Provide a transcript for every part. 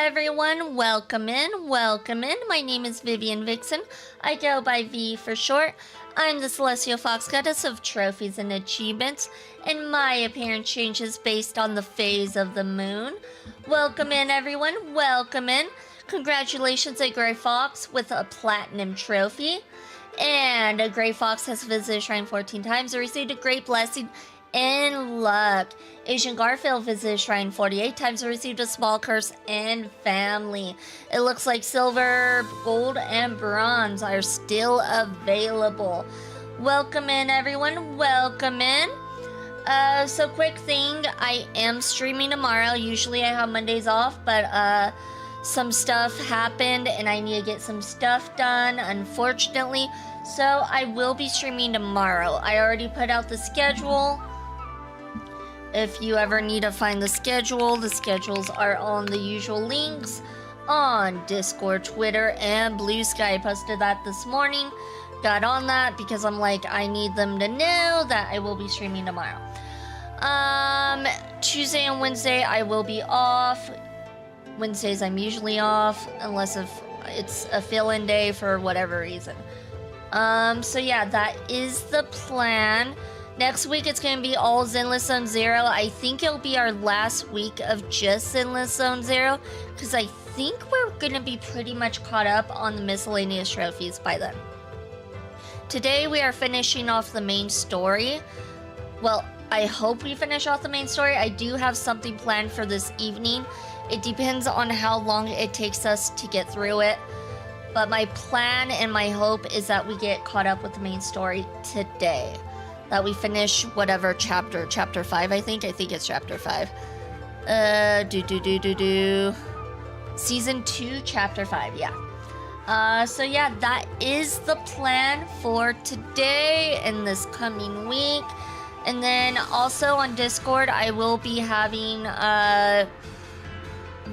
everyone, welcome in. My name is Vivian Vixen. I go by V for short. I'm the Celestial Fox Goddess of trophies and achievements, and my appearance changes based on the phase of the moon. Welcome in, everyone, welcome in. Congratulations to Gray Fox with a platinum trophy. And a Gray Fox has visited Shrine 14 times and received a great blessing in luck. Asian Garfield visited Shrine 48 times and received a small curse in family. It looks like silver, gold, and bronze are still available. Welcome in, everyone. Welcome in. So quick thing, I am streaming tomorrow. Usually I have Mondays off, but some stuff happened and I need to get some stuff done, unfortunately. So I will be streaming tomorrow. I already put out the schedule. If you ever need to find the schedules are on the usual links on Discord, Twitter, and Blue Sky. I posted that this morning. Got on that because I'm like, I need them to know that I will be streaming tomorrow. Tuesday and Wednesday I will be off. Wednesdays I'm usually off unless if it's a fill-in day for whatever reason. So yeah, that is the plan. Next week it's going to be all Zenless Zone Zero. I think it'll be our last week of just Zenless Zone Zero, because I think we're going to be pretty much caught up on the miscellaneous trophies by then. Today we are finishing off the main story. Well, I hope we finish off the main story. I do have something planned for this evening. It depends on how long it takes us to get through it. But my plan and my hope is that we get caught up with the main story today. That we finish whatever chapter 5, I think it's chapter 5. Season 2, chapter 5, yeah. So yeah, that is the plan for today and this coming week. And then also on Discord, I will be having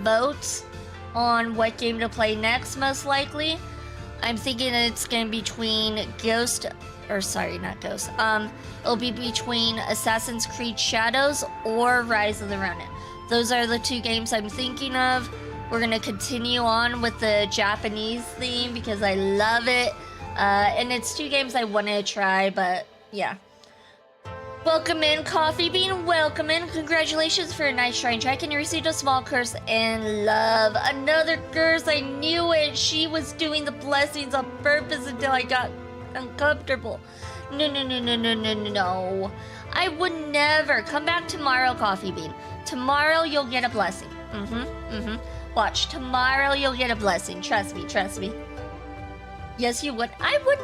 votes on what game to play next, most likely. I'm thinking it's going to be between it'll be between Assassin's Creed Shadows or Rise of the Ronin. Those are the two games I'm thinking of. We're going to continue on with the Japanese theme because I love it. And it's two games I wanted to try, but yeah. Welcome in, Coffee Bean. Welcome in. Congratulations for a nice shrine check, and you received a small curse and love. Another curse. I knew it. She was doing the blessings on purpose until I got uncomfortable. No. I would never. Come back tomorrow, Coffee Bean. Tomorrow you'll get a blessing. Watch. Tomorrow you'll get a blessing. Trust me. Yes, you would. I would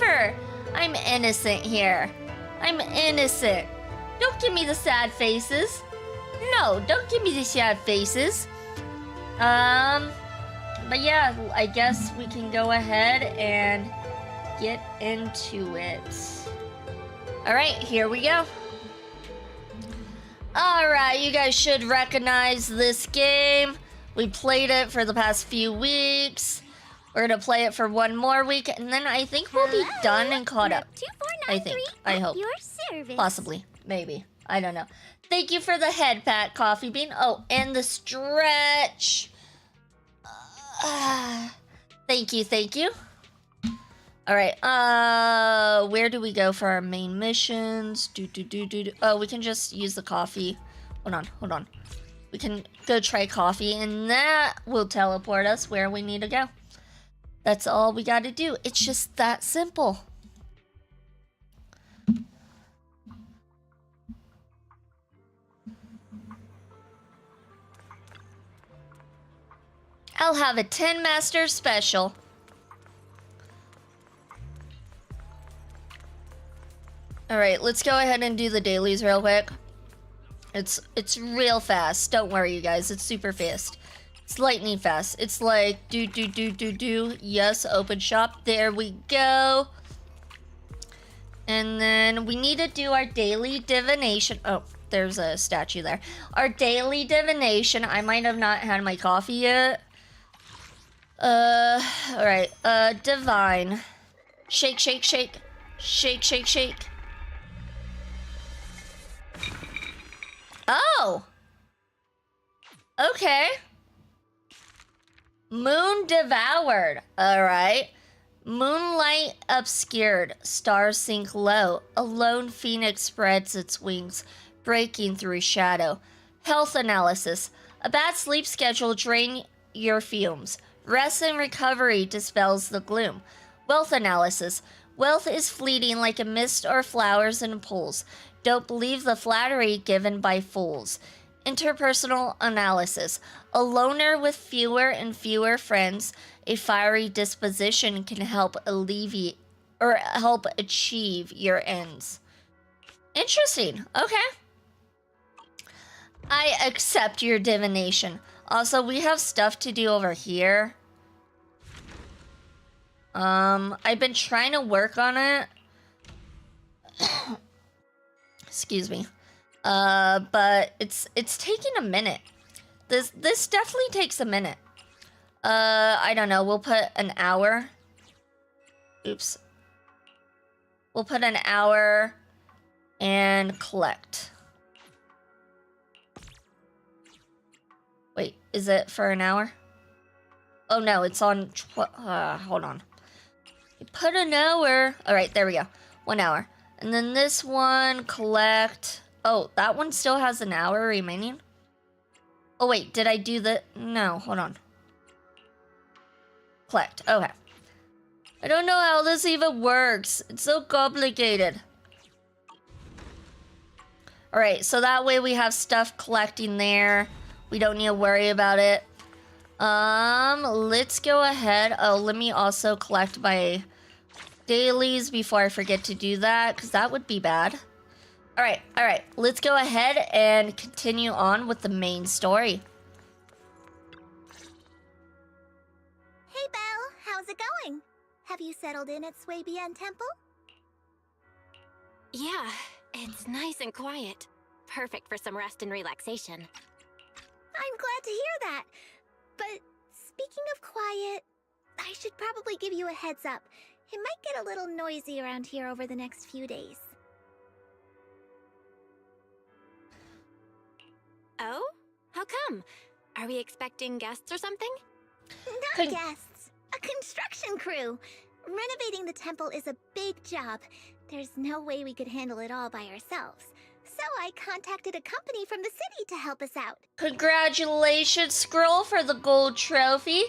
never. I'm innocent here. I'm innocent. Don't give me the sad faces. No, don't give me the sad faces. But yeah, I guess we can go ahead and get into it. Alright, here we go. Alright, you guys should recognize this game. We played it for the past few weeks. We're gonna play it for one more week, and then I think we'll be done and caught up. I hope. Your service. Possibly. Maybe. I don't know. Thank you for the head pat, Coffee Bean. Oh, and the stretch. Thank you. Alright, where do we go for our main missions? Oh, we can just use the coffee. Hold on. We can go try coffee, and that will teleport us where we need to go. That's all we gotta do. It's just that simple. I'll have a 10 master special. Alright, let's go ahead and do the dailies real quick. It's real fast. Don't worry, you guys. It's super fast. It's lightning fast. It's like do. Yes, open shop. There we go. And then we need to do our daily divination. Oh, there's a statue there. Our daily divination. I might have not had my coffee yet. Alright. Divine. Shake. Oh! Okay. Moon devoured. All right. Moonlight obscured. Stars sink low. A lone phoenix spreads its wings, breaking through shadow. Health analysis. A bad sleep schedule drains your fumes. Rest and recovery dispels the gloom. Wealth analysis. Wealth is fleeting like a mist or flowers in pools. Don't believe the flattery given by fools. Interpersonal analysis. A loner with fewer and fewer friends, a fiery disposition can help alleviate or help achieve your ends. Interesting. Okay. I accept your divination. Also, we have stuff to do over here. I've been trying to work on it. Excuse me. But it's taking a minute. This definitely takes a minute. I don't know. We'll put an hour. Oops. We'll put an hour and collect. Wait, is it for an hour? Oh no, it's on. Hold on. Put an hour. All right, there we go. 1 hour. And then this one, collect. Oh, that one still has an hour remaining. Oh wait, did I do the? No, hold on. Collect. Okay. I don't know how this even works. It's so complicated. All right, so that way we have stuff collecting there. We don't need to worry about it. Let's go ahead. Oh, let me also collect my dailies before I forget to do that, because that would be bad. All right. Let's go ahead and continue on with the main story. Hey, Belle. How's it going? Have you settled in at Swabian Temple? Yeah, it's nice and quiet. Perfect for some rest and relaxation. I'm glad to hear that. But speaking of quiet, I should probably give you a heads up. It might get a little noisy around here over the next few days. Oh? How come? Are we expecting guests or something? Not guests. A construction crew. Renovating the temple is a big job. There's no way we could handle it all by ourselves. So I contacted a company from the city to help us out. Congratulations, Scroll, for the gold trophy.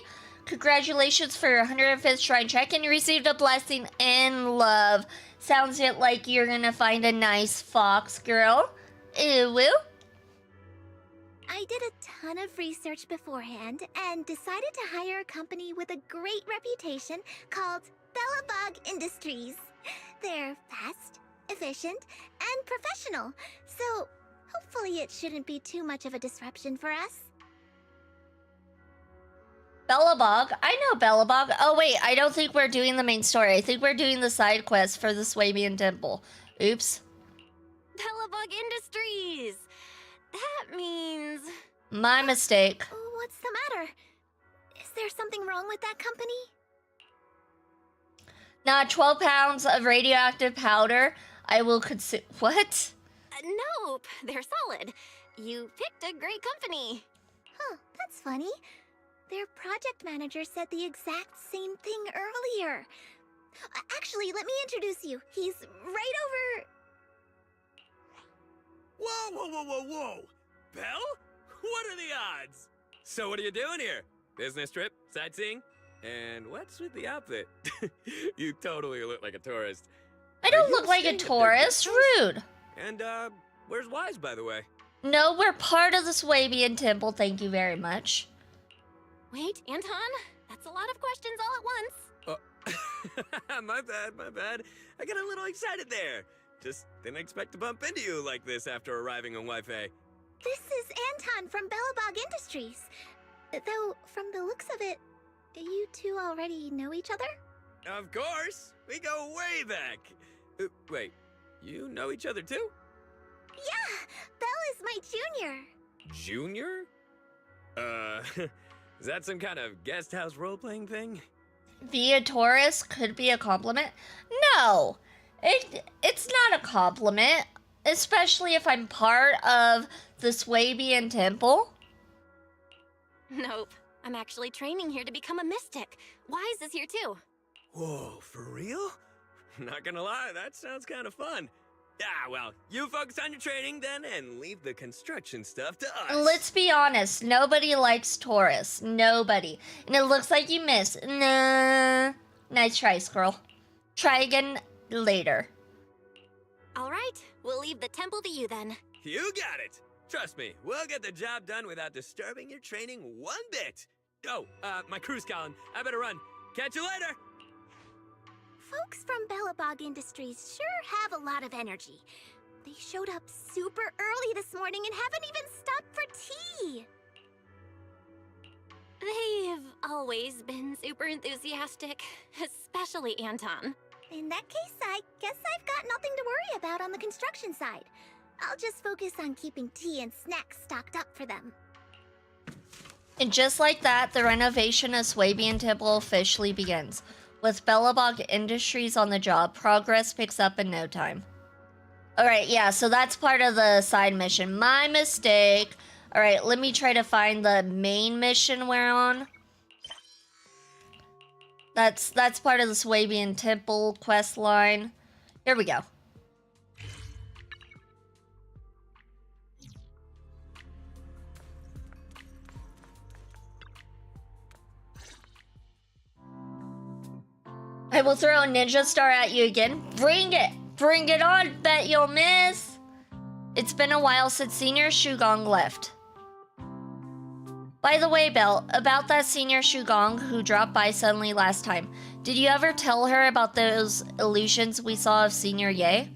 Congratulations for your 105th shrine check, and you received a blessing and love. Sounds it like you're gonna find a nice fox girl. Ew. I did a ton of research beforehand and decided to hire a company with a great reputation called Bellabog Industries. They're fast, efficient, and professional, so hopefully it shouldn't be too much of a disruption for us. Bellabog? I know Bellabog. Oh wait, I don't think we're doing the main story. I think we're doing the side quest for the Swabian Temple. Oops. Bellabog Industries! That means... My mistake. What's the matter? Is there something wrong with that company? Nah, 12 pounds of radioactive powder. I will consume. What? Nope, they're solid. You picked a great company. Huh, that's funny. Their project manager said the exact same thing earlier. Actually, let me introduce you. He's right over... Whoa! Belle? What are the odds? So what are you doing here? Business trip? Sightseeing? And what's with the outfit? You totally look like a tourist. I don't look like a tourist. Rude. And, where's Wise, by the way? No, we're part of the Swabian Temple. Thank you very much. Wait, Anton? That's a lot of questions all at once. My bad. I got a little excited there. Just didn't expect to bump into you like this after arriving on Wi-Fi. This is Anton from Bellabog Industries. Though, from the looks of it, you two already know each other? Of course! We go way back! Wait, you know each other too? Yeah! Belle is my junior. Junior? Is that some kind of guest house role-playing thing? Via tourist could be a compliment. No! It's not a compliment. Especially if I'm part of the Swabian Temple. Nope, I'm actually training here to become a mystic. Wise is here too. Whoa, for real? Not gonna lie, that sounds kind of fun. Yeah, well, you focus on your training then and leave the construction stuff to us. Let's be honest, nobody likes Taurus. Nobody. And it looks like you missed. Nah. Nice try, Squirrel. Try again later. All right, we'll leave the temple to you then. You got it. Trust me, we'll get the job done without disturbing your training one bit. Oh, my crew's calling. I better run. Catch you later. Folks from Bellabog Industries sure have a lot of energy. They showed up super early this morning and haven't even stopped for tea. They've always been super enthusiastic, especially Anton. In that case, I guess I've got nothing to worry about on the construction side. I'll just focus on keeping tea and snacks stocked up for them. And just like that, the renovation of Swabian Temple officially begins. With Bellabog Industries on the job, progress picks up in no time. Alright, yeah, so that's part of the side mission. My mistake. Alright, let me try to find the main mission we're on. That's part of the Swabian Temple quest line. Here we go. I will throw a ninja star at you again. Bring it! Bring it on! Bet you'll miss! It's been a while since Senior Shugong left. By the way, Belle, about that Senior Shugong who dropped by suddenly last time, did you ever tell her about those illusions we saw of Senior Ye?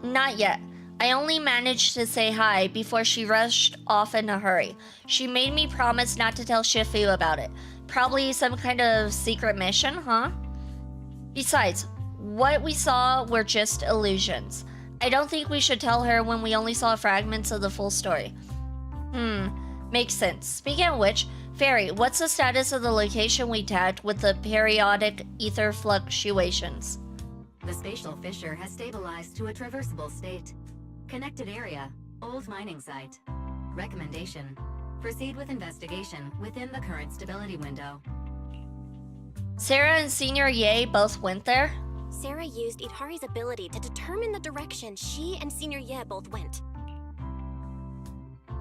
Not yet. I only managed to say hi before she rushed off in a hurry. She made me promise not to tell Shifu about it. Probably some kind of secret mission, huh? Besides, what we saw were just illusions. I don't think we should tell her when we only saw fragments of the full story. Makes sense. Speaking of which, Fairy, what's the status of the location we tagged with the periodic ether fluctuations? The spatial fissure has stabilized to a traversable state. Connected area, old mining site. Recommendation: proceed with investigation within the current stability window. Sarah and Senior Ye both went there? Sarah used Itari's ability to determine the direction she and Senior Ye both went.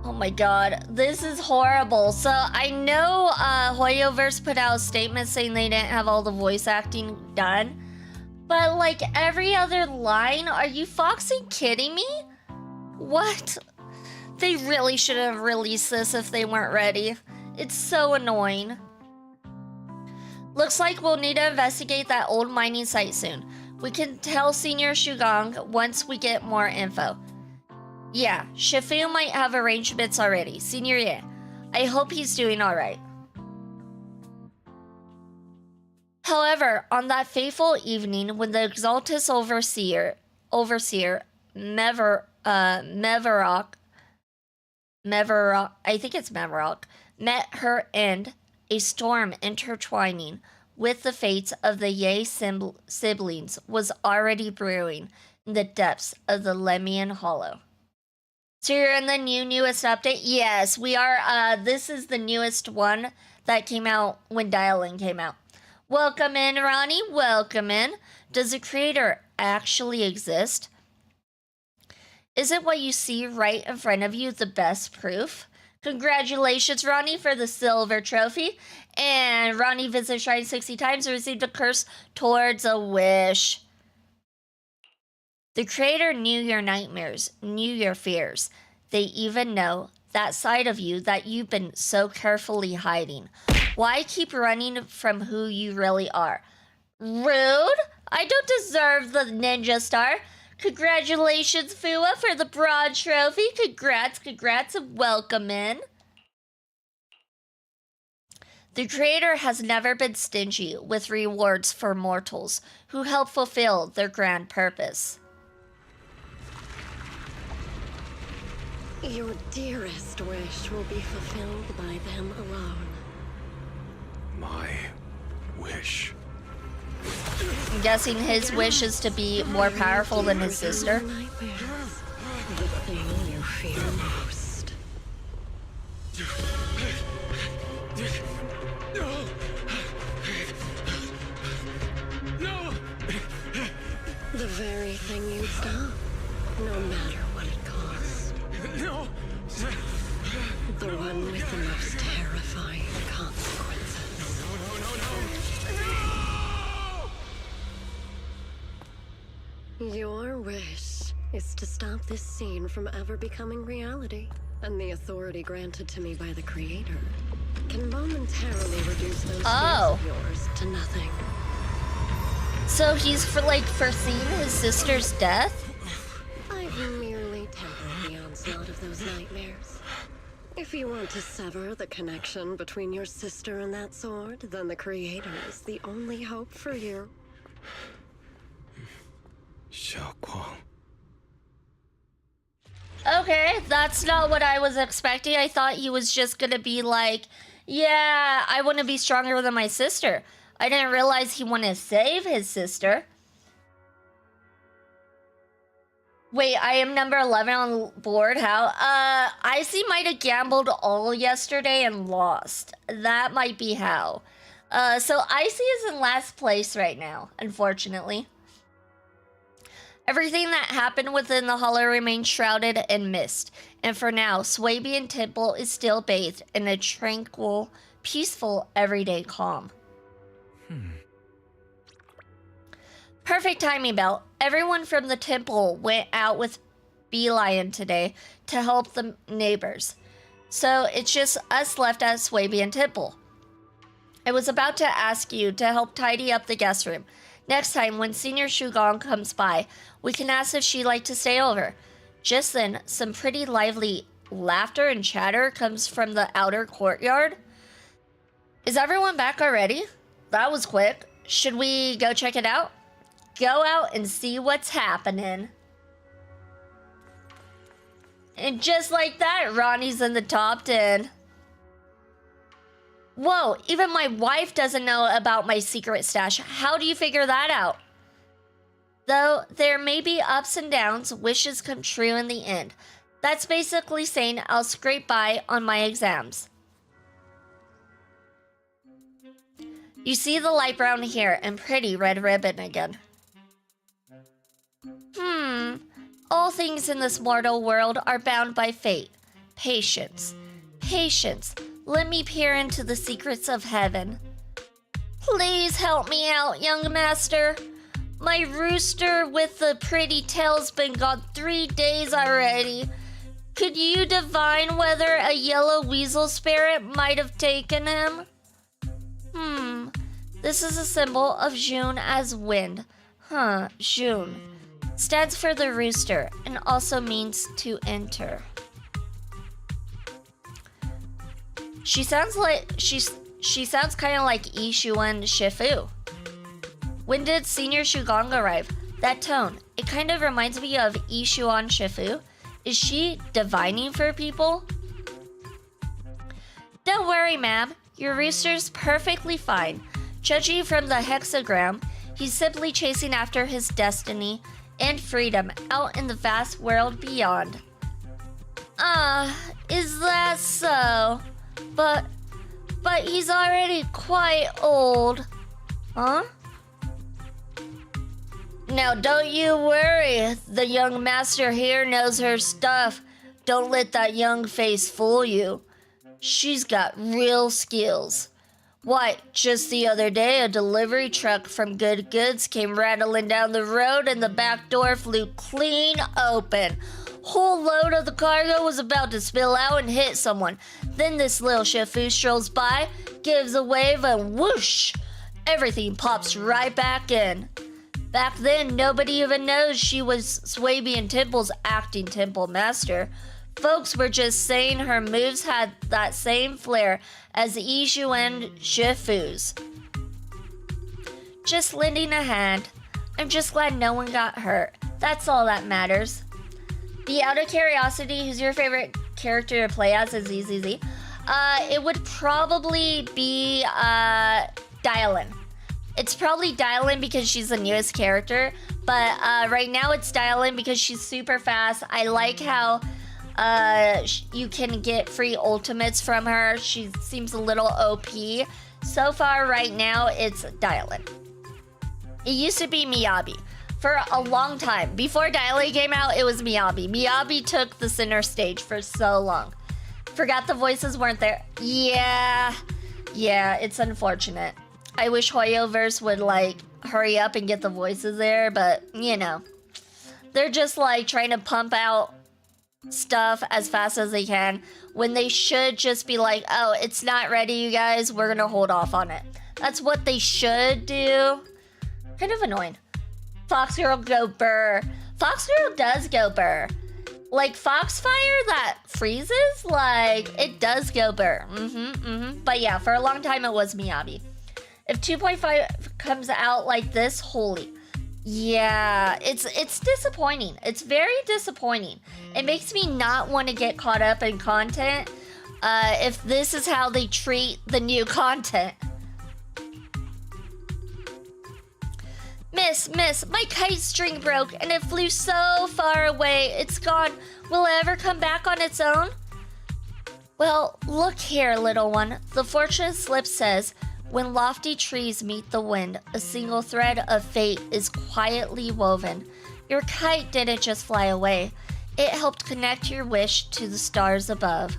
Oh my god, this is horrible. So I know Hoyoverse put out a statement saying they didn't have all the voice acting done. But like every other line, are you Foxy kidding me? What? They really should have released this if they weren't ready. It's so annoying. Looks like we'll need to investigate that old mining site soon. We can tell Senior Shugong once we get more info. Yeah, Shifu might have arrangements already. Senior Ye, I hope he's doing alright. However, on that fateful evening when the Exaltus Overseer Mevarok, I think it's Mevarok, met her end, a storm intertwining with the fates of the Ye siblings was already brewing in the depths of the Lemian Hollow. So you're in the newest update? Yes, we are. This is the newest one that came out when Dial-In came out. Welcome in, Ronnie. Welcome in. Does the creator actually exist? Isn't what you see right in front of you the best proof? Congratulations, Ronnie, for the silver trophy. And Ronnie visited Shrine 60 times and received a curse towards a wish. The creator knew your nightmares, knew your fears. They even know that side of you that you've been so carefully hiding. Why keep running from who you really are? Rude? I don't deserve the ninja star. Congratulations, Fua, for the broad trophy. Congrats, and welcome in. The creator has never been stingy with rewards for mortals who help fulfill their grand purpose. Your dearest wish will be fulfilled by them alone. My wish. I'm guessing his wish is to be more powerful than his sister. The thing you fear most. no matter what it costs. No! The one with the most terrifying consequences. No! Your wish is to stop this scene from ever becoming reality, and the authority granted to me by the Creator can momentarily reduce those fears of yours to nothing. So he's foreseeing his sister's death? I've merely tempered the onslaught of those nightmares. If you want to sever the connection between your sister and that sword, then the Creator is the only hope for you. Xiaoguang. Okay, that's not what I was expecting. I thought he was just gonna be like, yeah, I want to be stronger than my sister. I didn't realize he wanted to save his sister. Wait, I am number 11 on board. How? Icy might have gambled all yesterday and lost. That might be how. So Icy is in last place right now, unfortunately. Everything that happened within the hollow remains shrouded in mist. And for now, Swabian Temple is still bathed in a tranquil, peaceful, everyday calm. Perfect timing, Belle. Everyone from the temple went out with Beelion today to help the neighbors. So it's just us left at Swabian Temple. I was about to ask you to help tidy up the guest room. Next time, when Senior Shugong comes by, we can ask if she'd like to stay over. Just then, some pretty lively laughter and chatter comes from the outer courtyard. Is everyone back already? That was quick. Should we go check it out? Go out and see what's happening. And just like that, Ronnie's in the top 10. Whoa, even my wife doesn't know about my secret stash. How do you figure that out? Though there may be ups and downs, wishes come true in the end. That's basically saying I'll scrape by on my exams. You see the light brown hair and pretty red ribbon again. All things in this mortal world are bound by fate. Patience. Patience. Let me peer into the secrets of heaven. Please help me out, young master. My rooster with the pretty tail's been gone 3 days already. Could you divine whether a yellow weasel spirit might have taken him? This is a symbol of June as wind. June. Stands for the rooster and also means to enter. She sounds kind of like Ishu and Shifu. When did Senior Shugong arrive? That tone, it kind of reminds me of Ishu and Shifu. Is she divining for people? Don't worry, ma'am. Your rooster's perfectly fine. Judging from the hexagram, he's simply chasing after his destiny and freedom out in the vast world beyond. Is that so? But he's already quite old. Huh? Now don't you worry, the young master here knows her stuff. Don't let that young face fool you. She's got real skills. Why, just the other day, a delivery truck from Good Goods came rattling down the road and the back door flew clean open. Whole load of the cargo was about to spill out and hit someone. Then this little Shifu strolls by, gives a wave, and whoosh! Everything pops right back in. Back then, nobody even knows she was Swabian Temple's acting temple master. Folks were just saying her moves had that same flair as Ishu and Shifu's. Just lending a hand. I'm just glad no one got hurt. That's all that matters. The out of curiosity, who's your favorite character to play as? Is easy. It would probably be Dialin. It's probably Dialin because she's the newest character, but right now it's Dialin because she's super fast. I like how you can get free ultimates from her. She seems a little OP. So far right now it's Dialin. It used to be Miyabi. For a long time. Before Dilate came out, it was Miyabi. Miyabi took the center stage for so long. Forgot the voices weren't there. Yeah, it's unfortunate. I wish Hoyoverse would, like, hurry up and get the voices there, but, you know. They're just, like, trying to pump out stuff as fast as they can when they should just be like, oh, it's not ready, you guys. We're gonna hold off on it. That's what they should do. Kind of annoying. Fox Girl go burr. Fox Girl does go burr. Like Foxfire that freezes, like it does go burr. But yeah, for a long time it was Miyabi. If 2.5 comes out like this, holy. Yeah, it's disappointing. It's very disappointing. It makes me not want to get caught up in content if this is how they treat the new content. Miss, my kite string broke and it flew so far away. It's gone. Will it ever come back on its own? Well, look here, little one. The fortune slip says, when lofty trees meet the wind, a single thread of fate is quietly woven. Your kite didn't just fly away. It helped connect your wish to the stars above.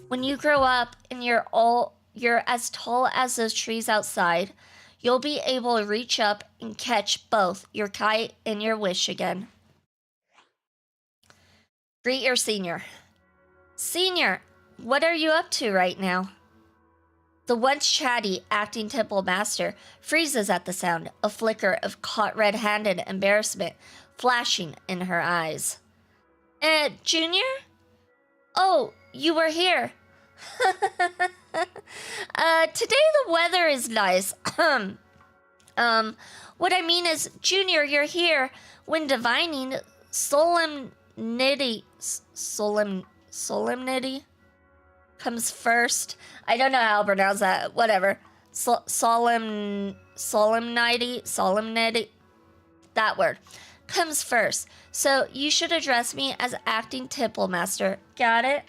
When you grow up and you're as tall as those trees outside, you'll be able to reach up and catch both your kite and your wish again. Greet your senior. Senior, what are you up to right now? The once chatty acting temple master freezes at the sound, a flicker of caught red-handed embarrassment flashing in her eyes. Junior? Oh, you were here. Today the weather is nice. What I mean is, Junior, you're here when divining solemnity comes first. I don't know how to pronounce that. Whatever. Solemnity, that word comes first. So you should address me as acting temple master. Got it?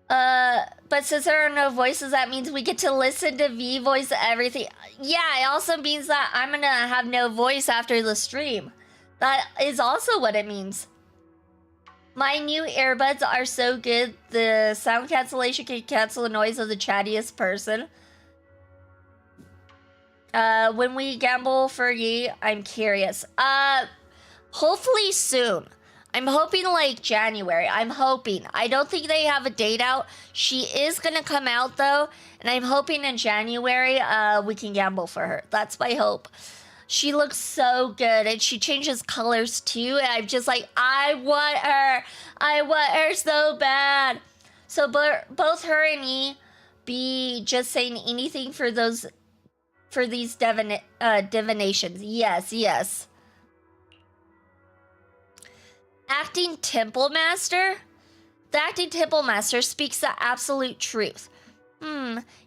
But since there are no voices, that means we get to listen to V voice everything. Yeah, it also means that I'm gonna have no voice after the stream. That is also what it means. My new earbuds are so good, the sound cancellation can cancel the noise of the chattiest person. When we gamble for ye, I'm curious. Hopefully soon. I'm hoping like January. I'm hoping. I don't think they have a date out. She is gonna come out though, and I'm hoping in January we can gamble for her. That's my hope. She looks so good, and she changes colors too, and I'm just like, I want her. I want her so bad. So both her and me be just saying anything for these divinations. Yes. Acting Temple Master? The Acting Temple Master speaks the absolute truth.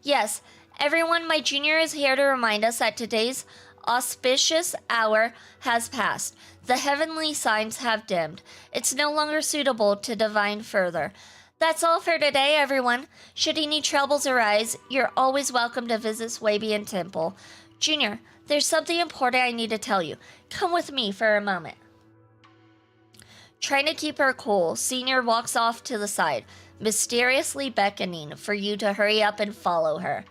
Yes. Everyone, my junior is here to remind us that today's auspicious hour has passed. The heavenly signs have dimmed. It's no longer suitable to divine further. That's all for today, everyone. Should any troubles arise, you're always welcome to visit Swabian Temple. Junior, there's something important I need to tell you. Come with me for a moment. Trying to keep her cool, Senior walks off to the side, mysteriously beckoning for you to hurry up and follow her.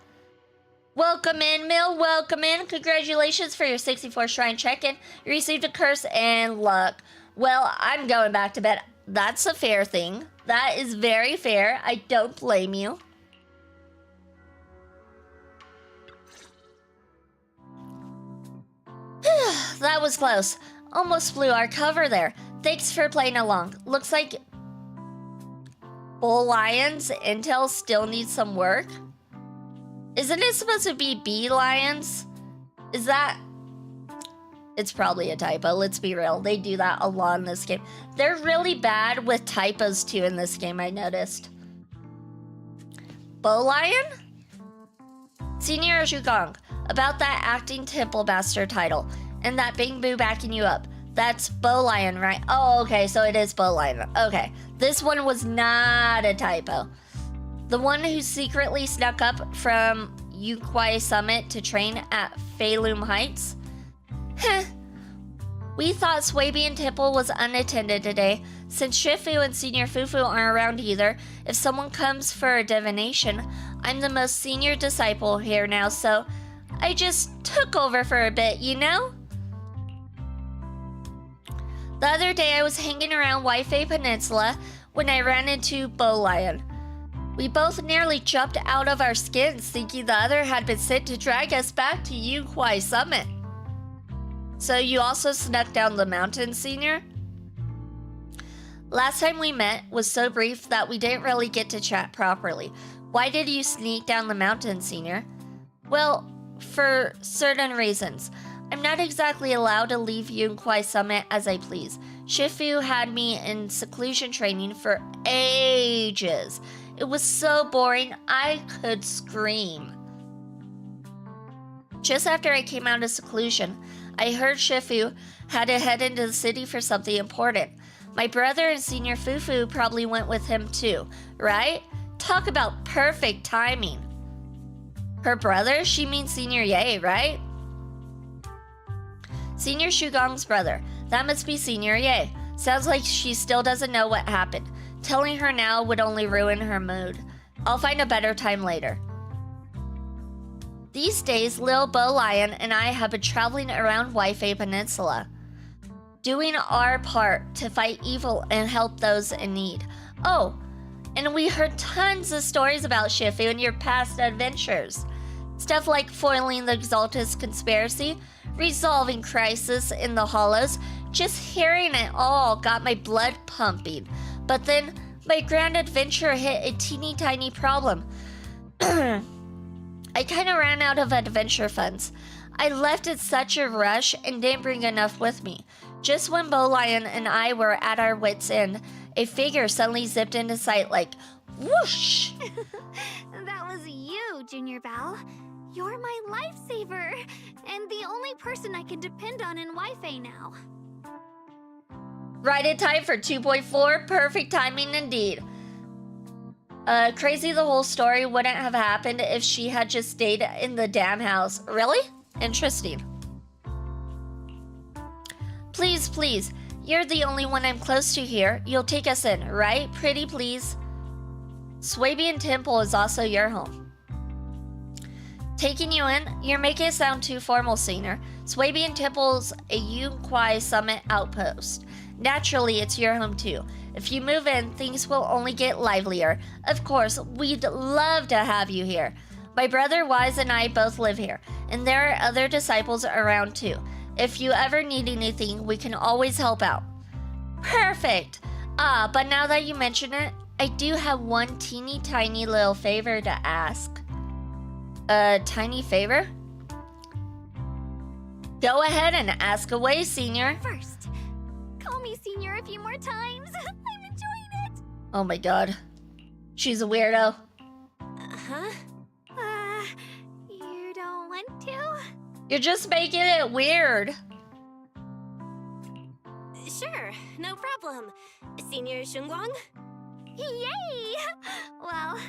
Welcome in, Mill. Welcome in. Congratulations for your 64 shrine check-in. You received a curse and luck. Well, I'm going back to bed. That's a fair thing. That is very fair. I don't blame you. That was close. Almost blew our cover there. Thanks for playing along. Looks like Bull Lion's intel still needs some work. Isn't it supposed to be bee lions? Is that... It's probably a typo, let's be real. They do that a lot in this game. They're really bad with typos too in this game, I noticed. Bow Lion? Senior Zhugong, about that acting temple master title and that Bing Boo backing you up. That's Bow Lion, right? Oh, okay, so it is Bow Lion. Okay, this one was not a typo. The one who secretly snuck up from Yukwai Summit to train at Feilum Heights? Heh. We thought Swabian Temple was unattended today. Since Shifu and Senior Fufu aren't around either, if someone comes for a divination, I'm the most senior disciple here now, so I just took over for a bit, you know? The other day I was hanging around Waifei Peninsula when I ran into Bowlion. We both nearly jumped out of our skins thinking the other had been sent to drag us back to Yukwai Summit. So you also snuck down the mountain, Senior? Last time we met was so brief that we didn't really get to chat properly. Why did you sneak down the mountain, Senior? Well, for certain reasons. I'm not exactly allowed to leave Yukwai Summit as I please. Shifu had me in seclusion training for ages. It was so boring, I could scream. Just after I came out of seclusion, I heard Shifu had to head into the city for something important. My brother and Senior Fufu probably went with him too, right? Talk about perfect timing. Her brother? She means Senior Ye, right? Senior Shugong's brother. That must be Senior Ye. Sounds like she still doesn't know what happened. Telling her now would only ruin her mood. I'll find a better time later. These days, Lil Bo Lion and I have been traveling around Waifei Peninsula, doing our part to fight evil and help those in need. Oh, and we heard tons of stories about Shifu and your past adventures. Stuff like foiling the Exaltus conspiracy, resolving crisis in the Hollows. Just hearing it all got my blood pumping. But then my grand adventure hit a teeny tiny problem. I kind of ran out of adventure funds. I left in such a rush and didn't bring enough with me. Just when Bowlion and I were at our wits' end, a figure suddenly zipped into sight like whoosh! That was you, Junior Belle. You're my lifesaver, and the only person I can depend on in Waifei now. Right in time for 2.4, perfect timing indeed. Crazy the whole story wouldn't have happened if she had just stayed in the damn house. Really? Interesting. Please, please, you're the only one I'm close to here. You'll take us in, right? Pretty please. Swabian Temple is also your home. Taking you in? You're making it sound too formal, Senior. Swabian Temple's a Yukwai Summit outpost. Naturally, it's your home too. If you move in, things will only get livelier. Of course, we'd love to have you here. My brother Wise and I both live here, and there are other disciples around too. If you ever need anything, we can always help out. Perfect! But now that you mention it, I do have one teeny tiny little favor to ask. A tiny favor? Go ahead and ask away, Senior. First, call me Senior a few more times. I'm enjoying it. Oh my god. She's a weirdo. Uh-huh. You don't want to? You're just making it weird. Sure, no problem. Senior Shunguang? Yay! Well,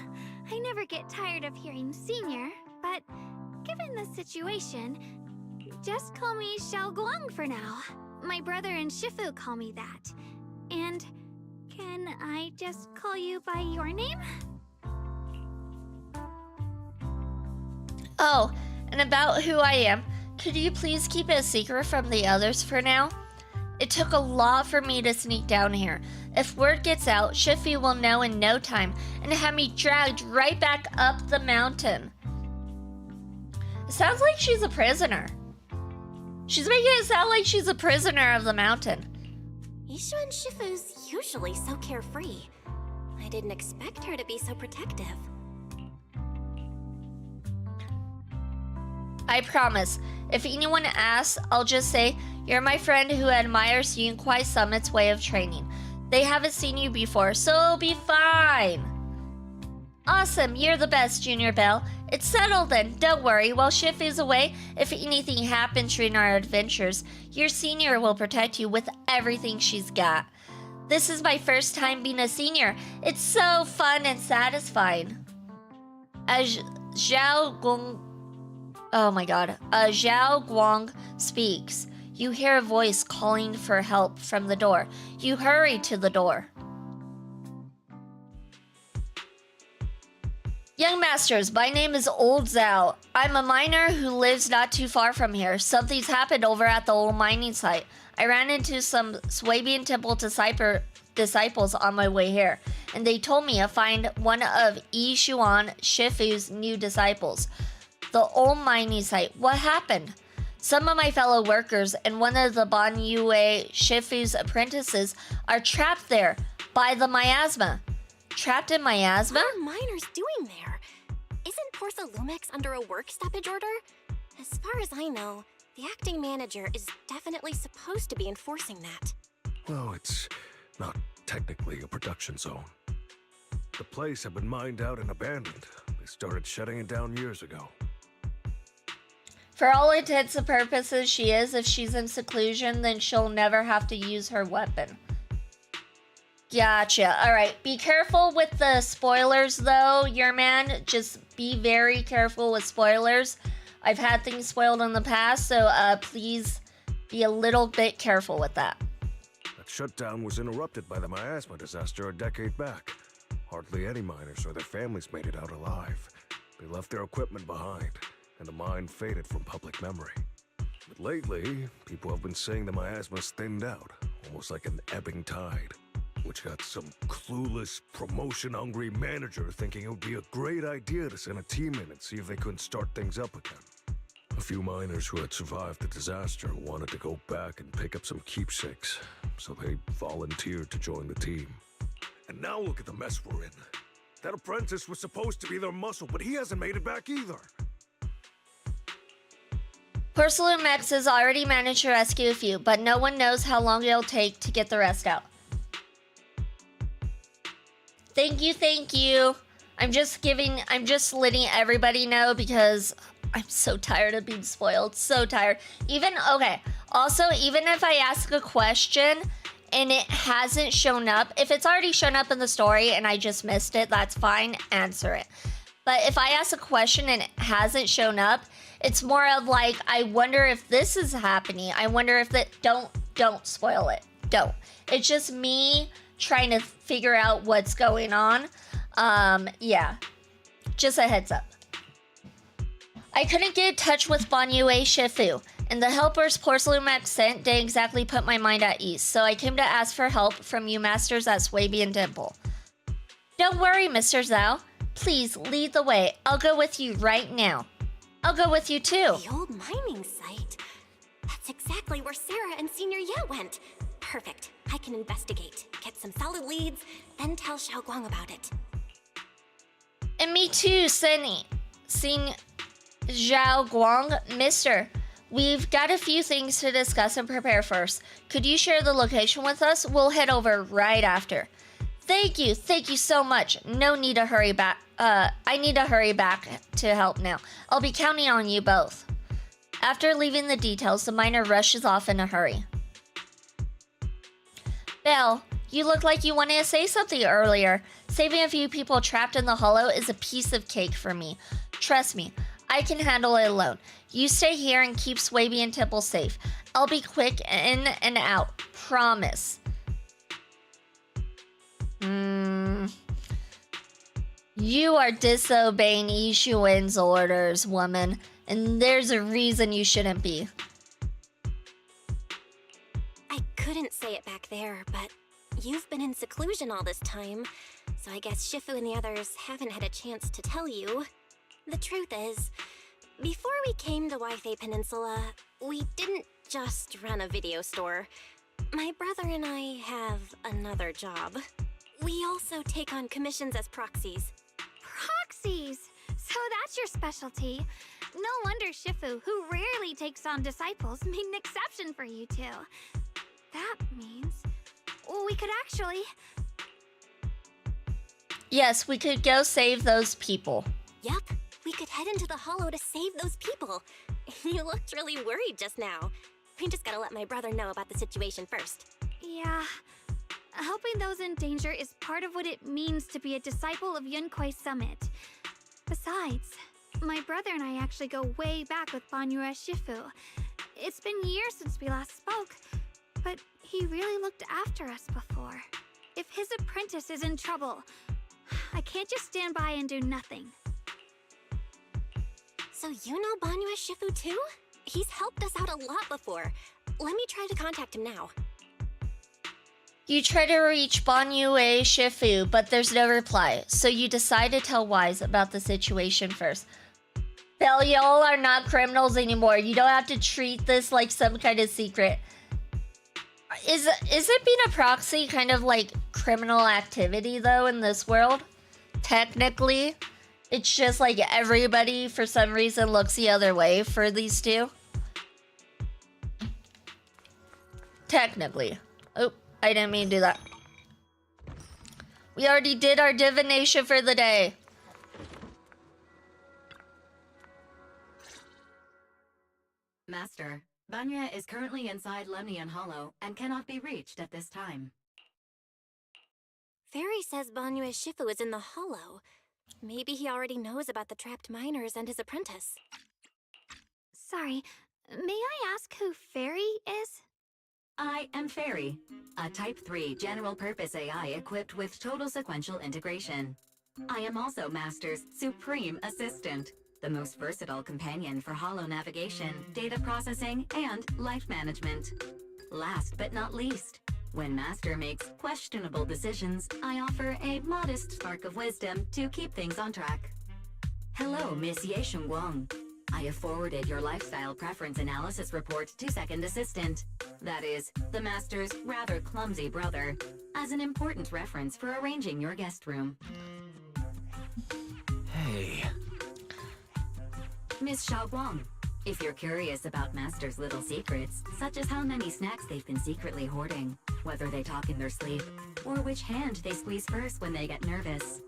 I never get tired of hearing Senior, but given the situation, just call me Xiao Guang for now. My brother and Shifu call me that. And can I just call you by your name? Oh, and about who I am, could you please keep it a secret from the others for now? It took a lot for me to sneak down here. If word gets out, Shifu will know in no time and have me dragged right back up the mountain. It sounds like she's a prisoner. She's making it sound like she's a prisoner of the mountain. Isha and Shifu's usually so carefree. I didn't expect her to be so protective. I promise, if anyone asks, I'll just say, you're my friend who admires Yukwai Summit's way of training. They haven't seen you before, so it'll be fine. Awesome, you're the best, Junior Belle. It's settled then, don't worry. While Shifu's away, if anything happens during our adventures, your senior will protect you with everything she's got. This is my first time being a senior. It's so fun and satisfying. Zhao Guang. Oh my god. Zhao Guang speaks. You hear a voice calling for help from the door. You hurry to the door. Young masters, my name is Old Zhao. I'm a miner who lives not too far from here. Something's happened over at the old mining site. I ran into some Swabian Temple disciples on my way here, and they told me to find one of Yi Xuan Shifu's new disciples. The old mining site. What happened? Some of my fellow workers and one of the Ban Yue Shifu's apprentices are trapped there by the miasma. Trapped in miasma? What are miners doing there? Isn't Portha Lumex under a work stoppage order? As far as I know, the acting manager is definitely supposed to be enforcing that. Well, it's not technically a production zone. The place had been mined out and abandoned. They started shutting it down years ago. For all intents and purposes, she is. If she's in seclusion, then she'll never have to use her weapon. Gotcha. Alright, be careful with the spoilers though, your man. Just be very careful with spoilers. I've had things spoiled in the past, so please be a little bit careful with that. That shutdown was interrupted by the miasma disaster a decade back. Hardly any miners or their families made it out alive. They left their equipment behind, and the mine faded from public memory. But lately, people have been saying the miasma's thinned out, almost like an ebbing tide, which got some clueless, promotion-hungry manager thinking it would be a great idea to send a team in and see if they couldn't start things up again. A few miners who had survived the disaster wanted to go back and pick up some keepsakes, so they volunteered to join the team. And now look at the mess we're in. That apprentice was supposed to be their muscle, but he hasn't made it back either. Porcelain Max has already managed to rescue a few, but no one knows how long it'll take to get the rest out. Thank you. I'm just letting everybody know because I'm so tired of being spoiled. So tired. Also, even if I ask a question and it hasn't shown up, if it's already shown up in the story and I just missed it, that's fine, answer it. But if I ask a question and it hasn't shown up, it's more of like, I wonder if this is happening. I wonder if that, don't spoil it. Don't. It's just me trying to figure out what's going on. Yeah. Just a heads up. I couldn't get in touch with Ban Yue Shifu, and the helpers Porcelain Max sent didn't exactly put my mind at ease, so I came to ask for help from you masters at Swabian Temple. Don't worry, Mr. Zhao. Please lead the way. I'll go with you right now. I'll go with you too. The old mining site? That's exactly where Sarah and Senior Ye went. Perfect. I can investigate, get some solid leads, then tell Xiao Guang about it. And me too, Sing Zhao Guang. Mister, we've got a few things to discuss and prepare first. Could you share the location with us? We'll head over right after. Thank you so much. No need to hurry back. I need to hurry back to help now. I'll be counting on you both. After leaving the details, the miner rushes off in a hurry. Belle, you look like you wanted to say something earlier. Saving a few people trapped in the hollow is a piece of cake for me. Trust me, I can handle it alone. You stay here and keep Swabian Temple safe. I'll be quick in and out. Promise. You are disobeying Yishuan's orders, woman. And there's a reason you shouldn't be. I couldn't say it back there, but you've been in seclusion all this time, so I guess Shifu and the others haven't had a chance to tell you. The truth is, before we came to Waifei Peninsula, we didn't just run a video store. My brother and I have another job. We also take on commissions as proxies. Proxies! So that's your specialty. No wonder Shifu, who rarely takes on disciples, made an exception for you two. That means we could actually... Yes, we could go save those people. Yep, we could head into the hollow to save those people. You looked really worried just now. We just gotta let my brother know about the situation first. Yeah. Helping those in danger is part of what it means to be a disciple of Yunkuei Summit. Besides, My brother and I actually go way back with Banyue Shifu. It's been years since we last spoke, but he really looked after us before. If his apprentice is in trouble, I can't just stand by and do nothing. So you know Banyue Shifu too? He's helped us out a lot before. Let me try to contact him now. You try to reach Banyue Shifu, but there's no reply, so you decide to tell Wise about the situation first. Belle, y'all are not criminals anymore. You don't have to treat this like some kind of secret. Is it being a proxy kind of like criminal activity, though, in this world? Technically, it's just like everybody, for some reason, looks the other way for these two. Technically. Oh, I didn't mean to do that. We already did our divination for the day. Master, Banya is currently inside Lemnian Hollow and cannot be reached at this time. Fairy says Banyue Shifu is in the hollow. Maybe he already knows about the trapped miners and his apprentice. Sorry, may I ask who Fairy is? I am Fairy, a Type 3 general-purpose AI equipped with total sequential integration. I am also Master's supreme assistant, the most versatile companion for holo navigation, data processing, and life management. Last but not least, when Master makes questionable decisions, I offer a modest spark of wisdom to keep things on track. Hello, Miss Ye Shunguang. I have forwarded your lifestyle preference analysis report to Second Assistant, that is, the Master's rather clumsy brother, as an important reference for arranging your guest room. Hey. Miss Xiaoguang, if you're curious about Master's little secrets, such as how many snacks they've been secretly hoarding, whether they talk in their sleep, or which hand they squeeze first when they get nervous,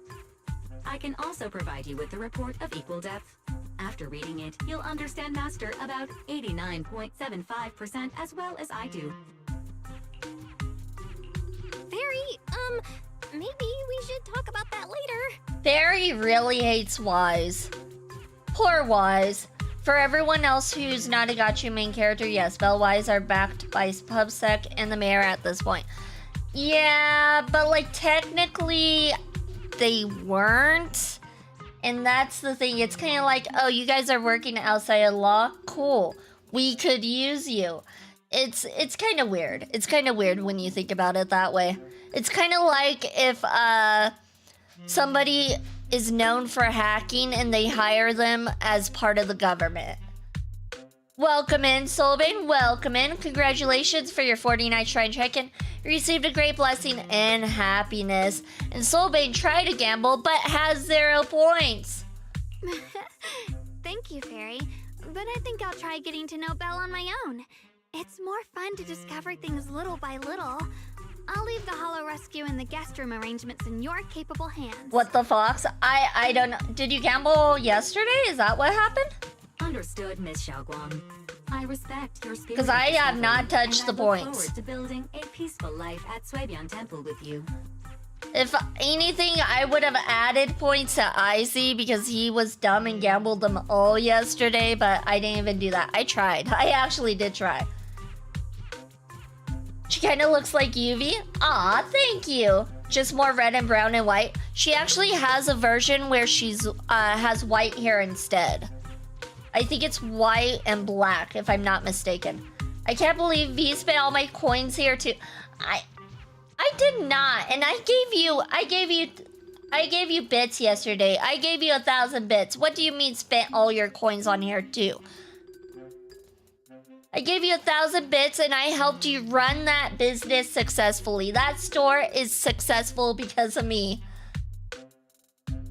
I can also provide you with the report of equal depth. After reading it, you'll understand Master about 89.75% as well as I do. Fairy, maybe we should talk about that later. Fairy really hates Wise. Poor Wise. For everyone else who's not a Gacha main character, yes, Bellwise are backed by PubSec and the mayor at this point. Yeah, but like technically they weren't. And that's the thing. It's kind of like, oh, you guys are working outside of law? Cool. We could use you. It's kind of weird. It's kind of weird when you think about it that way. It's kind of like if somebody is known for hacking and they hire them as part of the government. Welcome in, Solbane. Welcome in. Congratulations for your 49 Shrine check-in. You received a great blessing and happiness. And Solbane tried to gamble, but has 0 points. Thank you, Fairy. But I think I'll try getting to know Belle on my own. It's more fun to discover things little by little. I'll leave the Hollow Rescue and the guest room arrangements in your capable hands. What the fox? I don't know. Did you gamble yesterday? Is that what happened? Understood, Miss Xiaoguang. I respect your spirit. Because I have not touched the points. I look forward to building a peaceful life at Suebian Temple with you. If anything, I would have added points to Izzy because he was dumb and gambled them all yesterday, but I didn't even do that. I tried. I actually did try. She kind of looks like Yuvi. Aw, thank you. Just more red and brown and white. She actually has a version where she's has white hair instead. I think it's white and black, if I'm not mistaken. I can't believe V spent all my coins here too. I did not, and I gave you bits yesterday. I gave you 1,000 bits. What do you mean spent all your coins on here too? I gave you 1,000 bits and I helped you run that business successfully. That store is successful because of me.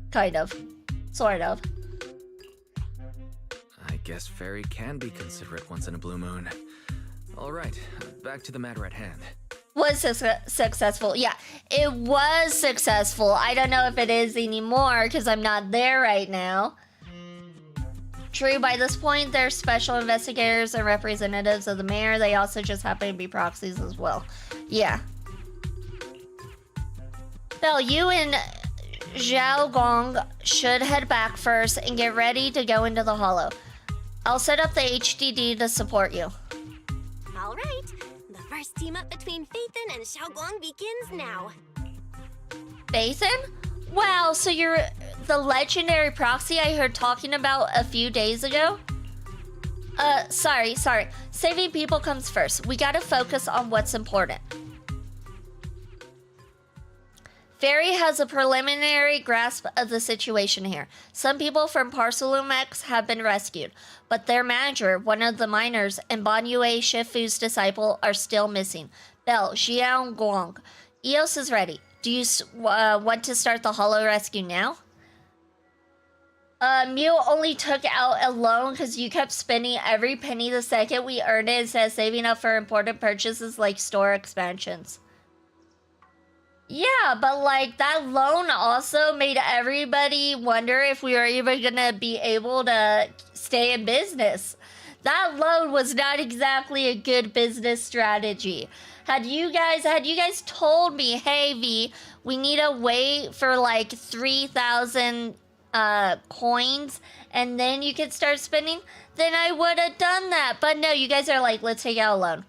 Kind of. Sort of. I guess Fairy can be considerate once in a blue moon. Alright, back to the matter at hand. Was successful. Yeah, it was successful. I don't know if it is anymore because I'm not there right now. True, by this point, they're special investigators and representatives of the mayor. They also just happen to be proxies as well. Yeah. Belle, you and Zhao Gong should head back first and get ready to go into the hollow. I'll set up the HDD to support you. All right. The first team up between Phaethon and Xiaoguang begins now. Phaethon? Wow, so you're the legendary proxy I heard talking about a few days ago? Sorry. Saving people comes first. We gotta focus on what's important. Fairy has a preliminary grasp of the situation here. Some people from Parcelumex have been rescued, but their manager, one of the miners, and Banyue Shifu's disciple are still missing. Bell, Xiao Guang. Eos is ready. Do you want to start the hollow rescue now? Mew only took out a loan because you kept spending every penny the second we earned it instead of saving up for important purchases like store expansions. Yeah, but like that loan also made everybody wonder if we were even gonna be able to stay in business. That loan was not exactly a good business strategy. Had you guys told me, hey V, we need to wait for like 3,000 coins and then you could start spending, then I would have done that. But no, you guys are like, let's take out a loan.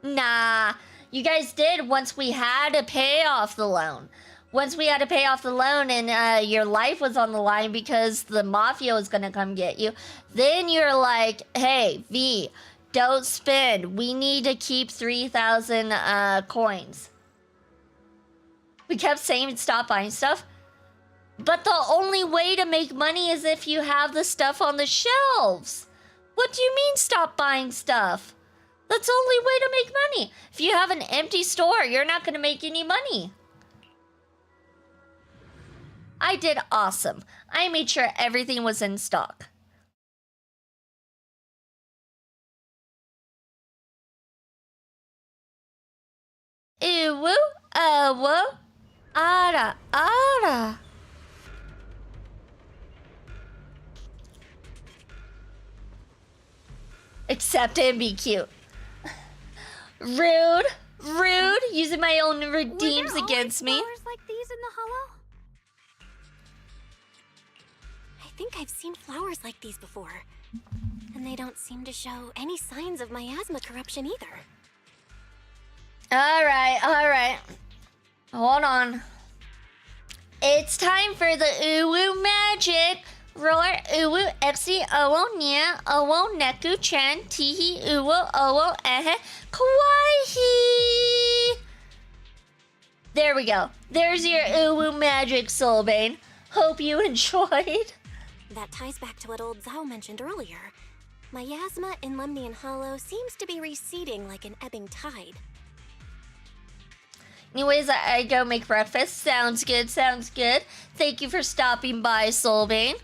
Nah, you guys did once we had to pay off the loan. Once we had to pay off the loan and your life was on the line because the mafia was gonna come get you, then you're like, hey, V, don't spend. We need to keep 3,000 coins. We kept saying stop buying stuff. But the only way to make money is if you have the stuff on the shelves. What do you mean stop buying stuff? That's the only way to make money. If you have an empty store, you're not going to make any money. I did awesome. I made sure everything was in stock. Ew, woo, ara. Accept it and be cute. Rude, using my own redeems against me. Flowers like these in the hollow? I think I've seen flowers like these before. And they don't seem to show any signs of miasma corruption either. All right. Hold on. It's time for the uwu magic. Roar uwu exi owo nia owo neku chan tihi uwo owo ehe kawaii. There we go. There's your uwu magic, Soulbane. Hope you enjoyed. That ties back to what old Zhao mentioned earlier. Miasma in Lemnian Hollow seems to be receding like an ebbing tide. Anyways, I go make breakfast. Sounds good. Thank you for stopping by, Soulbane.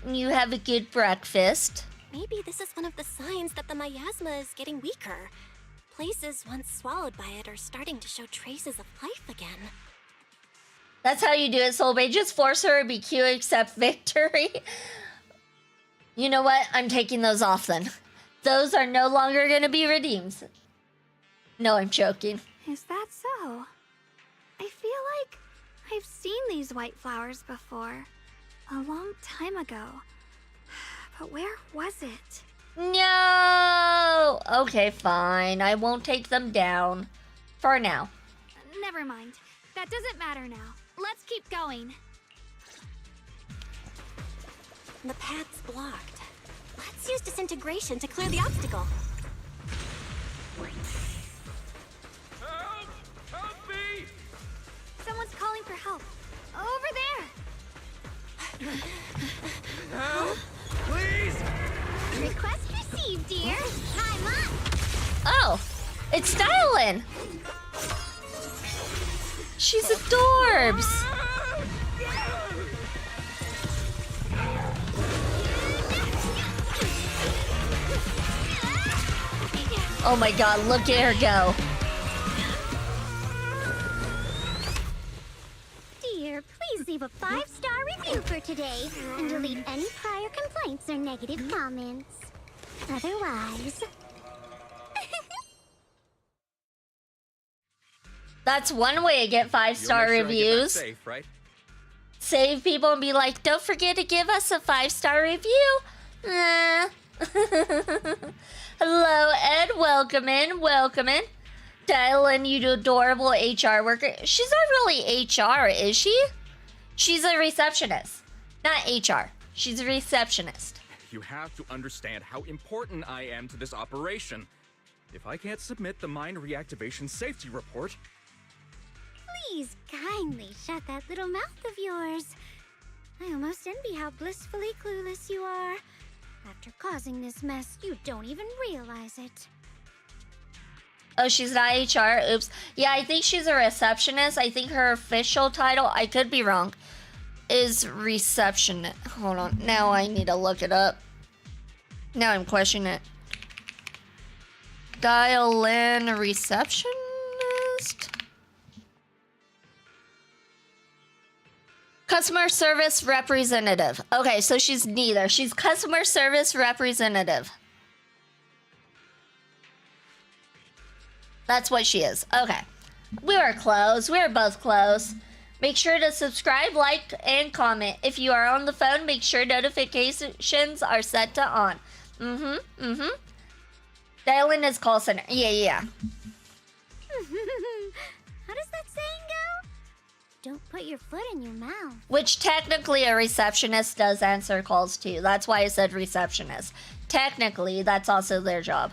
You have a good breakfast. Maybe this is one of the signs that the miasma is getting weaker. Places once swallowed by it are starting to show traces of life again. That's how you do it, Soulbane. Just force her to be cute, accept victory. You know what? I'm taking those off then. Those are no longer going to be redeems. No, I'm joking. Is that so? I feel like I've seen these white flowers before. A long time ago. But where was it? No! Okay, fine. I won't take them down. For now. Never mind. That doesn't matter now. Let's keep going. The path's blocked. Let's use disintegration to clear the obstacle. Help! Help me! Someone's calling for help. Over there! Help! Please! Request received, dear. Time up. Oh, it's Stylin. She's adorbs. Oh my god, look at her go. Dear, please leave a 5-star review for today and delete any prior complaints or negative comments. Otherwise... That's one way to get 5-star You'll make sure I get back reviews. safe, right? save people and be like, don't forget to give us a 5-star review. Hello, Ed. Welcome in. Welcome in. Dylan, you adorable HR worker. She's not really HR, is she? She's a receptionist. Not HR. She's a receptionist. You have to understand how important I am to this operation. If I can't submit the mine reactivation safety report... Please kindly shut that little mouth of yours. I almost envy how blissfully clueless you are. After causing this mess, you don't even realize it. Oh, she's not HR? Oops. Yeah, I think she's a receptionist. I think her official title, I could be wrong, is receptionist. Hold on. Now I need to look it up. Now I'm questioning it. Dial in receptionist? Customer service representative. Okay, so she's neither. She's customer service representative. That's what she is. Okay. We were close. We were both close. Make sure to subscribe, like, and comment. If you are on the phone, make sure notifications are set to on. Dial in his call center. Yeah. How does that saying go? Don't put your foot in your mouth. Which technically a receptionist does answer calls too. That's why I said receptionist. Technically, that's also their job.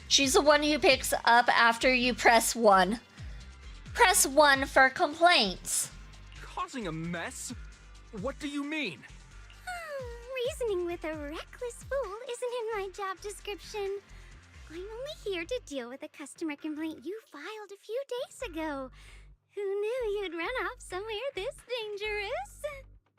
She's the one who picks up after you press 1. Press 1 for complaints. Causing a mess? What do you mean? Reasoning with a reckless fool isn't in my job description. I'm only here to deal with a customer complaint you filed a few days ago. Who knew you'd run off somewhere this dangerous?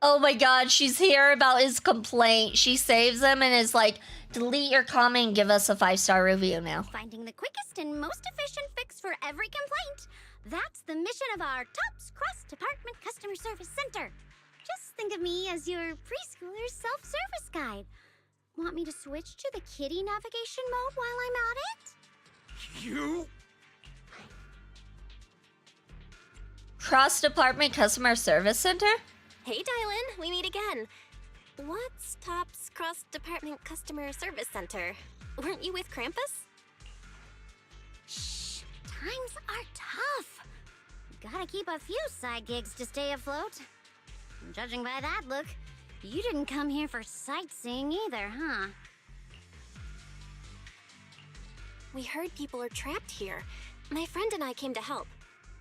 Oh my god, she's here about his complaint. She saves him and is like, delete your comment and give us a 5-star review now. Finding the quickest and most efficient fix for every complaint. That's the mission of our TOPS Cross-Department Customer Service Center. Just think of me as your preschooler's self-service guide. Want me to switch to the kiddie navigation mode while I'm at it? You? Cross-Department Customer Service Center? Hey, Dylan, we meet again. What's TOPS Cross-Department Customer Service Center? Weren't you with Krampus? Shh, times are tough. Gotta keep a few side gigs to stay afloat. Judging by that look, you didn't come here for sightseeing either, huh? We heard people are trapped here. My friend and I came to help.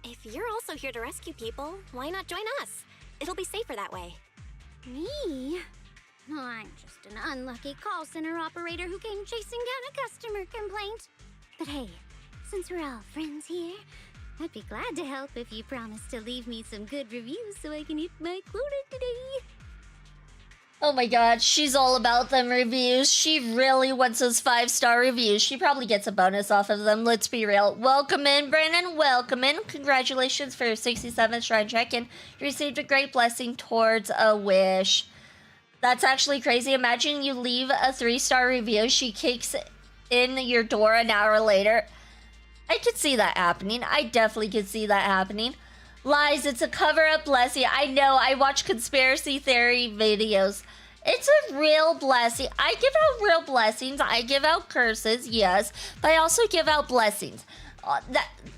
If you're also here to rescue people, why not join us? It'll be safer that way. Me? Oh, I'm just an unlucky call center operator who came chasing down a customer complaint. But hey, since we're all friends here, I'd be glad to help if you promise to leave me some good reviews so I can hit my quota today. Oh my god, she's all about them reviews. She really wants those 5-star reviews. She probably gets a bonus off of them, let's be real. Welcome in, Brandon. Welcome in. Congratulations for your 67th Shrine check-in. You received a great blessing towards a wish. That's actually crazy. Imagine you leave a 3-star review. She kicks in your door an hour later. I could see that happening. I definitely could see that happening. Lies, it's a cover-up blessing. I know, I watch conspiracy theory videos. It's a real blessing. I give out real blessings. I give out curses, yes, but I also give out blessings.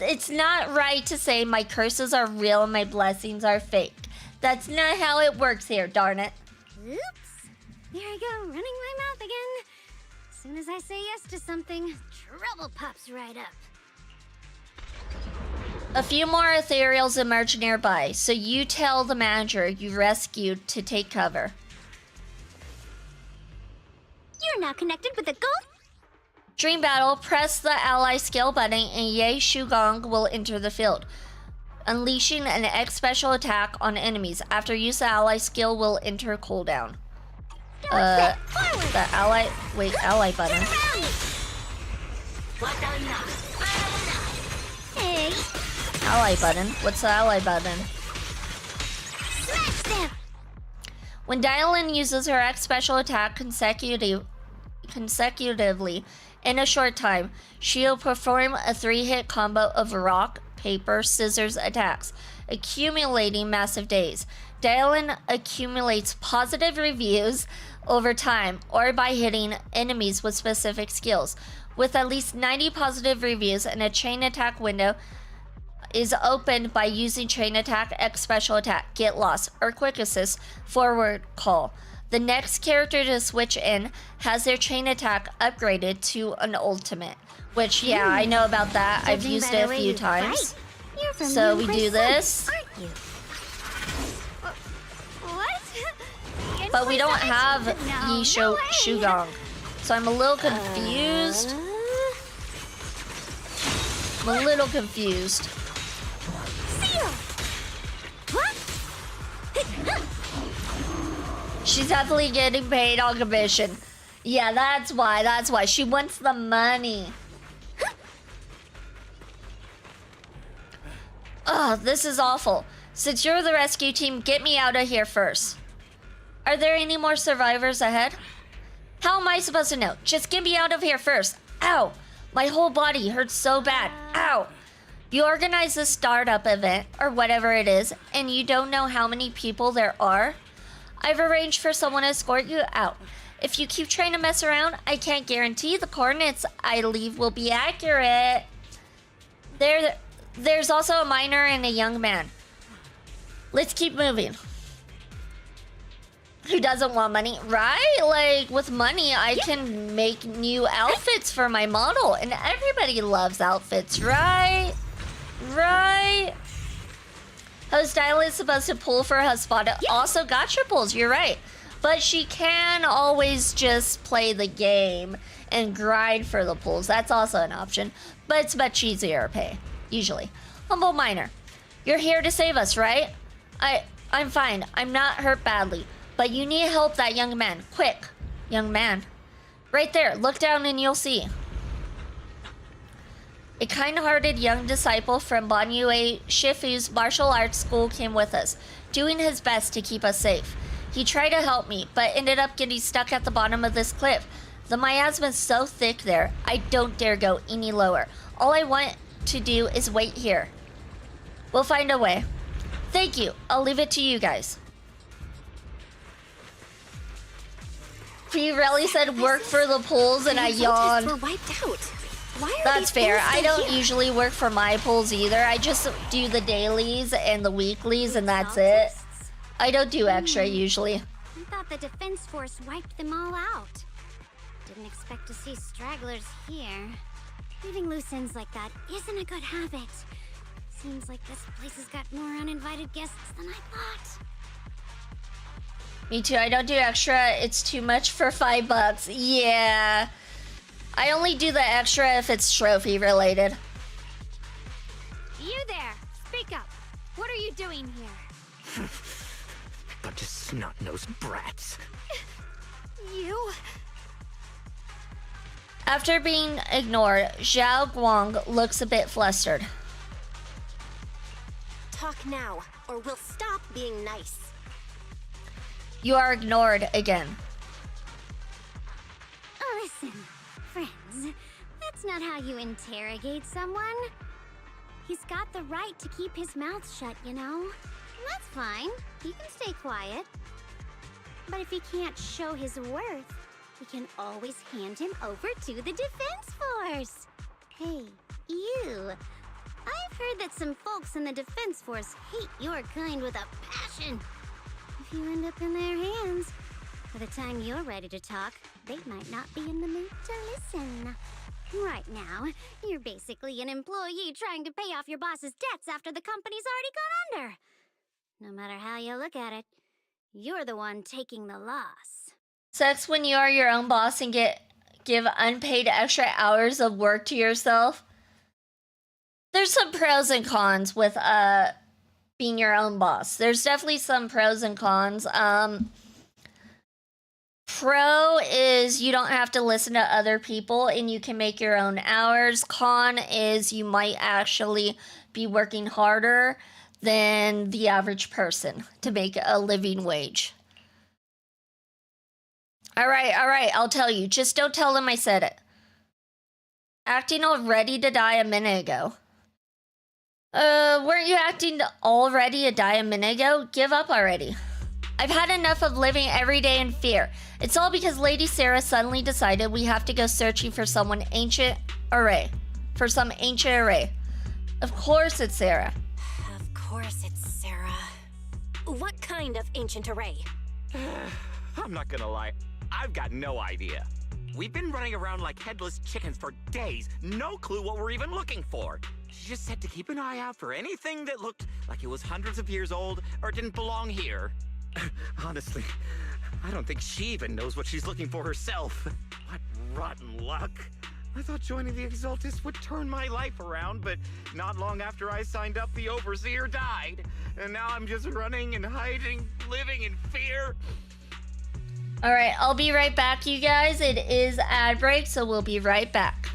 It's not right to say my curses are real and my blessings are fake. That's not how it works here, darn it. Oops. Here I go, running my mouth again. As soon as I say yes to something, trouble pops right up. A few more ethereals emerge nearby, so you tell the manager you rescued to take cover. You're now connected with the gold. Dream Battle, press the ally skill button and Ye Shugong will enter the field, unleashing an X special attack on enemies. After use, the ally skill will enter cooldown. The ally button. Hey. Ally button? What's the ally button? Smash them. When Dylan uses her X special attack consecutively in a short time, she'll perform a 3-hit combo of rock, paper, scissors attacks, accumulating massive days. Dylan accumulates positive reviews over time or by hitting enemies with specific skills. With at least 90 positive reviews, and a chain attack window is opened by using chain attack, X special attack, get lost, or quick assist, forward call. The next character to switch in has their chain attack upgraded to an ultimate. Which, yeah, I know about that. I've used it a few times. So we do this. What? But we don't have Yi Shugong. So I'm a little confused. I'm a little confused. She's definitely getting paid on commission. Yeah, that's why. That's why. She wants the money. Ugh, this is awful. Since you're the rescue team, get me out of here first. Are there any more survivors ahead? How am I supposed to know? Just get me out of here first. Ow! My whole body hurts so bad. Ow! You organize a startup event, or whatever it is, and you don't know how many people there are? I've arranged for someone to escort you out. If you keep trying to mess around, I can't guarantee the coordinates I leave will be accurate. There's also a miner and a young man. Let's keep moving. Who doesn't want money, right? Like, with money, I can make new outfits for my model, and everybody loves outfits, right? Right? Host Dyla is supposed to pull for Husband. Also got triples, you're right. But she can always just play the game and grind for the pulls. That's also an option. But it's much easier to pay, usually. Humble Miner, you're here to save us, right? I'm fine. I'm not hurt badly. But you need help that young man. Quick. Young man. Right there. Look down and you'll see. A kind-hearted young disciple from Banyue Shifu's martial arts school came with us, doing his best to keep us safe. He tried to help me, but ended up getting stuck at the bottom of this cliff. The miasma's so thick there, I don't dare go any lower. All I want to do is wait here. We'll find a way. Thank you. I'll leave it to you guys. He really said work for the pools, and I yawned. Were wiped out. Why are That's these fair. pools I still don't here? usually work for my pools either. I just do the dailies and the weeklies, and that's it. I don't do extra usually. I thought the defense force wiped them all out. Didn't expect to see stragglers here. Leaving loose ends like that isn't a good habit. Seems like this place has got more uninvited guests than I thought. Me too. I don't do extra. It's too much for $5. Yeah. I only do the extra if it's trophy related. You there! Speak up! What are you doing here? Bunch of snot-nosed brats. You? After being ignored, Zhao Guang looks a bit flustered. Talk now, or we'll stop being nice. You are ignored again. Listen, friends, that's not how you interrogate someone. He's got the right to keep his mouth shut, you know? That's fine. He can stay quiet. But if he can't show his worth, we can always hand him over to the defense force. Hey, you. I've heard that some folks in the defense force hate your kind with a passion. If you end up in their hands, by the time you're ready to talk, they might not be in the mood to listen. Right now, you're basically an employee trying to pay off your boss's debts after the company's already gone under. No matter how you look at it, you're the one taking the loss. Sucks when you are your own boss and give unpaid extra hours of work to yourself. There's some pros and cons with being your own boss. There's definitely some pros and cons. Pro is you don't have to listen to other people and you can make your own hours. Con is you might actually be working harder than the average person to make a living wage. All right, I'll tell you. Just don't tell them I said it. Acting all ready to die a minute ago. Weren't you acting all ready to die a minute ago? Give up already. I've had enough of living every day in fear. It's all because Lady Sarah suddenly decided we have to go searching for someone ancient array. For some ancient array. Of course it's Sarah. Of course it's Sarah. What kind of ancient array? I'm not gonna lie, I've got no idea. We've been running around like headless chickens for days, no clue what we're even looking for. She just said to keep an eye out for anything that looked like it was hundreds of years old or didn't belong here. Honestly, I don't think she even knows what she's looking for herself. What rotten luck. I thought joining the Exaltis would turn my life around, but not long after I signed up, the Overseer died. And now I'm just running and hiding, living in fear. Alright, I'll be right back, you guys. It is ad break, so we'll be right back.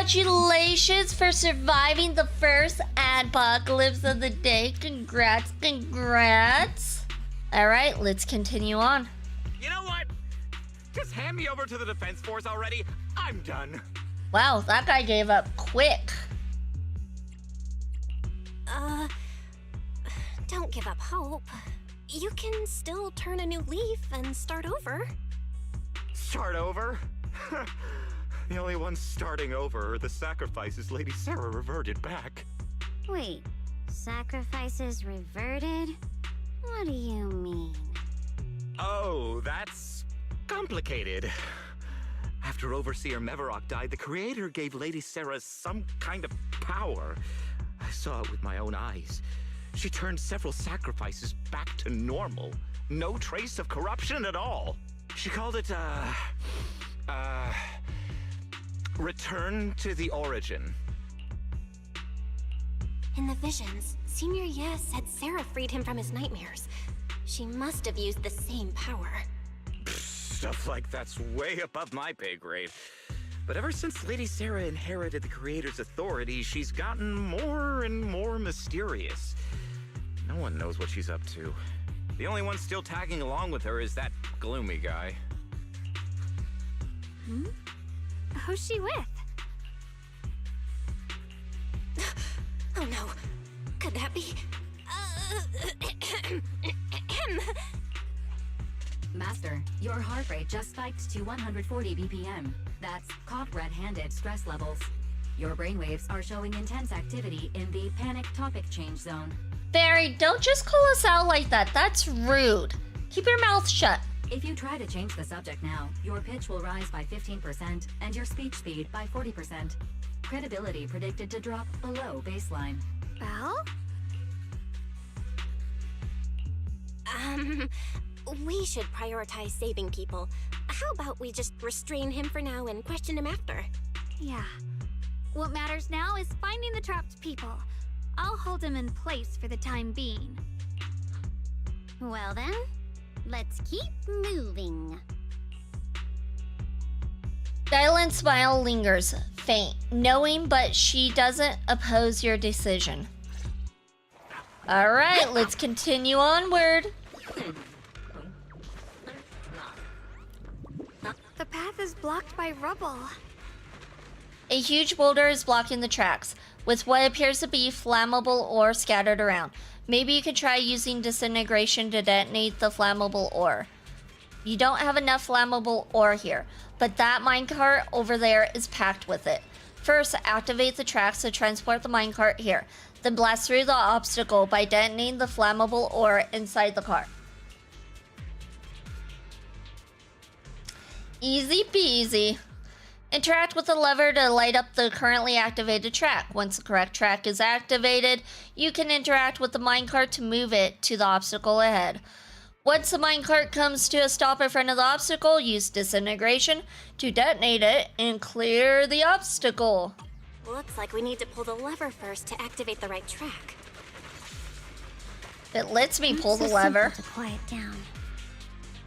Congratulations for surviving the first apocalypse of the day. Congrats, congrats. All right, let's continue on. You know what? Just hand me over to the defense force already. I'm done. Wow, that guy gave up quick. Don't give up hope. You can still turn a new leaf and start over. Start over? The only ones starting over are the sacrifices Lady Sarah reverted back. Wait, sacrifices reverted? What do you mean? Oh, that's complicated. After Overseer Mevarok died, the Creator gave Lady Sarah some kind of power. I saw it with my own eyes. She turned several sacrifices back to normal. No trace of corruption at all. She called it, Return to the Origin. In the visions, Senior Ye said Sarah freed him from his nightmares. She must have used the same power. Stuff like that's way above my pay grade. But ever since Lady Sarah inherited the Creator's authority, she's gotten more and more mysterious. No one knows what she's up to. The only one still tagging along with her is that gloomy guy. Who's she with? Oh no. Could that be? Master, your heart rate just spiked to 140 BPM. That's caught red-handed stress levels. Your brainwaves are showing intense activity in the panic topic change zone. Barry, don't just call us out like that. That's rude. Keep your mouth shut. If you try to change the subject now, your pitch will rise by 15% and your speech speed by 40%. Credibility predicted to drop below baseline. Belle? We should prioritize saving people. How about we just restrain him for now and question him after? Yeah. What matters now is finding the trapped people. I'll hold him in place for the time being. Well then, let's keep moving. Dylan's smile lingers, faint, knowing, but she doesn't oppose your decision. All right, let's continue onward. The path is blocked by rubble. A huge boulder is blocking the tracks, with what appears to be flammable ore scattered around. Maybe you could try using disintegration to detonate the flammable ore. You don't have enough flammable ore here, but that minecart over there is packed with it. First, activate the tracks to transport the minecart here. Then blast through the obstacle by detonating the flammable ore inside the car. Easy peasy. Interact with the lever to light up the currently activated track. Once the correct track is activated, you can interact with the minecart to move it to the obstacle ahead. Once the minecart comes to a stop in front of the obstacle, use disintegration to detonate it and clear the obstacle. Looks like we need to pull the lever first to activate the right track. It lets me pull the lever. To quiet down.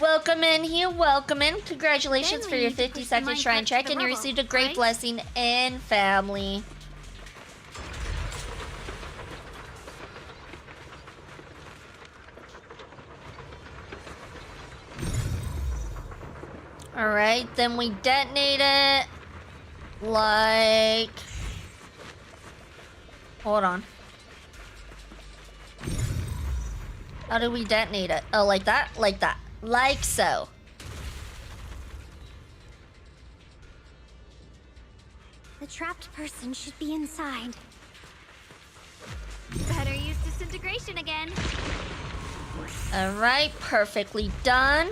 Welcome in here, welcome in. Congratulations Then for we your need to 50-second push the shrine minecart check, to and the you rubble, received a great right? blessing and family. Alright, then we detonate it. Like... Hold on. How do we detonate it? Oh, like that? Like that. Like so. The trapped person should be inside. Better use disintegration again. Alright, perfectly done.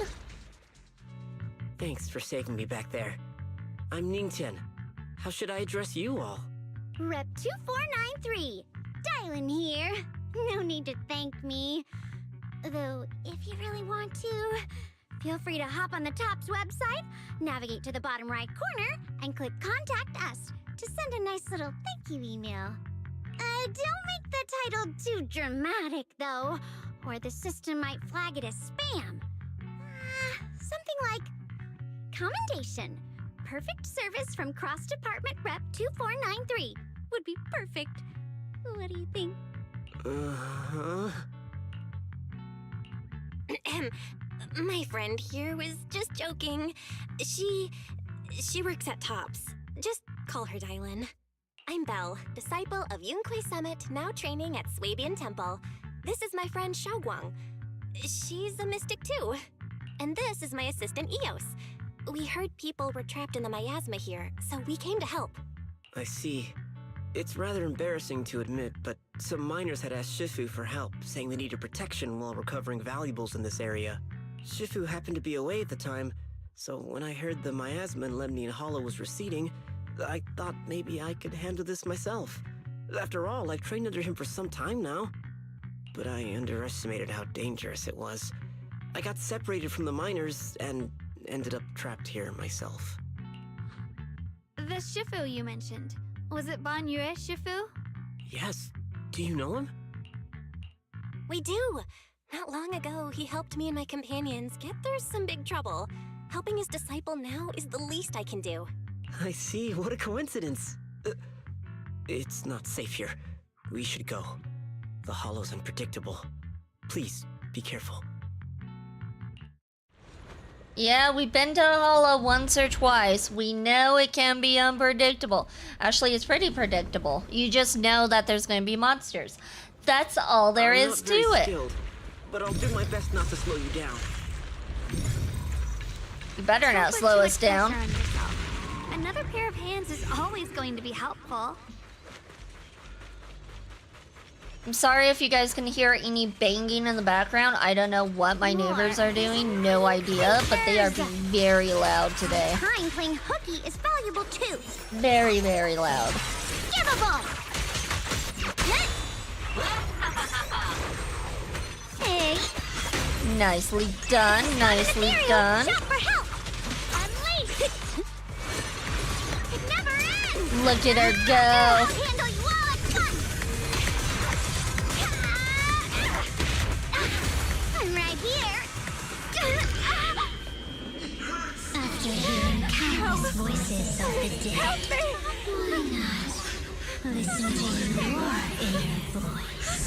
Thanks for saving me back there. I'm Ningtian. How should I address you all? Rep 2493. Dylan here. No need to thank me. Though, if you really want to, feel free to hop on the TOPS website, navigate to the bottom right corner, and click Contact Us to send a nice little thank you email. Don't make the title too dramatic, though, or the system might flag it as spam. Something like Commendation. perfect service from Cross Department Rep 2493. Would be perfect. What do you think? Uh-huh. My friend here was just joking. She works at Tops. Just call her Dylan. I'm Belle, disciple of Yunque Summit, now training at Swabian Temple. This is my friend Xiaoguang. She's a mystic too. And this is my assistant Eos. We heard people were trapped in the miasma here, so we came to help. I see. It's rather embarrassing to admit, but some miners had asked Shifu for help, saying they needed protection while recovering valuables in this area. Shifu happened to be away at the time, so when I heard the miasma in Lemnian Hollow was receding, I thought maybe I could handle this myself. After all, I've trained under him for some time now. But I underestimated how dangerous it was. I got separated from the miners and ended up trapped here myself. The Shifu you mentioned. Was it Ban Yue Shifu? Yes. Do you know him? We do. Not long ago, he helped me and my companions get through some big trouble. Helping his disciple now is the least I can do. I see. What a coincidence. It's not safe here. We should go. The hollow's unpredictable. Please, be careful. Yeah, we've been to the Hollow once or twice. We know it can be unpredictable. Actually, it's pretty predictable. You just know that there's going to be monsters. That's all there is to it. Skilled, but I'll do my best not to slow you down. You better not slow us down. Another pair of hands is always going to be helpful. I'm sorry if you guys can hear any banging in the background. I don't know what my neighbors are doing. No idea, but they are being very loud today. Time playing hooky is valuable too. Very, very loud. Giveable! Hey! Nicely done, nicely done. Shout for help! Unleash! It never ends! Look at her go. I'll handle you all at once! I'm right here. After hearing countless voices of the dead, why not listen to your inner voice?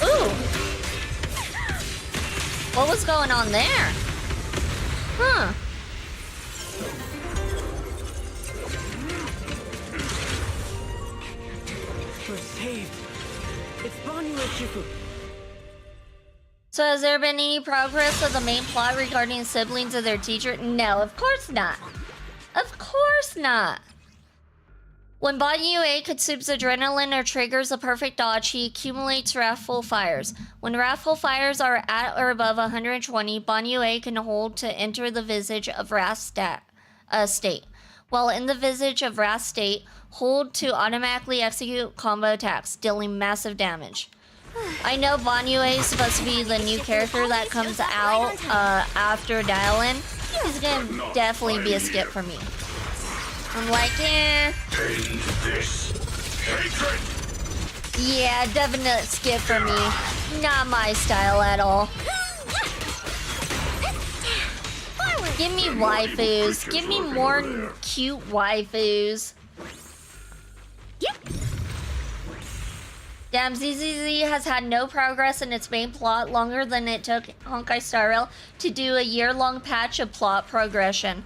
Ooh! What was going on there? Huh. We're saved. It's Ban Yue Shifu. So has there been any progress of the main plot regarding siblings of their teacher? No, of course not. Of course not. When Ban Yue consumes adrenaline or triggers a perfect dodge, he accumulates wrathful fires. When wrathful fires are at or above 120, Ban Yue can hold to enter the visage of wrath state. While in the visage of wrath state, hold to automatically execute combo attacks, dealing massive damage. I know Ban Yue is supposed to be the new character that comes out after Dylan. He's gonna definitely be a skip for me. I'm like, yeah, definite skip for me. Not my style at all. Give me waifus. Give me more cute waifus. Damn, ZZZ has had no progress in its main plot longer than it took Honkai Star Rail to do a year-long patch of plot progression.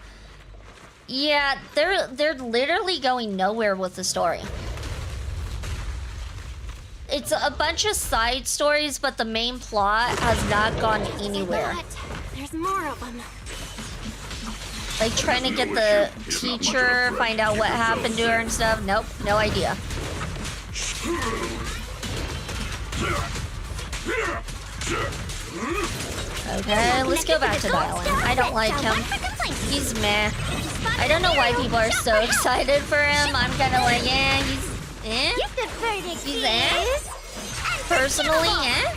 Yeah, they're literally going nowhere with the story. It's a bunch of side stories, but the main plot has not gone anywhere. There's more of them. Like trying to get the teacher, find out what happened to her and stuff. Nope, no idea. Okay, let's go back to Dylan. I don't like him. He's meh. I don't know why people are so excited for him. I'm kind of like, yeah, he's eh? He's eh? Personally, eh?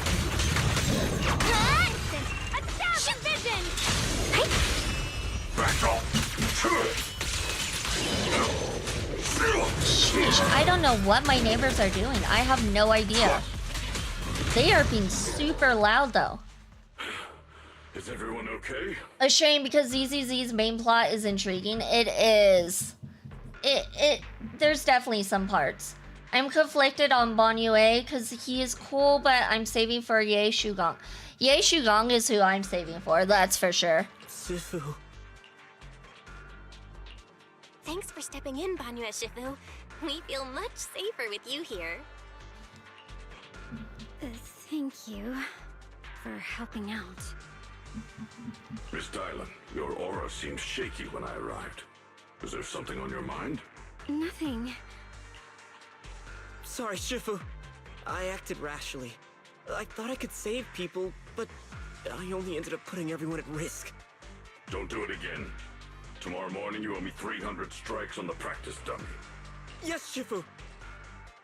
Sheesh, I don't know what my neighbors are doing. I have no idea. They are being super loud though. Is everyone okay? A shame because ZZZ's main plot is intriguing. It is. There's definitely some parts. I'm conflicted on Bon Yue because he is cool, but I'm saving for Ye Shugong. Ye Shugong is who I'm saving for, that's for sure. Shifu. Thanks for stepping in, Banyu Shifu. We feel much safer with you here. Thank you for helping out. Miss Dylan, your aura seemed shaky when I arrived. Is there something on your mind? Nothing. Sorry, Shifu. I acted rashly. I thought I could save people, but I only ended up putting everyone at risk. Don't do it again. Tomorrow morning you owe me 300 strikes on the practice dummy. Yes, Shifu!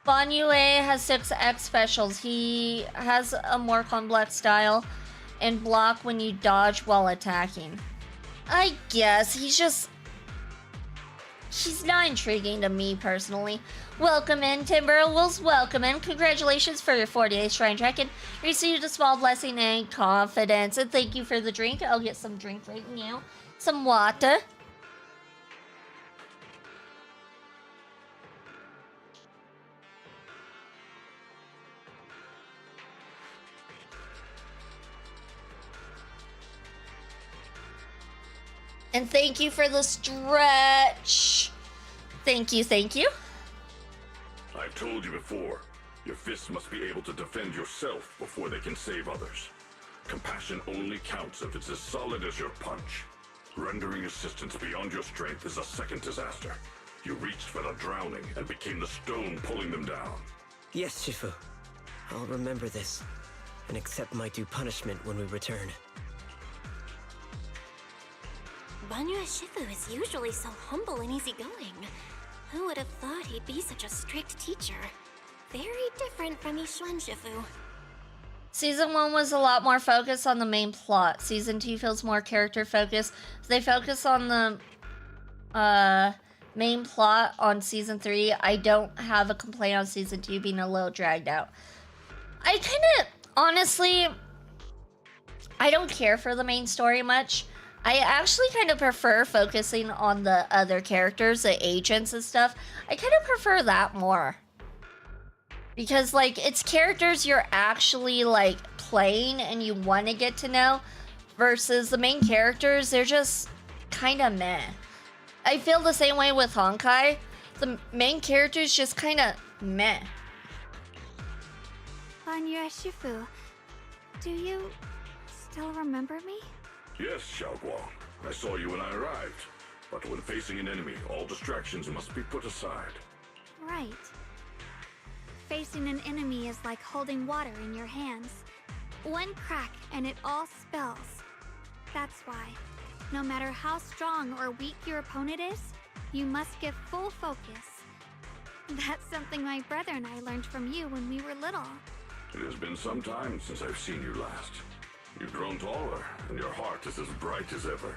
Bon Yue has 6X specials. He has a more complex style and block when you dodge while attacking. I guess he's not intriguing to me personally. Welcome in, Timberwolves. Welcome in. Congratulations for your 48th Shrine Trek and received a small blessing and confidence. And thank you for the drink. I'll get some drink right now. Some water. And thank you for the stretch. Thank you, thank you. I've told you before, your fists must be able to defend yourself before they can save others. Compassion only counts if it's as solid as your punch. Rendering assistance beyond your strength is a second disaster. You reached for the drowning and became the stone pulling them down. Yes, Shifu. I'll remember this and accept my due punishment when we return. Banyu Shifu is usually so humble and easygoing. Who would have thought he'd be such a strict teacher? Very different from Yishuan Shifu. Season 1 was a lot more focused on the main plot. Season 2 feels more character focused. They focus on the main plot on Season 3. I don't have a complaint on Season 2 being a little dragged out. I honestly, I don't care for the main story much. I actually kind of prefer focusing on the other characters, the agents and stuff. I kind of prefer that more. Because, like, it's characters you're actually, like, playing and you want to get to know. Versus the main characters, they're just kind of meh. I feel the same way with Honkai. The main characters just kind of meh. Banyu Shifu, do you still remember me? Yes, Xiaoguang. I saw you when I arrived. But when facing an enemy, all distractions must be put aside. Right. Facing an enemy is like holding water in your hands. One crack and it all spills. That's why, no matter how strong or weak your opponent is, you must give full focus. That's something my brother and I learned from you when we were little. It has been some time since I've seen you last. You've grown taller, and your heart is as bright as ever.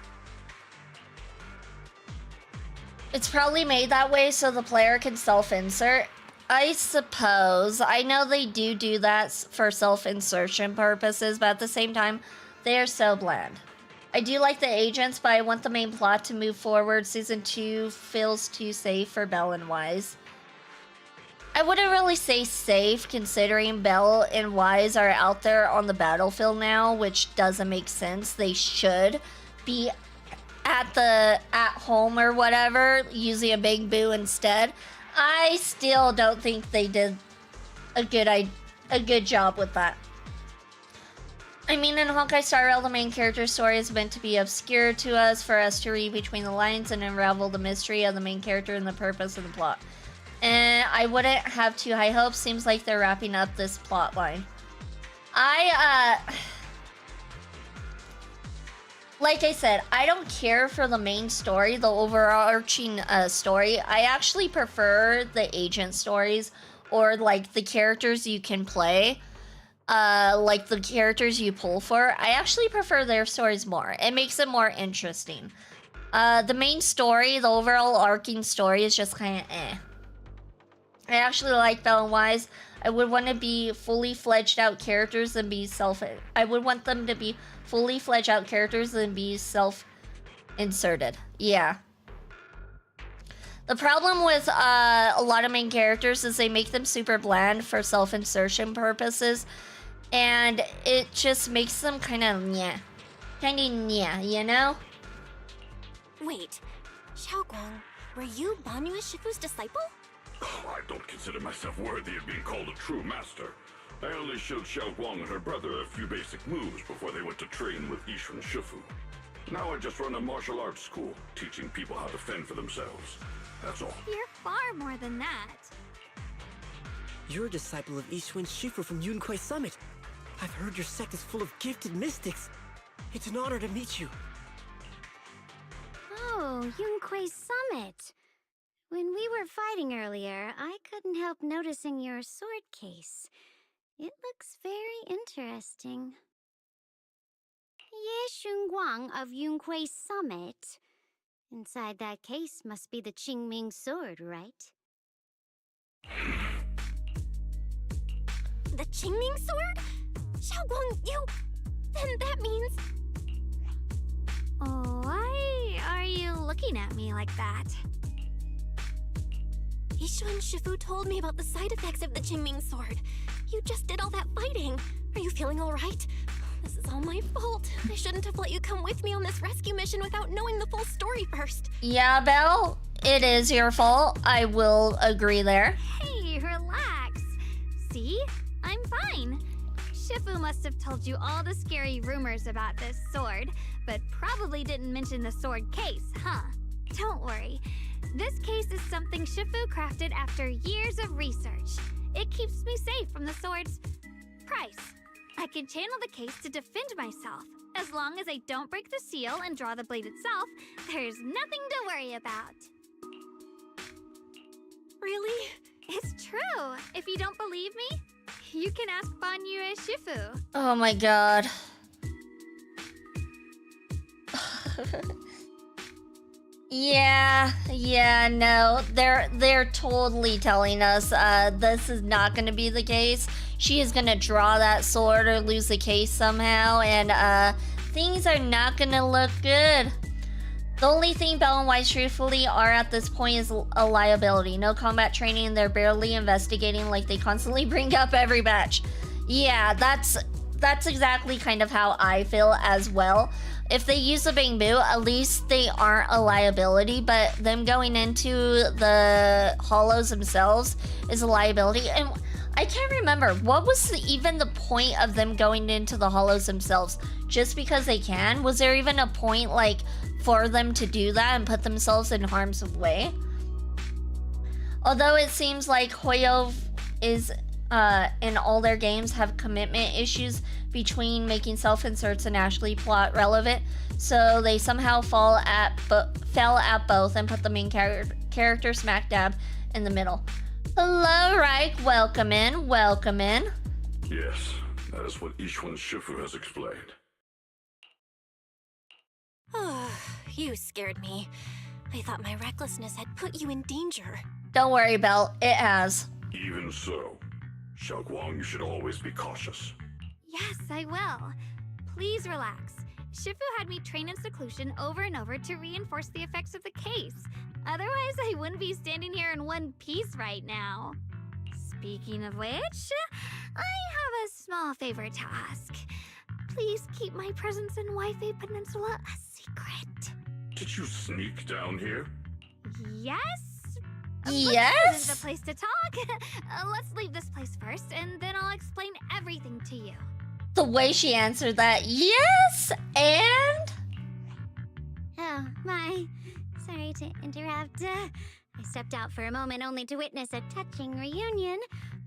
It's probably made that way so the player can self-insert. I suppose. I know they do that for self-insertion purposes, but at the same time, they are so bland. I do like the agents, but I want the main plot to move forward. Season 2 feels too safe for Belle and Wise. I wouldn't really say safe, considering Belle and Wise are out there on the battlefield now, which doesn't make sense. They should be at home or whatever, using a big boo instead. I still don't think they did a good job with that. I mean, in Honkai Star Rail, the main character story is meant to be obscure to us, for us to read between the lines and unravel the mystery of the main character and the purpose of the plot. And I wouldn't have too high hopes. Seems like they're wrapping up this plot line. Like I said, I don't care for the main story, the overarching story. I actually prefer the agent stories, or like the characters you can play, like the characters you pull for. I actually prefer their stories more. It makes it more interesting. The main story, the overall arcing story, is just kind of eh. I actually like Belle and Wise. I would want to be fully fledged out characters and be I would want them to be fully fledged out characters and be self-inserted. Yeah. The problem with a lot of main characters is they make them super bland for self-insertion purposes, and it just makes them kind of nyeh. Kind of nyeh, you know? Wait, Xiaoguang, were you Banyue Shifu's disciple? Oh, I don't consider myself worthy of being called a true master. I only showed Xiao Guang and her brother a few basic moves before they went to train with Yishun Shifu. Now I just run a martial arts school, teaching people how to fend for themselves. That's all. You're far more than that. You're a disciple of Yishun Shifu from Yunquai Summit. I've heard your sect is full of gifted mystics. It's an honor to meet you. Oh, Yunquai Summit. When we were fighting earlier, I couldn't help noticing your sword case. It looks very interesting. Ye Shunguang of Yunquai Summit. Inside that case must be the Qingming sword, right? The Qingming sword? Xiaoguang, you... Then that means... Why are you looking at me like that? Yishun Shifu told me about the side effects of the Qingming sword. You just did all that fighting. Are you feeling all right? This is all my fault. I shouldn't have let you come with me on this rescue mission without knowing the full story first. Yeah, Belle, it is your fault. I will agree there. Hey, relax. See? I'm fine. Shifu must have told you all the scary rumors about this sword, but probably didn't mention the sword case, huh? Don't worry. This case is something Shifu crafted after years of research. It keeps me safe from the sword's price. I can channel the case to defend myself. As long as I don't break the seal and draw the blade itself, there's nothing to worry about. Really? It's true. If you don't believe me, you can ask Banyue Shifu. Oh my god. Yeah, no. They're totally telling us this is not gonna be the case. She is gonna draw that sword or lose the case somehow, and things are not gonna look good. The only thing Belle and Wise truthfully are at this point is a liability. No combat training, and they're barely investigating like they constantly bring up every batch. Yeah, that's exactly kind of how I feel as well. If they use the Bangbu, at least they aren't a liability, but them going into the hollows themselves is a liability. And I can't remember, what was even the point of them going into the hollows themselves? Just because they can? Was there even a point, like, for them to do that and put themselves in harm's way? Although it seems like Hoyo is, in all their games, have commitment issues between making self-inserts and actually plot relevant, so they somehow fell at both and put the main character smack dab in the middle. Hello, Reich. Welcome in. Welcome in. Yes, that is what Yishun Shifu has explained. Oh, you scared me. I thought my recklessness had put you in danger. Don't worry, Belle. It has. Even so, Xiao Guang, you should always be cautious. Yes, I will. Please relax. Shifu had me train in seclusion over and over to reinforce the effects of the case. Otherwise, I wouldn't be standing here in one piece right now. Speaking of which, I have a small favor to ask. Please keep my presence in Wi-Fi Peninsula a secret. Did you sneak down here? Yes? Yes? This isn't the place to talk. Let's leave this place first, and then I'll explain everything to you. The way she answered that, yes, and... Oh, my. Sorry to interrupt. I stepped out for a moment only to witness a touching reunion,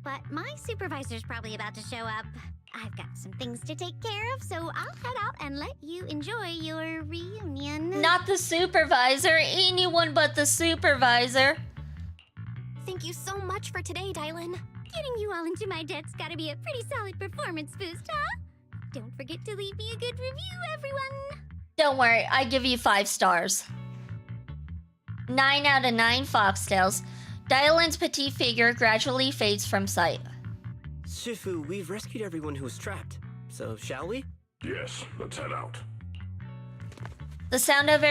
but my supervisor's probably about to show up. I've got some things to take care of, so I'll head out and let you enjoy your reunion. Not the supervisor, anyone but the supervisor. Thank you so much for today, Dylan. Getting you all into my debt's gotta be a pretty solid performance boost, huh? Don't forget to leave me a good review, everyone. Don't worry, I give you 5 stars. 9 out of 9 foxtails. Dylan's petite figure gradually fades from sight. Shifu, we've rescued everyone who was trapped. So, shall we? Yes, let's head out. The sound of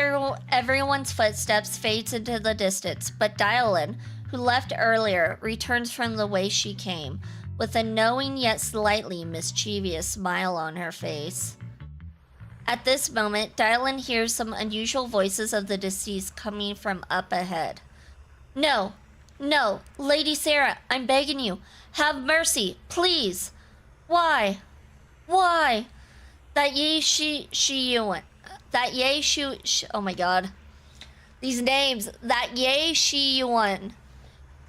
everyone's footsteps fades into the distance, but Dylan, who left earlier, returns from the way she came, with a knowing yet slightly mischievous smile on her face. At this moment, Dylan hears some unusual voices of the deceased coming from up ahead. No, Lady Sarah, I'm begging you, have mercy, please. Why? That oh my god. These names, that Ye Shi Yuan.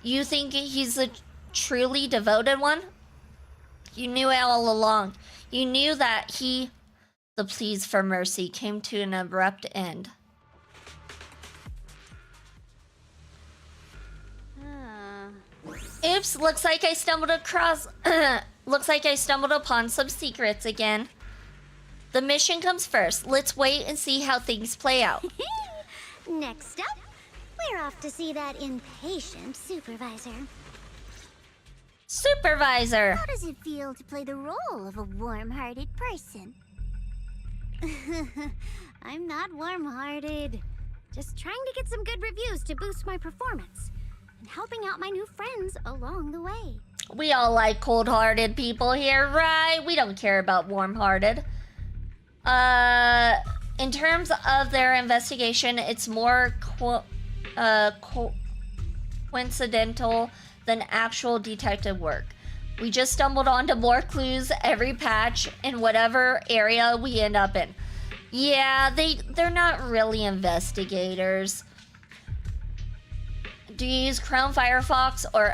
You think he's a truly devoted one? You knew it all along. You knew that the pleas for mercy came to an abrupt end. Oops, looks like I stumbled upon some secrets again. The mission comes first. Let's wait and see how things play out. Next up, we're off to see that impatient supervisor. Supervisor! How does it feel to play the role of a warm-hearted person? I'm not warm-hearted. Just trying to get some good reviews to boost my performance. And helping out my new friends along the way. We all like cold-hearted people here, right? We don't care about warm-hearted. In terms of their investigation, it's more coincidental than actual detective work. We just stumbled onto more clues every patch in whatever area we end up in. Yeah, they're not really investigators. Do you use Chrome, Firefox, or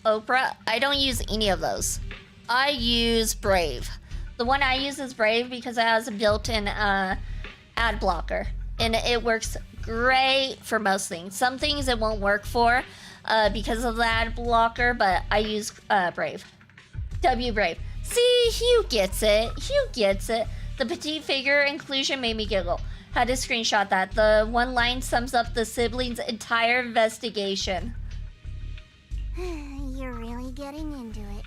Opera? I don't use any of those. I use Brave. The one I use is Brave because it has a built-in ad blocker. And it works great for most things. Some things it won't work for because of the ad blocker, but I use Brave. Brave. See, Hugh gets it. The petite figure inclusion made me giggle. Had to screenshot that. The one line sums up the siblings' entire investigation. You're really getting into it.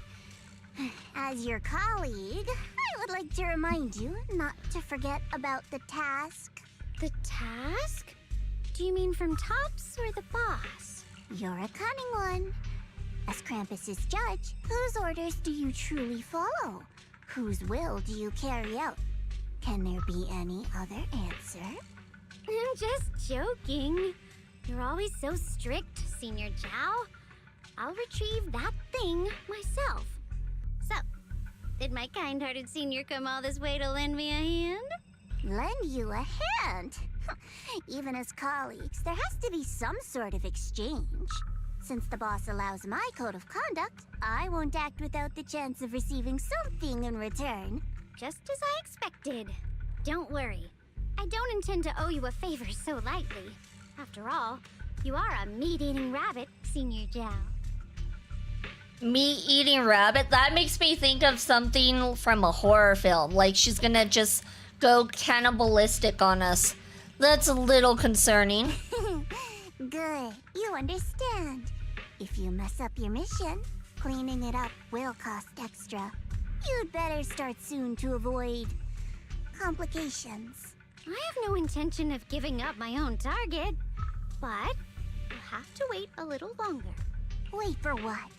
As your colleague, I would like to remind you not to forget about the task. The task? Do you mean from Tops or the boss? You're a cunning one. As Krampus's judge, whose orders do you truly follow? Whose will do you carry out? Can there be any other answer? I'm just joking. You're always so strict, Senior Zhao. I'll retrieve that thing myself. So, did my kind-hearted senior come all this way to lend me a hand? Lend you a hand? Even as colleagues, there has to be some sort of exchange. Since the boss allows my code of conduct, I won't act without the chance of receiving something in return. Just as I expected. Don't worry. I don't intend to owe you a favor so lightly. After all, you are a meat-eating rabbit, Senior Zhao. Meat-eating rabbit? That makes me think of something from a horror film. Like she's gonna just go cannibalistic on us. That's a little concerning. Good. You understand. If you mess up your mission, cleaning it up will cost extra. You'd better start soon to avoid complications. I have no intention of giving up my own target, but you'll have to wait a little longer. Wait for what?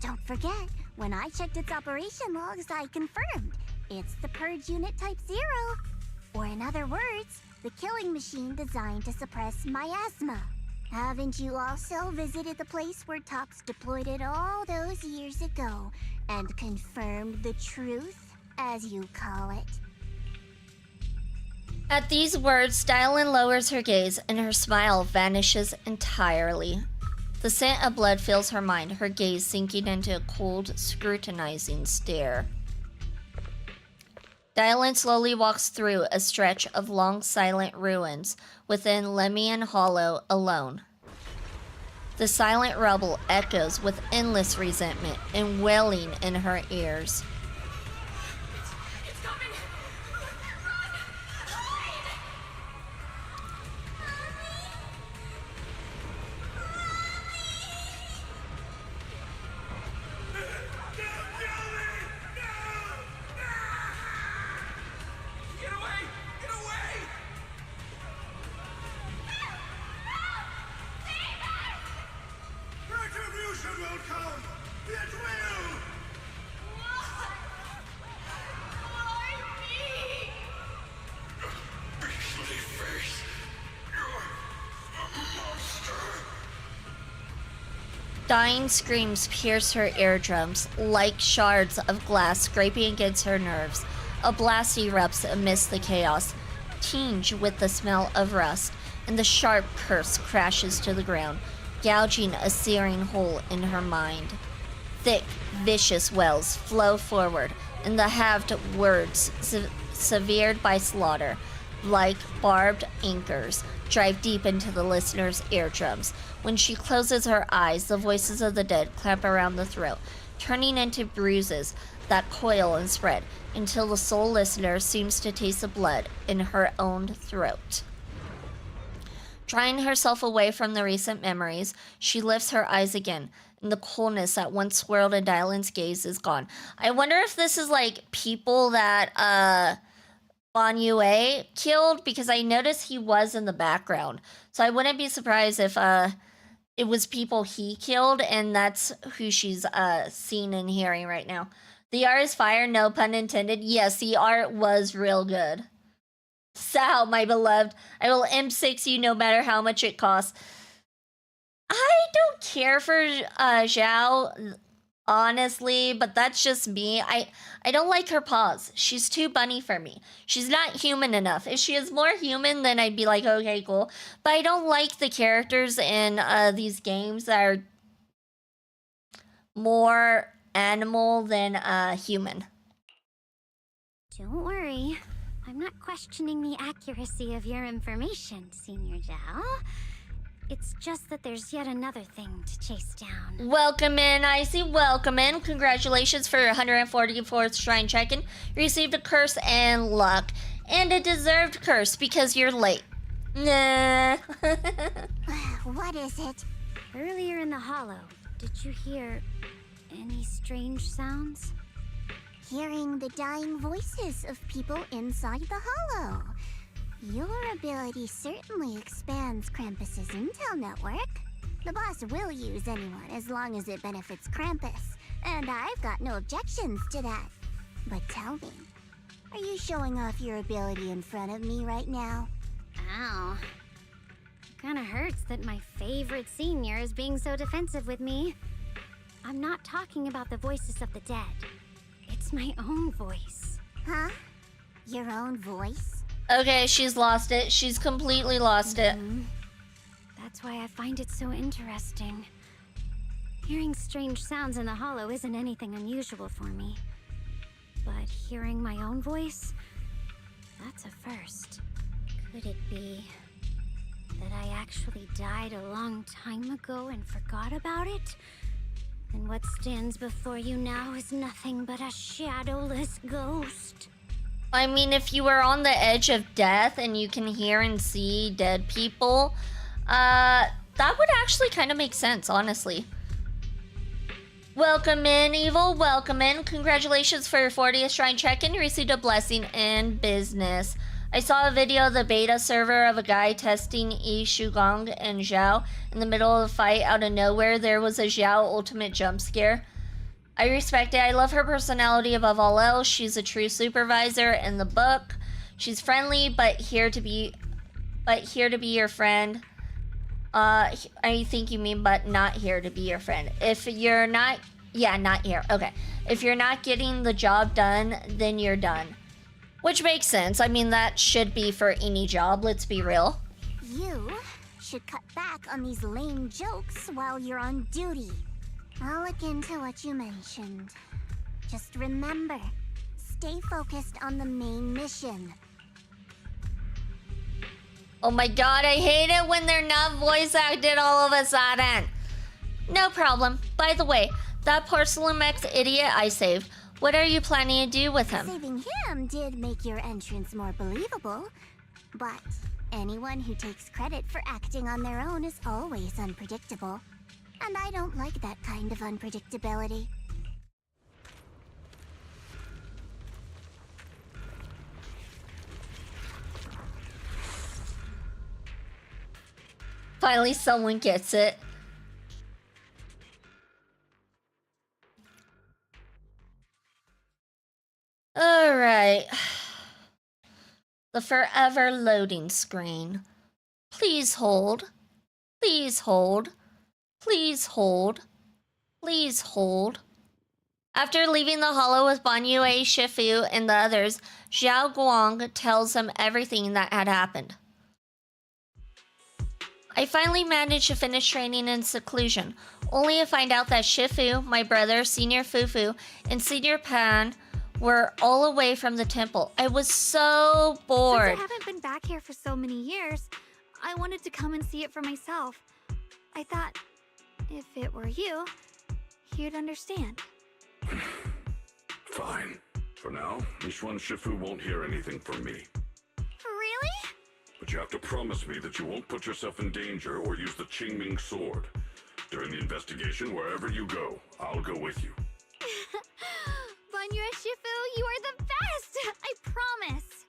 Don't forget, when I checked its operation logs, I confirmed. It's the Purge Unit Type 0. Or in other words, the killing machine designed to suppress miasma. Haven't you also visited the place where Tops deployed it all those years ago and confirmed the truth, as you call it? At these words, Dylan lowers her gaze and her smile vanishes entirely. The scent of blood fills her mind, her gaze sinking into a cold, scrutinizing stare. Dylan slowly walks through a stretch of long, silent ruins within Lemian Hollow alone. The silent rubble echoes with endless resentment and wailing in her ears. Dying screams pierce her eardrums, like shards of glass scraping against her nerves. A blast erupts amidst the chaos, tinged with the smell of rust, and the sharp curse crashes to the ground, gouging a searing hole in her mind. Thick, vicious wells flow forward, and the halved words, severed by slaughter, like barbed anchors, drive deep into the listener's eardrums. When she closes her eyes, the voices of the dead clap around the throat, turning into bruises that coil and spread until the sole listener seems to taste the blood in her own throat. Drying herself away from the recent memories, she lifts her eyes again, and the coolness that once swirled in Dylan's gaze is gone. I wonder if this is like people that Bon Yue killed, because I noticed he was in the background. So I wouldn't be surprised if it was people he killed, and that's who she's seeing and hearing right now. The art is fire, no pun intended. Yes, the art was real good. Sal, my beloved, I will M6 you no matter how much it costs. I don't care for Zhao, honestly, but that's just me. I don't like her paws. She's too bunny for me. She's not human enough. If she is more human, then I'd be like, okay, cool. But I don't like the characters in these games that are more animal than human. Don't worry. I'm not questioning the accuracy of your information, Senior Zhao. It's just that there's yet another thing to chase down. Welcome in, Icy. Welcome in. Congratulations for your 144th Shrine check-in. You received a curse and luck. And a deserved curse because you're late. Nah. What is it? Earlier in the hollow, did you hear any strange sounds? Hearing the dying voices of people inside the hollow. Your ability certainly expands Krampus's intel network. The boss will use anyone as long as it benefits Krampus, and I've got no objections to that. But tell me, are you showing off your ability in front of me right now? Ow. Kinda hurts that my favorite senior is being so defensive with me. I'm not talking about the voices of the dead. It's my own voice. Huh? Your own voice? Okay, she's lost it. She's completely lost it. That's why I find it so interesting. Hearing strange sounds in the hollow isn't anything unusual for me. But hearing my own voice, that's a first. Could it be that I actually died a long time ago and forgot about it? And what stands before you now is nothing but a shadowless ghost. I mean, if you were on the edge of death and you can hear and see dead people, that would actually kind of make sense, honestly. Welcome in, Evil. Welcome in. Congratulations for your 40th Shrine check-in. You received a blessing in business. I saw a video of the beta server of a guy testing Yi Shugong and Zhao. In the middle of the fight, out of nowhere, there was a Zhao ultimate jump scare. I respect it. I love her personality above all else. She's a true supervisor in the book. She's friendly, but here to be your friend. I think you mean but not here to be your friend. If you're not, yeah, not here. Okay. If you're not getting the job done, then you're done. Which makes sense. I mean, that should be for any job, let's be real. You should cut back on these lame jokes while you're on duty. I'll look into what you mentioned. Just remember, stay focused on the main mission. Oh my god, I hate it when they're not voice acted all of a sudden. No problem. By the way, that Porcelain X idiot I saved, what are you planning to do with him? Saving him did make your entrance more believable, but anyone who takes credit for acting on their own is always unpredictable. And I don't like that kind of unpredictability. Finally, someone gets it. Alright. The forever loading screen. Please hold. Please hold. Please hold. Please hold. After leaving the hollow with Ban Yue, Shifu, and the others, Xiao Guang tells them everything that had happened. I finally managed to finish training in seclusion, only to find out that Shifu, my brother, Senior Fufu, and Senior Pan were all away from the temple. I was so bored. Since I haven't been back here for so many years, I wanted to come and see it for myself. I thought, if it were you, you'd understand. Fine. For now, Yishuan Shifu won't hear anything from me. Really? But you have to promise me that you won't put yourself in danger or use the Qingming sword. During the investigation, wherever you go, I'll go with you. Banyue Shifu, you are the best! I promise!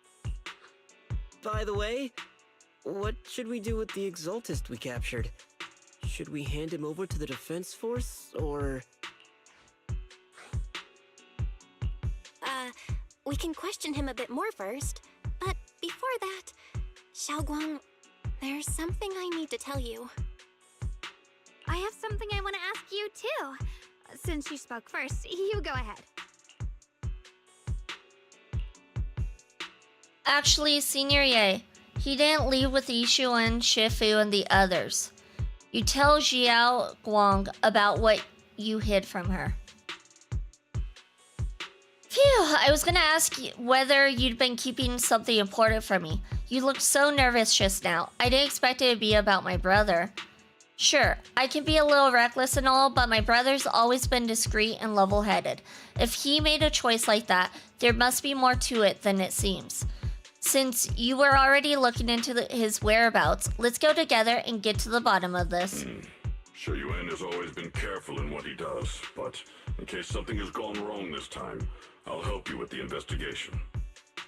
By the way, what should we do with the Exaltist we captured? Should we hand him over to the defense force, or... We can question him a bit more first. But before that, Xiaoguang, there's something I need to tell you. I have something I want to ask you, too. Since you spoke first, you go ahead. Actually, Senior Ye, he didn't leave with Yishuan, Shifu, and the others. You tell Xiao Guang about what you hid from her. Phew, I was gonna ask you whether you'd been keeping something important from me. You looked so nervous just now. I didn't expect it to be about my brother. Sure, I can be a little reckless and all, but my brother's always been discreet and level-headed. If he made a choice like that, there must be more to it than it seems. Since you were already looking into his whereabouts, let's go together and get to the bottom of this. Sure, Yuan has always been careful in what he does, but in case something has gone wrong this time, I'll help you with the investigation.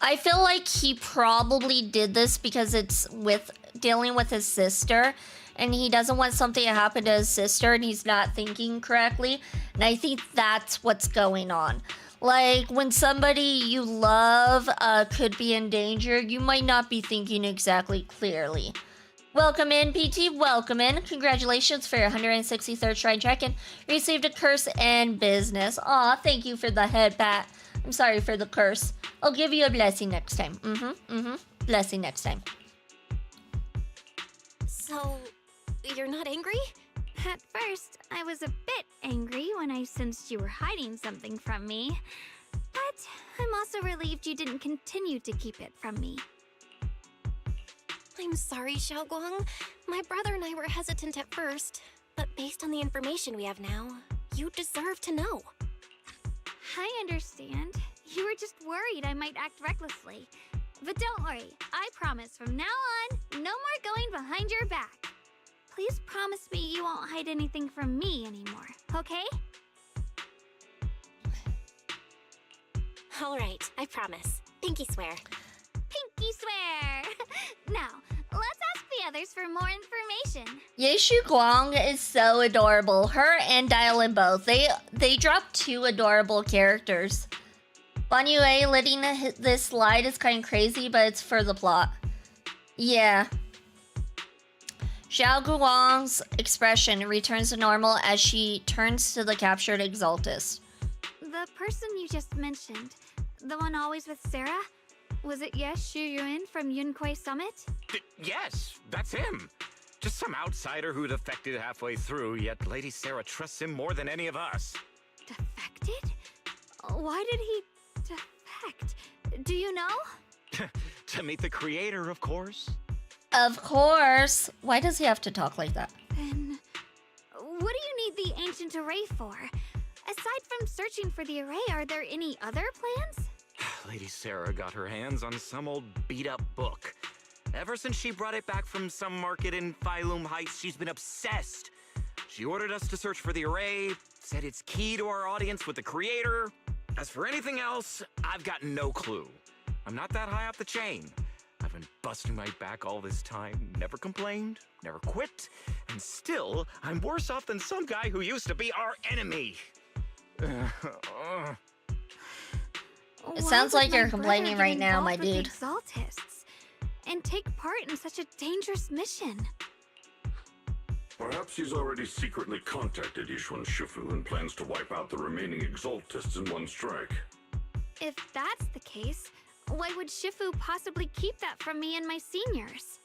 I feel like he probably did this because it's with dealing with his sister, and he doesn't want something to happen to his sister, and he's not thinking correctly. And I think that's what's going on. Like, when somebody you love could be in danger, you might not be thinking exactly clearly. Welcome in, PT. Welcome in. Congratulations for your 163rd Shrine check-in. Received a curse and business. Aw, thank you for the head pat. I'm sorry for the curse. I'll give you a blessing next time. Blessing next time. So, you're not angry? At first, I was a bit angry when I sensed you were hiding something from me. But I'm also relieved you didn't continue to keep it from me. I'm sorry, Xiaoguang. My brother and I were hesitant at first, but based on the information we have now, you deserve to know. I understand. You were just worried I might act recklessly. But don't worry, I promise from now on, no more going behind your back. Please promise me you won't hide anything from me anymore, okay? All right, I promise. Pinky swear. Pinky swear! Now, let's ask the others for more information. Yeshu Guang is so adorable. Her and Dialin both. They dropped two adorable characters. Ban Yue letting this slide is kind of crazy, but it's for the plot. Yeah. Xiao Guang's expression returns to normal as she turns to the captured Exaltist. The person you just mentioned, the one always with Sarah? Was it Ye Shuyuan from Yunquai Summit? Yes, that's him. Just some outsider who defected halfway through, yet Lady Sarah trusts him more than any of us. Defected? Why did he defect? Do you know? To meet the creator, of course. Of course. Why does he have to talk like that? Then, what do you need the ancient array for? Aside from searching for the array, are there any other plans? Lady Sarah got her hands on some old beat-up book. Ever since she brought it back from some market in Phylum Heights, she's been obsessed. She ordered us to search for the array, said it's key to our audience with the creator. As for anything else, I've got no clue. I'm not that high up the chain. I've been busting my back all this time, never complained, never quit, and still, I'm worse off than some guy who used to be our enemy. It Why sounds would like you're my brother complaining get right now, my involved with dude. the Exaltists and take part in such a dangerous mission? Perhaps he's already secretly contacted Yishuan Shifu and plans to wipe out the remaining Exaltists in one strike. If that's the case, why would Shifu possibly keep that from me and my seniors?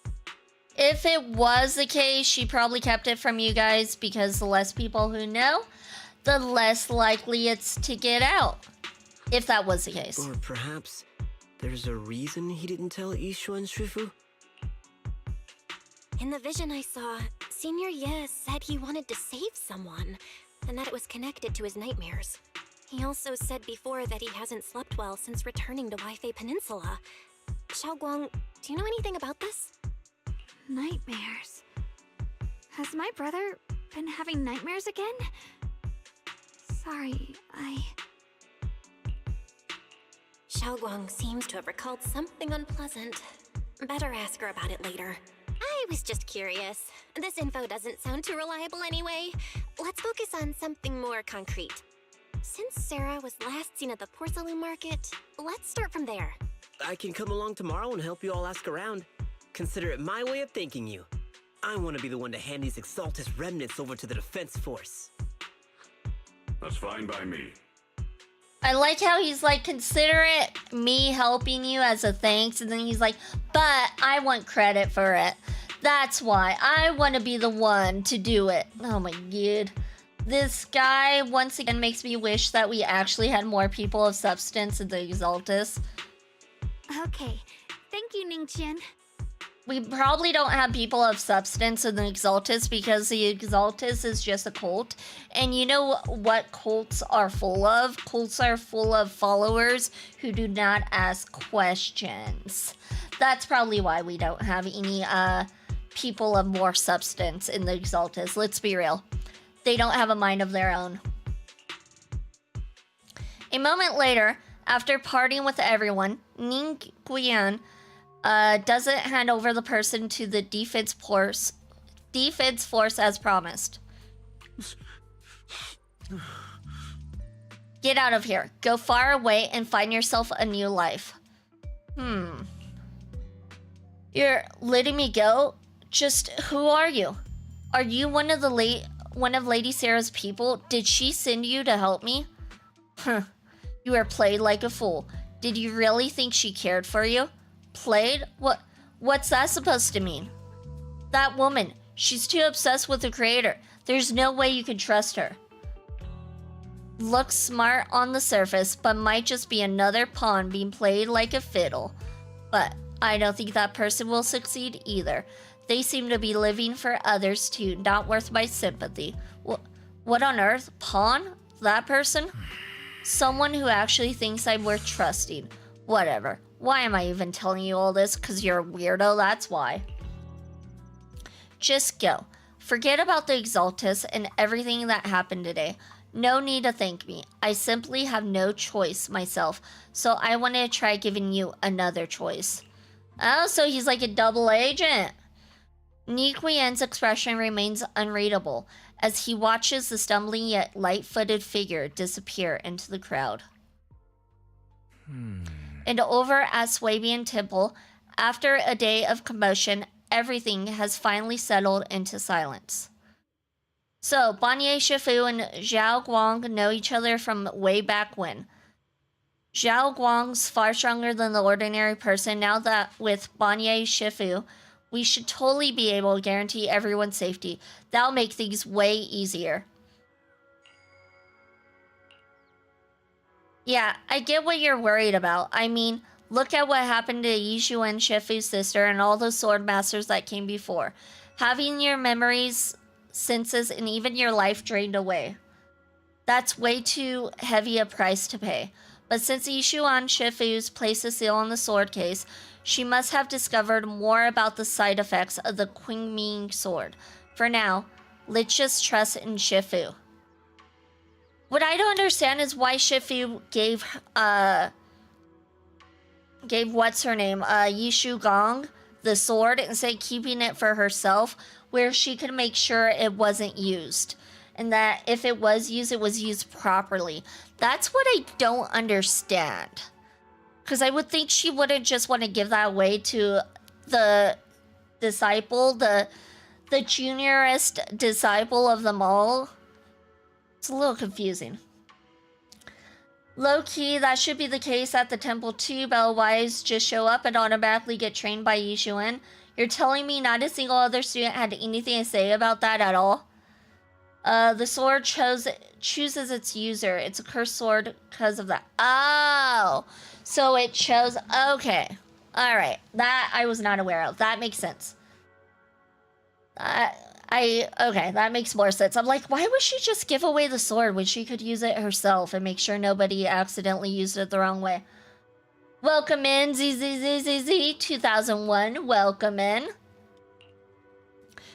If it was the case, she probably kept it from you guys because the less people who know, the less likely it's to get out. If that was the case. Or perhaps there's a reason he didn't tell Yishuan Shifu? In the vision I saw, Senior Ye said he wanted to save someone, and that it was connected to his nightmares. He also said before that he hasn't slept well since returning to Waifei Peninsula. Xiaoguang, do you know anything about this? Nightmares. Has my brother been having nightmares again? Sorry, Xiaoguang seems to have recalled something unpleasant. Better ask her about it later. I was just curious. This info doesn't sound too reliable anyway. Let's focus on something more concrete. Since Sarah was last seen at the porcelain market, let's start from there. I can come along tomorrow and help you all ask around. Consider it my way of thanking you. I want to be the one to hand these Exaltus remnants over to the defense force. That's fine by me. I like how he's like, consider it me helping you as a thanks, and then he's like, but I want credit for it. That's why I want to be the one to do it. Oh my god. This guy once again makes me wish that we actually had more people of substance in the Exaltus. okay. Thank you, Ningqian. We probably don't have people of substance in the Exaltus because the Exaltus is just a cult. And you know what cults are full of? Cults are full of followers who do not ask questions. That's probably why we don't have any people of more substance in the Exaltus. Let's be real. They don't have a mind of their own. A moment later, after partying with everyone, Ning Guian doesn't hand over the person to the defense force as promised. Get out of here. Go far away and find yourself a new life. You're letting me go? Just who are you? Are you one of Lady Sarah's people? Did she send you to help me? You are played like a fool. Did you really think she cared for you? Played? What's that supposed to mean? That woman, she's too obsessed with the creator. There's no way you can trust her. Looks smart on the surface, but might just be another pawn being played like a fiddle. But I don't think that person will succeed either. They seem to be living for others too, not worth my sympathy. What on earth? Pawn? That person? Someone who actually thinks I'm worth trusting. Whatever. Why am I even telling you all this? Because you're a weirdo, that's why. Just go. Forget about the Exaltus and everything that happened today. No need to thank me. I simply have no choice myself, so I wanted to try giving you another choice. Oh, so he's like a double agent. Ni Qian's expression remains unreadable as he watches the stumbling yet light-footed figure disappear into the crowd. And over at Swabian Temple, after a day of commotion, everything has finally settled into silence. So, Banye Shifu and Zhao Guang know each other from way back when. Zhao Guang's far stronger than the ordinary person. Now that with Banye Shifu, we should totally be able to guarantee everyone's safety. That'll make things way easier. Yeah, I get what you're worried about. I mean, look at what happened to Yishu and Shifu's sister and all the sword masters that came before. Having your memories, senses, and even your life drained away. That's way too heavy a price to pay. But since Yishuan Shifu's placed a seal on the sword case, she must have discovered more about the side effects of the Qingming sword. For now, let's just trust in Shifu. What I don't understand is why Shifu gave what's her name, Yishu Gong, the sword instead of keeping it for herself, where she could make sure it wasn't used. And that if it was used properly. That's what I don't understand. Because I would think she wouldn't just want to give that away to the disciple, the juniorest disciple of them all. It's a little confusing. Low-key, that should be the case at the temple too. Bellwise just show up and automatically get trained by Yishuan. You're telling me not a single other student had anything to say about that at all? The sword chooses its user. It's a cursed sword because of that. Oh, so it chose. Okay, all right. That I was not aware of. That makes sense. Okay, that makes more sense. I'm like, why would she just give away the sword when she could use it herself and make sure nobody accidentally used it the wrong way? Welcome in, ZZZZZ 2001. Welcome in.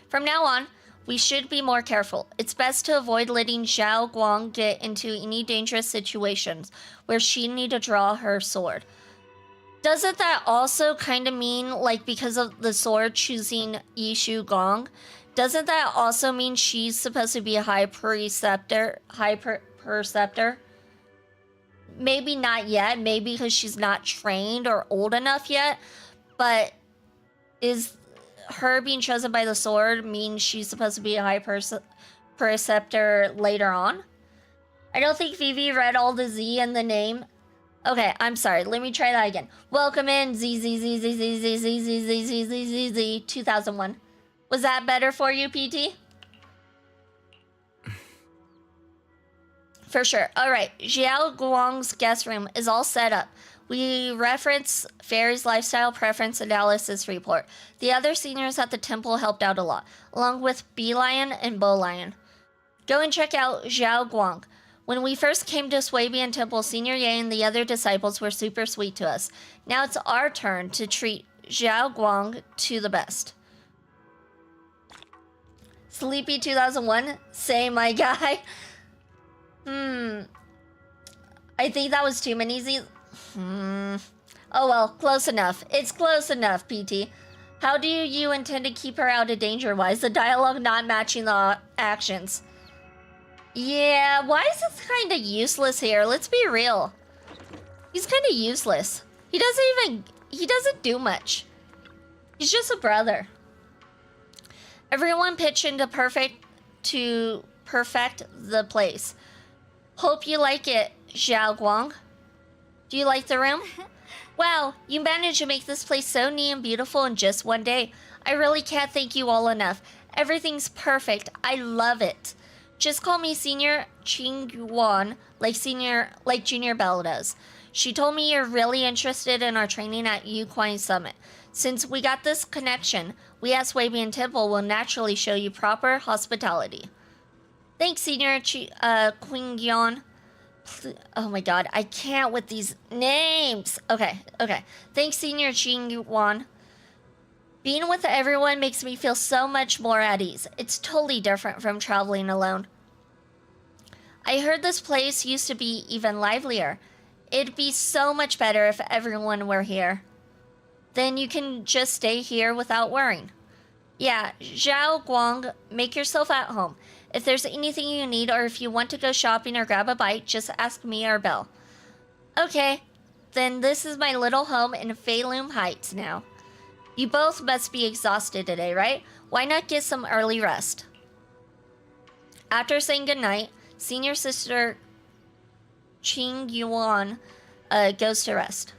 From now on, we should be more careful. It's best to avoid letting Zhao Guang get into any dangerous situations where she need to draw her sword. Doesn't that also kind of mean, like, because of the sword choosing Yishu Gong, doesn't that also mean she's supposed to be a high preceptor? Maybe not yet, maybe because she's not trained or old enough yet, but is her being chosen by the sword mean she's supposed to be a high preceptor later on? I don't think Vivi read all the Z in the name. Okay, I'm sorry. Let me try that again. Welcome in, ZZZZZZZZZZZZ 2001. Was that better for you, PT? For sure. All right, Xiao Guang's guest room is all set up. We reference Fairy's lifestyle preference analysis report. The other seniors at the temple helped out a lot, along with Bee Lion and Bow Lion. Go and check out Xiao Guang. When we first came to Swabian Temple, Senior Ye and the other disciples were super sweet to us. Now it's our turn to treat Xiao Guang to the best. Sleepy 2001, say my guy. I think that was too many Z's. Oh well, close enough. It's close enough, PT. How do you intend to keep her out of danger? Why is the dialogue not matching the actions? Yeah, why is this kind of useless here? Let's be real. He's kind of useless. He doesn't do much. He's just a brother. Everyone pitch in to perfect the place. Hope you like it, Xiao Guang. Do you like the room? Wow, you managed to make this place so neat and beautiful in just one day. I really can't thank you all enough. Everything's perfect. I love it. Just call me Senior Qing Yuan, like Junior Bell does. She told me you're really interested in our training at Yuquine Summit. Since we got this connection, we at Swabian Temple will naturally show you proper hospitality. Thanks, Senior Qing Yuan. Oh my god, I can't with these names. Okay. Thanks, Senior Qing Yuan. Being with everyone makes me feel so much more at ease. It's totally different from traveling alone. I heard this place used to be even livelier. It'd be so much better if everyone were here. Then you can just stay here without worrying. Yeah, Zhao Guang, make yourself at home. If there's anything you need or if you want to go shopping or grab a bite, just ask me or Belle. Okay, then this is my little home in Feilum Heights now. You both must be exhausted today, right? Why not get some early rest? After saying goodnight, senior sister Qing Yuan goes to rest.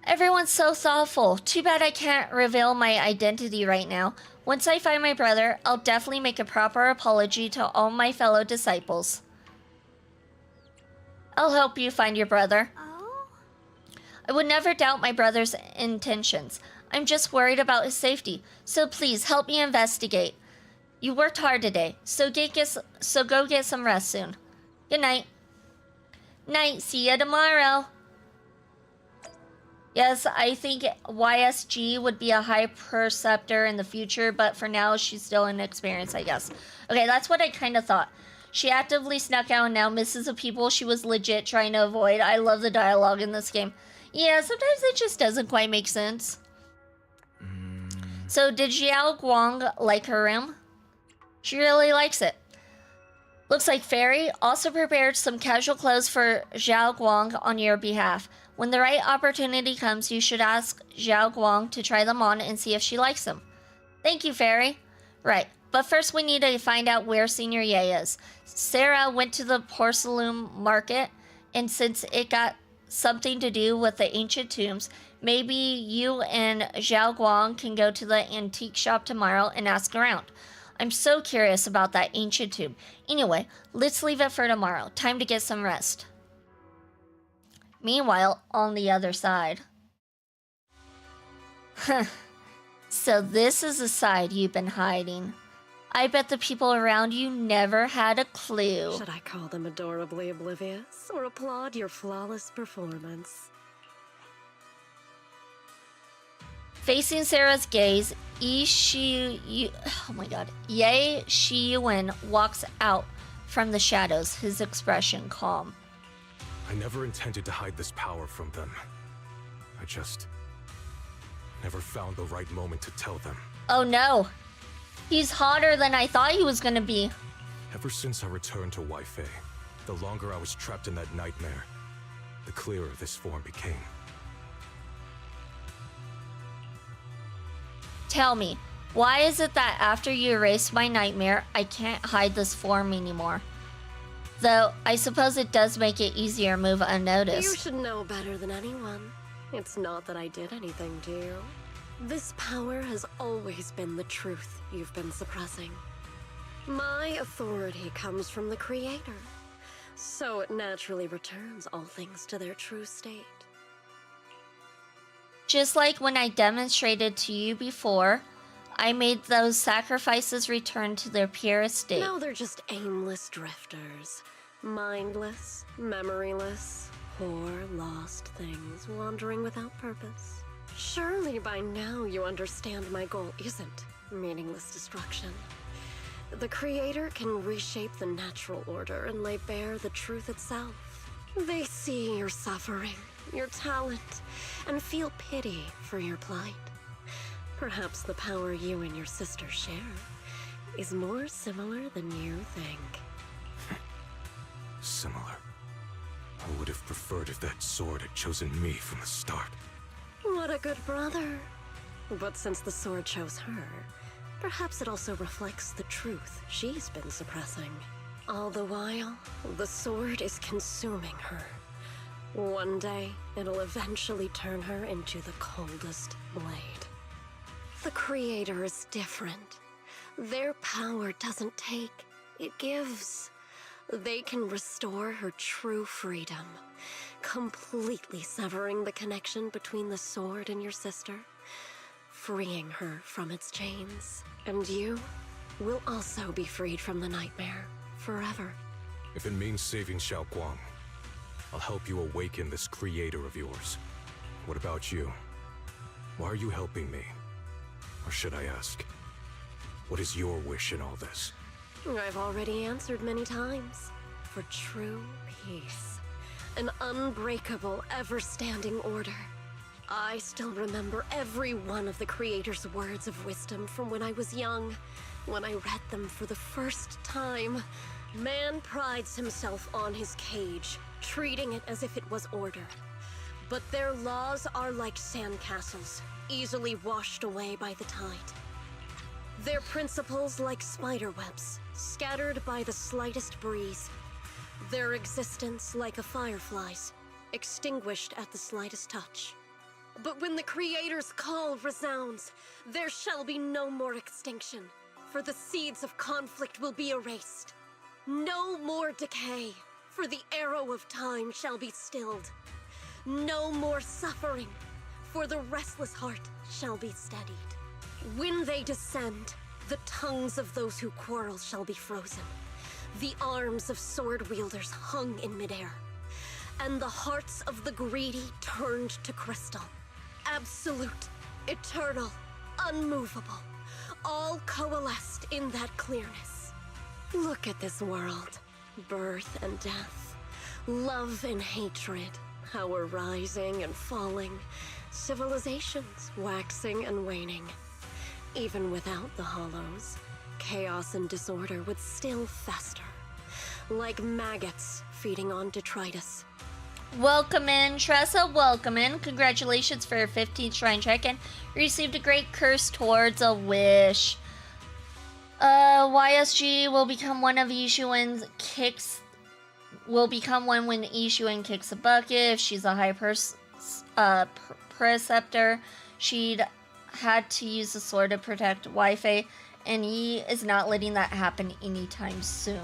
Everyone's so thoughtful. Too bad I can't reveal my identity right now. Once I find my brother, I'll definitely make a proper apology to all my fellow disciples. I'll help you find your brother. I would never doubt my brother's intentions. I'm just worried about his safety, so please help me investigate. You worked hard today, so go get some rest soon. Good night. Night, see ya tomorrow. Yes, I think YSG would be a high preceptor in the future, but for now, she's still inexperienced, I guess. Okay, that's what I kind of thought. She actively snuck out and now misses the people she was legit trying to avoid. I love the dialogue in this game. Yeah, sometimes it just doesn't quite make sense. So, did Xiao Guang like her room? She really likes it. Looks like Fairy also prepared some casual clothes for Zhao Guang on your behalf. When the right opportunity comes, you should ask Zhao Guang to try them on and see if she likes them. Thank you, Fairy. Right, but first we need to find out where Senior Ye is. Sarah went to the porcelain market, and since it got something to do with the ancient tombs, maybe you and Zhao Guang can go to the antique shop tomorrow and ask around. I'm so curious about that ancient tomb. Anyway, let's leave it for tomorrow. Time to get some rest. Meanwhile, on the other side. So this is the side you've been hiding. I bet the people around you never had a clue. Should I call them adorably oblivious or applaud your flawless performance? Facing Sarah's gaze, Ye Shiyuan walks out from the shadows, his expression calm. I never intended to hide this power from them. I just never found the right moment to tell them. Oh no, he's hotter than I thought he was gonna be. Ever since I returned to Weifei, the longer I was trapped in that nightmare, the clearer this form became. Tell me, why is it that after you erased my nightmare, I can't hide this form anymore? Though, I suppose it does make it easier to move unnoticed. You should know better than anyone. It's not that I did anything to you. This power has always been the truth you've been suppressing. My authority comes from the Creator, so it naturally returns all things to their true state. Just like when I demonstrated to you before, I made those sacrifices return to their purest state. Now they're just aimless drifters. Mindless, memoryless, poor, lost things wandering without purpose. Surely by now you understand my goal isn't meaningless destruction. The Creator can reshape the natural order and lay bare the truth itself. They see your suffering, your talent, and feel pity for your plight. Perhaps the power you and your sister share is more similar than you think. Similar. I would have preferred if that sword had chosen me from the start. What a good brother. But since the sword chose her, perhaps it also reflects the truth she's been suppressing. All the while, the sword is consuming her. One day, it'll eventually turn her into the coldest blade. The Creator is different. Their power doesn't take, it gives. They can restore her true freedom, completely severing the connection between the sword and your sister, freeing her from its chains. And you will also be freed from the nightmare forever. If it means saving Xiao Guang, I'll help you awaken this Creator of yours. What about you? Why are you helping me? Or should I ask, what is your wish in all this? I've already answered many times. For true peace. An unbreakable, ever-standing order. I still remember every one of the Creator's words of wisdom from when I was young, when I read them for the first time. Man prides himself on his cage, treating it as if it was order. But their laws are like sandcastles, easily washed away by the tide. Their principles like spiderwebs, scattered by the slightest breeze. Their existence like a firefly's, extinguished at the slightest touch. But when the Creator's call resounds, there shall be no more extinction, for the seeds of conflict will be erased. No more decay, for the arrow of time shall be stilled. No more suffering, for the restless heart shall be steadied. When they descend, the tongues of those who quarrel shall be frozen. The arms of sword wielders hung in midair, and the hearts of the greedy turned to crystal. Absolute, eternal, unmovable, all coalesced in that clearness. Look at this world. Birth and death, love and hatred, power rising and falling, civilizations waxing and waning. Even without the hollows, chaos and disorder would still fester. like maggots feeding on detritus. Welcome in, Tressa. Welcome in. Congratulations for your 15th Shrine check-in. You received a great curse towards a wish. YSG will become one of Yishuan's kicks. Will become one when Yishuan kicks a bucket. If she's a high preceptor, she'd had to use the sword to protect Wi-Fi, and he is not letting that happen anytime soon.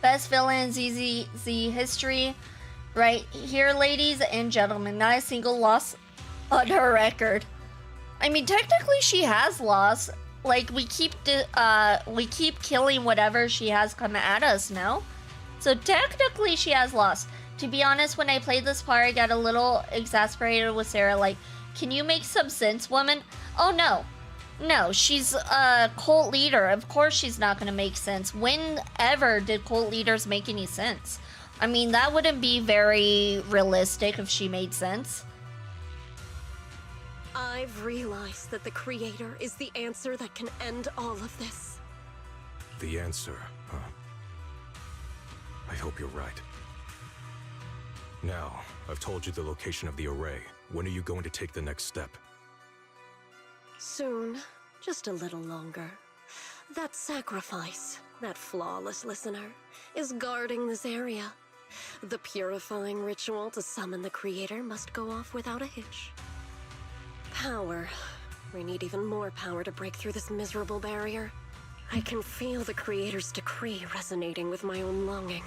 Best villain in ZZ history, right here, ladies and gentlemen. Not a single loss on her record. I mean, technically, she has lost. Like, we keep killing whatever she has come at us now. So technically, she has lost. To be honest, when I played this part, I got a little exasperated with Sarah. Like, can you make some sense, woman? Oh no. No, she's a cult leader. Of course she's not going to make sense. Whenever did cult leaders make any sense? I mean, that wouldn't be very realistic if she made sense. I've realized that the Creator is the answer that can end all of this. The answer, huh? I hope you're right. Now, I've told you the location of the array. When are you going to take the next step? Soon. Just a little longer. That sacrifice, that flawless listener, is guarding this area. The purifying ritual to summon the Creator must go off without a hitch. Power. We need even more power to break through this miserable barrier. I can feel the Creator's decree resonating with my own longing.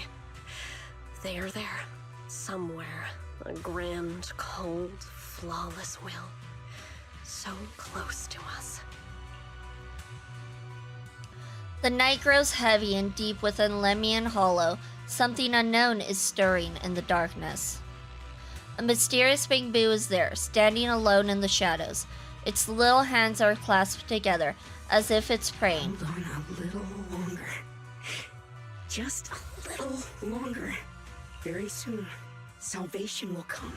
They are there, somewhere. A grand, cold, flawless will. So close to us. The night grows heavy and deep within Lemian Hollow. Something unknown is stirring in the darkness. A mysterious bamboo is there, standing alone in the shadows. Its little hands are clasped together, as if it's praying. Hold on a little longer. Just a little longer. Very soon, salvation will come.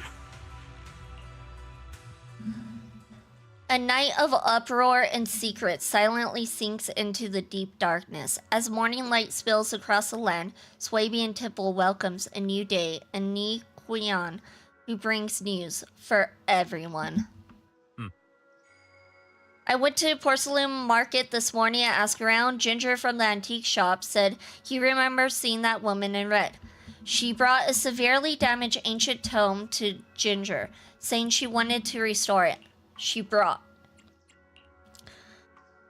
A night of uproar and secret silently sinks into the deep darkness. As morning light spills across the land, Swabian Temple welcomes a new day, a Ni Qian, who brings news for everyone. I went to Porcelain Market this morning and asked around. Ginger from the antique shop said he remembers seeing that woman in red. She brought a severely damaged ancient tome to Ginger, saying she wanted to restore it. She brought.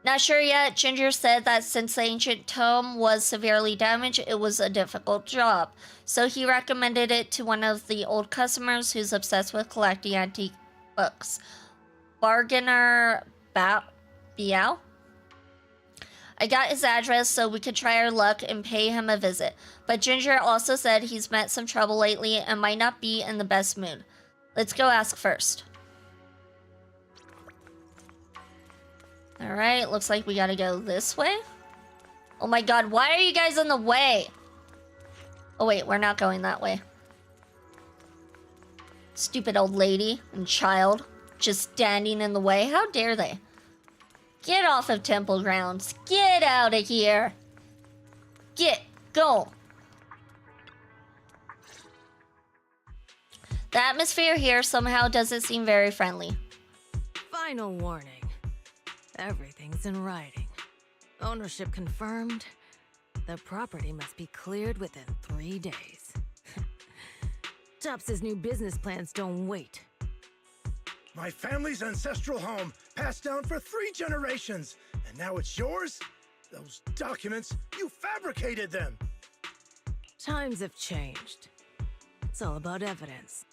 Not sure yet, Ginger said that since the ancient tome was severely damaged, it was a difficult job. So he recommended it to one of the old customers who's obsessed with collecting antique books. Bargainer Biao? I got his address so we could try our luck and pay him a visit. But Ginger also said he's met some trouble lately and might not be in the best mood. Let's go ask first. Alright, looks like we gotta go this way. Oh my god, why are you guys in the way? Oh wait, we're not going that way. Stupid old lady and child just standing in the way. How dare they? Get off of temple grounds. Get out of here. Go. The atmosphere here somehow doesn't seem very friendly. Final warning. Everything's in writing. Ownership confirmed. The property must be cleared within 3 days. Tops's new business plans don't wait. My family's ancestral home, passed down for 3 generations, and now it's yours? Those documents, you fabricated them! Times have changed. It's all about evidence,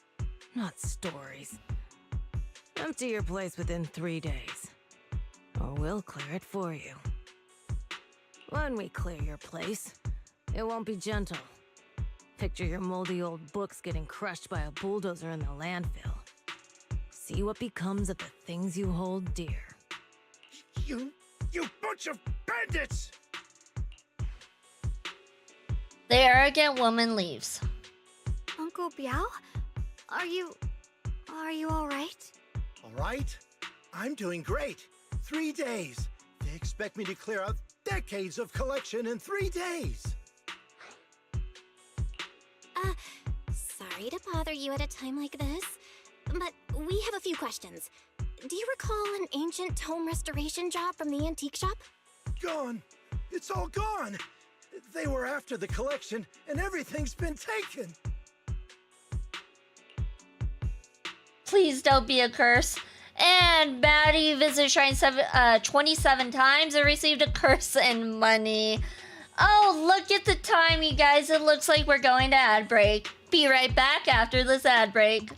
not stories. Empty your place within 3 days, or we'll clear it for you. When we clear your place, it won't be gentle. Picture your moldy old books getting crushed by a bulldozer in the landfill. See what becomes of the things you hold dear. You bunch of bandits! The arrogant woman leaves. Uncle Biao? Are you all right? All right? I'm doing great. 3 days. They expect me to clear out decades of collection in 3 days. Sorry to bother you at a time like this, but we have a few questions. Do you recall an ancient tome restoration job from the antique shop? Gone. It's all gone. They were after the collection, and everything's been taken. Please don't be a curse. And Maddie visited Shrine 27 times and received a curse and money. Oh, look at the time, you guys. It looks like we're going to ad break. Be right back after this ad break.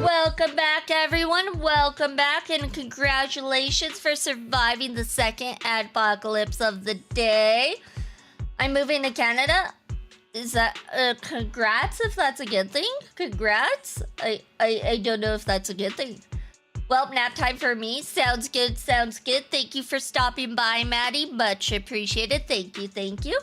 Welcome back, everyone. Welcome back, and congratulations for surviving the second adpocalypse of the day. I'm moving to Canada. Is that congrats if that's a good thing? Congrats? I don't know if that's a good thing. Well, nap time for me. Sounds good, sounds good. Thank you for stopping by, Maddie. Much appreciated. Thank you, thank you.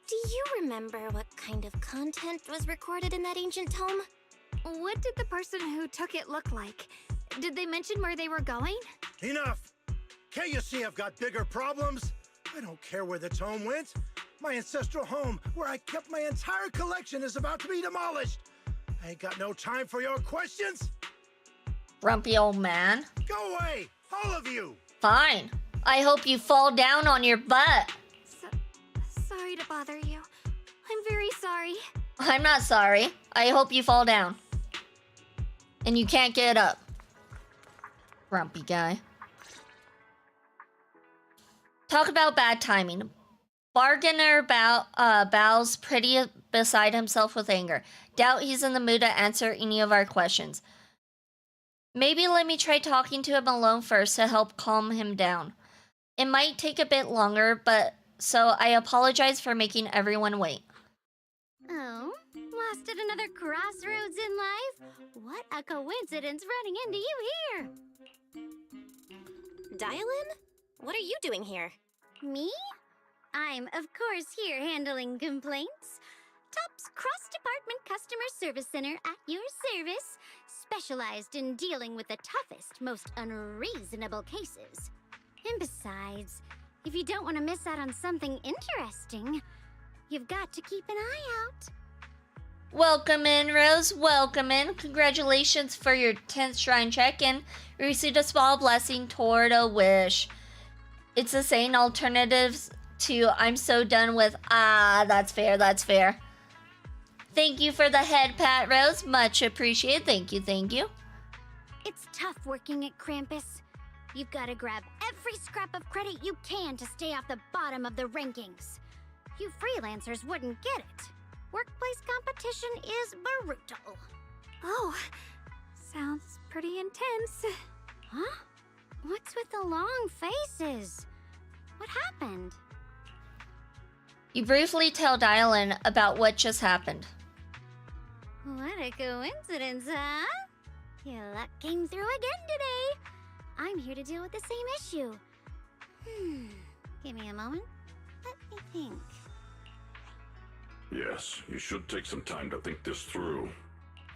Do you remember what kind of content was recorded in that ancient tome? What did the person who took it look like? Did they mention where they were going? Enough! Can't you see I've got bigger problems? I don't care where the tome went. My ancestral home, where I kept my entire collection, is about to be demolished. I ain't got no time for your questions. Grumpy old man. Go away, all of you. Fine. I hope you fall down on your butt. Sorry to bother you. I'm very sorry. I'm not sorry. I hope you fall down. And you can't get up. Grumpy guy. Talk about bad timing. Bargainer bows pretty beside himself with anger. Doubt he's in the mood to answer any of our questions. Maybe let me try talking to him alone first to help calm him down. It might take a bit longer, but so I apologize for making everyone wait. Oh, lost at another crossroads in life? What a coincidence running into you here! Dialin? What are you doing here? Me? I'm, of course, here handling complaints. Top's cross-department customer service center at your service, specialized in dealing with the toughest, most unreasonable cases. And besides, if you don't want to miss out on something interesting, you've got to keep an eye out. Welcome in, Rose. Welcome in. Congratulations for your 10th shrine check-in. You received a small blessing toward a wish. It's the same alternatives to I'm so done with, that's fair, that's fair. Thank you for the head pat, Rose. Much appreciated. Thank you, thank you. It's tough working at Krampus. You've got to grab every scrap of credit you can to stay off the bottom of the rankings. You freelancers wouldn't get it. Workplace competition is brutal. Oh, sounds pretty intense. Huh? What's with the long faces? What happened? You briefly tell Dialin about what just happened. What a coincidence, huh? Your luck came through again today. I'm here to deal with the same issue. Give me a moment. Let me think. Yes, you should take some time to think this through.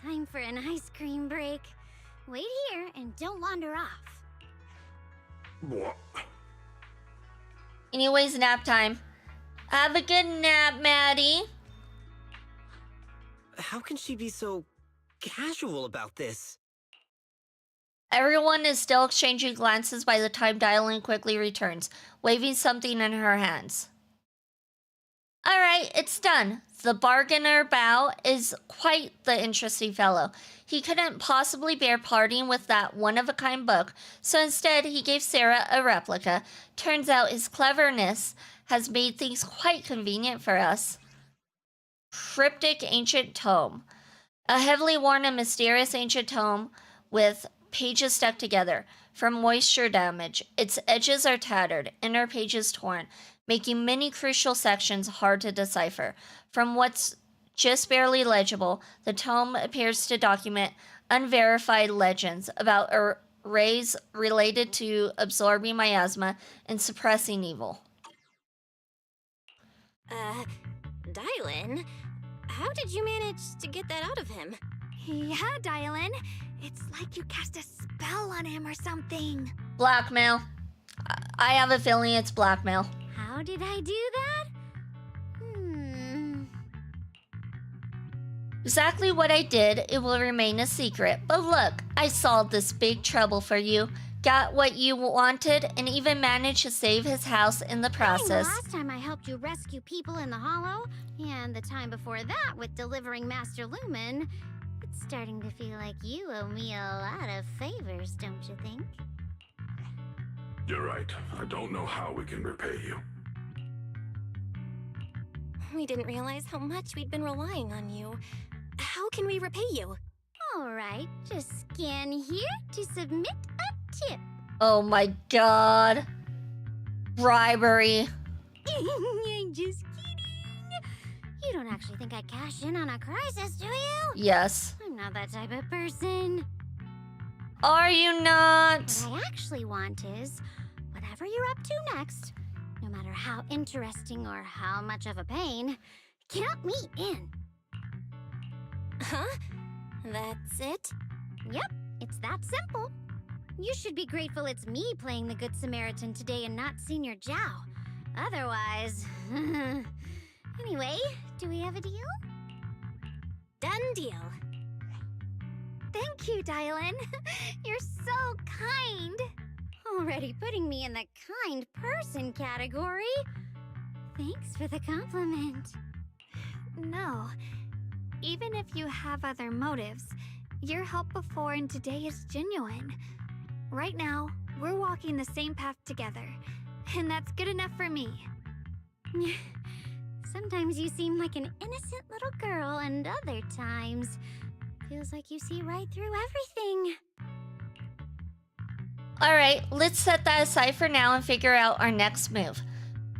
Time for an ice cream break. Wait here and don't wander off. What? Anyways, nap time. Have a good nap, Maddie. How can she be so casual about this? Everyone is still exchanging glances by the time Dialin quickly returns, waving something in her hands. Alright, it's done. The bargainer Bao is quite the interesting fellow. He couldn't possibly bear parting with that one-of-a-kind book, so instead he gave Sarah a replica. Turns out his cleverness has made things quite convenient for us. Cryptic ancient tome. A heavily worn and mysterious ancient tome with pages stuck together from moisture damage. Its edges are tattered, inner pages torn, making many crucial sections hard to decipher. From what's just barely legible, the tome appears to document unverified legends about arrays related to absorbing miasma and suppressing evil. Dialin? How did you manage to get that out of him? Yeah, Dialin. It's like you cast a spell on him or something. Blackmail. I have a feeling it's blackmail. How did I do that? Exactly what I did, it will remain a secret. But look, I solved this big trouble for you. Got what you wanted and even managed to save his house in the process. The last time I helped you rescue people in the Hollow, and the time before that with delivering Master Lumen, it's starting to feel like you owe me a lot of favors, don't you think? You're right. I don't know how we can repay you. We didn't realize how much we'd been relying on you. How can we repay you? All right, just scan here to submit a tip. Oh my god. Bribery. I'm just kidding. You don't actually think I'd cash in on a crisis, do you? Yes. I'm not that type of person. Are you not? What I actually want is, whatever you're up to next, no matter how interesting or how much of a pain, count me in. Huh? That's it? Yep, it's that simple. You should be grateful it's me playing the Good Samaritan today and not Senior Zhao. Otherwise... Anyway, do we have a deal? Done deal. Thank you, Dylan. You're so kind. Already putting me in the kind person category. Thanks for the compliment. No. Even if you have other motives, your help before and today is genuine. Right now, we're walking the same path together, and that's good enough for me. Sometimes you seem like an innocent little girl, and other times, feels like you see right through everything. Alright, let's set that aside for now and figure out our next move.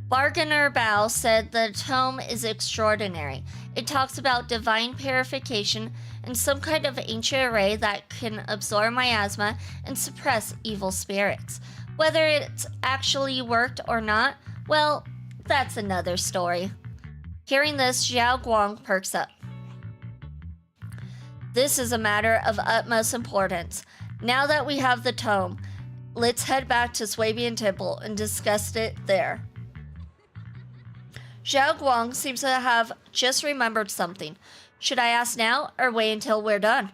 Bargainer Bao said the tome is extraordinary. It talks about divine purification and some kind of ancient array that can absorb miasma and suppress evil spirits. Whether it's actually worked or not, well, that's another story. Hearing this, Xiao Guang perks up. This is a matter of utmost importance. Now that we have the tome, let's head back to Swabian Temple and discuss it there. Xiao Guang seems to have just remembered something. Should I ask now or wait until we're done?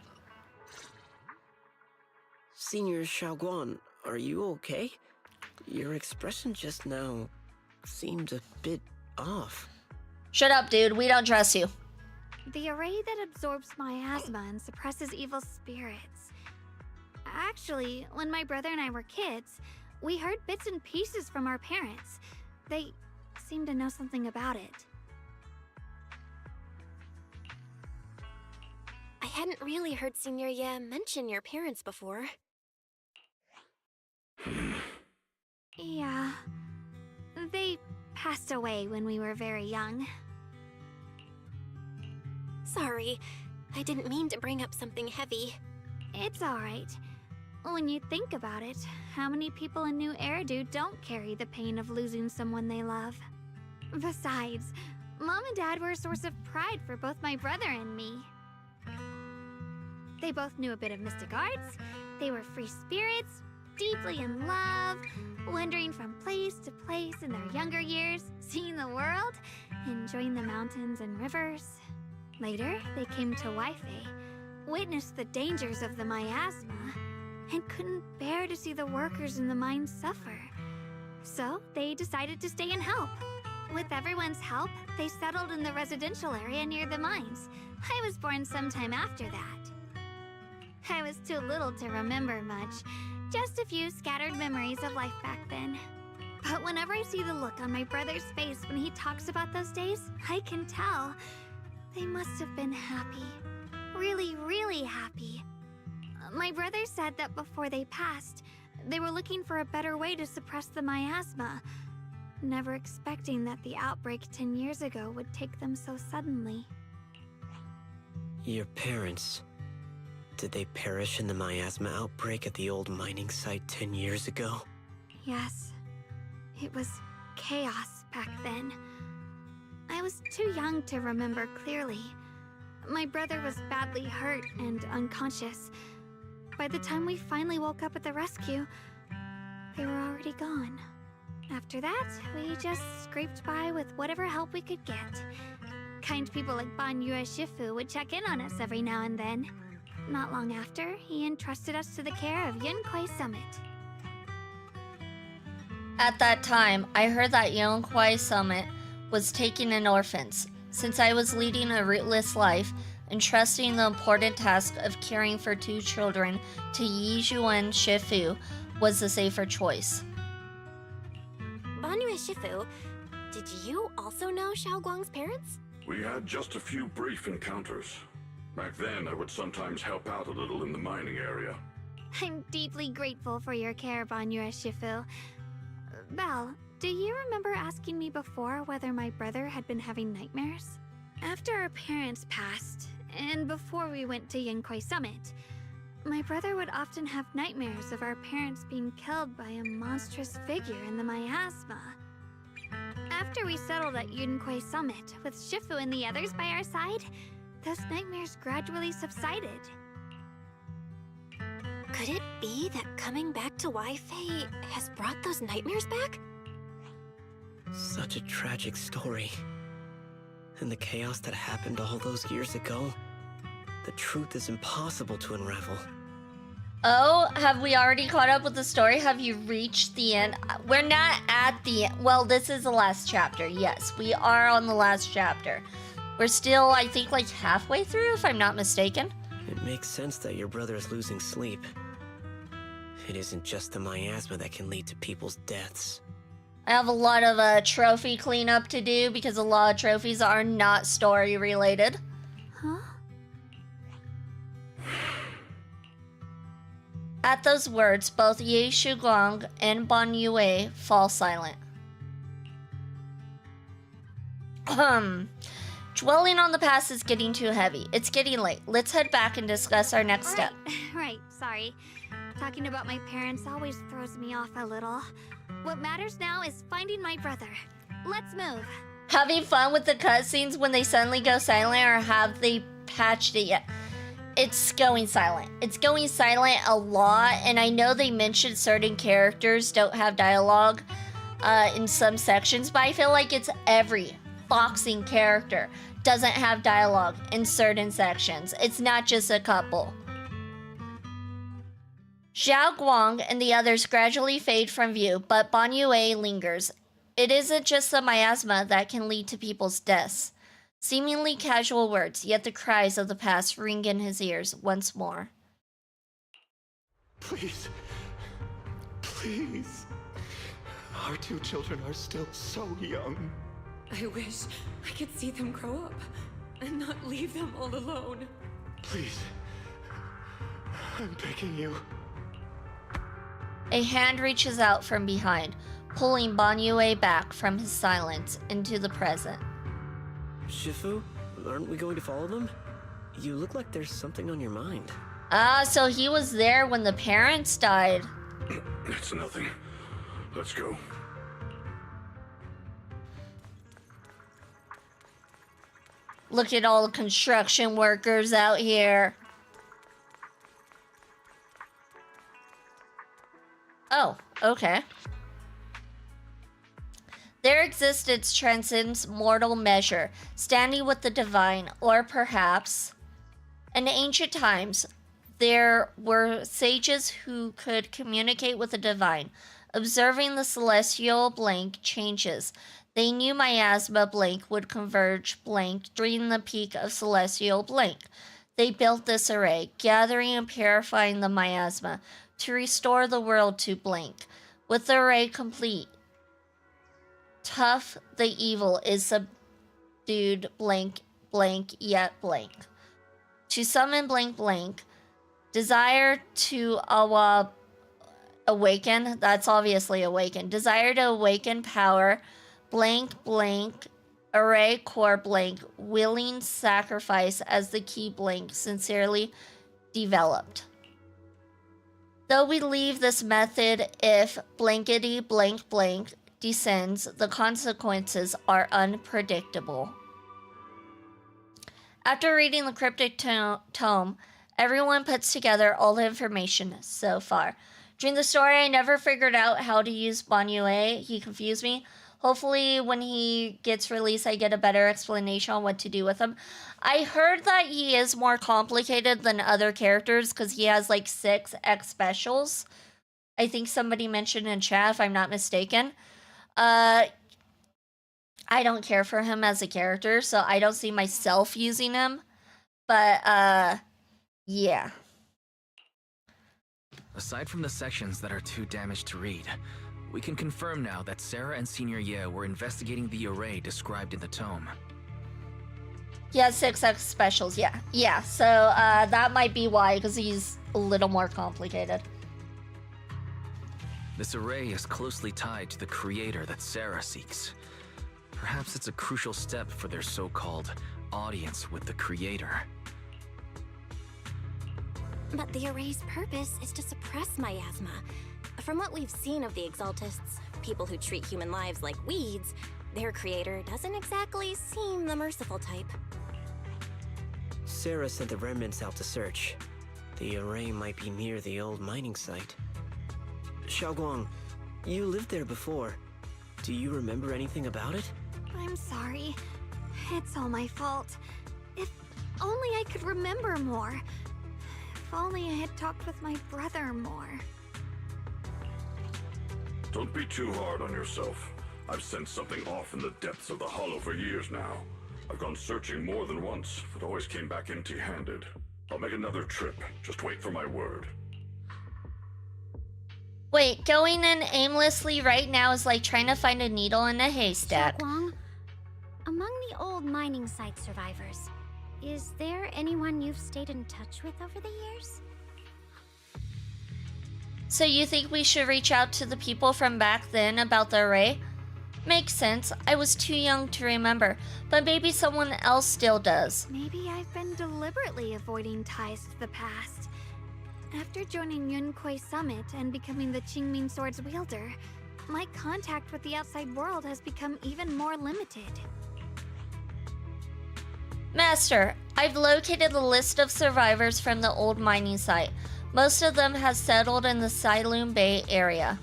Senior Xiaoguan, are you okay? Your expression just now seemed a bit off. Shut up, dude. We don't trust you. The array that absorbs miasma and suppresses evil spirits. Actually, when my brother and I were kids, we heard bits and pieces from our parents. They seemed to know something about it. I hadn't really heard Senior Ye mention your parents before. Yeah. They passed away when we were very young. Sorry, I didn't mean to bring up something heavy. It's alright. When you think about it, how many people in New Eridu don't carry the pain of losing someone they love? Besides, Mom and Dad were a source of pride for both my brother and me. They both knew a bit of mystic arts, they were free spirits, deeply in love, wandering from place to place in their younger years, seeing the world, enjoying the mountains and rivers. Later, they came to Weifei, witnessed the dangers of the miasma, and couldn't bear to see the workers in the mines suffer. So, they decided to stay and help. With everyone's help, they settled in the residential area near the mines. I was born sometime after that. I was too little to remember much, just a few scattered memories of life back then. But whenever I see the look on my brother's face when he talks about those days, I can tell they must have been happy. Really, really happy. My brother said that before they passed, they were looking for a better way to suppress the miasma, never expecting that the outbreak 10 years ago would take them so suddenly. Your parents... did they perish in the miasma outbreak at the old mining site 10 years ago? Yes. It was chaos back then. I was too young to remember clearly. My brother was badly hurt and unconscious. By the time we finally woke up at the rescue, they were already gone. After that, we just scraped by with whatever help we could get. Kind people like Ban Yue Shifu would check in on us every now and then. Not long after, he entrusted us to the care of Yunquai Summit. At that time, I heard that Yonkwai Summit was taking in orphans. Since I was leading a rootless life, entrusting the important task of caring for 2 children to Yizhuan Shifu was the safer choice. Banyu Shifu, did you also know Xiao Guang's parents? We had just a few brief encounters. Back then, I would sometimes help out a little in the mining area. I'm deeply grateful for your care, Ban Yue Shifu. Belle, do you remember asking me before whether my brother had been having nightmares? After our parents passed, and before we went to Yinkoi Summit, my brother would often have nightmares of our parents being killed by a monstrous figure in the miasma. After we settled at Yinkoi Summit, with Shifu and the others by our side, those nightmares gradually subsided. Could it be that coming back to Wi-Fi has brought those nightmares back? Such a tragic story. And the chaos that happened all those years ago, the truth is impossible to unravel. Oh, have we already caught up with the story? Have you reached the end? We're not at the end. Well, this is the last chapter. Yes, we are on the last chapter. We're still, I think, like halfway through, if I'm not mistaken. It makes sense that your brother is losing sleep. It isn't just the miasma that can lead to people's deaths. I have a lot of trophy cleanup to do because a lot of trophies are not story related. Huh? At those words, both Ye Shuguang and Ban Yue fall silent. Dwelling on the past is getting too heavy. It's getting late. Let's head back and discuss our next step. Right, sorry. Talking about my parents always throws me off a little. What matters now is finding my brother. Let's move. Having fun with the cutscenes when they suddenly go silent, or have they patched it yet? It's going silent. It's going silent a lot, and I know they mentioned certain characters don't have dialogue in some sections, but I feel like it's every boxing character doesn't have dialogue in certain sections. It's not just a couple. Xiao Guang and the others gradually fade from view, but Ban Yue lingers. It isn't just the miasma that can lead to people's deaths. Seemingly casual words, yet the cries of the past ring in his ears once more. Please. Please. Our two children are still so young. I wish I could see them grow up and not leave them all alone. Please. I'm begging you. A hand reaches out from behind, pulling Ban Yue back from his silence into the present. Shifu, aren't we going to follow them? You look like there's something on your mind. Ah, so he was there when the parents died. It's nothing. Let's go. Look at all the construction workers out here. Oh, okay. Their existence transcends mortal measure, standing with the divine, or perhaps, in ancient times, there were sages who could communicate with the divine. Observing the celestial blank changes, they knew miasma blank would converge blank during the peak of celestial blank. They built this array, gathering and purifying the miasma to restore the world to blank. With the array complete, tough the evil is subdued blank blank yet blank. To summon blank blank, desire to awaken, that's obviously awaken. Desire to awaken power, blank blank, array core blank, willing sacrifice as the key blank sincerely developed. Though we leave this method, if blankety blank blank descends, the consequences are unpredictable. After reading the cryptic tome, everyone puts together all the information so far. During the story, I never figured out how to use Ban Yue. He confused me. Hopefully, when he gets released, I get a better explanation on what to do with him. I heard that he is more complicated than other characters because he has like 6 X specials. I think somebody mentioned in chat, if I'm not mistaken. I don't care for him as a character, so I don't see myself using him. But, yeah. Aside from the sections that are too damaged to read, we can confirm now that Sarah and Senior Ye were investigating the array described in the tome. He has 6 X specials, yeah. Yeah, so that might be why, because he's a little more complicated. This array is closely tied to the creator that Sarah seeks. Perhaps it's a crucial step for their so-called audience with the creator. But the array's purpose is to suppress miasma. From what we've seen of the Exaltists, people who treat human lives like weeds, their creator doesn't exactly seem the merciful type. Sarah sent the remnants out to search. The array might be near the old mining site. Xiaoguang, you lived there before. Do you remember anything about it? I'm sorry. It's all my fault. If only I could remember more. If only I had talked with my brother more. Don't be too hard on yourself. I've sensed something off in the depths of the hollow for years now. I've gone searching more than once, but always came back empty-handed. I'll make another trip. Just wait for my word. Wait, going in aimlessly right now is like trying to find a needle in a haystack. Xiaoguang, among the old mining site survivors, is there anyone you've stayed in touch with over the years? So you think we should reach out to the people from back then about the array? Makes sense. I was too young to remember, but maybe someone else still does. Maybe I've been deliberately avoiding ties to the past. After joining Yunkuei Summit and becoming the Qingming Sword's wielder, my contact with the outside world has become even more limited. Master, I've located a list of survivors from the old mining site. Most of them have settled in the Sailoon Bay area.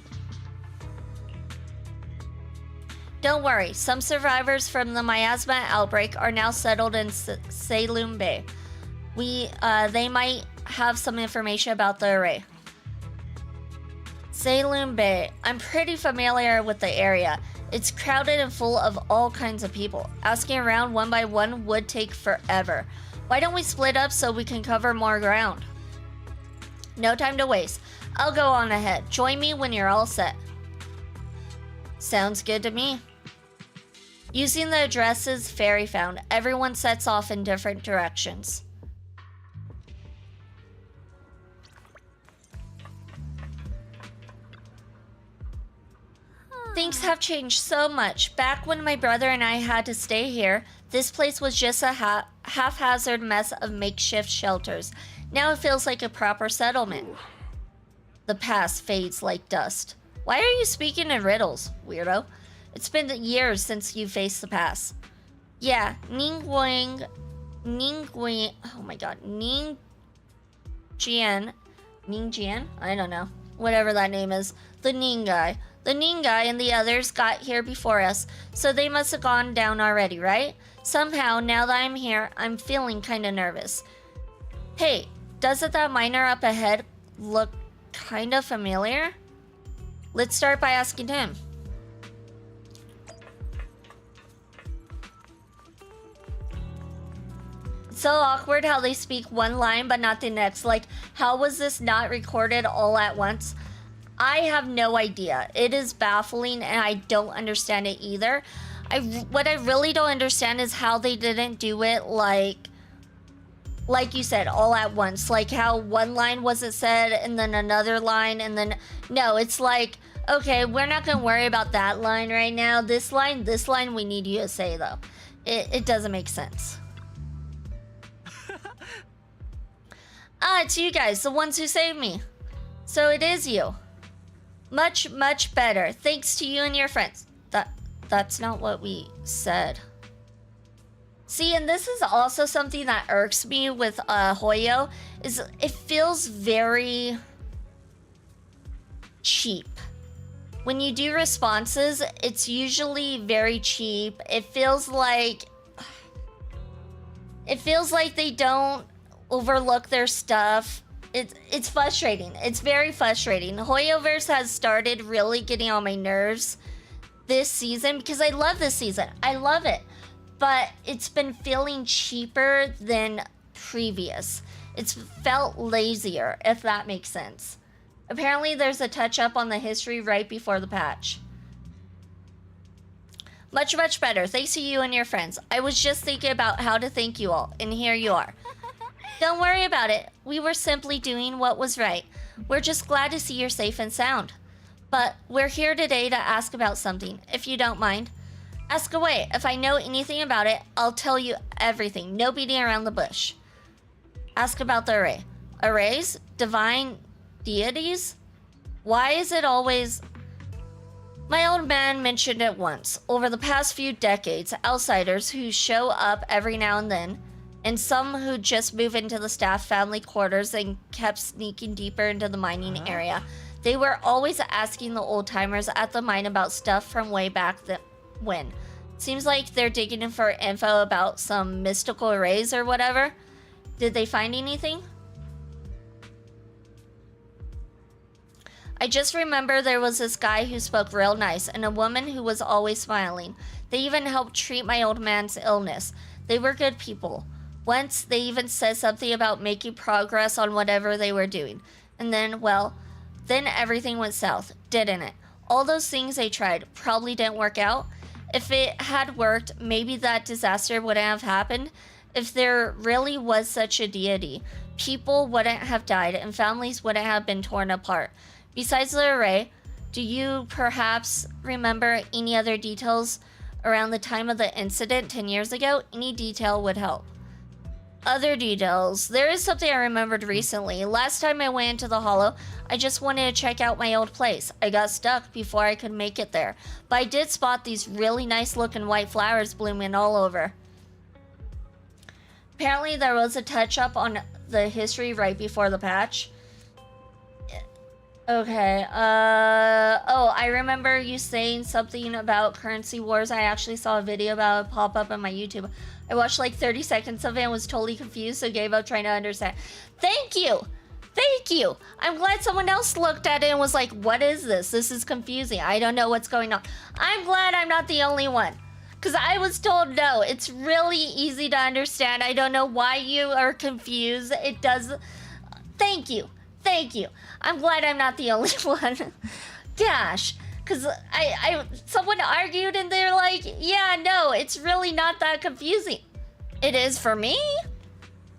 Don't worry, some survivors from the miasma outbreak are now settled in Sailoon Bay. They might have some information about the array. Sailoon Bay. I'm pretty familiar with the area. It's crowded and full of all kinds of people. Asking around one by one would take forever. Why don't we split up so we can cover more ground? No time to waste. I'll go on ahead. Join me when you're all set. Sounds good to me. Using the addresses Fairy found, everyone sets off in different directions. Things have changed so much. Back when my brother and I had to stay here, this place was just a haphazard mess of makeshift shelters. Now it feels like a proper settlement. The past fades like dust. Why are you speaking in riddles, weirdo? It's been years since you faced the past. Yeah, Ningguang, oh my god, Ningjian, I don't know, whatever that name is, the Ningai. The Ningai and the others got here before us, so they must have gone down already, right? Somehow, now that I'm here, I'm feeling kinda nervous. Hey, doesn't that miner up ahead look kinda familiar? Let's start by asking him. It's so awkward how they speak one line but not the next. Like, how was this not recorded all at once? I have no idea. It is baffling and I don't understand it either. What I really don't understand is how they didn't do it like you said, all at once. Like how one line wasn't said and then another line and then... No, it's like, okay, we're not gonna worry about that line right now. This line we need you to say though. It doesn't make sense. It's you guys, the ones who saved me. So it is you. Much, much better. Thanks to you and your friends. That's not what we said. See, and this is also something that irks me with Hoyo, is it feels very cheap. When you do responses, it's usually very cheap. It feels like they don't overlook their stuff. It's frustrating. It's very frustrating. Hoyoverse has started really getting on my nerves this season because I love this season. I love it. But it's been feeling cheaper than previous. It's felt lazier, if that makes sense. Apparently there's a touch up on the history right before the patch. Much, much better. Thanks to you and your friends. I was just thinking about how to thank you all, and here you are. Don't worry about it. We were simply doing what was right. We're just glad to see you're safe and sound. But we're here today to ask about something, if you don't mind. Ask away. If I know anything about it, I'll tell you everything. No beating around the bush. Ask about the array. Arrays? Divine deities? Why is it always... My old man mentioned it once. Over the past few decades, outsiders who show up every now and then, and some who just move into the staff family quarters and kept sneaking deeper into the mining area, they were always asking the old-timers at the mine about stuff from way back when. Seems like they're digging in for info about some mystical arrays or whatever. Did they find anything? I just remember there was this guy who spoke real nice and a woman who was always smiling. They even helped treat my old man's illness. They were good people. Once, they even said something about making progress on whatever they were doing. And then, well, then everything went south, didn't it? All those things they tried probably didn't work out. If it had worked, maybe that disaster wouldn't have happened. If there really was such a deity, people wouldn't have died and families wouldn't have been torn apart. Besides the array, do you perhaps remember any other details around the time of the incident 10 years ago? Any detail would help. Other details. There is something I remembered recently. Last time I went into the Hollow, I just wanted to check out my old place. I got stuck before I could make it there. But I did spot these really nice looking white flowers blooming all over. Apparently there was a touch up on the history right before the patch. Okay, oh, I remember you saying something about currency wars. I actually saw a video about it pop up on my YouTube. I watched like 30 seconds of it and was totally confused, so gave up trying to understand. Thank you! Thank you! I'm glad someone else looked at it and was like, what is this? This is confusing. I don't know what's going on. I'm glad I'm not the only one. Because I was told no, it's really easy to understand. I don't know why you are confused. It does... Thank you. Thank you. I'm glad I'm not the only one. Gosh, because someone argued and they're like, yeah, no, it's really not that confusing. It is for me.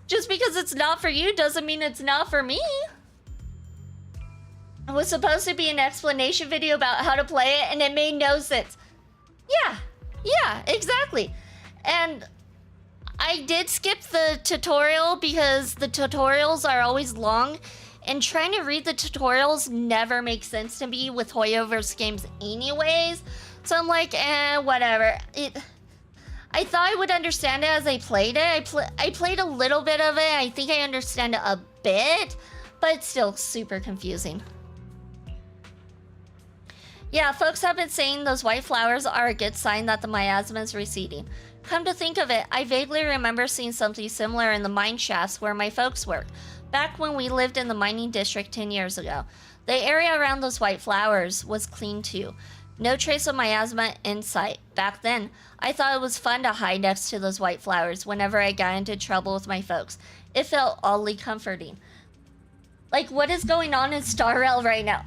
Just because it's not for you doesn't mean it's not for me. It was supposed to be an explanation video about how to play it and it made no sense. Yeah, exactly. And I did skip the tutorial because the tutorials are always long. And trying to read the tutorials never makes sense to me with Hoyoverse games anyways. So I'm like, whatever. I thought I would understand it as I played it. I played a little bit of it. I think I understand it a bit, but it's still super confusing. Yeah, folks have been saying those white flowers are a good sign that the miasma is receding. Come to think of it, I vaguely remember seeing something similar in the mine shafts where my folks work. Back when we lived in the mining district 10 years ago. The area around those white flowers was clean too. No trace of miasma in sight. Back then, I thought it was fun to hide next to those white flowers whenever I got into trouble with my folks. It felt oddly comforting. Like, what is going on in Star Rail right now?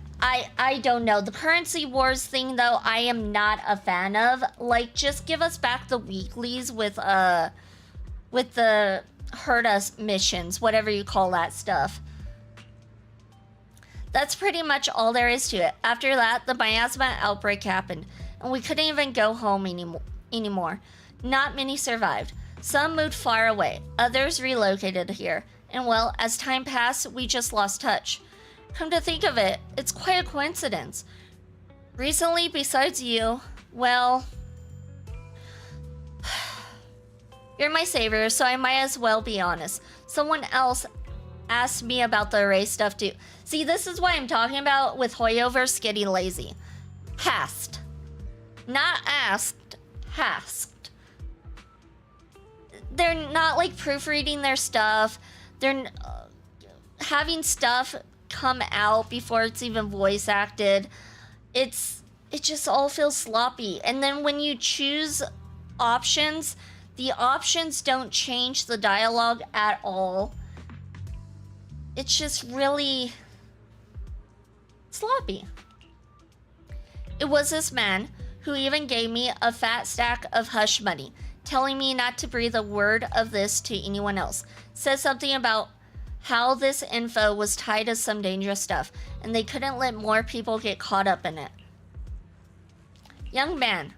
I don't know. The currency wars thing, though, I am not a fan of. Like, just give us back the weeklies with the hurt us missions, whatever you call that stuff. That's pretty much all there is to it. After that, the miasma outbreak happened, and we couldn't even go home anymore. Not many survived. Some moved far away, others relocated here, and well, as time passed, we just lost touch. Come to think of it, it's quite a coincidence. Recently, besides you, well... You're my savior, so I might as well be honest. Someone else asked me about the array stuff too. See, this is what I'm talking about with Hoyoverse getting lazy. Asked. Not asked. Asked. They're not like proofreading their stuff. They're having stuff come out before it's even voice acted. It just all feels sloppy. And then when you choose options, the options don't change the dialogue at all. It's just really sloppy. It was this man who even gave me a fat stack of hush money, telling me not to breathe a word of this to anyone else. Said something about how this info was tied to some dangerous stuff, and they couldn't let more people get caught up in it. Young man,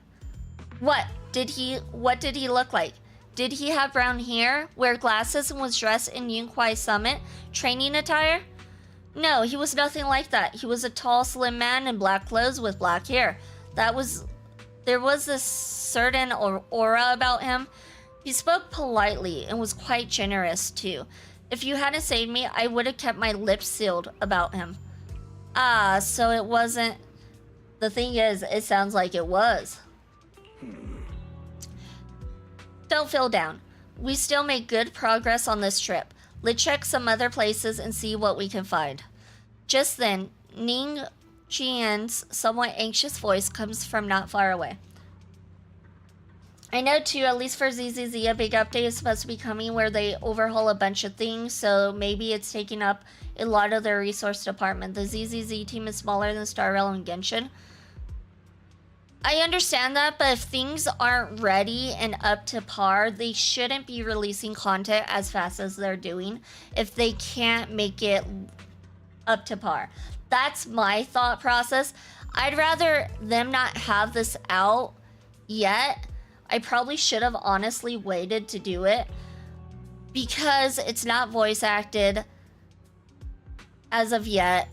what did he look like? Did he have brown hair, wear glasses, and was dressed in Yunkwai Summit training attire? No, he was nothing like that. He was a tall, slim man in black clothes with black hair. There was this certain aura about him. He spoke politely and was quite generous, too. If you hadn't saved me, I would have kept my lips sealed about him. Ah, so it wasn't... The thing is, it sounds like it was. Don't feel down. We still make good progress on this trip. Let's check some other places and see what we can find. Just then, Ning Jian's somewhat anxious voice comes from not far away. I know too, at least for ZZZ, a big update is supposed to be coming where they overhaul a bunch of things, so maybe it's taking up a lot of their resource department. The ZZZ team is smaller than Star Rail and Genshin. I understand that, but if things aren't ready and up to par, they shouldn't be releasing content as fast as they're doing if they can't make it up to par. That's my thought process. I'd rather them not have this out yet. I probably should have honestly waited to do it because it's not voice acted as of yet.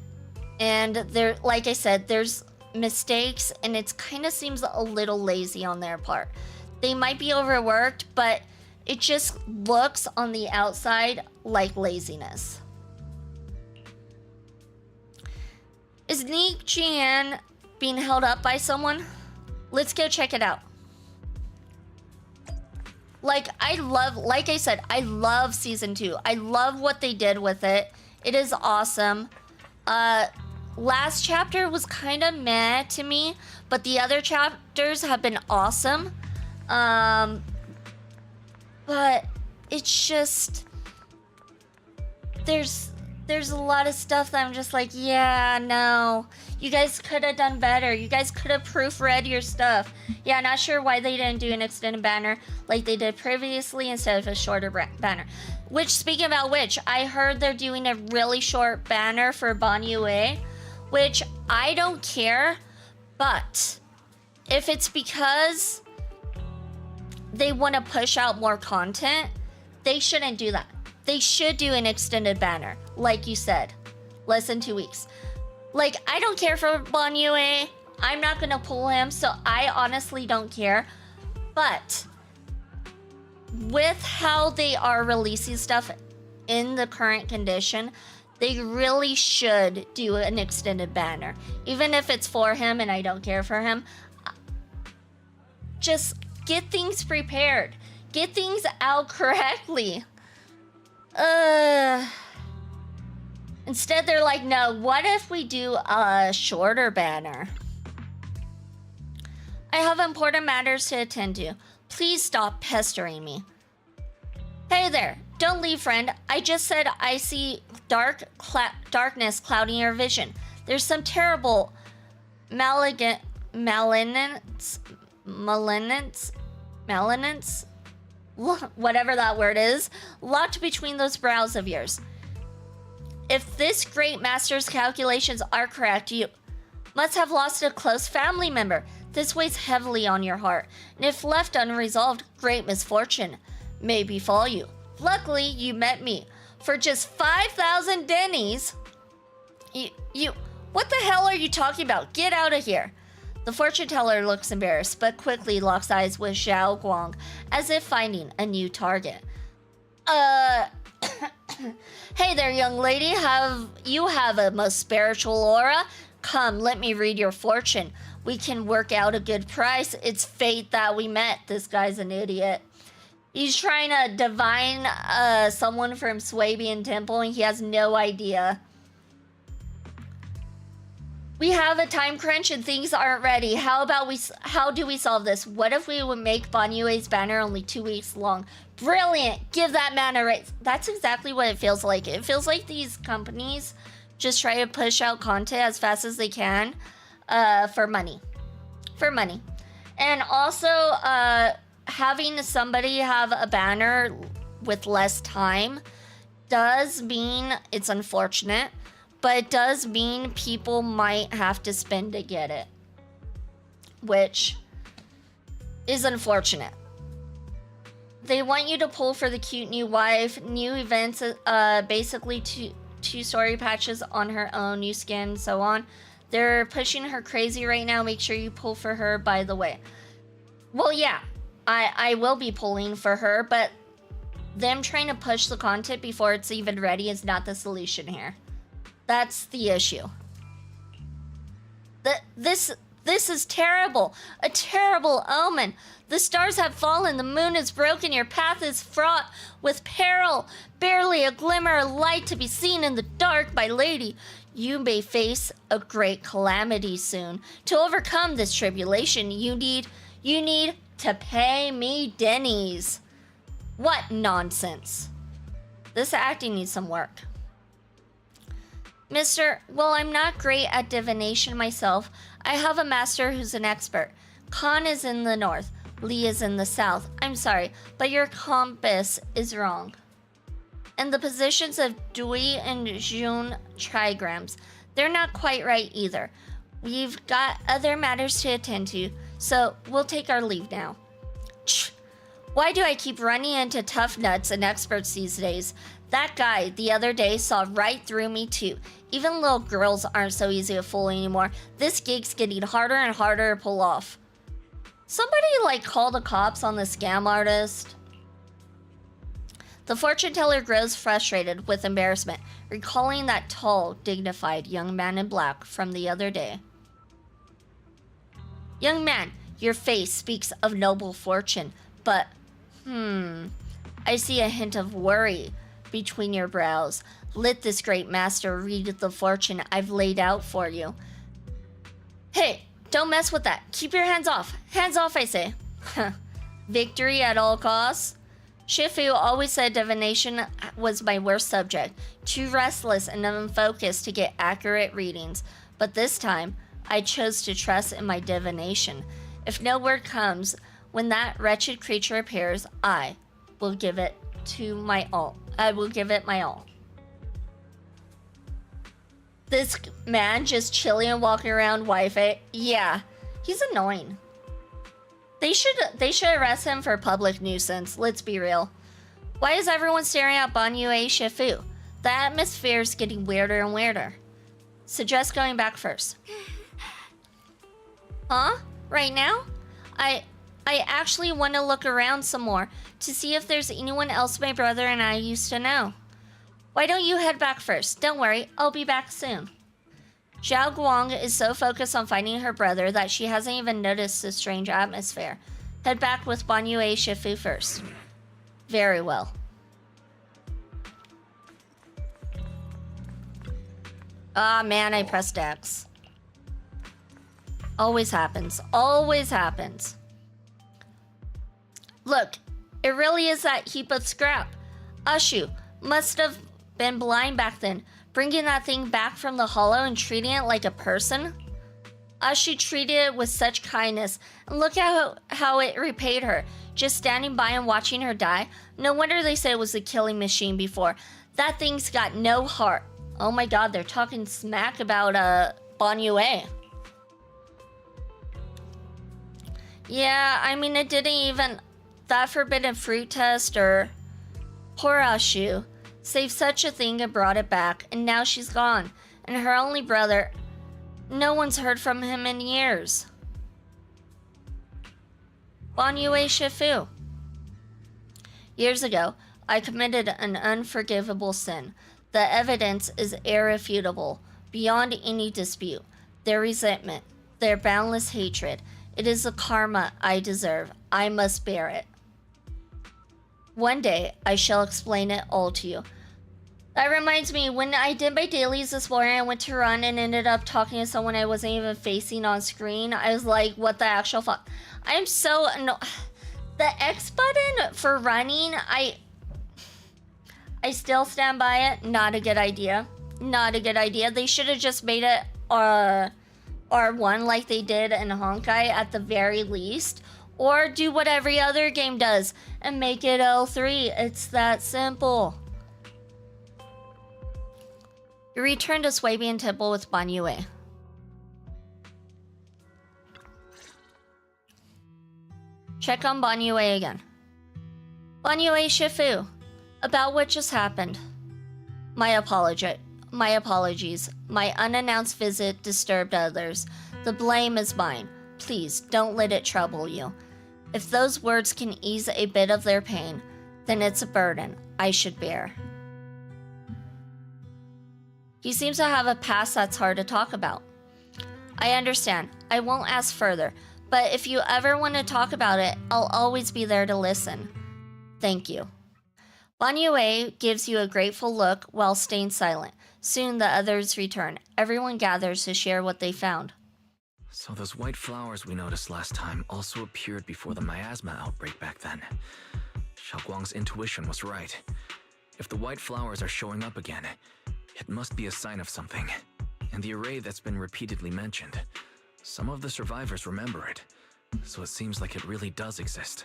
And there, like I said, there's mistakes and it kind of seems a little lazy on their part. They might be overworked, but it just looks on the outside like laziness. Is Ning Jian being held up by someone? Let's go check it out. Like I said, I love season 2. I love what they did with it. It is awesome. Last chapter was kind of meh to me, but the other chapters have been awesome. But it's just there's a lot of stuff that I'm just like, yeah, no. You guys could have done better. You guys could have proofread your stuff. Yeah, not sure why they didn't do an extended banner like they did previously instead of a shorter banner. Which, speaking about which, I heard they're doing a really short banner for Bon Yue, which I don't care, but if it's because they want to push out more content, they shouldn't do that. They should do an extended banner, like you said, less than 2 weeks. Like, I don't care for Bon Yue. I'm not gonna pull him, so I honestly don't care. But with how they are releasing stuff in the current condition, they really should do an extended banner. Even if it's for him and I don't care for him. Just get things prepared. Get things out correctly. Instead, they're like, no, what if we do a shorter banner? I have important matters to attend to. Please stop pestering me. Hey there, don't leave, friend. I just said I see darkness clouding your vision. There's some terrible malignance, whatever that word is, locked between those brows of yours. If this great master's calculations are correct, you must have lost a close family member. This weighs heavily on your heart, and if left unresolved, great misfortune may befall you. Luckily, you met me. For just 5,000 dennies, what the hell are you talking about? Get out of here. The fortune teller looks embarrassed, but quickly locks eyes with Xiao Guang, as if finding a new target. Hey there, young lady. You have a most spiritual aura? Come, let me read your fortune. We can work out a good price. It's fate that we met. This guy's an idiot. He's trying to divine someone from Swabian Temple, and he has no idea. We have a time crunch and things aren't ready. How do we solve this? What if we would make Bon Yue's banner only 2 weeks long? Brilliant! Give that man a raise. That's exactly what it feels like. It feels like these companies just try to push out content as fast as they can for money. And also, having somebody have a banner with less time does mean it's unfortunate, but it does mean people might have to spend to get it, which is unfortunate. They want you to pull for the cute new wife, new events, basically two story patches on her own, new skin, so on. They're pushing her crazy right now. Make sure you pull for her, by the way. Well, yeah, I will be pulling for her, but them trying to push the content before it's even ready is not the solution here. That's the issue. This is terrible. A terrible omen. The stars have fallen, the moon is broken, your path is fraught with peril. Barely a glimmer of light to be seen in the dark, my lady. You may face a great calamity soon. To overcome this tribulation, you need to pay me Denny's. What nonsense. This acting needs some work. Mister, well, I'm not great at divination myself. I have a master who's an expert. Khan is in the north. Lee is in the south. I'm sorry, but your compass is wrong. And the positions of Dui and Jun trigrams, they're not quite right either. We've got other matters to attend to, so we'll take our leave now. Why do I keep running into tough nuts and experts these days? That guy the other day saw right through me too. Even little girls aren't so easy to fool anymore. This gig's getting harder and harder to pull off. Somebody call the cops on the scam artist. The fortune teller grows frustrated with embarrassment, recalling that tall, dignified young man in black from the other day. Young man, your face speaks of noble fortune, but, I see a hint of worry between your brows. Let this great master read the fortune I've laid out for you. Hey, don't mess with that. Keep your hands off. Hands off, I say. Victory at all costs? Shifu always said divination was my worst subject. Too restless and unfocused to get accurate readings. But this time, I chose to trust in my divination. If no word comes, when that wretched creature appears, I will give it my all. This man just chilling and walking around Wi-Fi. Yeah, he's annoying. They should arrest him for public nuisance. Let's be real. Why is everyone staring at Banyue Shifu? The atmosphere is getting weirder and weirder. Suggest going back first. Huh? Right now? I actually want to look around some more to see if there's anyone else my brother and I used to know. Why don't you head back first? Don't worry, I'll be back soon. Zhao Guang is so focused on finding her brother that she hasn't even noticed the strange atmosphere. Head back with Banyue Shifu first. Very well. Ah, man, I pressed X. Always happens. Always happens. Look, it really is that heap of scrap. Ashu must have been blind back then, bringing that thing back from the hollow and treating it like a person. Ashu treated it with such kindness, and look at how it repaid her, just standing by and watching her die. No wonder they said it was a killing machine before. That thing's got no heart. Oh my god, they're talking smack about Banyue. Yeah, I mean, it didn't even... That forbidden fruit test or... Poor Ashu. Saved such a thing and brought it back, and now she's gone. And her only brother... No one's heard from him in years. Banyue Shifu. Years ago, I committed an unforgivable sin. The evidence is irrefutable, beyond any dispute. Their resentment, their boundless hatred. It is the karma I deserve. I must bear it. One day, I shall explain it all to you. That reminds me, when I did my dailies this morning, I went to run and ended up talking to someone I wasn't even facing on screen. I was like, what the actual fuck? I am so the X button for running, I still stand by it. Not a good idea. Not a good idea. They should have just made it R1 like they did in Honkai at the very least. Or do what every other game does and make it L3. It's that simple. You return to Swabian Temple with Ban Yue. Check on Ban Yue again. Ban Yue, Shifu, about what just happened. My apologies. My unannounced visit disturbed others. The blame is mine. Please, don't let it trouble you. If those words can ease a bit of their pain, then it's a burden I should bear. He seems to have a past that's hard to talk about. I understand. I won't ask further, but if you ever want to talk about it, I'll always be there to listen. Thank you. Ban Yue gives you a grateful look while staying silent. Soon the others return. Everyone gathers to share what they found. So those white flowers we noticed last time also appeared before the miasma outbreak back then. Xiaoguang's intuition was right. If the white flowers are showing up again, it must be a sign of something. And the array that's been repeatedly mentioned, some of the survivors remember it, so it seems like it really does exist.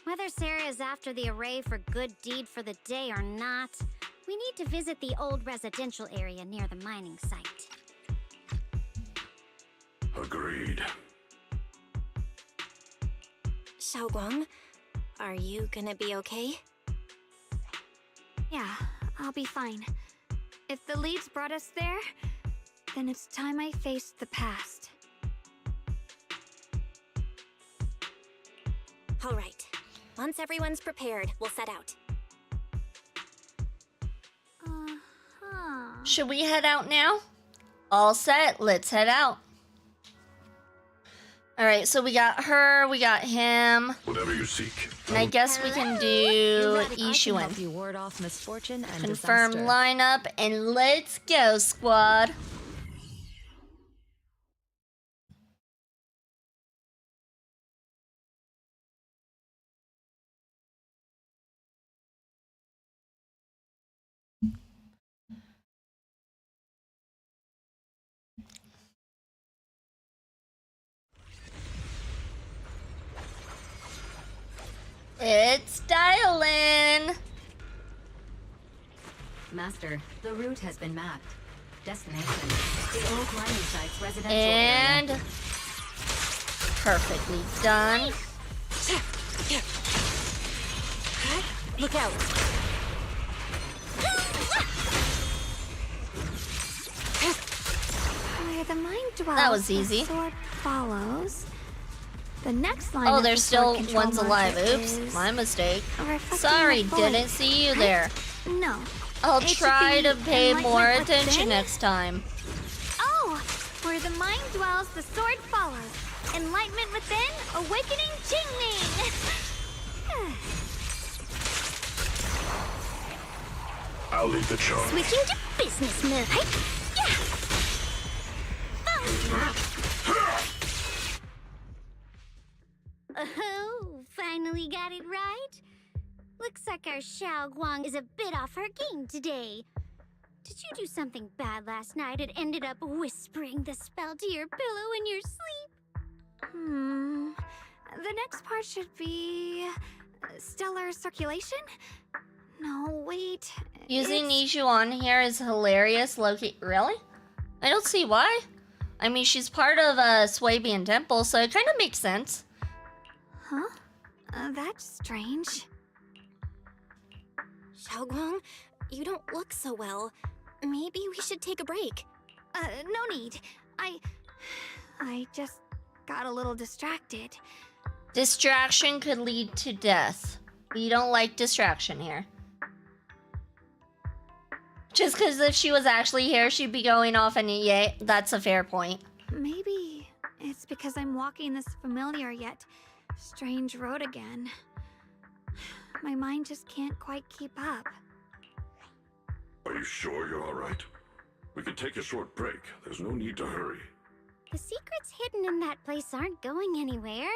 Whether Sarah is after the array for good deed for the day or not, we need to visit the old residential area near the mining site. Agreed. Xiaoguang, are you gonna be okay? Yeah, I'll be fine. If the leads brought us there, then it's time I faced the past. All right. Once everyone's prepared, we'll set out. Should we head out now? All set, let's head out. Alright, so we got her, we got him. Whatever you seek. And I guess we can do Yishuan. You ward off misfortune and Confirm disaster. lineup, and let's go, squad. It's dialing. Master, the route has been mapped. Destination, the old mining site's residential And area. perfectly done. Look out! Where the mind dwells, That was the easy. sword follows. The next line Oh, of there's the sword still control ones alive. module Oops, is my mistake. a reflecting Sorry, void, didn't see you right? there. No. I'll It should try be to pay more enlightenment attention within. next time. Oh! Where the mind dwells, the sword follows. Enlightenment within, awakening Jingming! I'll lead the charge. Switching to business mode, right? Oh, finally got it right. Looks like our Xiao Guang is a bit off her game today. Did you do something bad last night and ended up whispering the spell to your pillow in your sleep? The next part should be... stellar circulation? No, wait. Using Yishuan here is hilarious. Loki, really? I don't see why. I mean, she's part of a Swabian temple, so it kind of makes sense. Huh? That's strange. Xiaoguang, you don't look so well. Maybe we should take a break. No need. I just got a little distracted. Distraction could lead to death. We don't like distraction here. Just because if she was actually here, she'd be going off and yay, that's a fair point. Maybe it's because I'm walking this familiar yet strange road again. My mind just can't quite keep up. Are you sure you're all right? We could take a short break. There's no need to hurry. The secrets hidden in that place aren't going anywhere.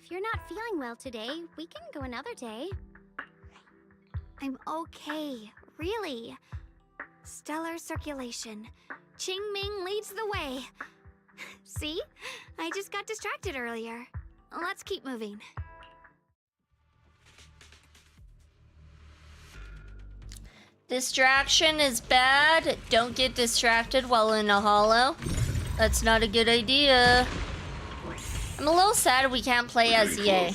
If you're not feeling well today, we can go another day. I'm okay, really. Stellar circulation. Qingming leads the way. See? I just got distracted earlier. Let's keep moving. Distraction is bad. Don't get distracted while in a hollow. That's not a good idea. I'm a little sad we can't play as Ye.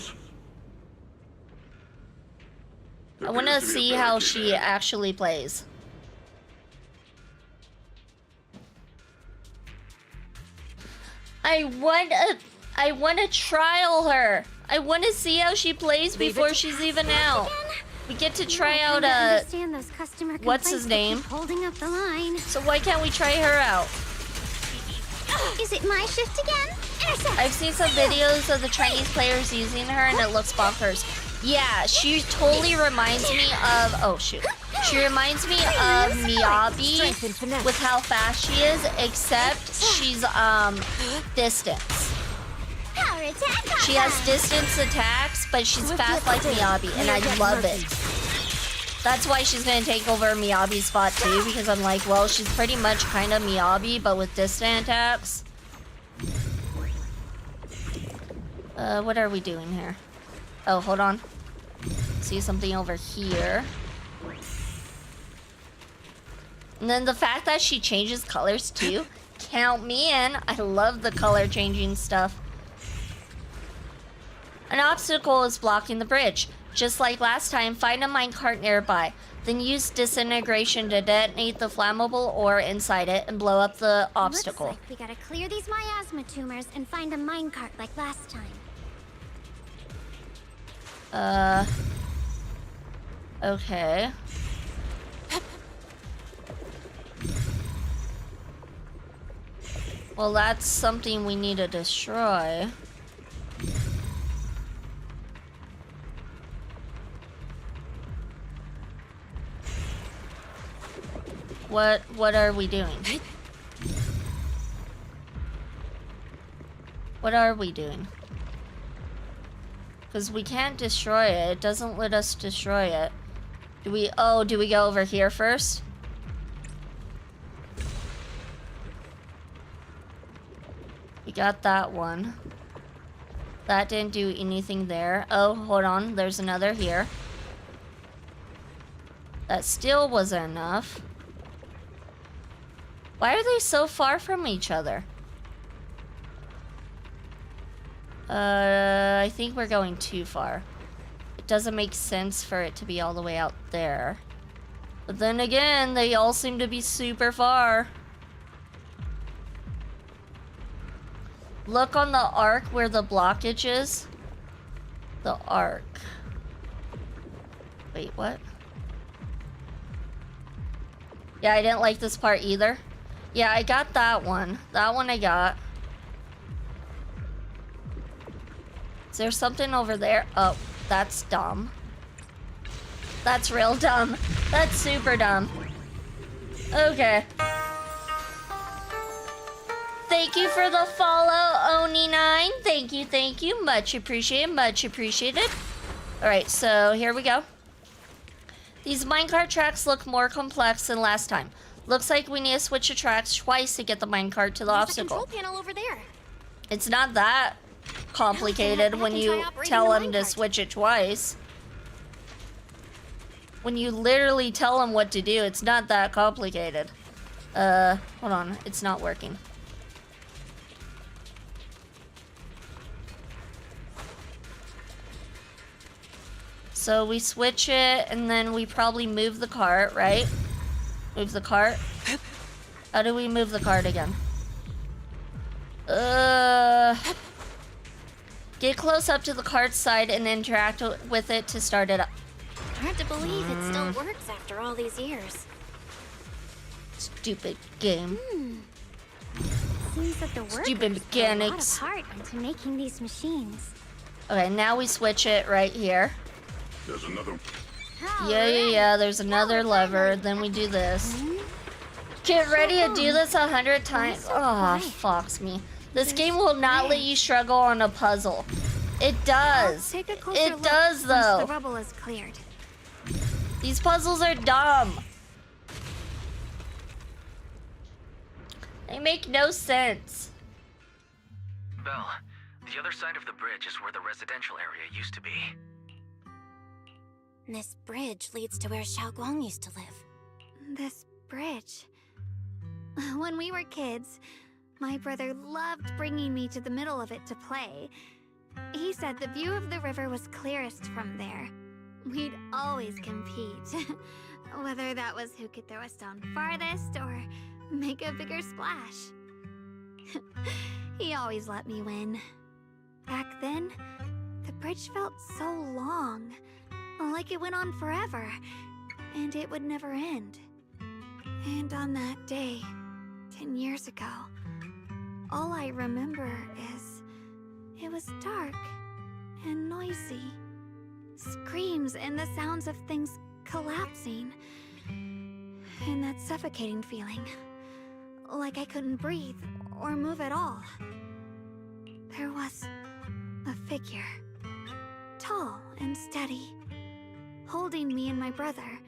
I want to see how she actually plays. I want to trial her. I want to see how she plays before she's even out. We get to try out what's his name? Holding up the line. So why can't we try her out? Is it my shift again? Intercept. I've seen some videos of the Chinese players using her and it looks bonkers. Yeah, she totally reminds me of, oh shoot. She reminds me of Miyabi with how fast she is, except she's distance. She has distance attacks, but she's fast like Miyabi, and I love it. That's why she's gonna take over Miyabi's spot too, because I'm like, well, she's pretty much kind of Miyabi, but with distant attacks. What are we doing here? Oh, hold on. See something over here. And then the fact that she changes colors too, count me in. I love the color changing stuff. An obstacle is blocking the bridge. Just like last time, find a minecart nearby. Then use disintegration to detonate the flammable ore inside it and blow up the obstacle. Looks like we gotta clear these miasma tumors and find a minecart like last time. Okay. Well, that's something we need to destroy. What are we doing? What are we doing? Because we can't destroy it. It doesn't let us destroy it. Do we go over here first? We got that one. That didn't do anything there. Oh, hold on. There's another here. That still wasn't enough. Why are they so far from each other? I think we're going too far. It doesn't make sense for it to be all the way out there. But then again, they all seem to be super far. Look on the arc where the blockage is. The arc. Wait, what? Yeah, I didn't like this part either. Yeah, I got that one. That one I got. Is there something over there? Oh, that's dumb. That's real dumb. That's super dumb. Okay. Thank you for the follow, Oni9. Thank you. Much appreciated, much appreciated. Alright, so here we go. These minecart tracks look more complex than last time. Looks like we need to switch the tracks twice to get the minecart to the obstacle. There's a control panel over there. It's not that complicated when you tell him to switch it twice. When you literally tell him what to do, it's not that complicated. Hold on, it's not working. So we switch it, and then we probably move the cart, right? Move the cart. How do we move the cart again? Get close up to the cart side and interact with it to start it up. Hard to believe it still works after all these years. Stupid game. Seems that the workers Stupid mechanics. put a lot of heart into making these machines. Okay, now we switch it right here. There's another. Yeah. There's another lever. Then we do this. Get ready to do this 100 times. Oh, fucks me. This game will not let you struggle on a puzzle. It does. It does, though. Once the rubble is cleared. These puzzles are dumb. They make no sense. Belle, the other side of the bridge is where the residential area used to be. This bridge leads to where Xiaoguang used to live. This bridge. When we were kids, my brother loved bringing me to the middle of it to play. He said the view of the river was clearest from there. We'd always compete, whether that was who could throw a stone farthest or make a bigger splash. He always let me win. Back then, the bridge felt so long, like it went on forever, and it would never end. And on that day, 10 years ago, all I remember is it was dark and noisy. Screams and the sounds of things collapsing. And that suffocating feeling, like I couldn't breathe or move at all. There was a figure, tall and steady, holding me and my brother.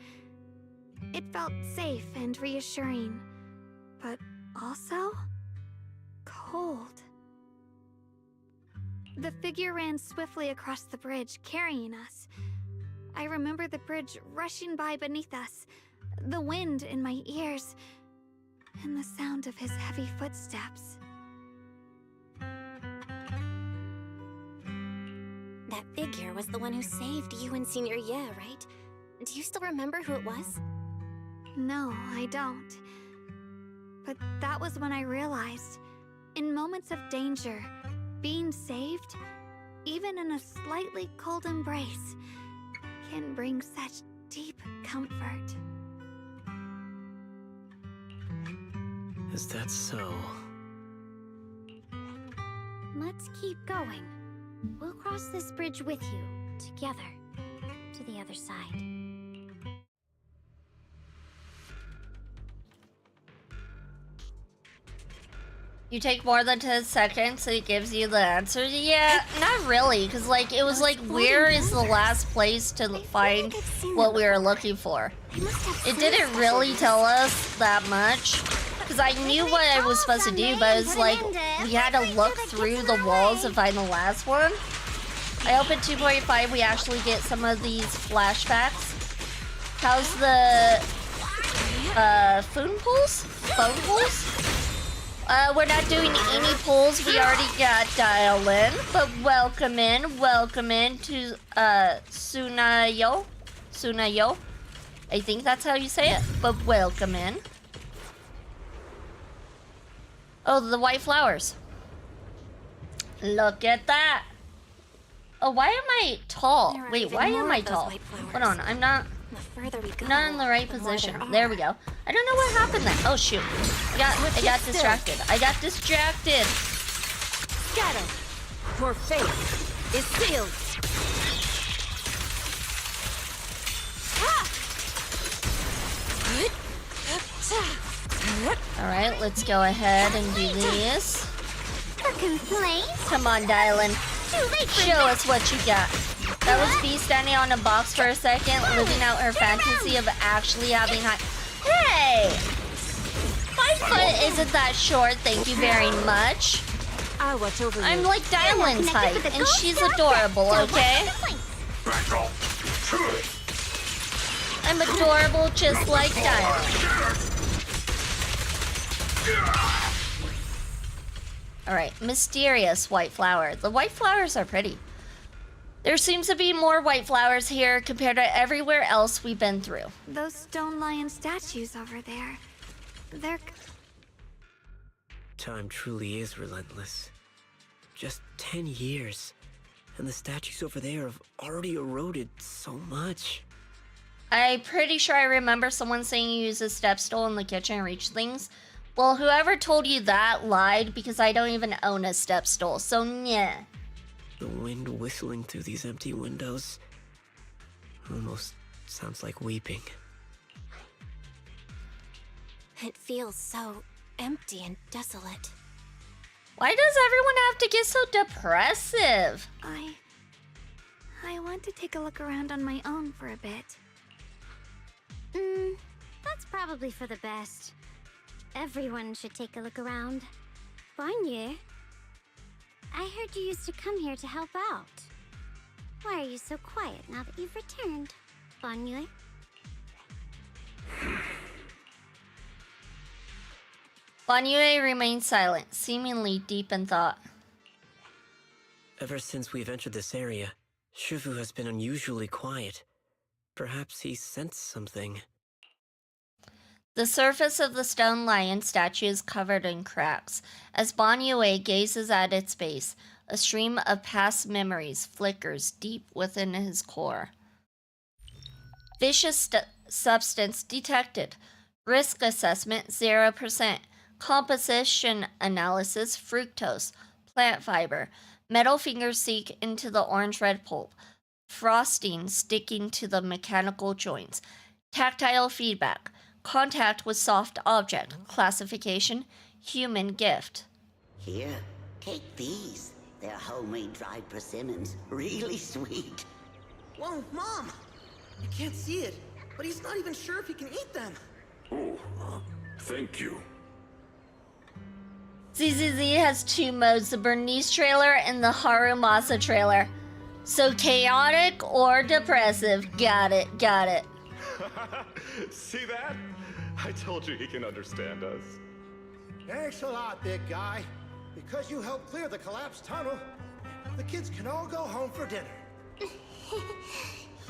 It felt safe and reassuring, but also cold. The figure ran swiftly across the bridge, carrying us. I remember the bridge rushing by beneath us, the wind in my ears, and the sound of his heavy footsteps. That figure was the one who saved you in senior year, right? Do you still remember who it was? No, I don't. But that was when I realized, in moments of danger, being saved, even in a slightly cold embrace, can bring such deep comfort. Is that so? Let's keep going. We'll cross this bridge with you, together, to the other side. You take more than 10 seconds and it gives you the answer? Yeah, not really, because like it was like, where is the last place to find what we were looking for? It didn't really tell us that much, because I knew what I was supposed to do, but it was like we had to look through the walls to find the last one. I opened 2.5, we actually get some of these flashbacks. How's the phone pulls? Phone pulls? We're not doing any pulls. We already got dial in, but welcome in to Sunayo. Sunayo. I think that's how you say it, but welcome in. Oh, the white flowers. Look at that. Oh, why am I tall? Wait, why am I tall? Hold on, I'm not in the right position. There we go. I don't know what happened then. Oh shoot. I got distracted. I got distracted. Scatter. Your fate is sealed. Alright, let's go ahead and do this. Come on, Dylan. Show us what you got. That was Bee standing on a box for a second, living out her fantasy of actually having high... Hey! My foot isn't that short, thank you very much. I'll watch over you. I'm like Dylan's height, and she's adorable, okay? I'm adorable just like Dylan. Alright, mysterious white flower. The white flowers are pretty. There seems to be more white flowers here compared to everywhere else we've been through. Those stone lion statues over there, they're... Time truly is relentless. Just 10 years, and the statues over there have already eroded so much. I'm pretty sure I remember someone saying you use a step stool in the kitchen and reach things. Well, whoever told you that lied, because I don't even own a step stool, so yeah. The wind whistling through these empty windows almost sounds like weeping. It feels so empty and desolate. Why does everyone have to get so depressive? I want to take a look around on my own for a bit. That's probably for the best. Everyone should take a look around. Bonnier, I heard you used to come here to help out. Why are you so quiet now that you've returned, Bonnier? Banyue remained silent, seemingly deep in thought. Ever since we've entered this area, Shifu has been unusually quiet. Perhaps he sensed something. The surface of the stone lion statue is covered in cracks. As Banyue gazes at its base, a stream of past memories flickers deep within his core. Vicious substance detected. Risk assessment 0%. Composition analysis fructose. Plant fiber. Metal fingers seek into the orange-red pulp. Frosting sticking to the mechanical joints. Tactile feedback. Contact with soft object. Classification. Human gift. Here, take these. They're homemade dried persimmons. Really sweet. Whoa, Mom! You can't see it, but he's not even sure if he can eat them. Oh, thank you. ZZZ has two modes, the Bernice trailer and the Harumasa trailer. So chaotic or depressive. Got it, got it. See that? I told you he can understand us. Thanks a lot, big guy. Because you helped clear the collapsed tunnel, the kids can all go home for dinner.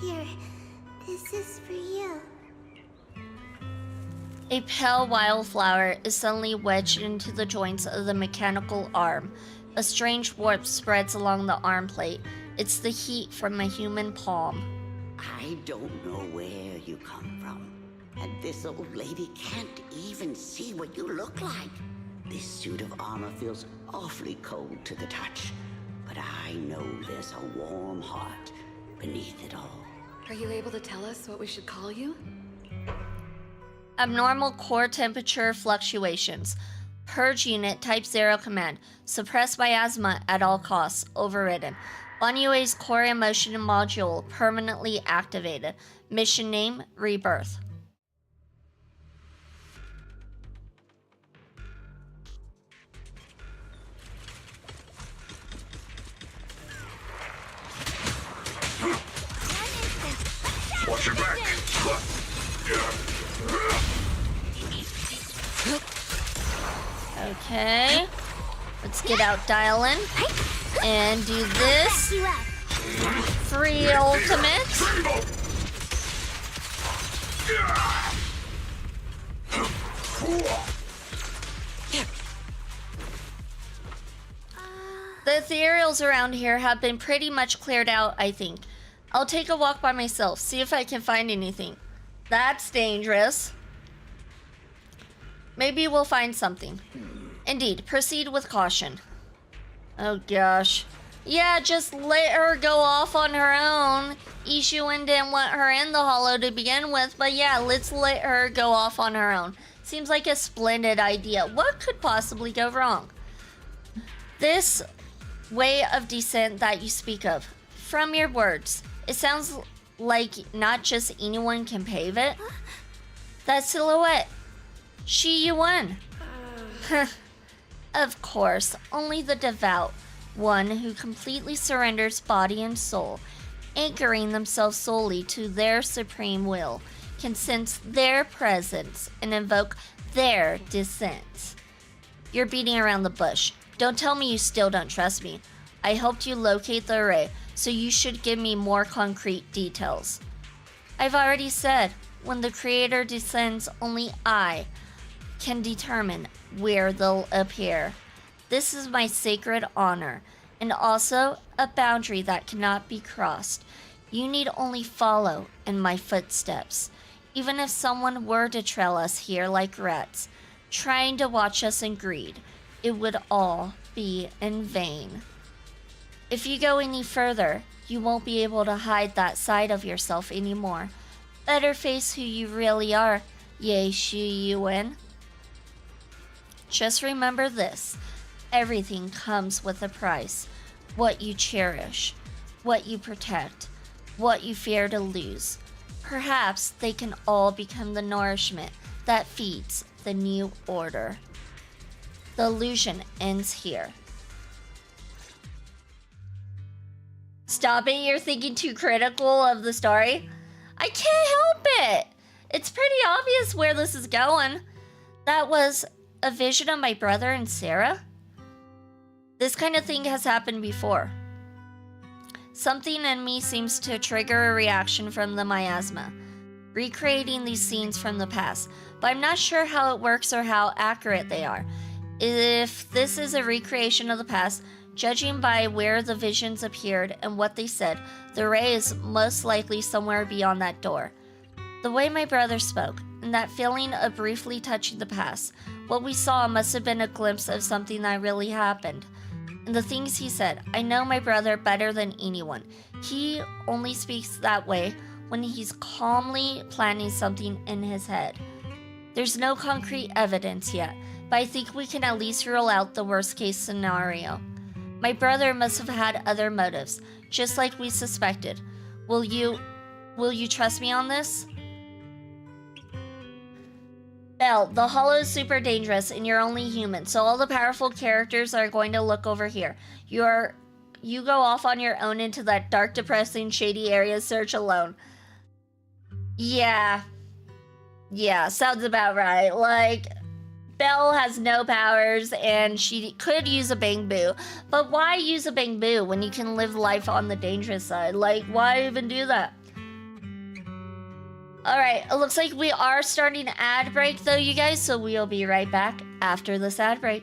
Here, this is for you. A pale wildflower is suddenly wedged into the joints of the mechanical arm. A strange warmth spreads along the arm plate. It's the heat from a human palm. I don't know where you come from, and this old lady can't even see what you look like. This suit of armor feels awfully cold to the touch, but I know there's a warm heart beneath it all. Are you able to tell us what we should call you? Abnormal core temperature fluctuations. Purge unit type 0 command. Suppress miasma at all costs. Overridden. Banyue's core emotion module permanently activated. Mission name, Rebirth. Watch your back. Okay. Let's get out dialing and do this. 3 ultimate. The ethereals around here have been pretty much cleared out, I think. I'll take a walk by myself, see if I can find anything. That's dangerous. Maybe we'll find something. Indeed, proceed with caution. Oh gosh. Yeah, just let her go off on her own. Ishuin didn't want her in the hollow to begin with, but yeah, let's let her go off on her own. Seems like a splendid idea. What could possibly go wrong? This way of descent that you speak of, from your words, it sounds like not just anyone can pave it. That silhouette. Shi Yuan. Of course, only the devout, one who completely surrenders body and soul, anchoring themselves solely to their supreme will, can sense their presence and invoke their descent. You're beating around the bush. Don't tell me you still don't trust me. I helped you locate the array, so you should give me more concrete details. I've already said, when the creator descends, only I can determine where they'll appear. This is my sacred honor, and also a boundary that cannot be crossed. You need only follow in my footsteps. Even if someone were to trail us here like rats, trying to watch us in greed, it would all be in vain. If you go any further, you won't be able to hide that side of yourself anymore. Better face who you really are, Ye Shi Yuan. Just remember this. Everything comes with a price. What you cherish, what you protect, what you fear to lose. Perhaps they can all become the nourishment that feeds the new order. The illusion ends here. Stop it, you're thinking too critical of the story. I can't help it. It's pretty obvious where this is going. That was a vision of my brother and Sarah? This kind of thing has happened before. Something in me seems to trigger a reaction from the miasma, recreating these scenes from the past, but I'm not sure how it works or how accurate they are. If this is a recreation of the past, judging by where the visions appeared and what they said, the ray is most likely somewhere beyond that door. The way my brother spoke, and that feeling of briefly touching the past, what we saw must have been a glimpse of something that really happened. And the things he said, I know my brother better than anyone. He only speaks that way when he's calmly planning something in his head. There's no concrete evidence yet, but I think we can at least rule out the worst case scenario. My brother must have had other motives, just like we suspected. Will you trust me on this? Belle, the Hollow is super dangerous and you're only human, so all the powerful characters are going to look over here. You go off on your own into that dark, depressing, shady area, search alone. Yeah, sounds about right. Like, Belle has no powers and she could use a bang boo, but why use a bang boo when you can live life on the dangerous side? Like, why even do that? Alright, it looks like we are starting an ad break though, you guys, so we'll be right back after this ad break.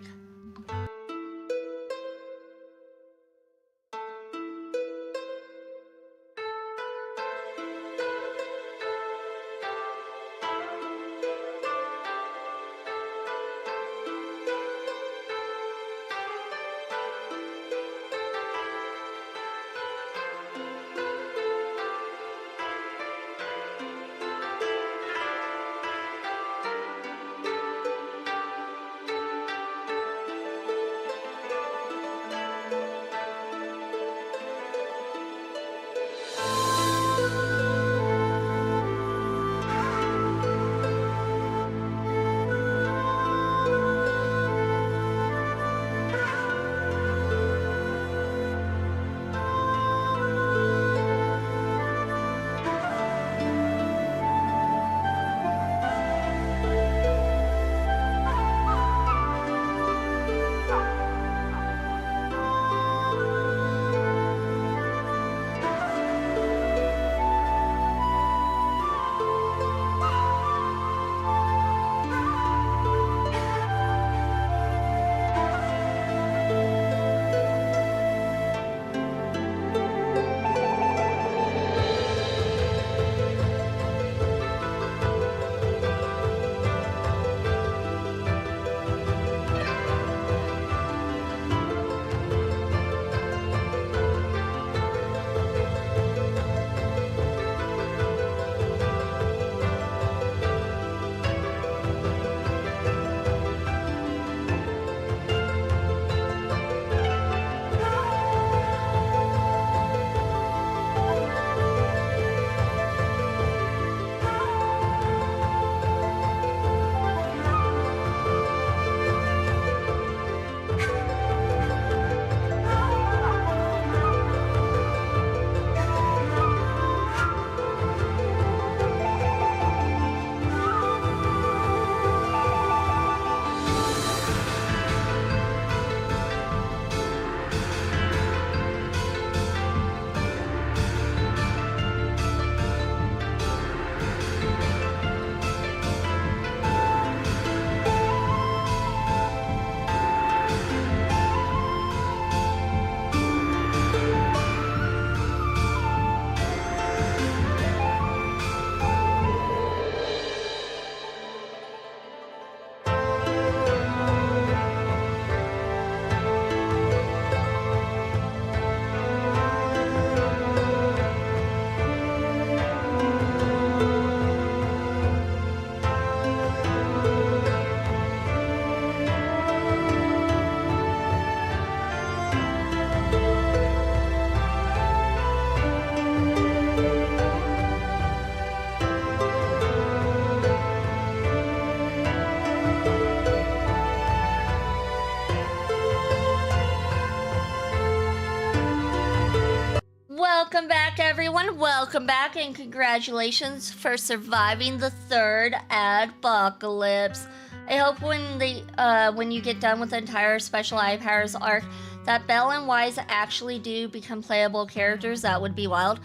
Welcome back, everyone. Welcome back, and congratulations for surviving the third adpocalypse. I hope when you get done with the entire Special Eye Powers arc, that Belle and Wise actually do become playable characters. That would be wild.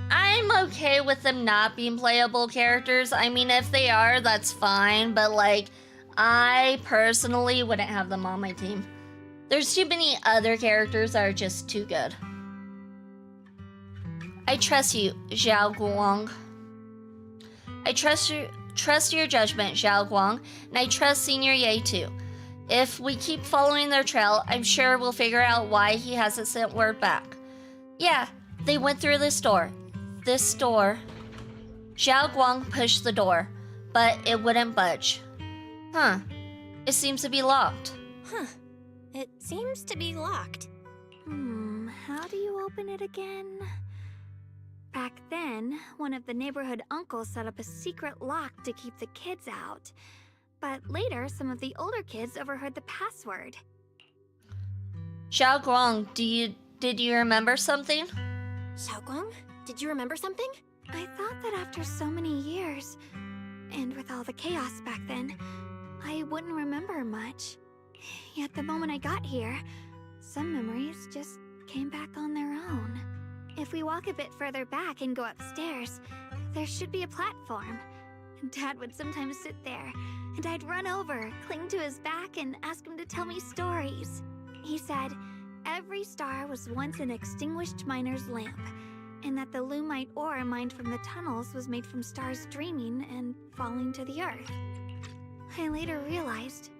I'm okay with them not being playable characters. I mean, if they are, that's fine, but like, I personally wouldn't have them on my team. There's too many other characters that are just too good. I trust you, Zhao Guang. I trust your judgment, Zhao Guang, and I trust Senior Ye too. If we keep following their trail, I'm sure we'll figure out why he hasn't sent word back. Yeah, they went through this door. This door. Zhao Guang pushed the door, but it wouldn't budge. Huh. It seems to be locked. Huh. It seems to be locked. How do you open it again? Back then, one of the neighborhood uncles set up a secret lock to keep the kids out. But later, some of the older kids overheard the password. Zhao Guang, did you remember something? Xiaoguang, did you remember something? I thought that after so many years, and with all the chaos back then, I wouldn't remember much. Yet the moment I got here, some memories just came back on their own. If we walk a bit further back and go upstairs, there should be a platform. Dad would sometimes sit there, and I'd run over, cling to his back, and ask him to tell me stories. He said every star was once an extinguished miner's lamp, and that the lumite ore mined from the tunnels was made from stars dreaming and falling to the earth. I later realized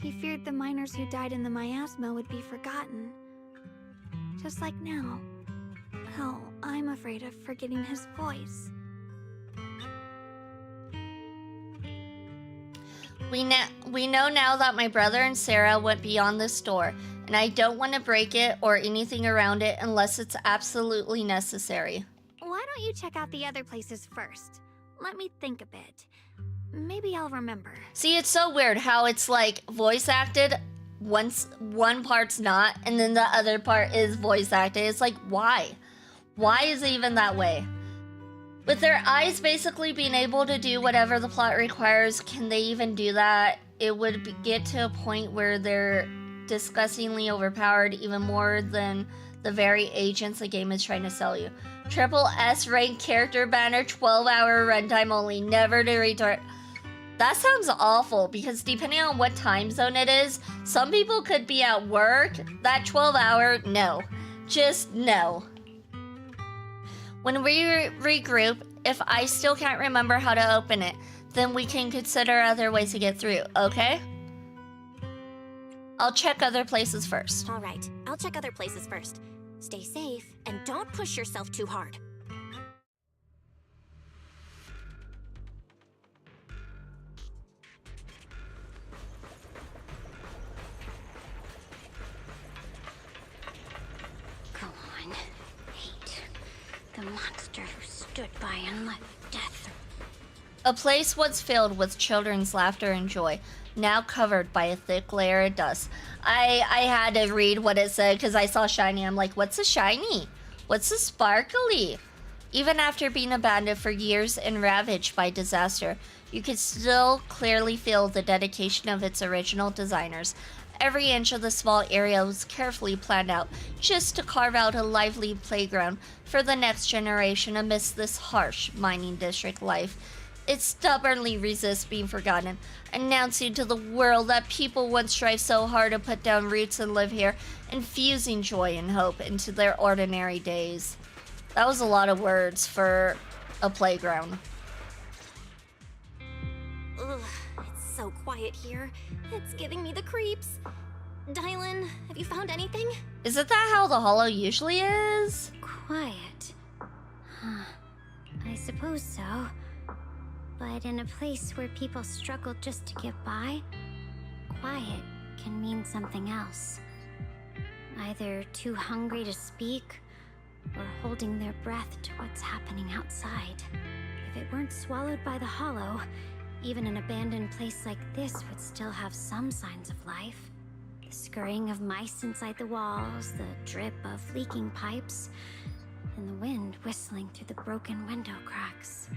he feared the miners who died in the miasma would be forgotten. Just like now. Hell, I'm afraid of forgetting his voice. We know now that my brother and Sarah went beyond this door, and I don't want to break it or anything around it unless it's absolutely necessary. Why don't you check out the other places first? Let me think a bit. Maybe I'll remember. See, it's so weird how it's like voice acted, once one part's not, and then the other part is voice acted. It's like, why? Why is it even that way? With their eyes basically being able to do whatever the plot requires, can they even do that? It would get to a point where they're disgustingly overpowered, even more than the very agents the game is trying to sell you. Triple S ranked character banner, 12-hour runtime only, never to return. That sounds awful, because depending on what time zone it is, some people could be at work. That 12-hour, no. Just no. When we regroup, if I still can't remember how to open it, then we can consider other ways to get through, okay? I'll check other places first. All right, I'll check other places first. Stay safe, and don't push yourself too hard. Go on. Hate. The monster who stood by and let death. A place once filled with children's laughter and joy, now covered by a thick layer of dust. I had to read what it said because I saw shiny. I'm like, what's a shiny? What's a sparkly? Even after being abandoned for years and ravaged by disaster, you could still clearly feel the dedication of its original designers. Every inch of the small area was carefully planned out just to carve out a lively playground for the next generation amidst this harsh mining district life. It stubbornly resists being forgotten, announcing to the world that people once strive so hard to put down roots and live here, infusing joy and hope into their ordinary days. That was a lot of words for a playground. Ugh, it's so quiet here. It's giving me the creeps. Dylan, have you found anything? Isn't that how the Hollow usually is? Quiet. Huh. I suppose so. But in a place where people struggle just to get by, quiet can mean something else. Either too hungry to speak, or holding their breath to what's happening outside. If it weren't swallowed by the Hollow, even an abandoned place like this would still have some signs of life. The scurrying of mice inside the walls, the drip of leaking pipes, and the wind whistling through the broken window cracks.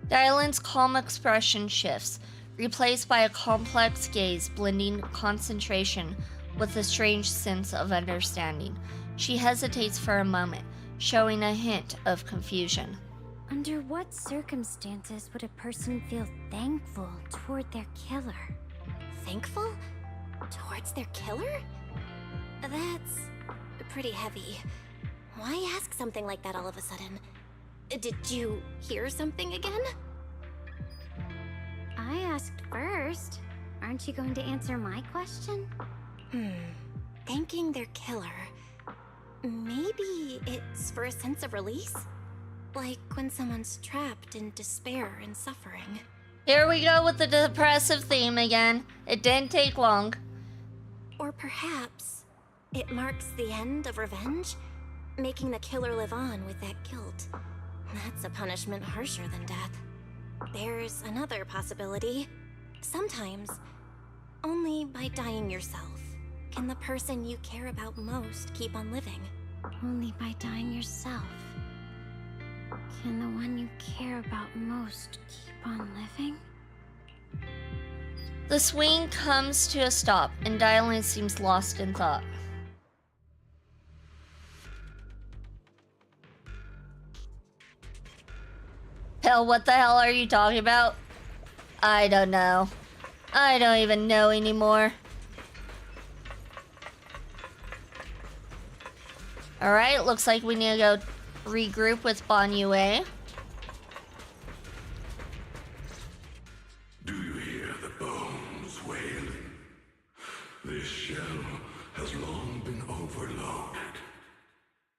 Dylan's calm expression shifts, replaced by a complex gaze blending concentration with a strange sense of understanding. She hesitates for a moment, showing a hint of confusion. Under what circumstances would a person feel thankful toward their killer? Thankful? Towards their killer? That's pretty heavy. Why ask something like that all of a sudden? Did you hear something again? I asked first. Aren't you going to answer my question? Thanking their killer. Maybe it's for a sense of release? Like when someone's trapped in despair and suffering. Here we go with the depressive theme again. It didn't take long. Or perhaps it marks the end of revenge, making the killer live on with that guilt. That's a punishment harsher than death. There's another possibility. Sometimes, only by dying yourself can the person you care about most keep on living. Only by dying yourself can the one you care about most keep on living? The swing comes to a stop, and Dylan seems lost in thought. Hell, what the hell are you talking about? I don't know. I don't even know anymore. Alright, looks like we need to go regroup with Bon Yue. Do you hear the bones wailing? This shell has long been overloaded.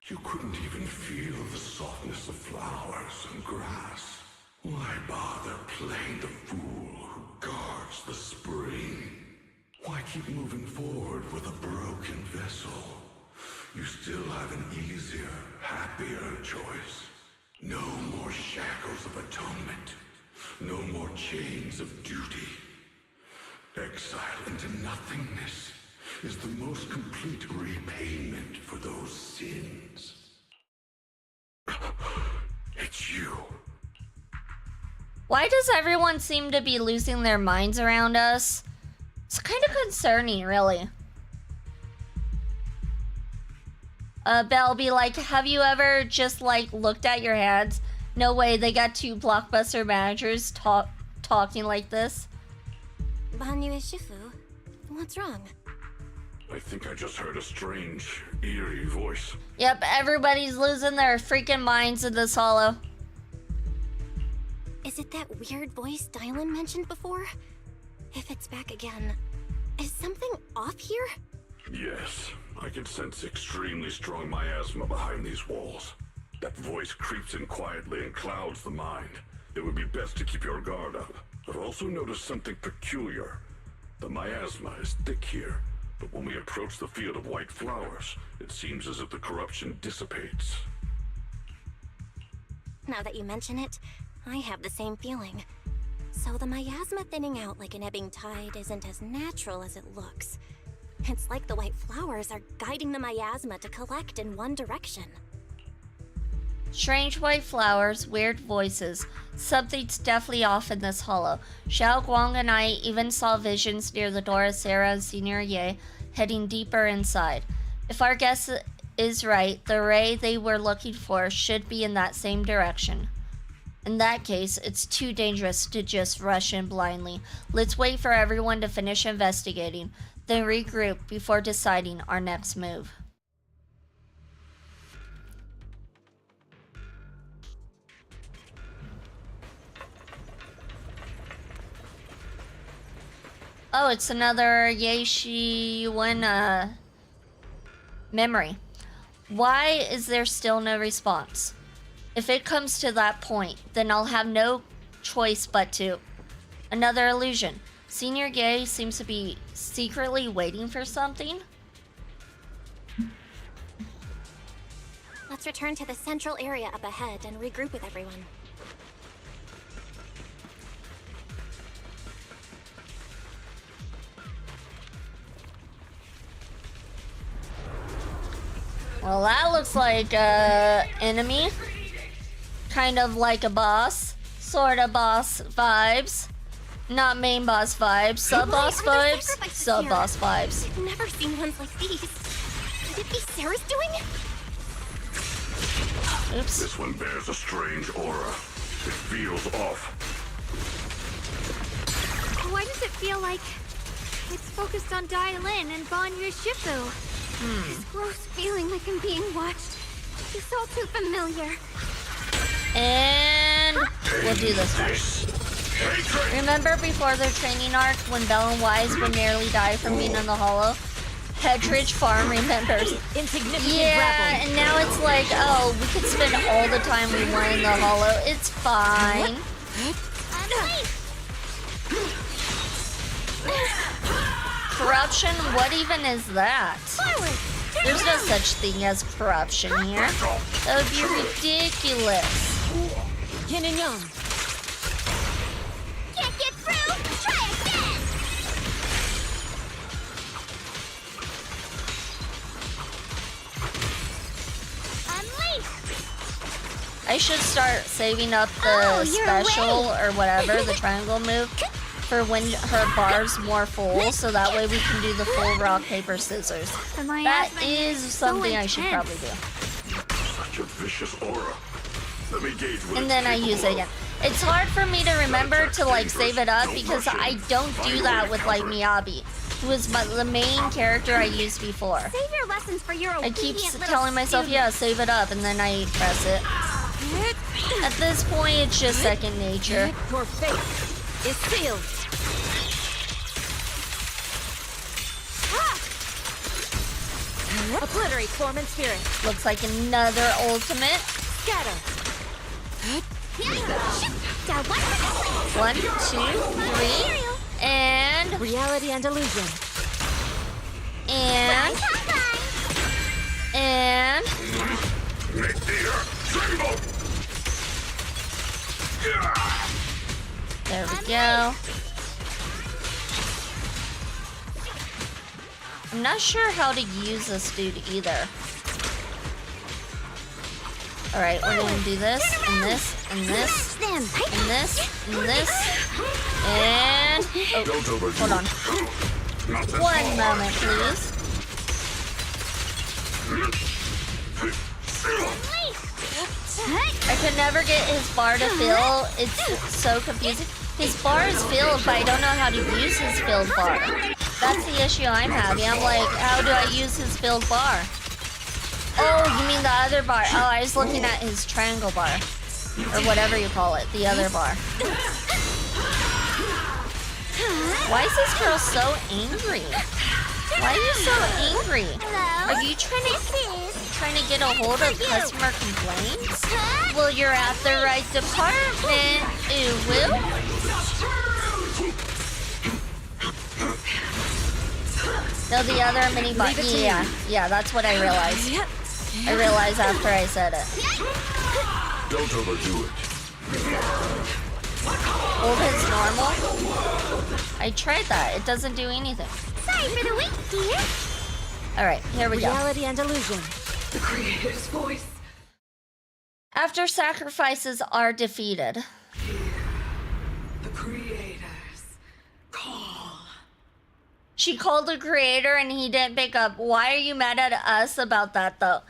You couldn't even feel the softness of flowers and grass. Why bother playing the fool who guards the spring? Why keep moving forward with a broken vessel? You still have an easier, happier choice. No more shackles of atonement. No more chains of duty. Exile into nothingness is the most complete repayment for those sins. It's you. Why does everyone seem to be losing their minds around us? It's kind of concerning, really. Belle be like, have you ever just, like, looked at your hands? No way, they got two blockbuster managers talking like this. Bon Yue Shifu, what's wrong? I think I just heard a strange, eerie voice. Yep, everybody's losing their freaking minds in this hollow. Is it that weird voice Dylan mentioned before? If it's back again, is something off here? Yes, I can sense extremely strong miasma behind these walls. That voice creeps in quietly and clouds the mind. It would be best to keep your guard up. I've also noticed something peculiar. The miasma is thick here, but when we approach the field of white flowers, it seems as if the corruption dissipates. Now that you mention it, I have the same feeling. So the miasma thinning out like an ebbing tide isn't as natural as it looks. It's like the white flowers are guiding the miasma to collect in one direction. Strange white flowers, weird voices. Something's definitely off in this hollow. Xiao Guang and I even saw visions near the door of Sarah and Senior Ye heading deeper inside. If our guess is right, the ray they were looking for should be in that same direction. In that case, it's too dangerous to just rush in blindly. Let's wait for everyone to finish investigating, then regroup before deciding our next move. Oh, it's another Ye Wen memory. Why is there still no response? If it comes to that point, then I'll have no choice but to. Another illusion. Senior Ye seems to be secretly waiting for something. Let's return to the central area up ahead and regroup with everyone. Well, that looks like a enemy. Kind of like a boss. Sorta boss vibes. Not main boss vibes. Sub-boss vibes. Sub-boss vibes. I've never seen ones like these. Could it be Sarah's doing? Oops. This one bears a strange aura. It feels off. Why does it feel like it's focused on Dailin and Banyu Shifu? This gross feeling like I'm being watched. It's all too familiar. And we'll do this one. Remember before their training arc when Belle and Wise would nearly die from being in the hollow? Pedridge Farm remembers. Yeah, and now it's like, oh, we could spend all the time we want in the hollow. It's fine. Corruption? What even is that? There's no such thing as corruption here. That would be ridiculous. Yin and Yang. Can't get through? Try again! Unleash! I should start saving up the special or whatever, the triangle move, for when her bar's more full, so that way we can do the full rock, paper, scissors. That is something I should probably do. Such a vicious aura. Let me gauge what And then I use it again. It's hard for me to remember to like save it up because I don't do that with like Miyabi, who was the main character I used before. Save your lessons for your I keep obedient little telling myself, student. yeah, save it up, and then I press it. At this point, it's just second nature. Your fate is sealed. Obliterate form and spirit. Looks like another ultimate. Scatter. 1, 2, 3, and reality and illusion. And there we go. I'm not sure how to use this dude either. Alright, we're gonna do this, and this, and this, and this, and this, and... Oh, hold on. 1 moment, please. I could never get his bar to fill. It's so confusing. His bar is filled, but I don't know how to use his filled bar. That's the issue I'm having. I'm like, how do I use his filled bar? Oh, you mean the other bar. Oh, I was looking at his triangle bar. Or whatever you call it, the other bar. Why is this girl so angry? Why are you so angry? Are you trying to get a hold of customer complaints? Well, you're at the right department. Ooh, woo. No, the other mini bot. Yeah, that's what I realized. I realized after I said it. Don't overdo it. Hold his normal. I tried that. It doesn't do anything. Sorry for the wait, dear. Alright, here we go. Reality and illusion. The Creator's voice. After sacrifices are defeated. The Creator's call. She called the creator and he didn't pick up. Why are you mad at us about that, though?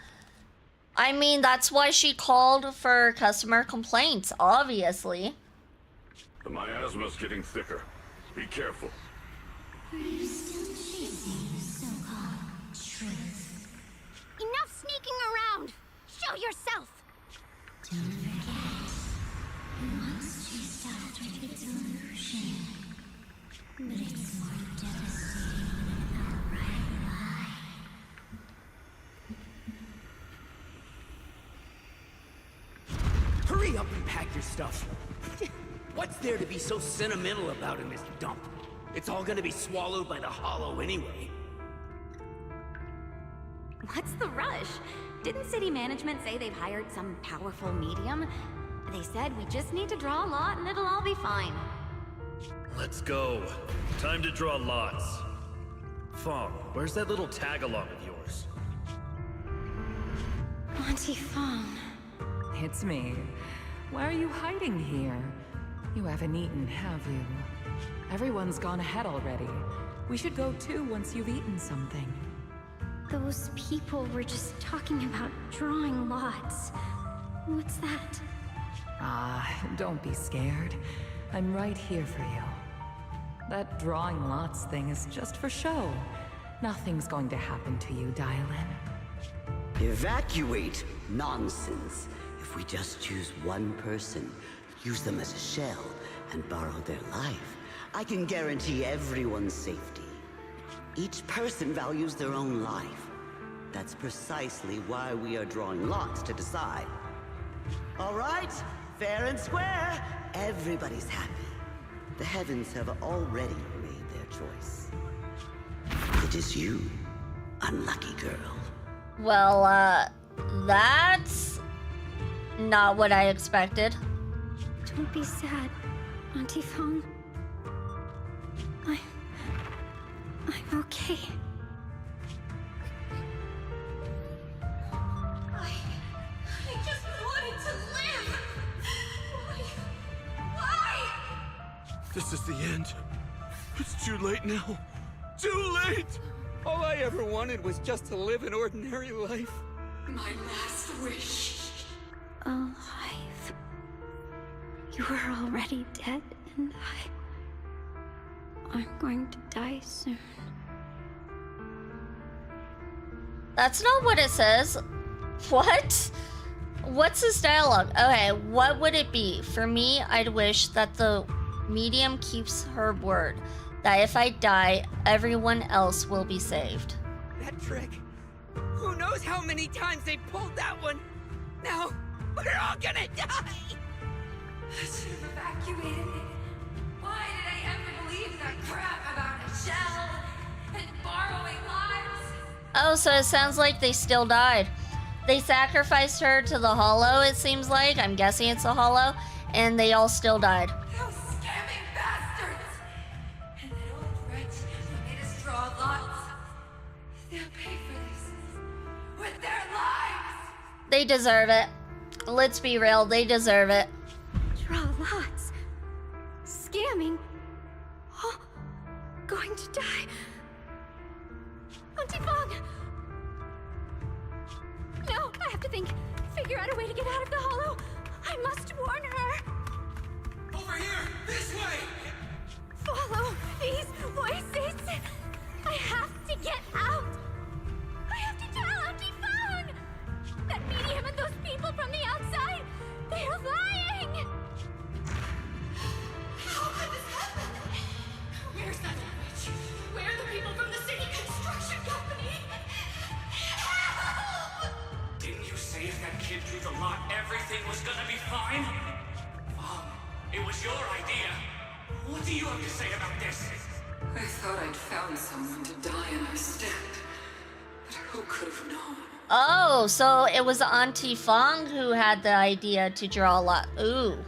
I mean, that's why she called for customer complaints, obviously. The miasma's getting thicker. Be careful. Enough sneaking around. Show yourself. Don't forget. Once she stopped with its illusion, but it's more devastating than a right lie. Hurry up and pack your stuff. What's there to be so sentimental about in this dump? It's all gonna be swallowed by the hollow anyway. What's the rush? Didn't city management say they've hired some powerful medium? They said we just need to draw a lot and it'll all be fine. Let's go. Time to draw lots. Fong, where's that little tag-along of yours? Auntie Fong. It's me. Why are you hiding here? You haven't eaten, have you? Everyone's gone ahead already. We should go too once you've eaten something. Those people were just talking about drawing lots. What's that? Ah, don't be scared. I'm right here for you. That drawing lots thing is just for show. Nothing's going to happen to you, Dylan. Evacuate? Nonsense. If we just choose one person, use them as a shell, and borrow their life, I can guarantee everyone's safety. Each person values their own life. That's precisely why we are drawing lots to decide. All right, fair and square. Everybody's happy. The heavens have already made their choice. It is you, unlucky girl. Well, that's not what I expected. Don't be sad, Auntie Fong. I'm okay. I just wanted to live! Why? This is the end. It's too late now. Too late! All I ever wanted was just to live an ordinary life. My last wish. Alive. You were already dead, and I'm going to die soon. That's not what it says. What? What's this dialogue? Okay, what would it be? For me, I'd wish that the medium keeps her word. That if I die, everyone else will be saved. That trick. Who knows how many times they pulled that one? Now, we're all gonna die! I should have evacuated me. Why did I ever believe that crap about a shell and borrowing lives? Oh, so it sounds like they still died. They sacrificed her to the hollow, it seems like. I'm guessing it's a hollow. And they all still died. Those scamming bastards! And that old wretch who made us draw lots. They'll pay for this with their lives! They deserve it. Let's be real, they deserve it. Draw lots. Scamming. Oh, going to die. Auntie Fong! No, I have to think. Figure out a way to get out of the hollow. I must warn her. Over here! This way! Follow these voices. I have to get out. I have to tell Auntie Fong. That medium and those people from the outside, they're lying. How could this happen? Where's that witch? Where are the people from the city construction company? Help! Didn't you say if that kid drew the lot, everything was gonna be fine? It was your idea. What do you have to say about this? I thought I'd found someone to die in our stead. But who could have known? Oh, so it was Auntie Fong who had the idea to draw a lot. Ooh.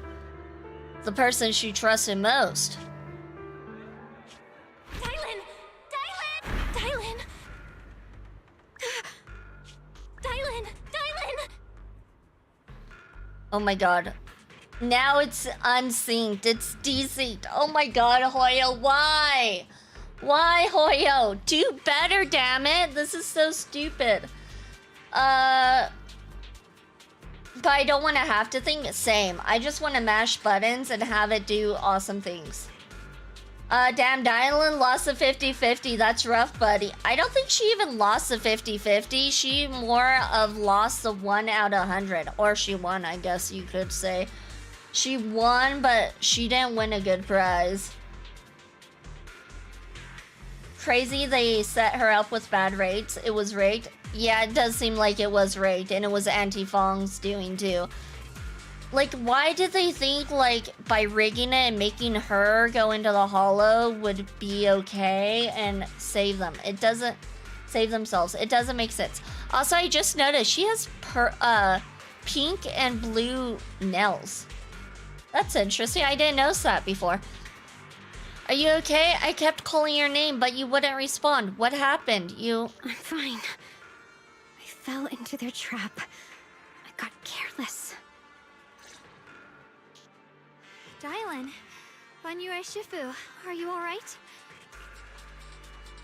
The person she trusted most. Dylan! Dylan! Dylan! Dylan! Oh my god. Now it's unsynced. It's desynced. Oh my god, Hoyo, why? Why, Hoyo? Do better, damn it. This is so stupid. But I don't want to have to think. Same. I just want to mash buttons and have it do awesome things. Damn, Dylan lost a 50-50. That's rough, buddy. I don't think she even lost a 50-50. She more of lost the 1 out of 100. Or she won, I guess you could say. She won, but she didn't win a good prize. Crazy they set her up with bad rates. It was rigged. Yeah, it does seem like it was rigged, and it was Auntie Fong's doing too. Like, why did they think, like, by rigging it and making her go into the hollow would be okay and save them? It doesn't save themselves. It doesn't make sense. Also, I just noticed she has pink and blue nails. That's interesting. I didn't notice that before. Are you okay? I kept calling your name, but you wouldn't respond. What happened? I'm fine. I fell into their trap. I got careless. Dylan, Banyue Shifu, are you alright?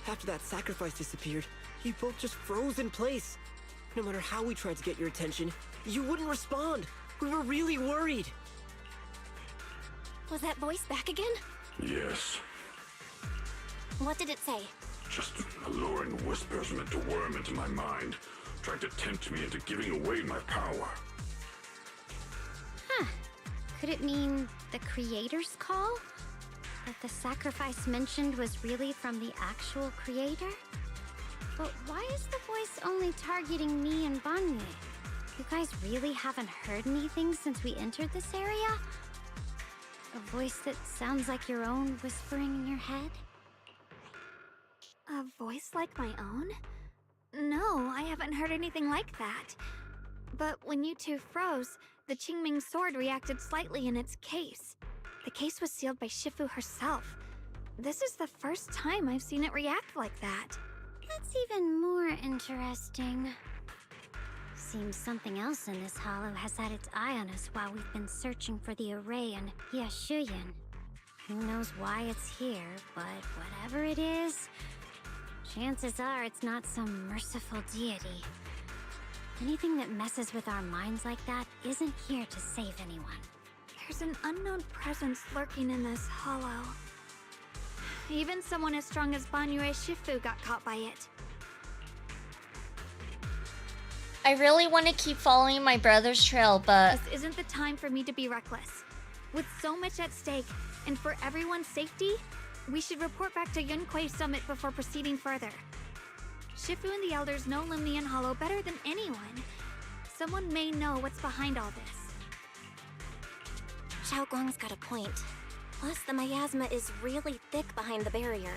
After that sacrifice disappeared, you both just froze in place. No matter how we tried to get your attention, you wouldn't respond. We were really worried. Was that voice back again? Yes. What did it say? Just alluring whispers meant to worm into my mind, trying to tempt me into giving away my power. Huh. Could it mean the creator's call? That the sacrifice mentioned was really from the actual creator? But why is the voice only targeting me and Banyue? You guys really haven't heard anything since we entered this area? A voice that sounds like your own whispering in your head? A voice like my own? No, I haven't heard anything like that. But when you two froze, the Qingming sword reacted slightly in its case. The case was sealed by Shifu herself. This is the first time I've seen it react like that. That's even more interesting. Seems something else in this hollow has had its eye on us while we've been searching for the array in Yashuyan. Who knows why it's here, but whatever it is, chances are it's not some merciful deity. Anything that messes with our minds like that isn't here to save anyone. There's an unknown presence lurking in this hollow. Even someone as strong as Banyue Shifu got caught by it. I really want to keep following my brother's trail, but This isn't the time for me to be reckless. With so much at stake, and for everyone's safety, we should report back to Yunquei Summit before proceeding further. Shifu and the elders know Limnian Hollow better than anyone. Someone may know what's behind all this. Xiaoguang's got a point. Plus, the miasma is really thick behind the barrier,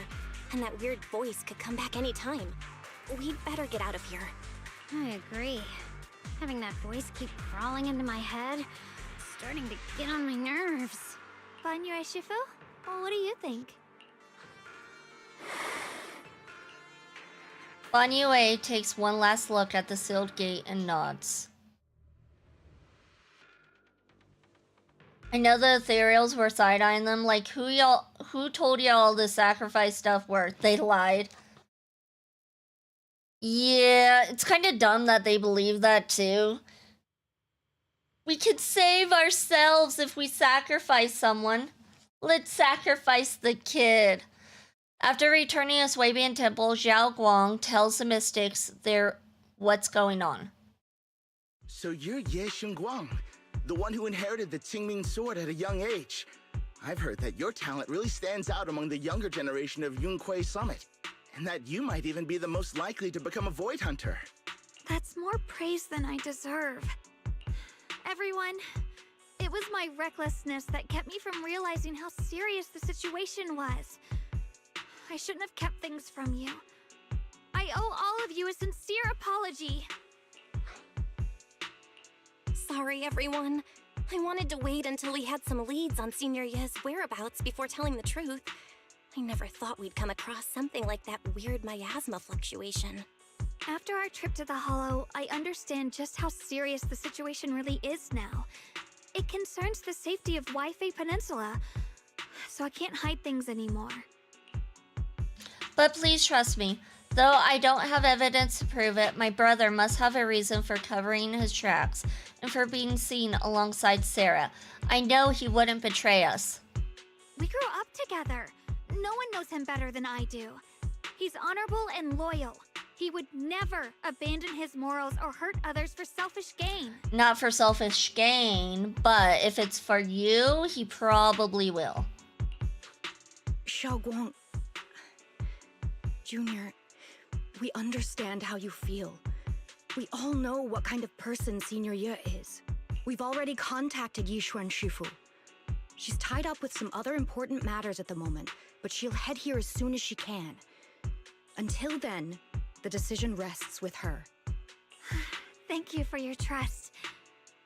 and that weird voice could come back any time. We'd better get out of here. I agree. Having that voice keep crawling into my head, starting to get on my nerves. Banyue Shifu? Well, what do you think? Banyue takes one last look at the sealed gate and nods. I know the ethereals were side-eyeing them, like, who told y'all the sacrifice stuff worked? They lied. Yeah, it's kind of dumb that they believe that too. We could save ourselves if we sacrifice someone. Let's sacrifice the kid. After returning to Swabian Temple, Zhao Guang tells the mystics what's going on. So you're Ye Xingguang, the one who inherited the Qingming sword at a young age. I've heard that your talent really stands out among the younger generation of Yunquei Summit, and that you might even be the most likely to become a Void Hunter. That's more praise than I deserve. Everyone, it was my recklessness that kept me from realizing how serious the situation was. I shouldn't have kept things from you. I owe all of you a sincere apology. Sorry, everyone. I wanted to wait until we had some leads on Senior Ye's whereabouts before telling the truth. I never thought we'd come across something like that weird miasma fluctuation. After our trip to the Hollow, I understand just how serious the situation really is now. It concerns the safety of Waifei Peninsula, so I can't hide things anymore. But please trust me, though I don't have evidence to prove it, my brother must have a reason for covering his tracks and for being seen alongside Sarah. I know he wouldn't betray us. We grew up together. No one knows him better than I do. He's honorable and loyal. He would never abandon his morals or hurt others for selfish gain. Not for selfish gain, but if it's for you, he probably will. Xiaoguang, Junior, we understand how you feel. We all know what kind of person Senior Ye is. We've already contacted Yishuan Shifu. She's tied up with some other important matters at the moment, but she'll head here as soon as she can. Until then, the decision rests with her. Thank you for your trust.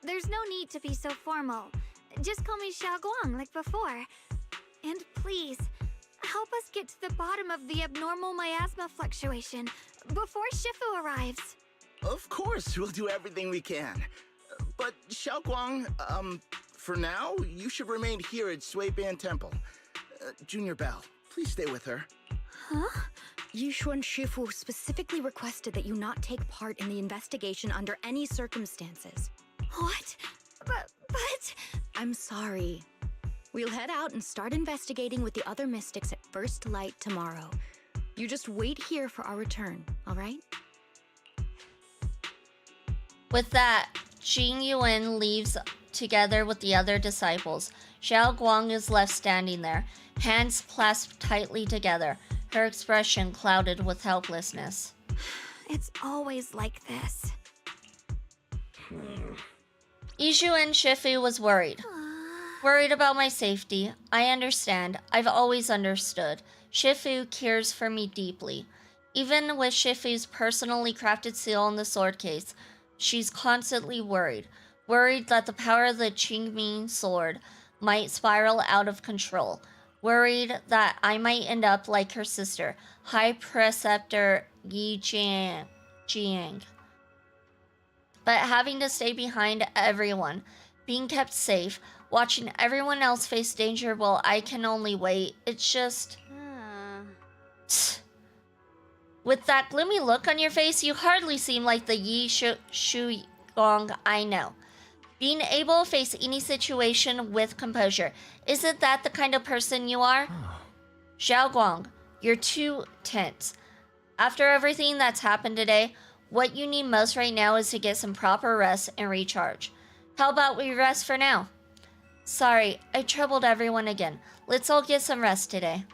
There's no need to be so formal. Just call me Xiaoguang like before. And please, help us get to the bottom of the abnormal miasma fluctuation before Shifu arrives. Of course, we'll do everything we can. But Xiaoguang, For now, you should remain here at Suiban Temple. Junior Bell, please stay with her. Huh? Yushuan Shifu specifically requested that you not take part in the investigation under any circumstances. What? But... I'm sorry. We'll head out and start investigating with the other mystics at first light tomorrow. You just wait here for our return, all right? With that, Jing Yuan leaves together with the other disciples. Xiao Guang is left standing there, hands clasped tightly together, her expression clouded with helplessness. It's always like this. Yishu and Shifu was worried. Worried about my safety. I understand. I've always understood. Shifu cares for me deeply. Even with Shifu's personally crafted seal in the sword case, she's constantly worried. Worried that the power of the Qingming sword might spiral out of control. Worried that I might end up like her sister, High Preceptor Yi Jiang. But having to stay behind everyone, being kept safe, watching everyone else face danger while I can only wait, it's just... With that gloomy look on your face, you hardly seem like the Yi Shu Gong I know. Being able to face any situation with composure, isn't that the kind of person you are? Xiao Guang, you're too tense. After everything that's happened today, what you need most right now is to get some proper rest and recharge. How about we rest for now? Sorry, I troubled everyone again. Let's all get some rest today.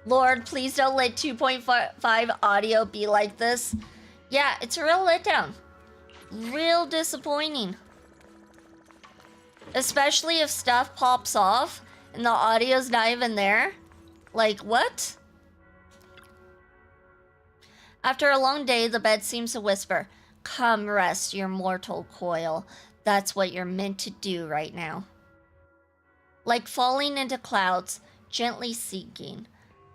Lord, please don't let 2.5 audio be like this. Yeah, it's a real letdown. Real disappointing. Especially if stuff pops off and the audio's not even there. Like, what? After a long day, the bed seems to whisper, "Come rest your mortal coil. That's what you're meant to do right now." Like falling into clouds, gently sinking.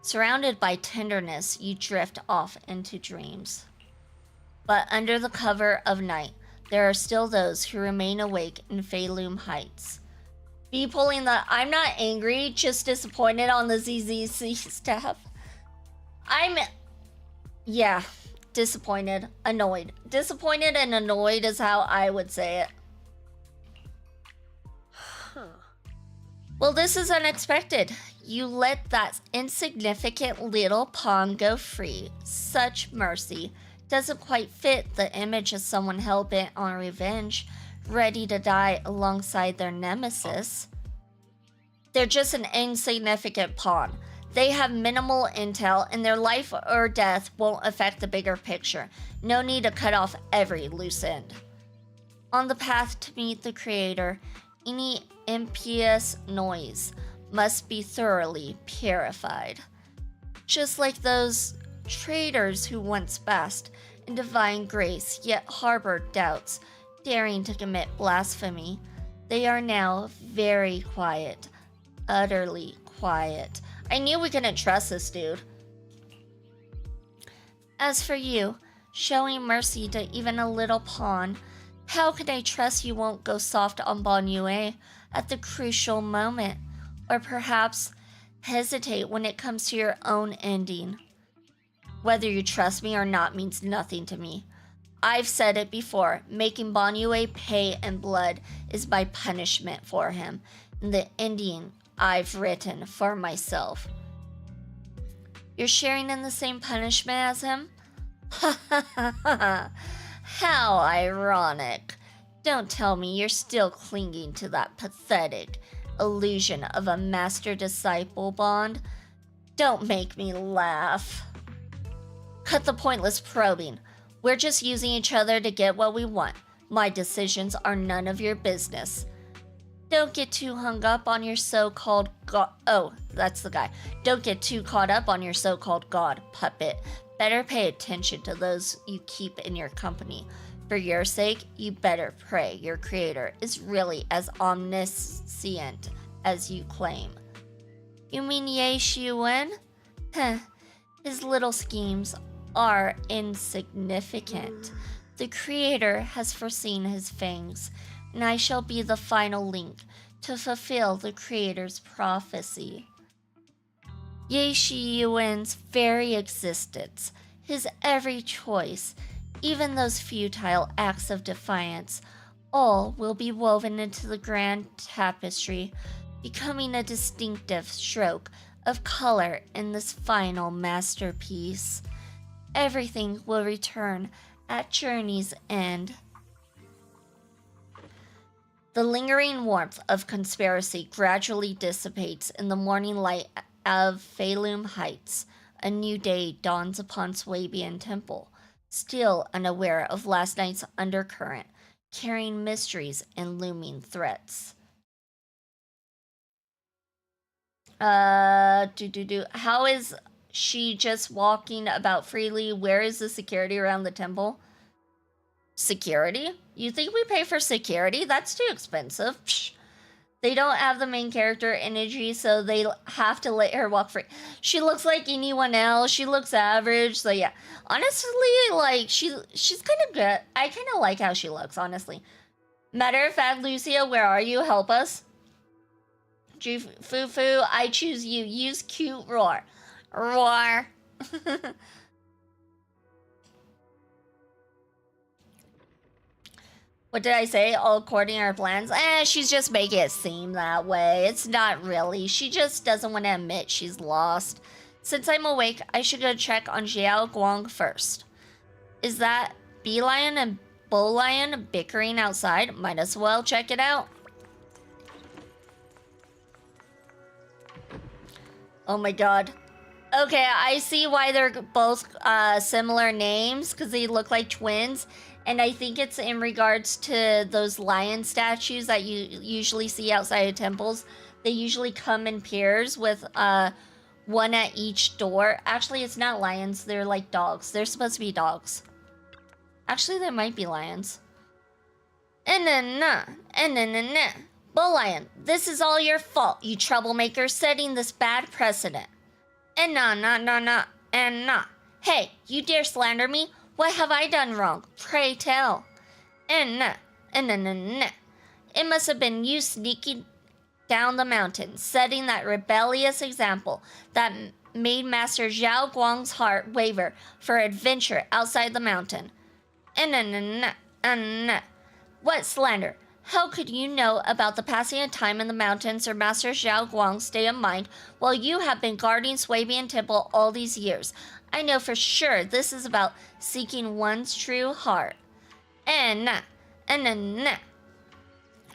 Surrounded by tenderness, you drift off into dreams. But under the cover of night, there are still those who remain awake in Feilum Heights. Be pulling the "I'm not angry, just disappointed" on the ZZC staff. Yeah, disappointed, annoyed. Disappointed and annoyed is how I would say it. Well, this is unexpected. You let that insignificant little pawn go free. Such mercy. Doesn't quite fit the image of someone hell-bent on revenge, ready to die alongside their nemesis. They're just an insignificant pawn. They have minimal intel, and their life or death won't affect the bigger picture. No need to cut off every loose end. On the path to meet the Creator, any impious noise must be thoroughly purified. Just like those traitors who once basked in divine grace yet harbored doubts, daring to commit blasphemy, they are now very quiet, utterly quiet. I knew we couldn't trust this dude. As for you, showing mercy to even a little pawn, how can I trust you won't go soft on Bon Yue at the crucial moment? Or perhaps hesitate when it comes to your own ending? Whether you trust me or not means nothing to me. I've said it before, making Bon Yue pay in blood is my punishment for him, and the ending I've written for myself. You're sharing in the same punishment as him? Ha ha ha ha. How ironic. Don't tell me you're still clinging to that pathetic illusion of a master-disciple bond. Don't make me laugh. Cut the pointless probing. We're just using each other to get what we want. My decisions are none of your business. Don't get too hung up on your so-called god. Oh, that's the guy. Don't get too caught up on your so-called god puppet. Better pay attention to those you keep in your company. For your sake, you better pray your creator is really as omniscient as you claim. You mean Ye Xiwen? Heh, his little schemes are insignificant. The Creator has foreseen his fangs, and I shall be the final link to fulfill the Creator's prophecy. Ye Shi Yuan's very existence, his every choice, even those futile acts of defiance, all will be woven into the grand tapestry, becoming a distinctive stroke of color in this final masterpiece. Everything will return at journey's end. The lingering warmth of conspiracy gradually dissipates in the morning light of Feilum Heights. A new day dawns upon Swabian Temple, still unaware of last night's undercurrent, carrying mysteries and looming threats. How is she just walking about freely? Where is the security around the temple? Security? You think we pay for security? That's too expensive. Psh. They don't have the main character energy, so they have to let her walk free. She looks like anyone else. She looks average, so yeah. Honestly, like, she's kind of good. I kind of like how she looks, honestly. Matter of fact, Lucia, where are you? Help us. Fufu, I choose you. Use cute roar. Roar. What did I say? All according to our plans? She's just making it seem that way. It's not really. She just doesn't want to admit she's lost. Since I'm awake, I should go check on Xiao Guang first. Is that Bee Lion and Bull Lion bickering outside? Might as well check it out. Oh my god. Okay, I see why they're both similar names, because they look like twins. And I think it's in regards to those lion statues that you usually see outside of temples. They usually come in pairs with one at each door. Actually, it's not lions. They're like dogs. They're supposed to be dogs. Actually, there might be lions. Bull Lion, this is all your fault, you troublemaker, setting this bad precedent. Hey, you dare slander me? What have I done wrong? Pray tell. It must have been you sneaking down the mountain, setting that rebellious example that made Master Xiao Guang's heart waver for adventure outside the mountain. What slander? How could you know about the passing of time in the mountains or Master Xiao Guang's state of mind while you have been guarding Swabian Temple all these years? I know for sure this is about seeking one's true heart.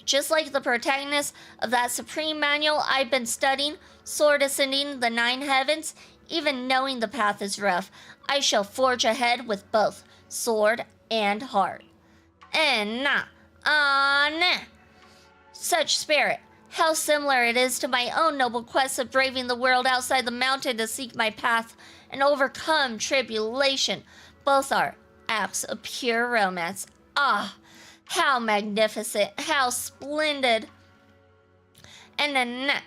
Just like the protagonist of that supreme manual I've been studying, sword ascending the 9 heavens, even knowing the path is rough, I shall forge ahead with both sword and heart. Such spirit. How similar it is to my own noble quest of braving the world outside the mountain to seek my path and overcome tribulation. Both are acts of pure romance. Ah, how magnificent, how splendid. Have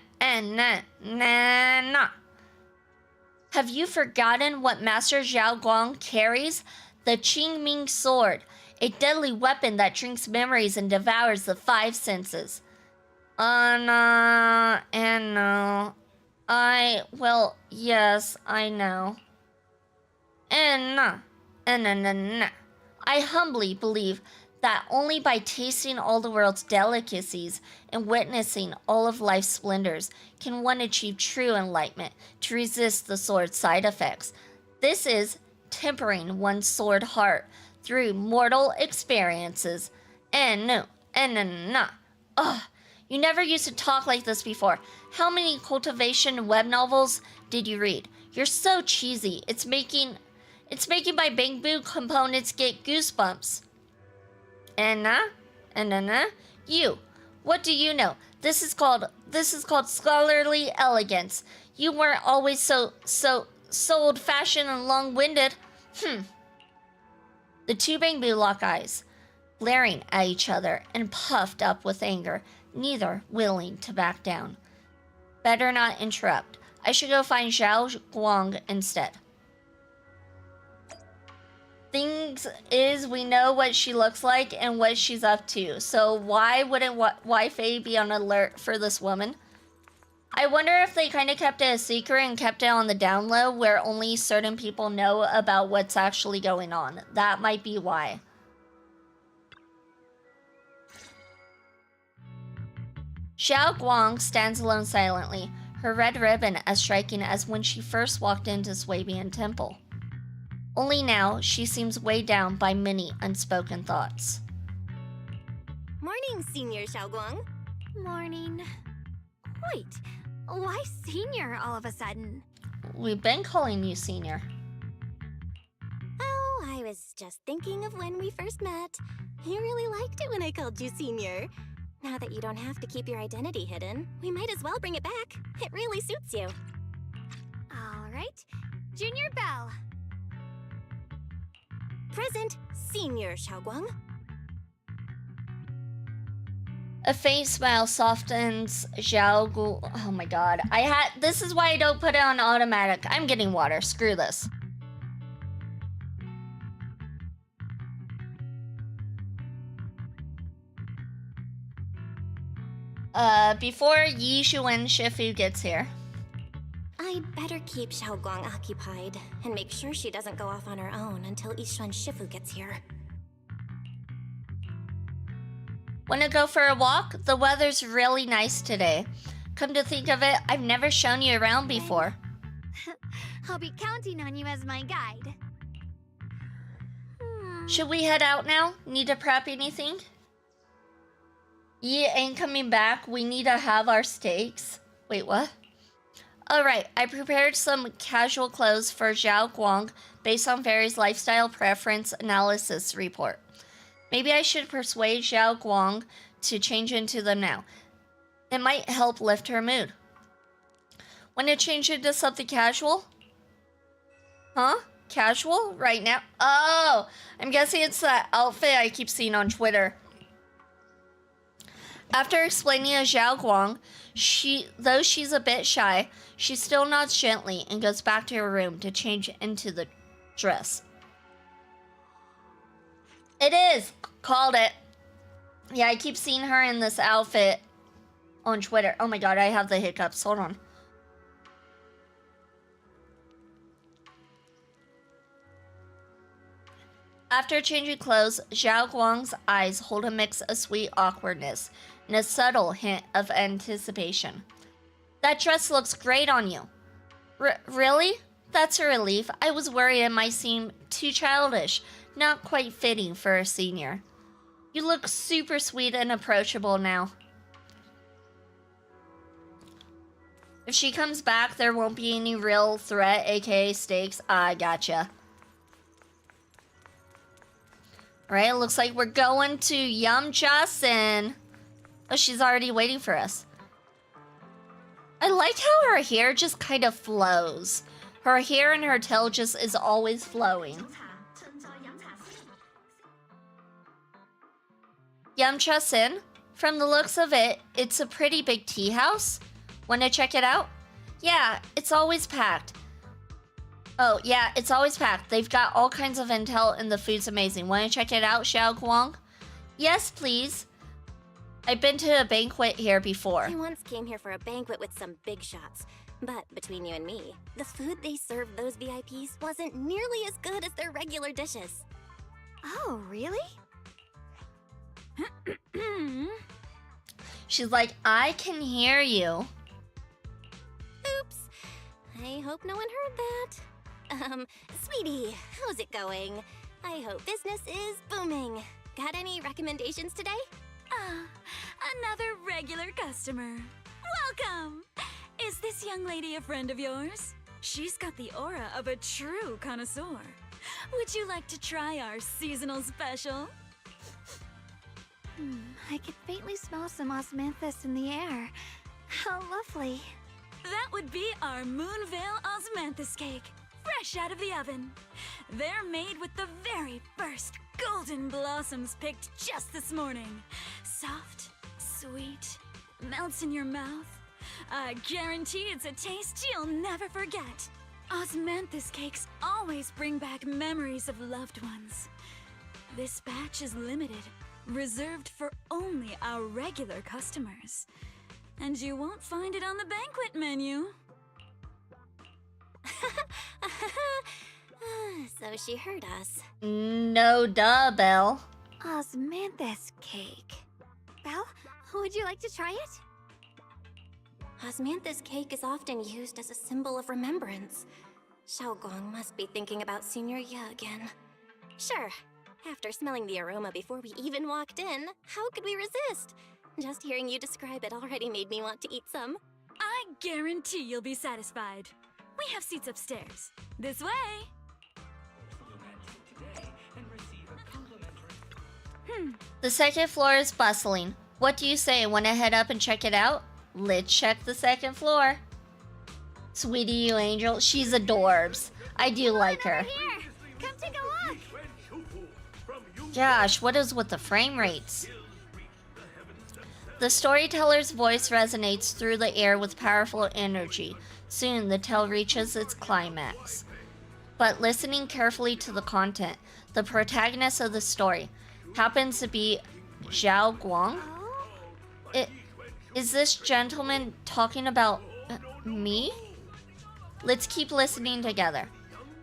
you forgotten what Master Xiao Guang carries? The Qingming sword, a deadly weapon that drinks memories and devours the 5 senses. Yes, I know. I humbly believe that only by tasting all the world's delicacies and witnessing all of life's splendors can one achieve true enlightenment to resist the sword's side effects. This is tempering one's sword heart through mortal experiences. You never used to talk like this before. How many cultivation web novels did you read? You're so cheesy. It's making my bamboo components get goosebumps. You, what do you know? This is called scholarly elegance. You weren't always so old-fashioned and long-winded. The two bamboo lock eyes, glaring at each other and puffed up with anger, neither willing to back down. Better not interrupt. I should go find Xiao Guang instead. Things is, we know what she looks like and what she's up to. So why wouldn't Wi-Fi be on alert for this woman? I wonder if they kind of kept it a secret and kept it on the down low where only certain people know about what's actually going on. That might be why. Xiao Guang stands alone silently, her red ribbon as striking as when she first walked into Swabian Temple. Only now, she seems weighed down by many unspoken thoughts. Morning, Senior Xiaoguang. Morning. Wait, why Senior all of a sudden? We've been calling you Senior. Oh, I was just thinking of when we first met. You really liked it when I called you Senior. Now that you don't have to keep your identity hidden, we might as well bring it back. It really suits you. All right, Junior Bell. Present, Senior Xiaoguang. A faint smile softens Xiao Gu. Oh my god. This is why I don't put it on automatic. I'm getting water. Screw this. Before Yishu and Shifu gets here. I'd better keep Xiaoguang occupied and make sure she doesn't go off on her own until Yishu Shifu gets here. Wanna go for a walk? The weather's really nice today. Come to think of it, I've never shown you around before. I'll be counting on you as my guide. Should we head out now? Need to prep anything? Yi ain't coming back. We need to have our steaks. Wait, what? Alright, I prepared some casual clothes for Zhao Guang based on Fairy's lifestyle preference analysis report. Maybe I should persuade Zhao Guang to change into them now. It might help lift her mood. Want to change into something casual? Huh? Casual? Right now? Oh! I'm guessing it's that outfit I keep seeing on Twitter. After explaining to Zhao Guang, though she's a bit shy, she still nods gently and goes back to her room to change into the dress. It is! Called it. Yeah, I keep seeing her in this outfit on Twitter. Oh my god, I have the hiccups. Hold on. After changing clothes, Zhao Guang's eyes hold a mix of sweet awkwardness and a subtle hint of anticipation. That dress looks great on you. Really? That's a relief. I was worried it might seem too childish, not quite fitting for a senior. You look super sweet and approachable now. If she comes back, there won't be any real threat, aka stakes. I gotcha. Right, it looks like we're going to Yamcha-sen. Oh, she's already waiting for us. I like how her hair just kind of flows. Her hair and her tail just is always flowing. Yamcha-sen? From the looks of it, it's a pretty big tea house. Wanna check it out? Yeah, it's always packed. Oh, yeah, it's always packed. They've got all kinds of intel and the food's amazing. Wanna check it out, Xiao Guang? Yes, please. I've been to a banquet here before. I once came here for a banquet with some big shots. But between you and me, the food they served those VIPs wasn't nearly as good as their regular dishes. Oh, really? She's like, I can hear you. Oops. I hope no one heard that. Sweetie, how's it going? I hope business is booming. Got any recommendations today? Another regular customer. Welcome! Is this young lady a friend of yours? She's got the aura of a true connoisseur. Would you like to try our seasonal special? I could faintly smell some osmanthus in the air. How lovely. That would be our Moonvale Osmanthus cake, fresh out of the oven. They're made with the very first golden blossoms picked just this morning. Soft, sweet, melts in your mouth. I guarantee it's a taste you'll never forget. Osmanthus cakes always bring back memories of loved ones. This batch is limited, reserved for only our regular customers. And you won't find it on the banquet menu. So she heard us. No duh, Belle. Osmanthus cake. Belle, would you like to try it? Osmanthus cake is often used as a symbol of remembrance. Xiaoguang must be thinking about Senior Ye again. Sure. After smelling the aroma before we even walked in, how could we resist? Just hearing you describe it already made me want to eat some. I guarantee you'll be satisfied. We have seats upstairs. This way. The second floor is bustling. What do you say? Want to head up and check it out? Let's check the second floor. Sweetie, you angel. She's adorbs. I do like her. Here, come take a look. Gosh, what is with the frame rates? The storyteller's voice resonates through the air with powerful energy. Soon, the tale reaches its climax. But listening carefully to the content, the protagonist of the story happens to be Zhao Guang. Is this gentleman talking about me? Let's keep listening together.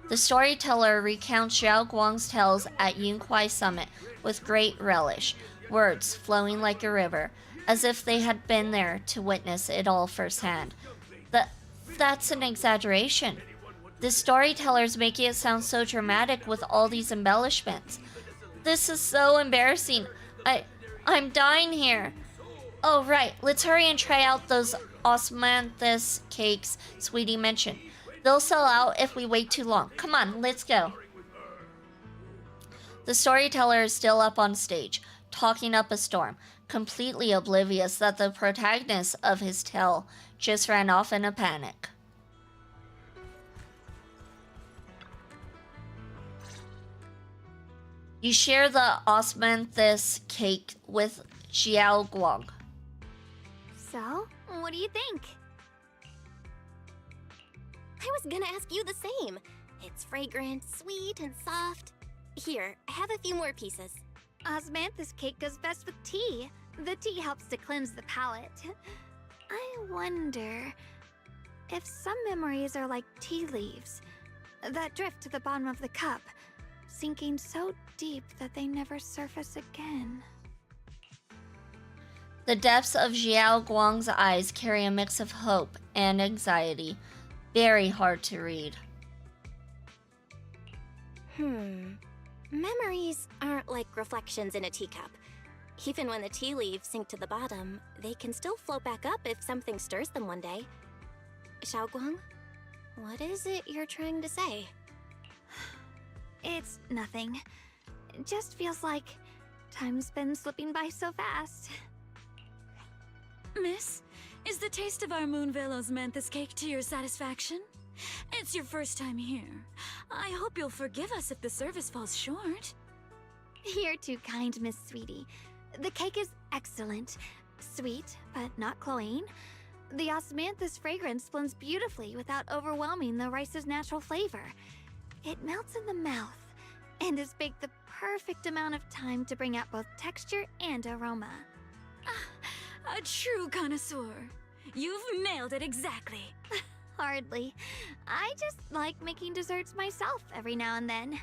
The storyteller recounts Zhao Guang's tales at Yunkwai Summit with great relish, words flowing like a river, as if they had been there to witness it all firsthand. That's an exaggeration. The storyteller's making it sound so dramatic with all these embellishments. This is so embarrassing. I'm dying here. Oh, right. Let's hurry and try out those osmanthus cakes Sweetie mentioned. They'll sell out if we wait too long. Come on, let's go. The storyteller is still up on stage, talking up a storm, completely oblivious that the protagonist of his tale just ran off in a panic. You share the osmanthus cake with Xiao Guang. So, what do you think? I was gonna ask you the same. It's fragrant, sweet, and soft. Here, have a few more pieces. Osmanthus cake goes best with tea. The tea helps to cleanse the palate. I wonder if some memories are like tea leaves that drift to the bottom of the cup, sinking so deep that they never surface again. The depths of Xiao Guang's eyes carry a mix of hope and anxiety. Very hard to read. Memories aren't like reflections in a teacup. Even when the tea leaves sink to the bottom, they can still float back up if something stirs them one day. Xiaoguang, what is it you're trying to say? It's nothing. It just feels like time's been slipping by so fast. Miss, is the taste of our Moonvale osmanthus cake to your satisfaction? It's your first time here. I hope you'll forgive us if the service falls short. You're too kind, Miss Sweetie. The cake is excellent. Sweet, but not cloying. The osmanthus fragrance blends beautifully without overwhelming the rice's natural flavor. It melts in the mouth and is baked the perfect amount of time to bring out both texture and aroma. A true connoisseur. You've nailed it exactly. Hardly. I just like making desserts myself every now and then.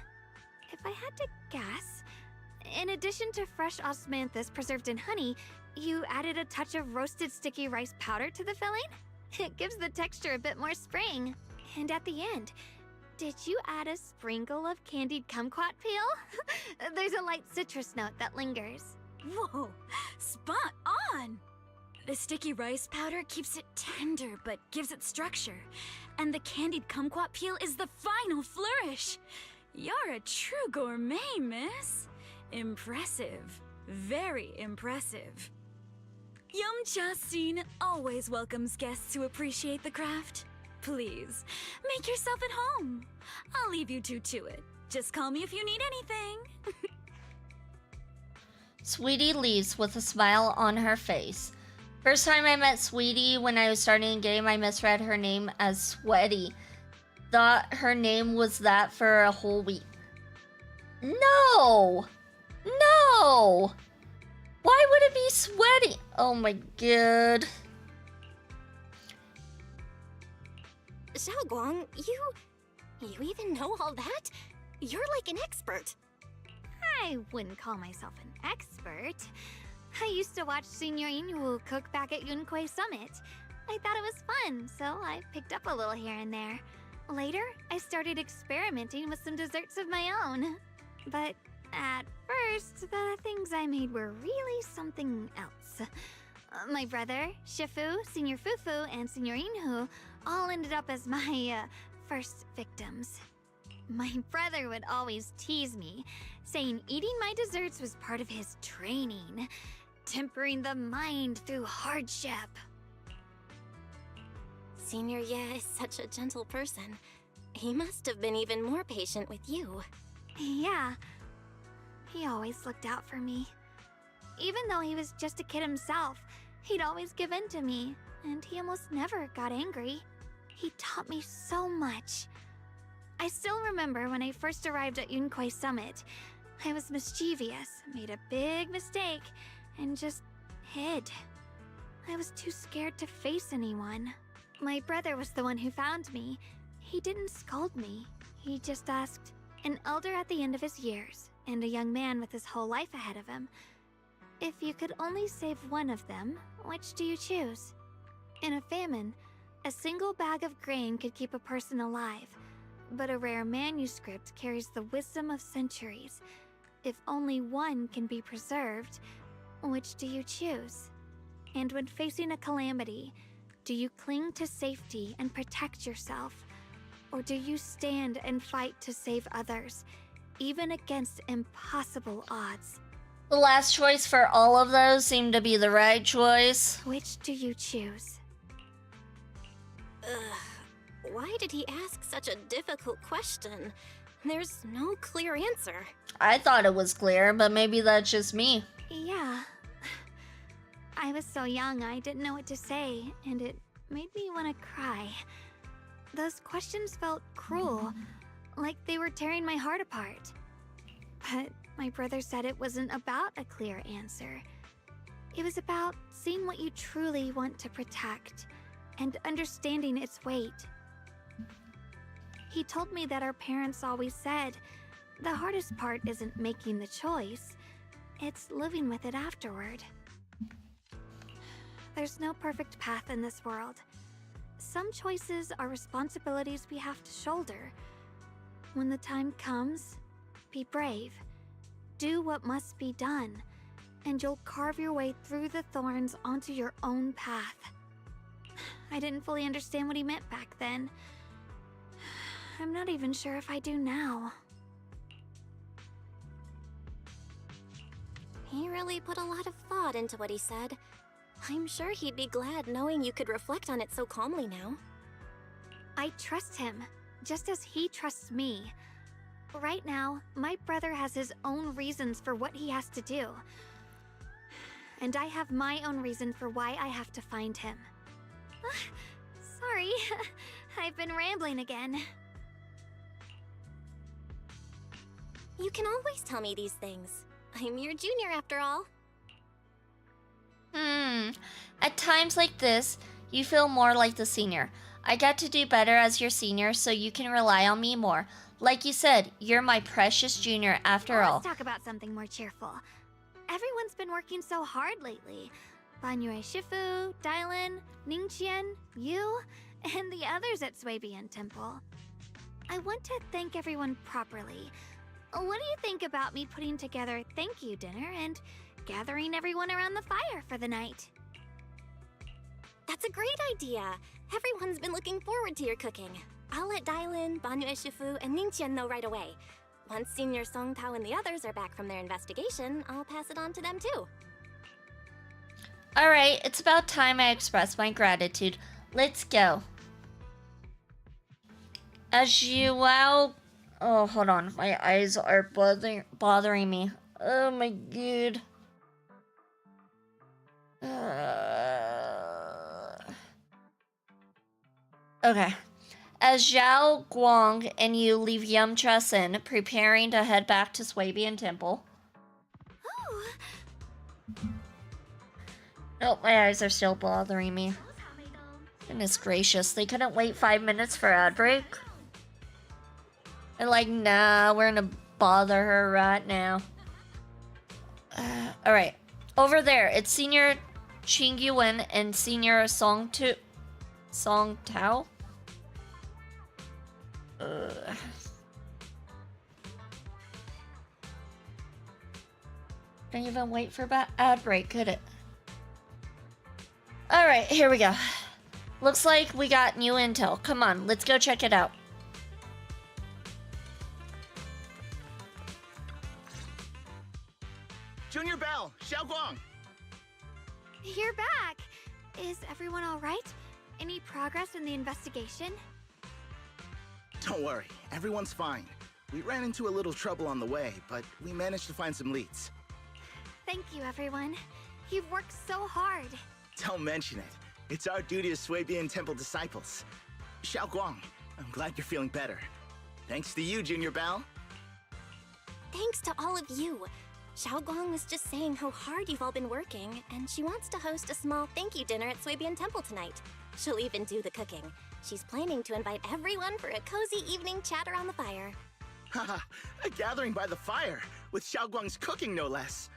If I had to guess, in addition to fresh osmanthus preserved in honey, you added a touch of roasted sticky rice powder to the filling? It gives the texture a bit more spring. And at the end, did you add a sprinkle of candied kumquat peel? There's a light citrus note that lingers. Whoa, spot on! The sticky rice powder keeps it tender but gives it structure. And the candied kumquat peel is the final flourish. You're a true gourmet, miss. Impressive. Very impressive. Yum-Cha Scene always welcomes guests who appreciate the craft. Please, make yourself at home. I'll leave you two to it. Just call me if you need anything. Sweetie leaves with a smile on her face. First time I met Sweetie when I was starting a game, I misread her name as Sweaty. thought her name was that for a whole week. No! No! Why would it be sweaty? Oh my god. Xiaoguang, you even know all that? You're like an expert. I wouldn't call myself an expert. I used to watch Senior Inhu cook back at Yunquei Summit. I thought it was fun, so I picked up a little here and there. Later, I started experimenting with some desserts of my own. But at first, the things I made were really something else. My brother, Shifu, Senior Fufu, and Senior Inhu all ended up as my first victims. My brother would always tease me, saying eating my desserts was part of his training, tempering the mind through hardship. Senior Ye is such a gentle person. He must have been even more patient with you. Yeah, he always looked out for me. Even though he was just a kid himself, he'd always give in to me, and he almost never got angry. He taught me so much. I still remember when I first arrived at Yunquei Summit. I was mischievous, made a big mistake, and just hid. I was too scared to face anyone. My brother was the one who found me. He didn't scold me. He just asked, an elder at the end of his years, and a young man with his whole life ahead of him, if you could only save one of them, which do you choose? In a famine, a single bag of grain could keep a person alive, but a rare manuscript carries the wisdom of centuries. If only one can be preserved, which do you choose? And when facing a calamity, do you cling to safety and protect yourself? Or do you stand and fight to save others, even against impossible odds? The last choice for all of those seemed to be the right choice. Which do you choose? Why did he ask such a difficult question? There's no clear answer. I thought it was clear, but maybe that's just me. Yeah. I was so young I didn't know what to say, and it made me want to cry. Those questions felt cruel, like they were tearing my heart apart. But my brother said it wasn't about a clear answer. It was about seeing what you truly want to protect, and understanding its weight. He told me that our parents always said, the hardest part isn't making the choice, it's living with it afterward. There's no perfect path in this world. Some choices are responsibilities we have to shoulder. When the time comes, be brave. Do what must be done, and you'll carve your way through the thorns onto your own path. I didn't fully understand what he meant back then. I'm not even sure if I do now. He really put a lot of thought into what he said. I'm sure he'd be glad knowing you could reflect on it so calmly now. I trust him, just as he trusts me. Right now, my brother has his own reasons for what he has to do. And I have my own reason for why I have to find him. Sorry, I've been rambling again. You can always tell me these things. I'm your junior after all. At times like this, you feel more like the senior. I got to do better as your senior, so you can rely on me more. Like you said, you're my precious junior after all. Let's talk about something more cheerful. Everyone's been working so hard lately. Banyue Shifu, Dylan, Ningqian, you, and the others at Suibian Temple. I want to thank everyone properly. What do you think about me putting together a thank you dinner and gathering everyone around the fire for the night? That's a great idea. Everyone's been looking forward to your cooking. I'll let Dylan, Banyue Shifu, and Ningqian know right away. Once Senior Song Tao and the others are back from their investigation, I'll pass it on to them too. Alright, it's about time I express my gratitude. Let's go. As you wow. Oh, hold on. My eyes are bothering me. Oh my god. Okay. As Zhao Guang and you leave Yumtress Inn, preparing to head back to Swabian Temple. Oh, my eyes are still bothering me. Goodness gracious, they couldn't wait 5 minutes for ad break? They're like, nah, we're gonna bother her right now. Alright, over there, it's Senior Qing Yuan and Senior Song Tao. Didn't even wait for ad break, could it? Alright, here we go. Looks like we got new intel. Come on, let's go check it out. Junior Bell, Xiaoguang. You're back! Is everyone alright? Any progress in the investigation? Don't worry, everyone's fine. We ran into a little trouble on the way, but we managed to find some leads. Thank you, everyone. You've worked so hard. Don't mention it. It's our duty as Swabian Temple disciples. Xiaoguang, I'm glad you're feeling better. Thanks to you, Junior Bell. Thanks to all of you. Xiaoguang was just saying how hard you've all been working, and she wants to host a small thank you dinner at Swabian Temple tonight. She'll even do the cooking. She's planning to invite everyone for a cozy evening chat around the fire. Haha, a gathering by the fire, with Xiaoguang's cooking no less.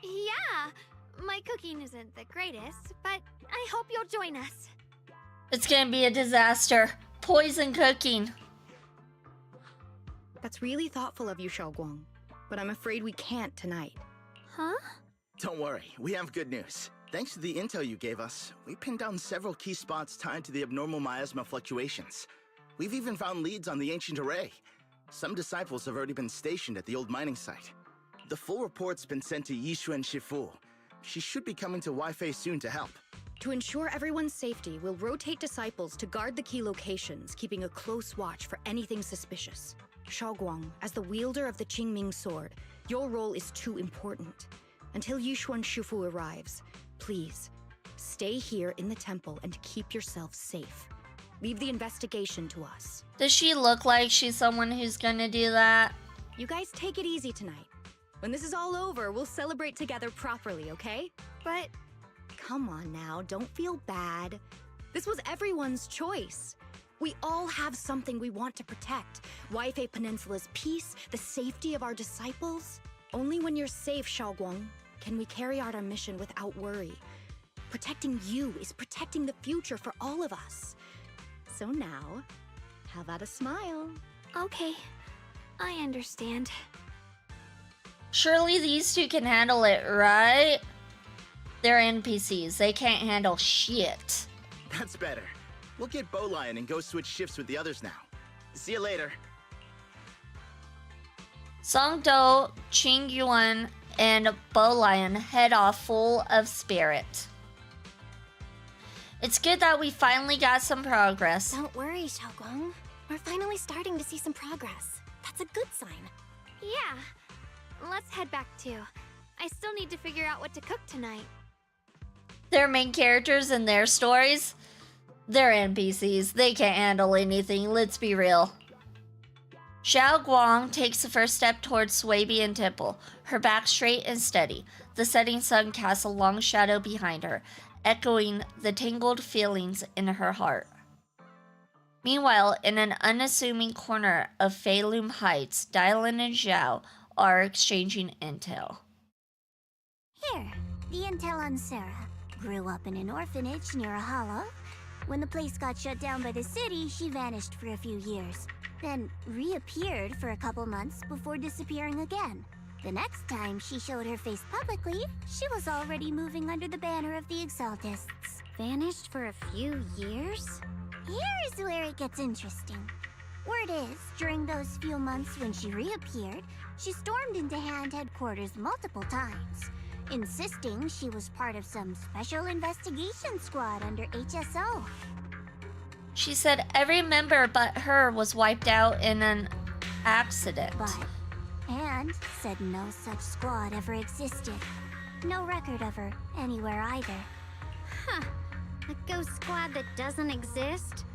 Yeah, my cooking isn't the greatest, but I hope you'll join us. It's gonna be a disaster. Poison cooking. That's really thoughtful of you, Xiaoguang. But I'm afraid we can't tonight. Huh? Don't worry, we have good news. Thanks to the intel you gave us, we pinned down several key spots tied to the abnormal miasma fluctuations. We've even found leads on the ancient array. Some disciples have already been stationed at the old mining site. The full report's been sent to Yishuan Shifu. She should be coming to Weifei soon to help. To ensure everyone's safety, we'll rotate disciples to guard the key locations, keeping a close watch for anything suspicious. Xiaoguang, as the wielder of the Qingming sword, your role is too important. Until Yishuan Shifu arrives, please, stay here in the temple and keep yourself safe. Leave the investigation to us. Does she look like she's someone who's gonna do that? You guys take it easy tonight. When this is all over, we'll celebrate together properly, okay? But... Come on now, don't feel bad. This was everyone's choice. We all have something we want to protect. Weifei Peninsula's peace, the safety of our disciples. Only when you're safe, Xiaoguang, can we carry out our mission without worry. Protecting you is protecting the future for all of us. So now, how about a smile? Okay, I understand. Surely these two can handle it, right? They're NPCs. They can't handle shit. That's better. We'll get Bowlion and go switch shifts with the others now. See you later. Song Do, Qing Yuan, and Bowlion head off full of spirit. It's good that we finally got some progress. Don't worry, Xiaoguang. We're finally starting to see some progress. That's a good sign. Yeah. Let's head back too. I still need to figure out what to cook tonight. Their main characters and their stories, they're NPCs. They can't handle anything, let's be real. Xiao Guang takes the first step towards Swabian Temple, her back straight and steady. The setting sun casts a long shadow behind her, echoing the tangled feelings in her heart. Meanwhile, in an unassuming corner of Feilum Heights, Dylan and Zhao are exchanging intel. Here, the intel on Sarah. Grew up in an orphanage near a hollow. When the place got shut down by the city, she vanished for a few years. Then reappeared for a couple months before disappearing again. The next time she showed her face publicly, she was already moving under the banner of the Exaltists. Vanished for a few years? Here is where it gets interesting. Word is, during those few months when she reappeared, she stormed into Hand headquarters multiple times, insisting she was part of some special investigation squad under HSO. She said every member but her was wiped out in an accident. And said no such squad ever existed. No record of her anywhere either. Huh. A ghost squad that doesn't exist?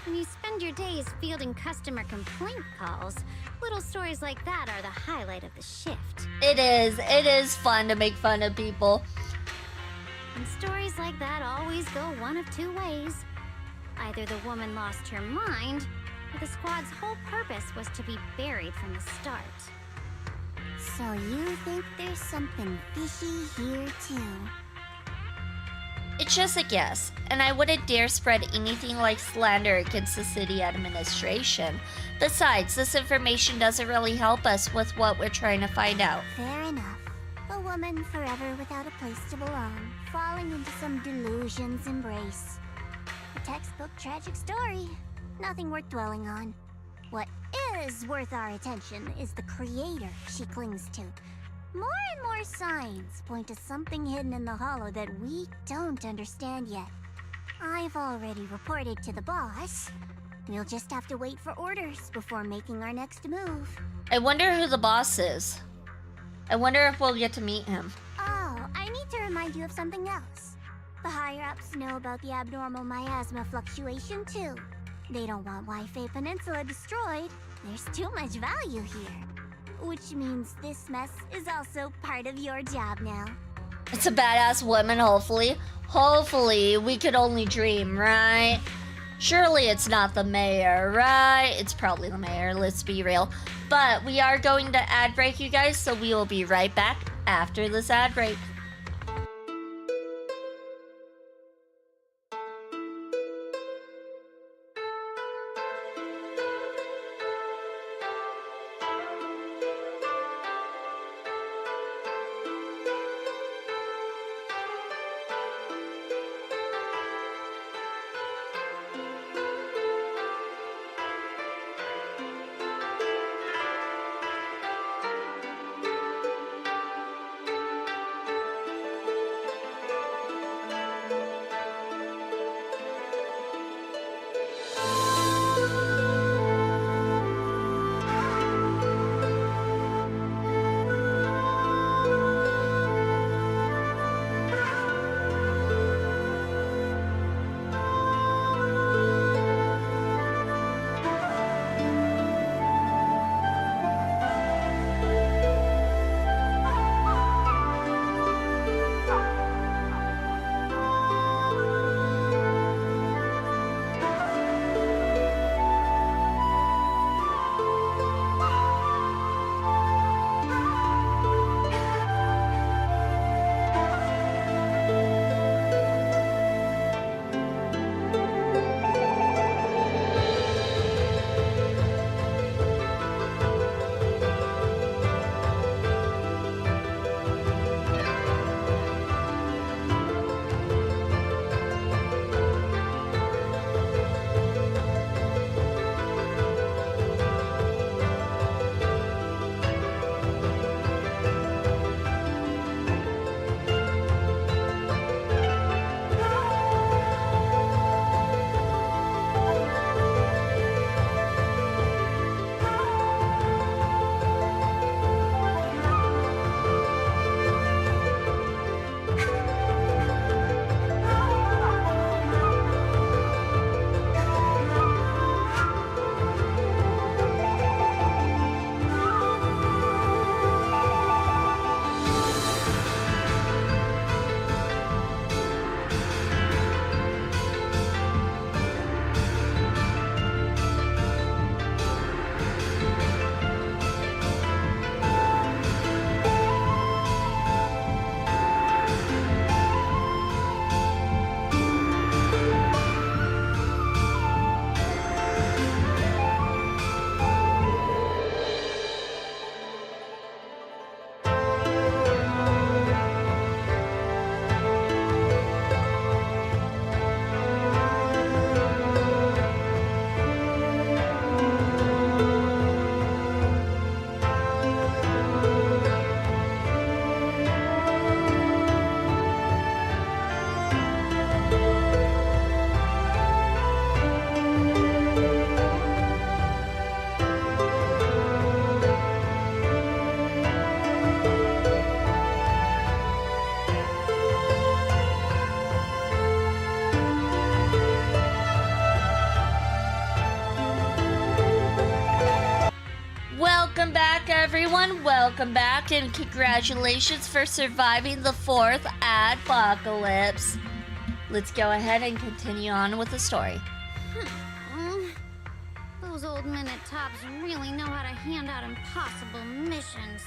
When you spend your days fielding customer complaint calls, little stories like that are the highlight of the shift. It is fun to make fun of people. And stories like that always go one of two ways. Either the woman lost her mind, or the squad's whole purpose was to be buried from the start. So you think there's something fishy here too? It's just a guess, and I wouldn't dare spread anything like slander against the city administration. Besides, this information doesn't really help us with what we're trying to find out. Fair enough. A woman forever without a place to belong, falling into some delusion's embrace. A textbook tragic story. Nothing worth dwelling on. What is worth our attention is the creator she clings to. More and more signs point to something hidden in the hollow that we don't understand yet. I've already reported to the boss. We'll just have to wait for orders before making our next move. I wonder who the boss is. I wonder if we'll get to meet him. Oh, I need to remind you of something else. The higher-ups know about the abnormal miasma fluctuation too. They don't want Waifei Peninsula destroyed. There's too much value here. Which means this mess is also part of your job now. It's a badass woman, hopefully. Hopefully, we could only dream, right? Surely it's not the mayor, right? It's probably the mayor, let's be real. But we are going to ad break, you guys, so we will be right back after this ad break. welcome back and congratulations for surviving the 4th adpocalypse. Let's go ahead and continue on with the story. Those old men at Tops really know how to hand out impossible missions.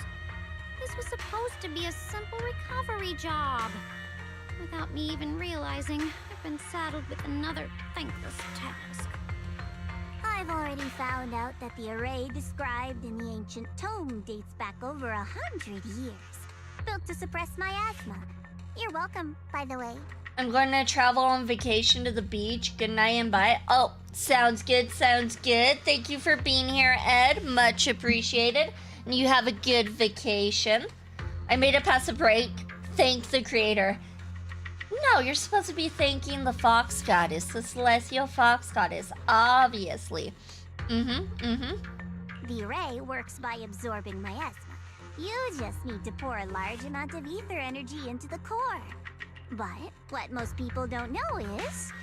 This was supposed to be a simple recovery job. Without me even realizing, I've been saddled with another thankless task. I've already found out that the array described in the ancient tome dates back over 100 years. Built to suppress miasma. You're welcome, by the way. I'm going to travel on vacation to the beach. Good night and bye. Oh, sounds good, sounds good. Thank you for being here, Ed. Much appreciated. And you have a good vacation. I made it past the break. Thank the creator. No, you're supposed to be thanking the fox goddess, the celestial fox goddess, obviously. The array works by absorbing miasma. You just need to pour a large amount of ether energy into the core. But what most people don't know is,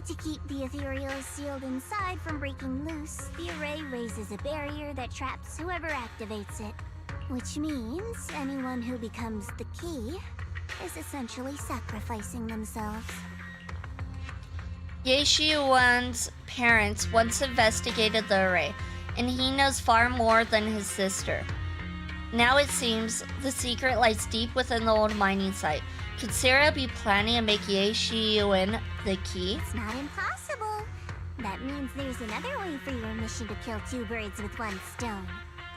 to keep the ethereal sealed inside from breaking loose, the array raises a barrier that traps whoever activates it. Which means anyone who becomes the key is essentially sacrificing themselves. Yeshiuan's parents once investigated the array, and he knows far more than his sister. Now it seems the secret lies deep within the old mining site. Could Sarah be planning to make Yeshiuan the key? It's not impossible. That means there's another way for your mission to kill two birds with one stone.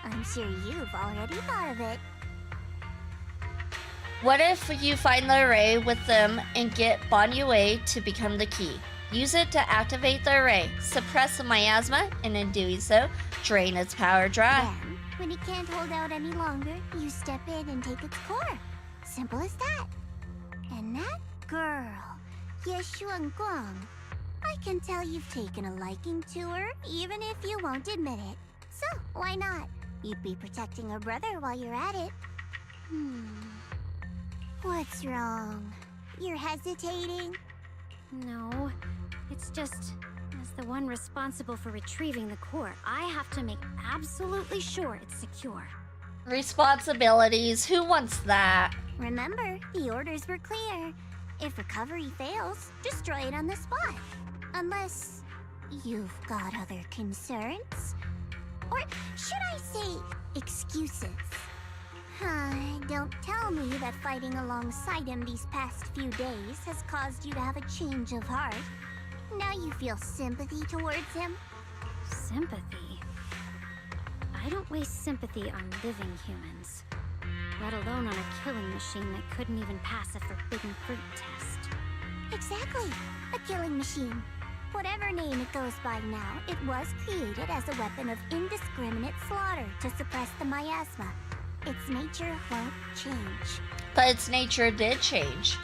I'm sure you've already thought of it. What if you find the array with them and get Banyue to become the key? Use it to activate the array, suppress the miasma, and in doing so, drain its power dry. Then, when it can't hold out any longer, you step in and take its core. Simple as that. And that girl, Yeshuan Guang, I can tell you've taken a liking to her, even if you won't admit it. So, why not? You'd be protecting her brother while you're at it. What's wrong? You're hesitating? No, it's just, as the one responsible for retrieving the core, I have to make absolutely sure it's secure. Responsibilities, who wants that? Remember, the orders were clear. If recovery fails, destroy it on the spot. Unless you've got other concerns. Or should I say, excuses? Don't tell me that fighting alongside him these past few days has caused you to have a change of heart. Now you feel sympathy towards him? Sympathy? I don't waste sympathy on living humans, let alone on a killing machine that couldn't even pass a forbidden fruit test. Exactly, a killing machine. Whatever name it goes by now, it was created as a weapon of indiscriminate slaughter to suppress the miasma. Its nature won't change. But its nature did change.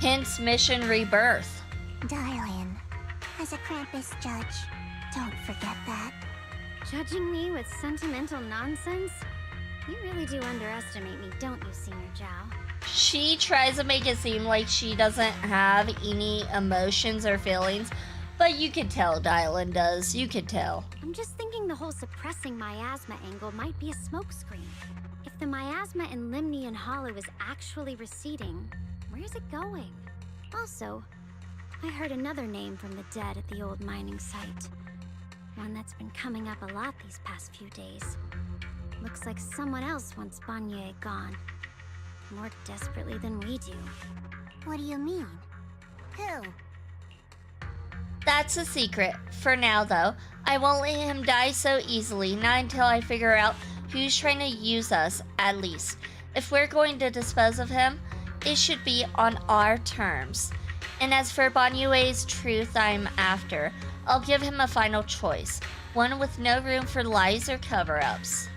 Hence mission rebirth. Darling, as a Krampus judge, don't forget that. Judging me with sentimental nonsense? You really do underestimate me, don't you, Senior Zhao? She tries to make it seem like she doesn't have any emotions or feelings, but you could tell Dylan does. You could tell. I'm just thinking the whole suppressing miasma angle might be a smokescreen. If the miasma in Limnian Hollow is actually receding, where's it going? Also, I heard another name from the dead at the old mining site. One that's been coming up a lot these past few days. Looks like someone else wants Banyue gone. More desperately than we do. What do you mean? Who? That's a secret. For now, though, I won't let him die so easily, not until I figure out who's trying to use us, at least. If we're going to dispose of him, it should be on our terms. And as for Banyue's truth I'm after, I'll give him a final choice, one with no room for lies or cover-ups.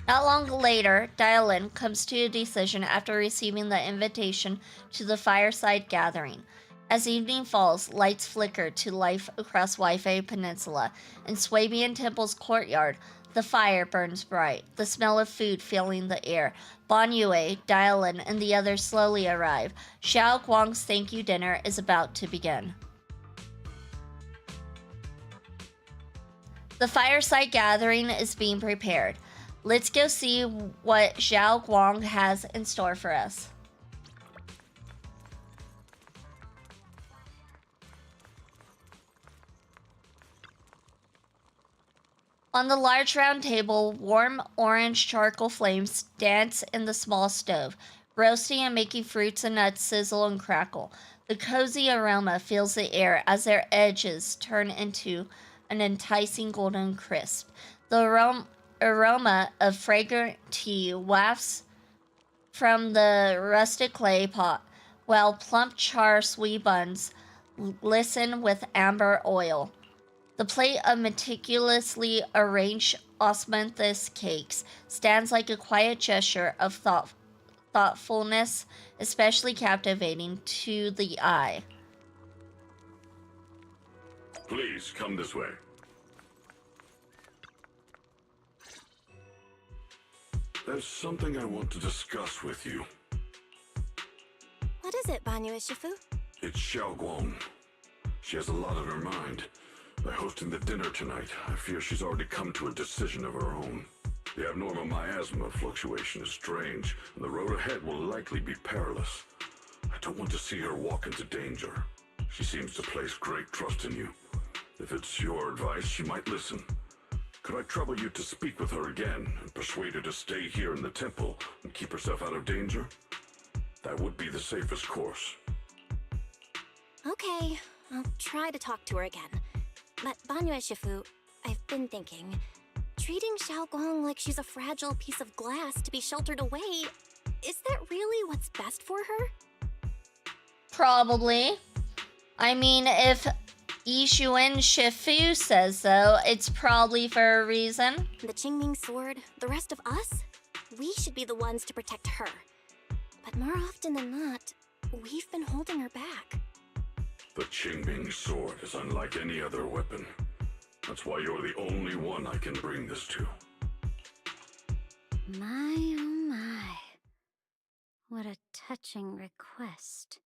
Not long later, Dylan comes to a decision after receiving the invitation to the fireside gathering. As evening falls, lights flicker to life across Waifei Peninsula. In Swabian Temple's courtyard, the fire burns bright, the smell of food filling the air. Banyue, Dylan, and the others slowly arrive. Xiao Guang's thank you dinner is about to begin. The fireside gathering is being prepared. Let's go see what Xiao Guang has in store for us. On the large round table, warm orange charcoal flames dance in the small stove, roasting and making fruits and nuts sizzle and crackle. The cozy aroma fills the air as their edges turn into an enticing golden crisp. The aroma of fragrant tea wafts from the rusted clay pot, while plump char sweet buns glisten with amber oil. The plate of meticulously arranged osmanthus cakes stands like a quiet gesture of thoughtfulness, especially captivating to the eye. Please, come this way. There's something I want to discuss with you. What is it, Banyu Shifu? It's Xiao Guang. She has a lot on her mind. By hosting the dinner tonight, I fear she's already come to a decision of her own. The abnormal miasma fluctuation is strange, and the road ahead will likely be perilous. I don't want to see her walk into danger. She seems to place great trust in you. If it's your advice, she might listen. Could I trouble you to speak with her again and persuade her to stay here in the temple and keep herself out of danger? That would be the safest course. Okay, I'll try to talk to her again. But Banyu Shifu, I've been thinking, treating Xiao Guang like she's a fragile piece of glass to be sheltered away, is that really what's best for her? Probably. I mean, if Yishuan Shifu says so, it's probably for a reason. The Qingming sword, the rest of us, we should be the ones to protect her. But more often than not, we've been holding her back. The Qingming sword is unlike any other weapon. That's why you're the only one I can bring this to. My, oh my. What a touching request.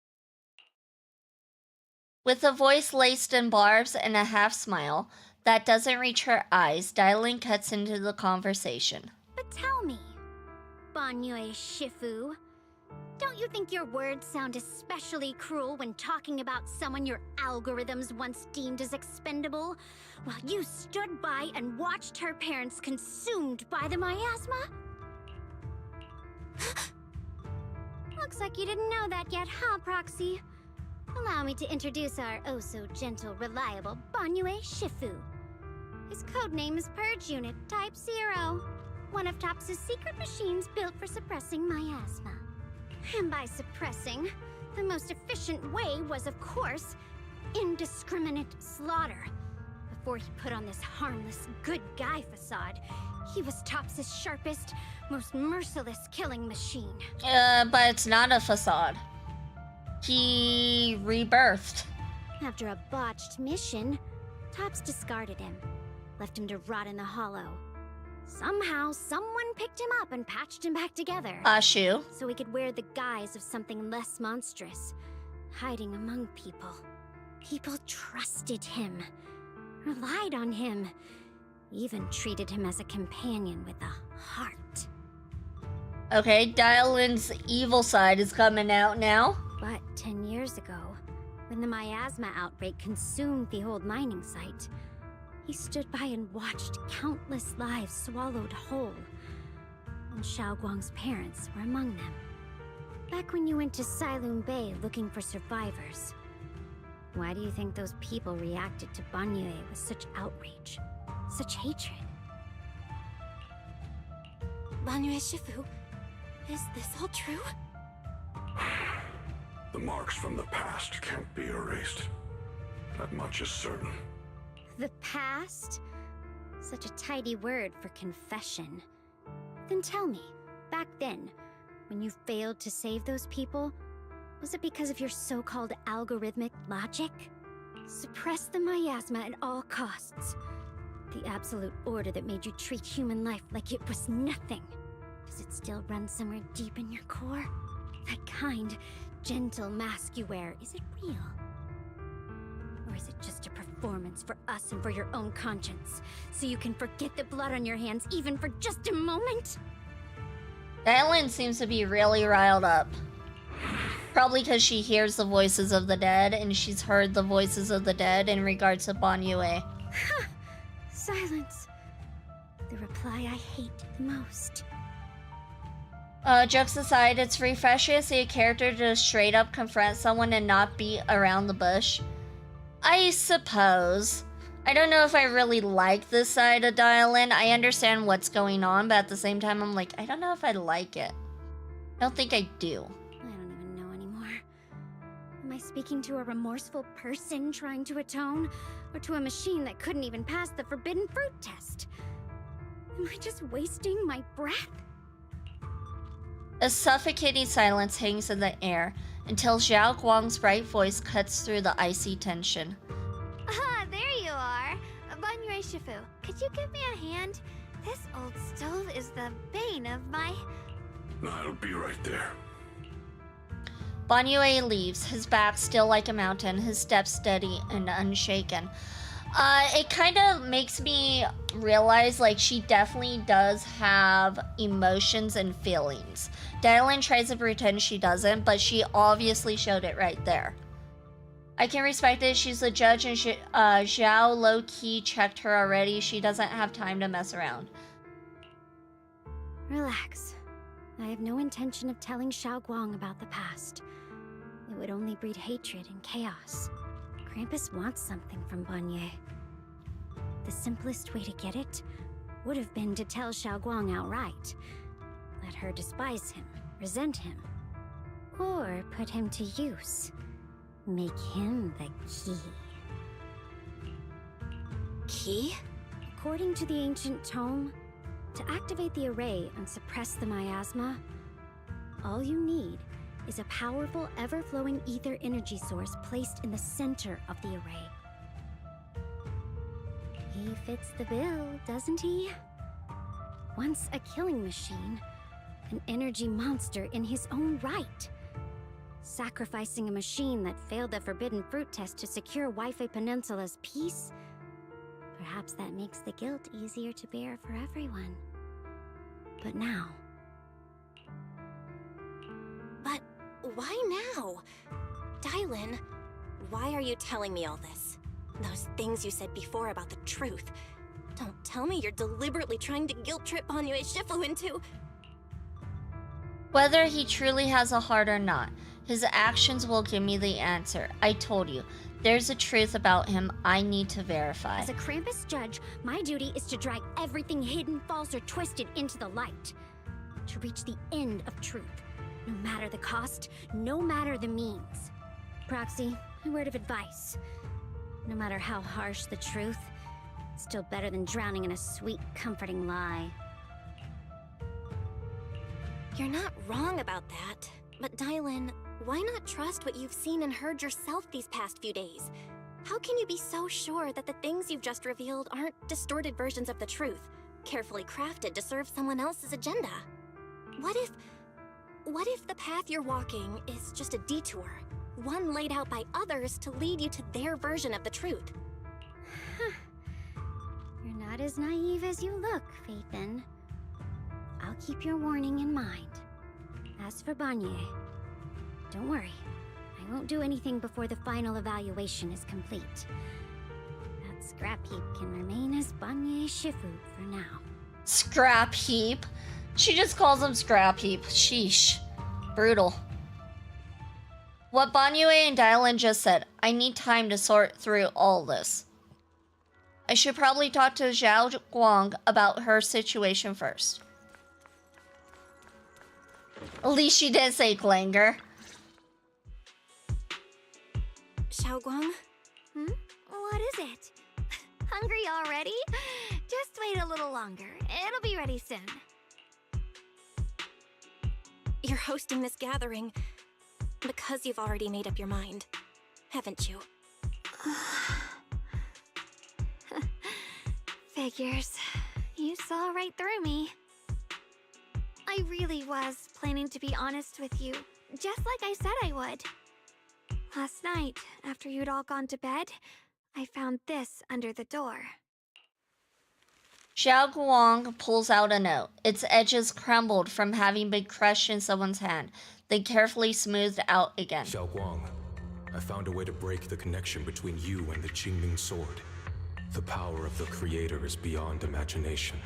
With a voice laced in barbs and a half smile that doesn't reach her eyes, Dylan cuts into the conversation. But tell me, Banyu Shifu, don't you think your words sound especially cruel when talking about someone your algorithms once deemed as expendable, while you stood by and watched her parents consumed by the miasma? Looks like you didn't know that yet, huh, Proxy? Allow me to introduce our oh-so-gentle, reliable Banyu Shifu. His codename is Purge Unit Type 0, one of TOPS' secret machines built for suppressing miasma. And by suppressing, the most efficient way was, of course, indiscriminate slaughter. Before he put on this harmless, good guy facade, he was TOPS' sharpest, most merciless killing machine. But it's not a facade. He rebirthed. After a botched mission, TOPS discarded him, left him to rot in the hollow. Somehow, someone picked him up and patched him back together. Ashu. So he could wear the guise of something less monstrous, hiding among people. People trusted him, relied on him, even treated him as a companion with a heart. Okay, Dylan's evil side is coming out now. But 10 years ago, when the miasma outbreak consumed the old mining site, he stood by and watched countless lives swallowed whole. And Xiao Guang's parents were among them. Back when you went to Silum Bay looking for survivors, why do you think those people reacted to Banyu with such outrage, such hatred? Banyu Shifu, is this all true? The marks from the past can't be erased. That much is certain. The past? Such a tidy word for confession. Then tell me, back then, when you failed to save those people, was it because of your so-called algorithmic logic? Suppress the miasma at all costs. The absolute order that made you treat human life like it was nothing. Does it still run somewhere deep in your core? That kind, gentle mask you wear, is it real? Or is it just a performance? performance for us and for your own conscience, so you can forget the blood on your hands even for just a moment? Dylan seems to be really riled up. Probably because she hears the voices of the dead, and she's heard the voices of the dead in regards to Bon Yue. Silence. The reply I hate the most. Jokes aside, it's refreshing to see a character just straight up confront someone and not beat around the bush. I suppose. I don't know if I really like this side of Dylan. I understand what's going on, but at the same time, I'm like, I don't know if I like it. I don't think I do. I don't even know anymore. Am I speaking to a remorseful person trying to atone? Or to a machine that couldn't even pass the forbidden fruit test? Am I just wasting my breath? A suffocating silence hangs in the air until Xiao Guang's bright voice cuts through the icy tension. Ah, there you are. Bon Yue Shifu, could you give me a hand? This old stove is the bane of my... I'll be right there. Bon Yue leaves, his back still like a mountain, his steps steady and unshaken. It kind of makes me realize, like, she definitely does have emotions and feelings. Dylan tries to pretend she doesn't, but she obviously showed it right there. I can respect it. She's the judge, and Zhao low-key checked her already. She doesn't have time to mess around. Relax. I have no intention of telling Xiao Guang about the past. It would only breed hatred and chaos. Krampus wants something from Bon Yue. The simplest way to get it would have been to tell Xiao Guang outright. Let her despise him, resent him, or put him to use. Make him the key. Key? According to the ancient tome, to activate the array and suppress the miasma, all you need is a powerful, ever-flowing ether energy source placed in the center of the array. He fits the bill, doesn't he? Once a killing machine, an energy monster in his own right. Sacrificing a machine that failed the forbidden fruit test to secure Wi-Fi Peninsula's peace? Perhaps that makes the guilt easier to bear for everyone. But now... But why now? Dylan, why are you telling me all this? Those things you said before about the truth. Don't tell me you're deliberately trying to guilt-trip Bon Yue Shifu into... Whether he truly has a heart or not, his actions will give me the answer. I told you, there's a truth about him I need to verify. As a Krampus judge, my duty is to drag everything hidden, false, or twisted into the light. To reach the end of truth. No matter the cost, no matter the means. Proxy, a word of advice. No matter how harsh the truth, it's still better than drowning in a sweet, comforting lie. You're not wrong about that. But Dylan, why not trust what you've seen and heard yourself these past few days? How can you be so sure that the things you've just revealed aren't distorted versions of the truth, carefully crafted to serve someone else's agenda? What if the path you're walking is just a detour? One laid out by others to lead you to their version of the truth. You're not as naive as you look, Faithin. I'll keep your warning in mind. As for Bon Yue, don't worry. I won't do anything before the final evaluation is complete. That scrap heap can remain as Bon Yue Shifu for now. Scrap heap? She just calls him scrap heap. Sheesh. Brutal. What Bon Yue and Dylan just said, I need time to sort through all this. I should probably talk to Zhao Guang about her situation first. At least she didn't say Klanger. Xiao Guang? What is it? Hungry already? Just wait a little longer. It'll be ready soon. You're hosting this gathering because you've already made up your mind, haven't you? Figures. You saw right through me. I really was planning to be honest with you, just like I said I would. Last night, after you'd all gone to bed, I found this under the door. Xiao Guang pulls out a note. Its edges crumbled from having been crushed in someone's hand, then carefully smoothed out again. Xiao Guang, I found a way to break the connection between you and the Qingming sword. The power of the Creator is beyond imagination.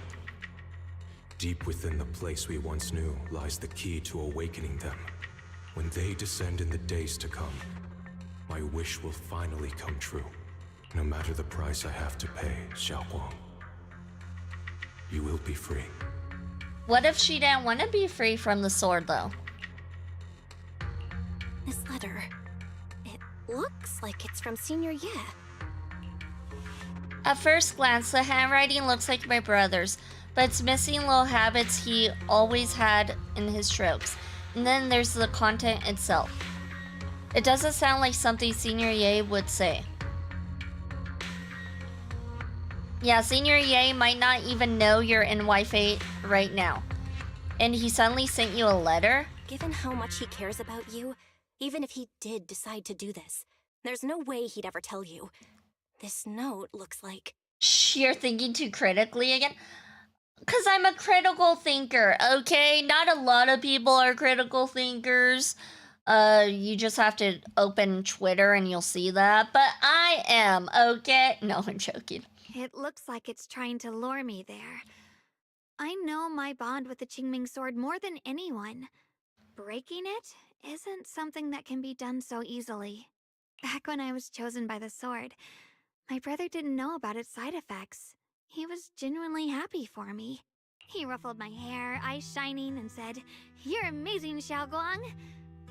Deep within the place we once knew lies the key to awakening them. When they descend in the days to come, my wish will finally come true. No matter the price I have to pay, Xiao Guang. You will be free. What if she didn't want to be free from the sword, though? This letter, it looks like it's from Senior Ye. At first glance, the handwriting looks like my brother's, but it's missing little habits he always had in his strokes. And then there's the content itself. It doesn't sound like something Senior Ye would say. Yeah, Senior Ye might not even know you're in Y-Fate right now. And he suddenly sent you a letter? Given how much he cares about you, even if he did decide to do this, there's no way he'd ever tell you. This note looks like... You're thinking too critically again? Because I'm a critical thinker, okay? Not a lot of people are critical thinkers. You just have to open Twitter and you'll see that. But I am, okay? No, I'm joking. It looks like it's trying to lure me there. I know my bond with the Qingming sword more than anyone. Breaking it isn't something that can be done so easily. Back when I was chosen by the sword, my brother didn't know about its side effects. He was genuinely happy for me. He ruffled my hair, eyes shining, and said, "You're amazing, Xiao Guang.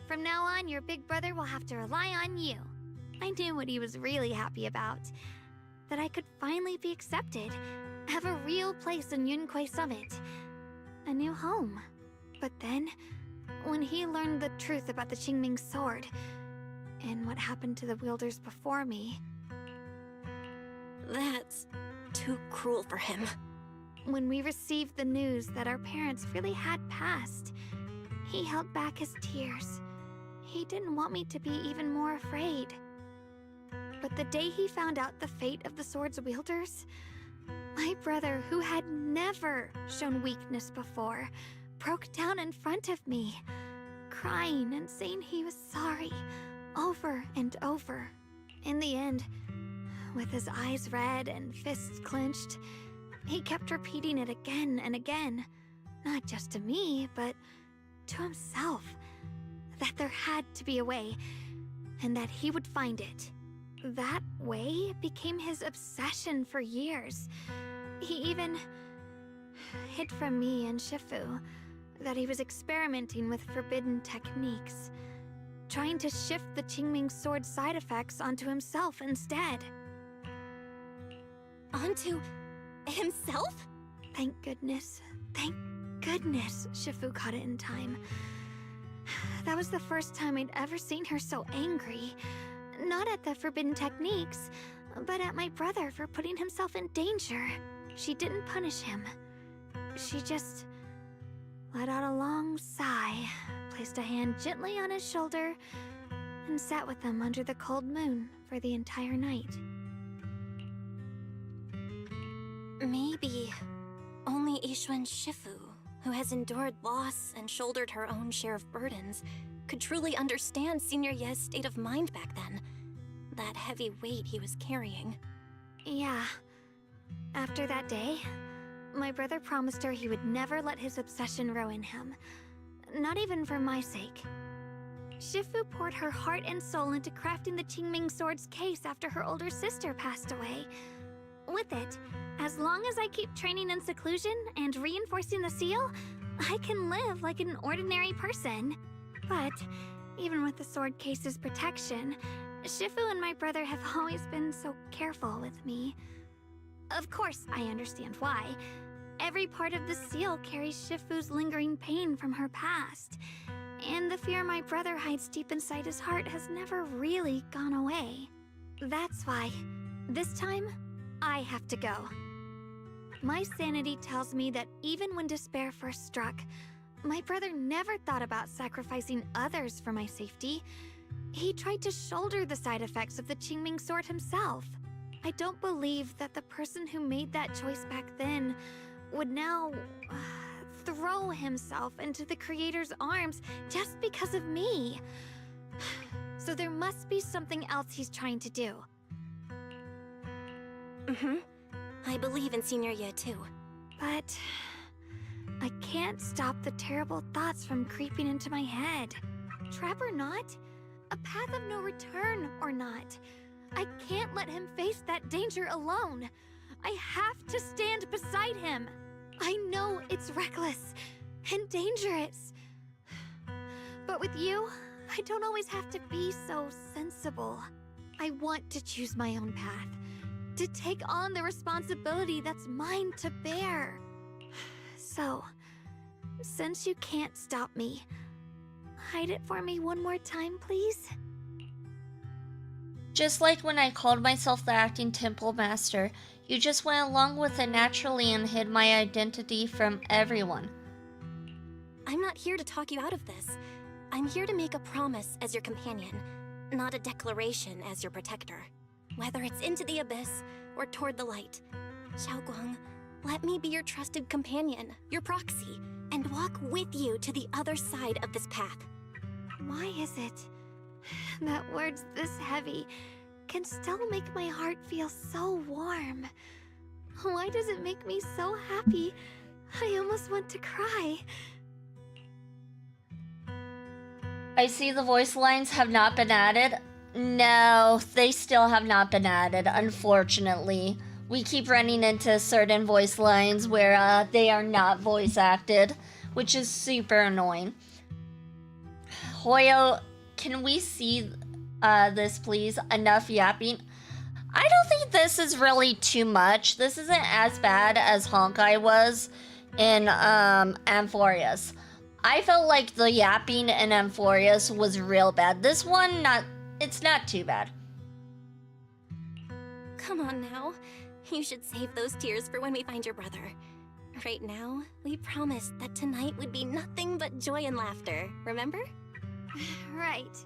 From now on, your big brother will have to rely on you." I knew what he was really happy about. That I could finally be accepted, have a real place in Yunquei Summit, a new home. But then, when he learned the truth about the Qingming sword, and what happened to the wielders before me... That's too cruel for him. When we received the news that our parents really had passed, he held back his tears. He didn't want me to be even more afraid. But the day he found out the fate of the sword's wielders, my brother, who had never shown weakness before, broke down in front of me, crying and saying he was sorry, over and over. In the end, with his eyes red and fists clenched, he kept repeating it again and again, not just to me, but to himself, that there had to be a way, and that he would find it. That way became his obsession for years. He even hid from me and Shifu that he was experimenting with forbidden techniques, trying to shift the Qingming sword's side effects onto himself instead. Onto himself? Thank goodness Shifu caught it in time. That was the first time I'd ever seen her so angry. Not at the forbidden techniques, but at my brother for putting himself in danger. She didn't punish him. She just let out a long sigh, placed a hand gently on his shoulder, and sat with him under the cold moon for the entire night. Maybe only Yixuan Shifu, who has endured loss and shouldered her own share of burdens, could truly understand Senior Ye's state of mind back then. That heavy weight he was carrying. Yeah. After that day, my brother promised her he would never let his obsession ruin him. Not even for my sake. Shifu poured her heart and soul into crafting the Qingming sword's case after her older sister passed away. With it, as long as I keep training in seclusion and reinforcing the seal, I can live like an ordinary person. But, even with the sword case's protection, Shifu and my brother have always been so careful with me. Of course, I understand why. Every part of the seal carries Shifu's lingering pain from her past, and the fear my brother hides deep inside his heart has never really gone away. That's why, this time, I have to go. My sanity tells me that even when despair first struck, my brother never thought about sacrificing others for my safety. He tried to shoulder the side effects of the Qingming sword himself. I don't believe that the person who made that choice back then would now throw himself into the creator's arms just because of me. So there must be something else he's trying to do. I believe in Senior Year too. But I can't stop the terrible thoughts from creeping into my head. Trap or not, a path of no return or not, I can't let him face that danger alone. I have to stand beside him. I know it's reckless and dangerous. But with you, I don't always have to be so sensible. I want to choose my own path, to take on the responsibility that's mine to bear. So, since you can't stop me, hide it for me one more time, please? Just like when I called myself the acting temple master, you just went along with it naturally and hid my identity from everyone. I'm not here to talk you out of this. I'm here to make a promise as your companion, not a declaration as your protector. Whether it's into the abyss or toward the light. Xiaoguang, let me be your trusted companion, your proxy, and walk with you to the other side of this path. Why is it that words this heavy can still make my heart feel so warm? Why does it make me so happy? I almost want to cry. I see the voice lines have not been added. No, they still have not been added, unfortunately. We keep running into certain voice lines where they are not voice acted, which is super annoying. Hoyo, can we see this, please? Enough yapping. I don't think this is really too much. This isn't as bad as Honkai was in Amphorius. I felt like the yapping in Amphorius was real bad. This one, it's not too bad. Come on now. You should save those tears for when we find your brother. Right now, we promised that tonight would be nothing but joy and laughter, remember? Right.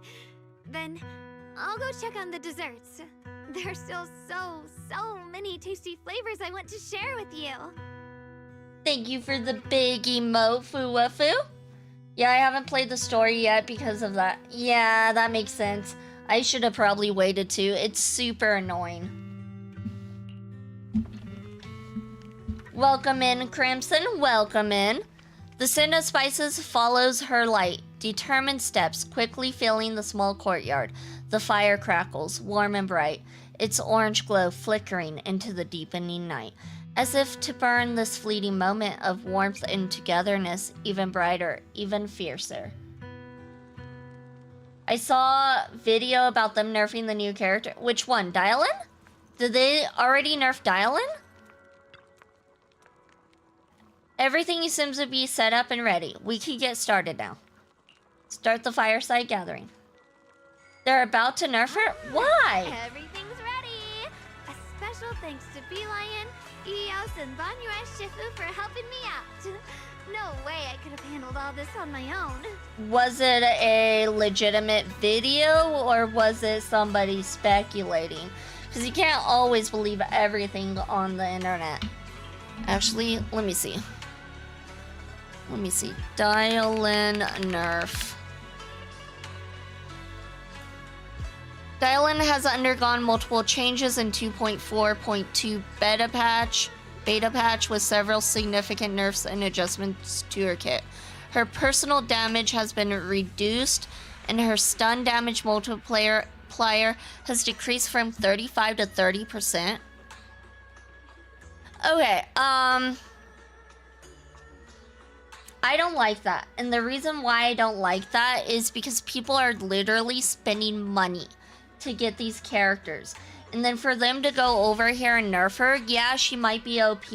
Then I'll go check on the desserts. There's still so many tasty flavors I want to share with you. Thank you for the big emote, Fuwafu. Yeah, I haven't played the story yet because of that. Yeah, that makes sense. I should have probably waited too. It's super annoying. Welcome in, Crimson. Welcome in. The scent of spices follows her light. Determined steps, quickly filling the small courtyard. The fire crackles, warm and bright, its orange glow flickering into the deepening night, as if to burn this fleeting moment of warmth and togetherness even brighter, even fiercer. I saw a video about them nerfing the new character. Which one? Dial-In? Did they already nerf Dial-In? Everything seems to be set up and ready. We can get started now. Start the fireside gathering. They're about to nerf her? Why? Everything's ready. A special thanks to Beelion, Eos, and Banyue Shifu for helping me out. No way I could have handled all this on my own. Was it a legitimate video or was it somebody speculating? Because you can't always believe everything on the internet. Actually, let me see. Dial-In nerf. Dial-In has undergone multiple changes in 2.4.2 beta patch with several significant nerfs and adjustments to her kit. Her personal damage has been reduced and her stun damage multiplier has decreased from 35 to 30%. Okay, I don't like that. And the reason why I don't like that is because people are literally spending money to get these characters. And then for them to go over here and nerf her, yeah, she might be OP.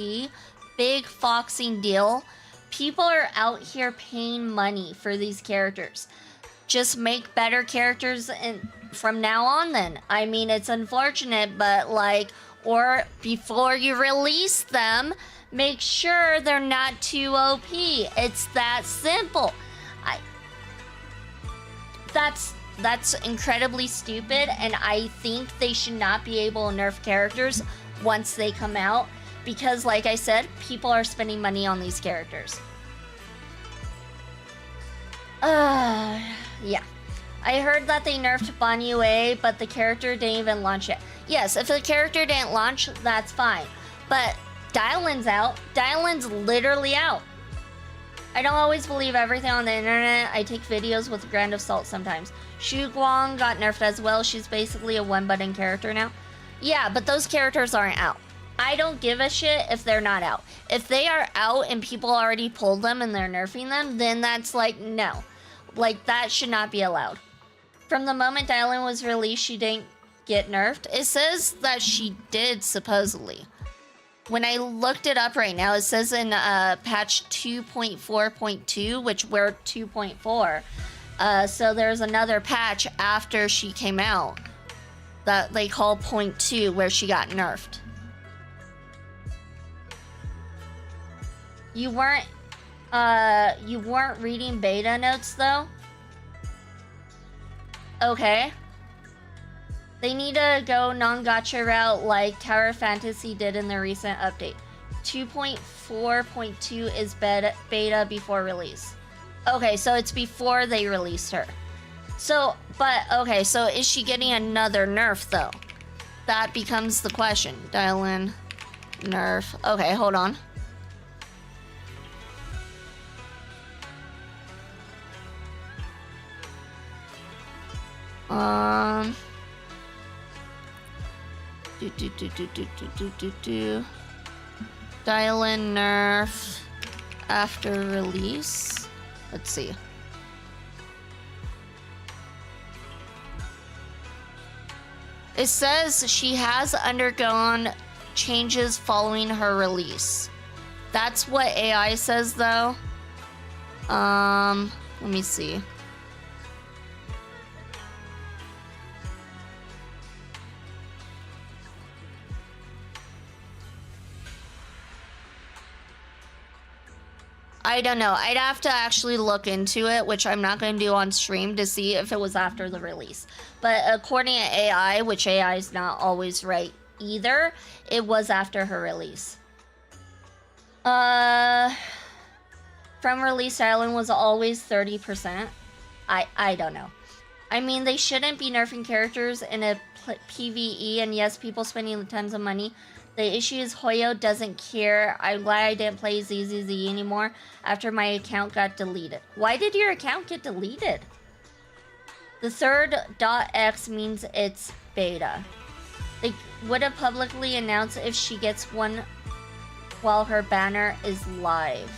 Big foxing deal. People are out here paying money for these characters. Just make better characters and from now on then. I mean, it's unfortunate, but like, or before you release them, make sure they're not too OP. It's that simple. That's incredibly stupid, and I think they should not be able to nerf characters once they come out, because like I said, people are spending money on these characters. Yeah. I heard that they nerfed Banyue, but the character didn't even launch yet. Yes, if the character didn't launch, that's fine. But Dylan's out. Dylan's literally out. I don't always believe everything on the internet. I take videos with a grain of salt sometimes. Shu Guang got nerfed as well. She's basically a one-button character now. Yeah, but those characters aren't out. I don't give a shit if they're not out. If they are out and people already pulled them and they're nerfing them, then that's like, no. Like, that should not be allowed. From the moment Dylan was released, she didn't get nerfed. It says that she did, supposedly. When I looked it up right now, it says in patch 2.4.2, which we're 2.4. So there's another patch after she came out that they call .2, where she got nerfed. You weren't reading beta notes though? Okay. They need to go non-gacha route like Tower Fantasy did in the recent update. 2.4.2 is beta before release. Okay, so it's before they released her. So, but, okay, so is she getting another nerf though? That becomes the question. Dial in, nerf. Okay, hold on. Dial in nerf after release. Let's see. It says she has undergone changes following her release. That's what AI says though. Let me see. I don't know. I'd have to actually look into it, which I'm not going to do on stream, to see if it was after the release. But according to AI, which AI is not always right either, it was after her release. From release, Island was always 30%. I don't know. I mean, they shouldn't be nerfing characters in a PvE, and yes, people spending tons of money. The issue is Hoyo doesn't care. I'm glad I didn't play ZZZ anymore after my account got deleted. Why did your account get deleted? The third .x means it's beta. They would have publicly announced if she gets one while her banner is live.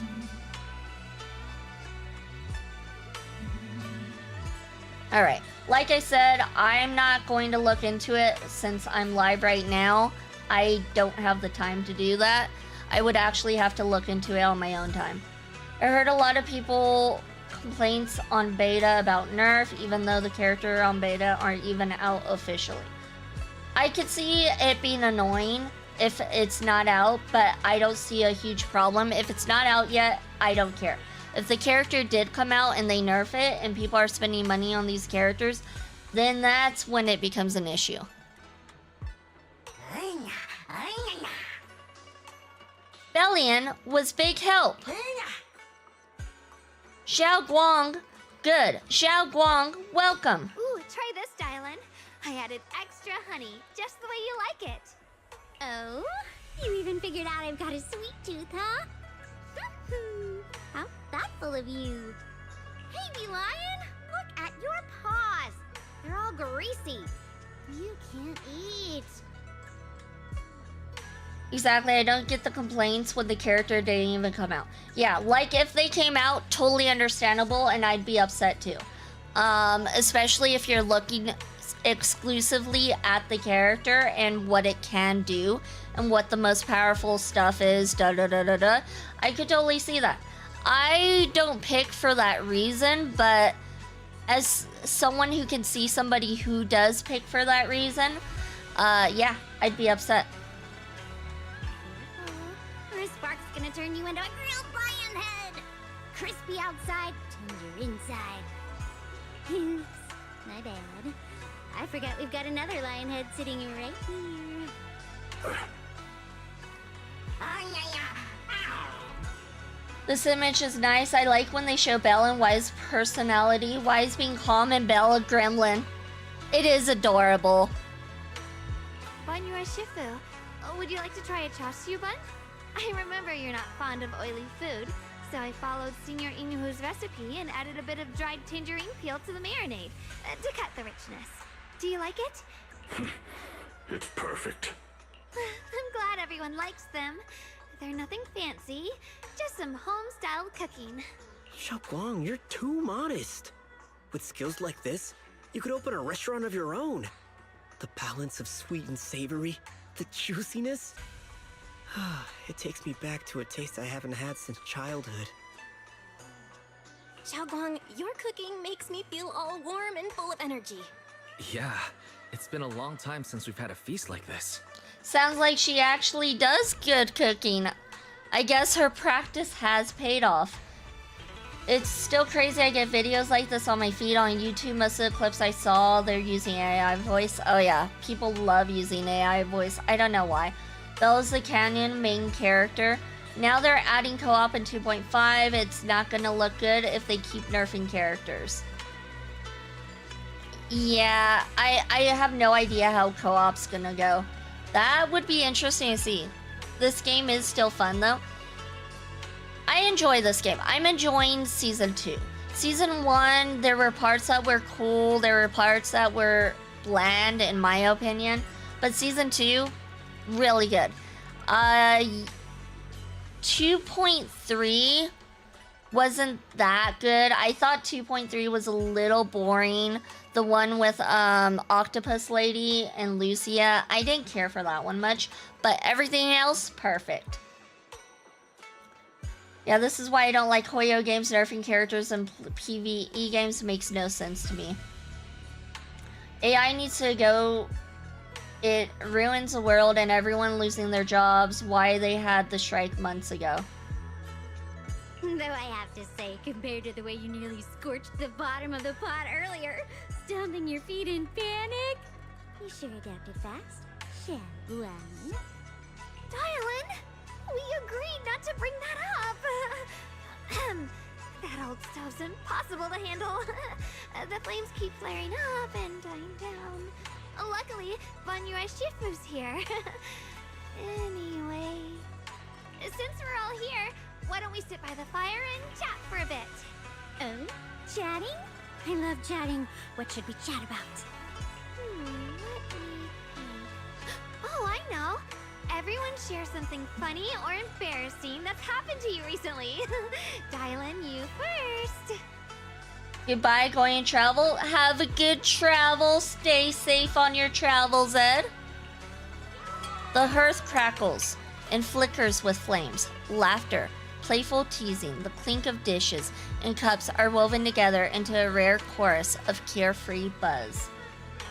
Alright, like I said, I'm not going to look into it since I'm live right now. I don't have the time to do that. I would actually have to look into it on my own time. I heard a lot of people complaints on beta about nerf, even though the character on beta aren't even out officially. I could see it being annoying if it's not out, but I don't see a huge problem. If it's not out yet, I don't care. If the character did come out and they nerf it and people are spending money on these characters, then that's when it becomes an issue. Bellion was big help. Xiao Guang, good. Xiao Guang, welcome. Ooh, try this, Dylan. I added extra honey, just the way you like it. Oh? You even figured out I've got a sweet tooth, huh? How thoughtful of you. Hey, bee lion, look at your paws. They're all greasy. You can't eat. Exactly, I don't get the complaints when the character didn't even come out. Yeah, like if they came out, totally understandable, and I'd be upset too. Especially if you're looking exclusively at the character and what it can do and what the most powerful stuff is, I could totally see that. I don't pick for that reason, but as someone who can see somebody who does pick for that reason, yeah, I'd be upset. Or a spark's gonna turn you into a grilled lion head. Crispy outside, tender inside. Oops. My bad. I forgot we've got another lion head sitting right here. This image is nice. I like when they show Belle and Y's personality. Y's being calm and Belle a gremlin. It is adorable. Banyura Shifu, would you like to try a chashu bun? I remember you're not fond of oily food, so I followed Senior Inuhu's recipe and added a bit of dried tangerine peel to the marinade to cut the richness. Do you like it? It's perfect. I'm glad everyone likes them. They're nothing fancy, just some home-styled cooking. Xiaoguang, you're too modest. With skills like this, you could open a restaurant of your own. The balance of sweet and savory, the juiciness. It takes me back to a taste I haven't had since childhood. Xiaoguang, your cooking makes me feel all warm and full of energy. Yeah, it's been a long time since we've had a feast like this. Sounds like she actually does good cooking. I guess her practice has paid off. It's still crazy I get videos like this on my feed on YouTube. Most of the clips I saw, they're using AI voice. Oh yeah, people love using AI voice. I don't know why. Belle's the Canyon main character. Now they're adding co-op in 2.5. It's not gonna look good if they keep nerfing characters. Yeah, I have no idea how co-op's gonna go. That would be interesting to see. This game is still fun though. I enjoy this game. I'm enjoying Season 2. Season 1, there were parts that were cool. There were parts that were bland, in my opinion. But Season 2, really good. 2.3 wasn't that good. I thought 2.3 was a little boring. The one with Octopus Lady and Lucia, I didn't care for that one much. But everything else, perfect. Yeah, this is why I don't like Hoyo games nerfing characters and PvE games. Makes no sense to me. AI needs to go. It ruins the world and everyone losing their jobs. Why they had the strike months ago. Though I have to say, compared to the way you nearly scorched the bottom of the pot earlier, stomping your feet in panic, you sure adapted fast, Xiaoguang. Dialin, we agreed not to bring that up. That old stove's impossible to handle. The flames keep flaring up and dying down. Luckily, Banyura Shifu's here. Anyway, since we're all here, why don't we sit by the fire and chat for a bit? Oh, chatting? I love chatting. What should we chat about? Let me think. Oh, I know. Everyone share something funny or embarrassing that's happened to you recently. Dialin, you first. Goodbye, going to travel. Have a good travel. Stay safe on your travels, Ed. The hearth crackles and flickers with flames. Laughter, playful teasing, the clink of dishes and cups are woven together into a rare chorus of carefree buzz.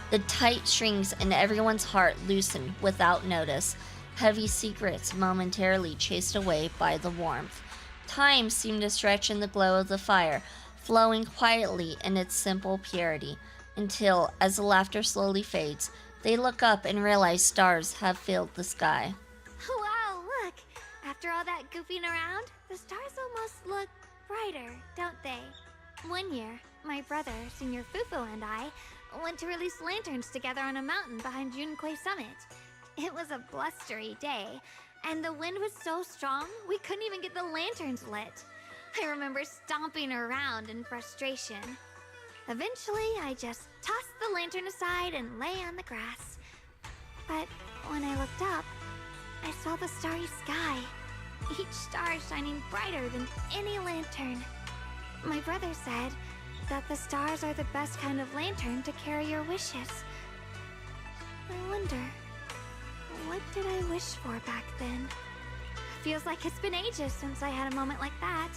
The tight strings in everyone's heart loosen without notice. Heavy secrets momentarily chased away by the warmth. Time seemed to stretch in the glow of the fire, flowing quietly in its simple purity, until, as the laughter slowly fades, they look up and realize stars have filled the sky. Wow, look! After all that goofing around, the stars almost look brighter, don't they? One year, my brother, Senior Fufu, and I went to release lanterns together on a mountain behind Junkui Summit. It was a blustery day, and the wind was so strong we couldn't even get the lanterns lit. I remember stomping around in frustration. Eventually, I just tossed the lantern aside and lay on the grass. But when I looked up, I saw the starry sky, each star shining brighter than any lantern. My brother said that the stars are the best kind of lantern to carry your wishes. I wonder, what did I wish for back then? Feels like it's been ages since I had a moment like that.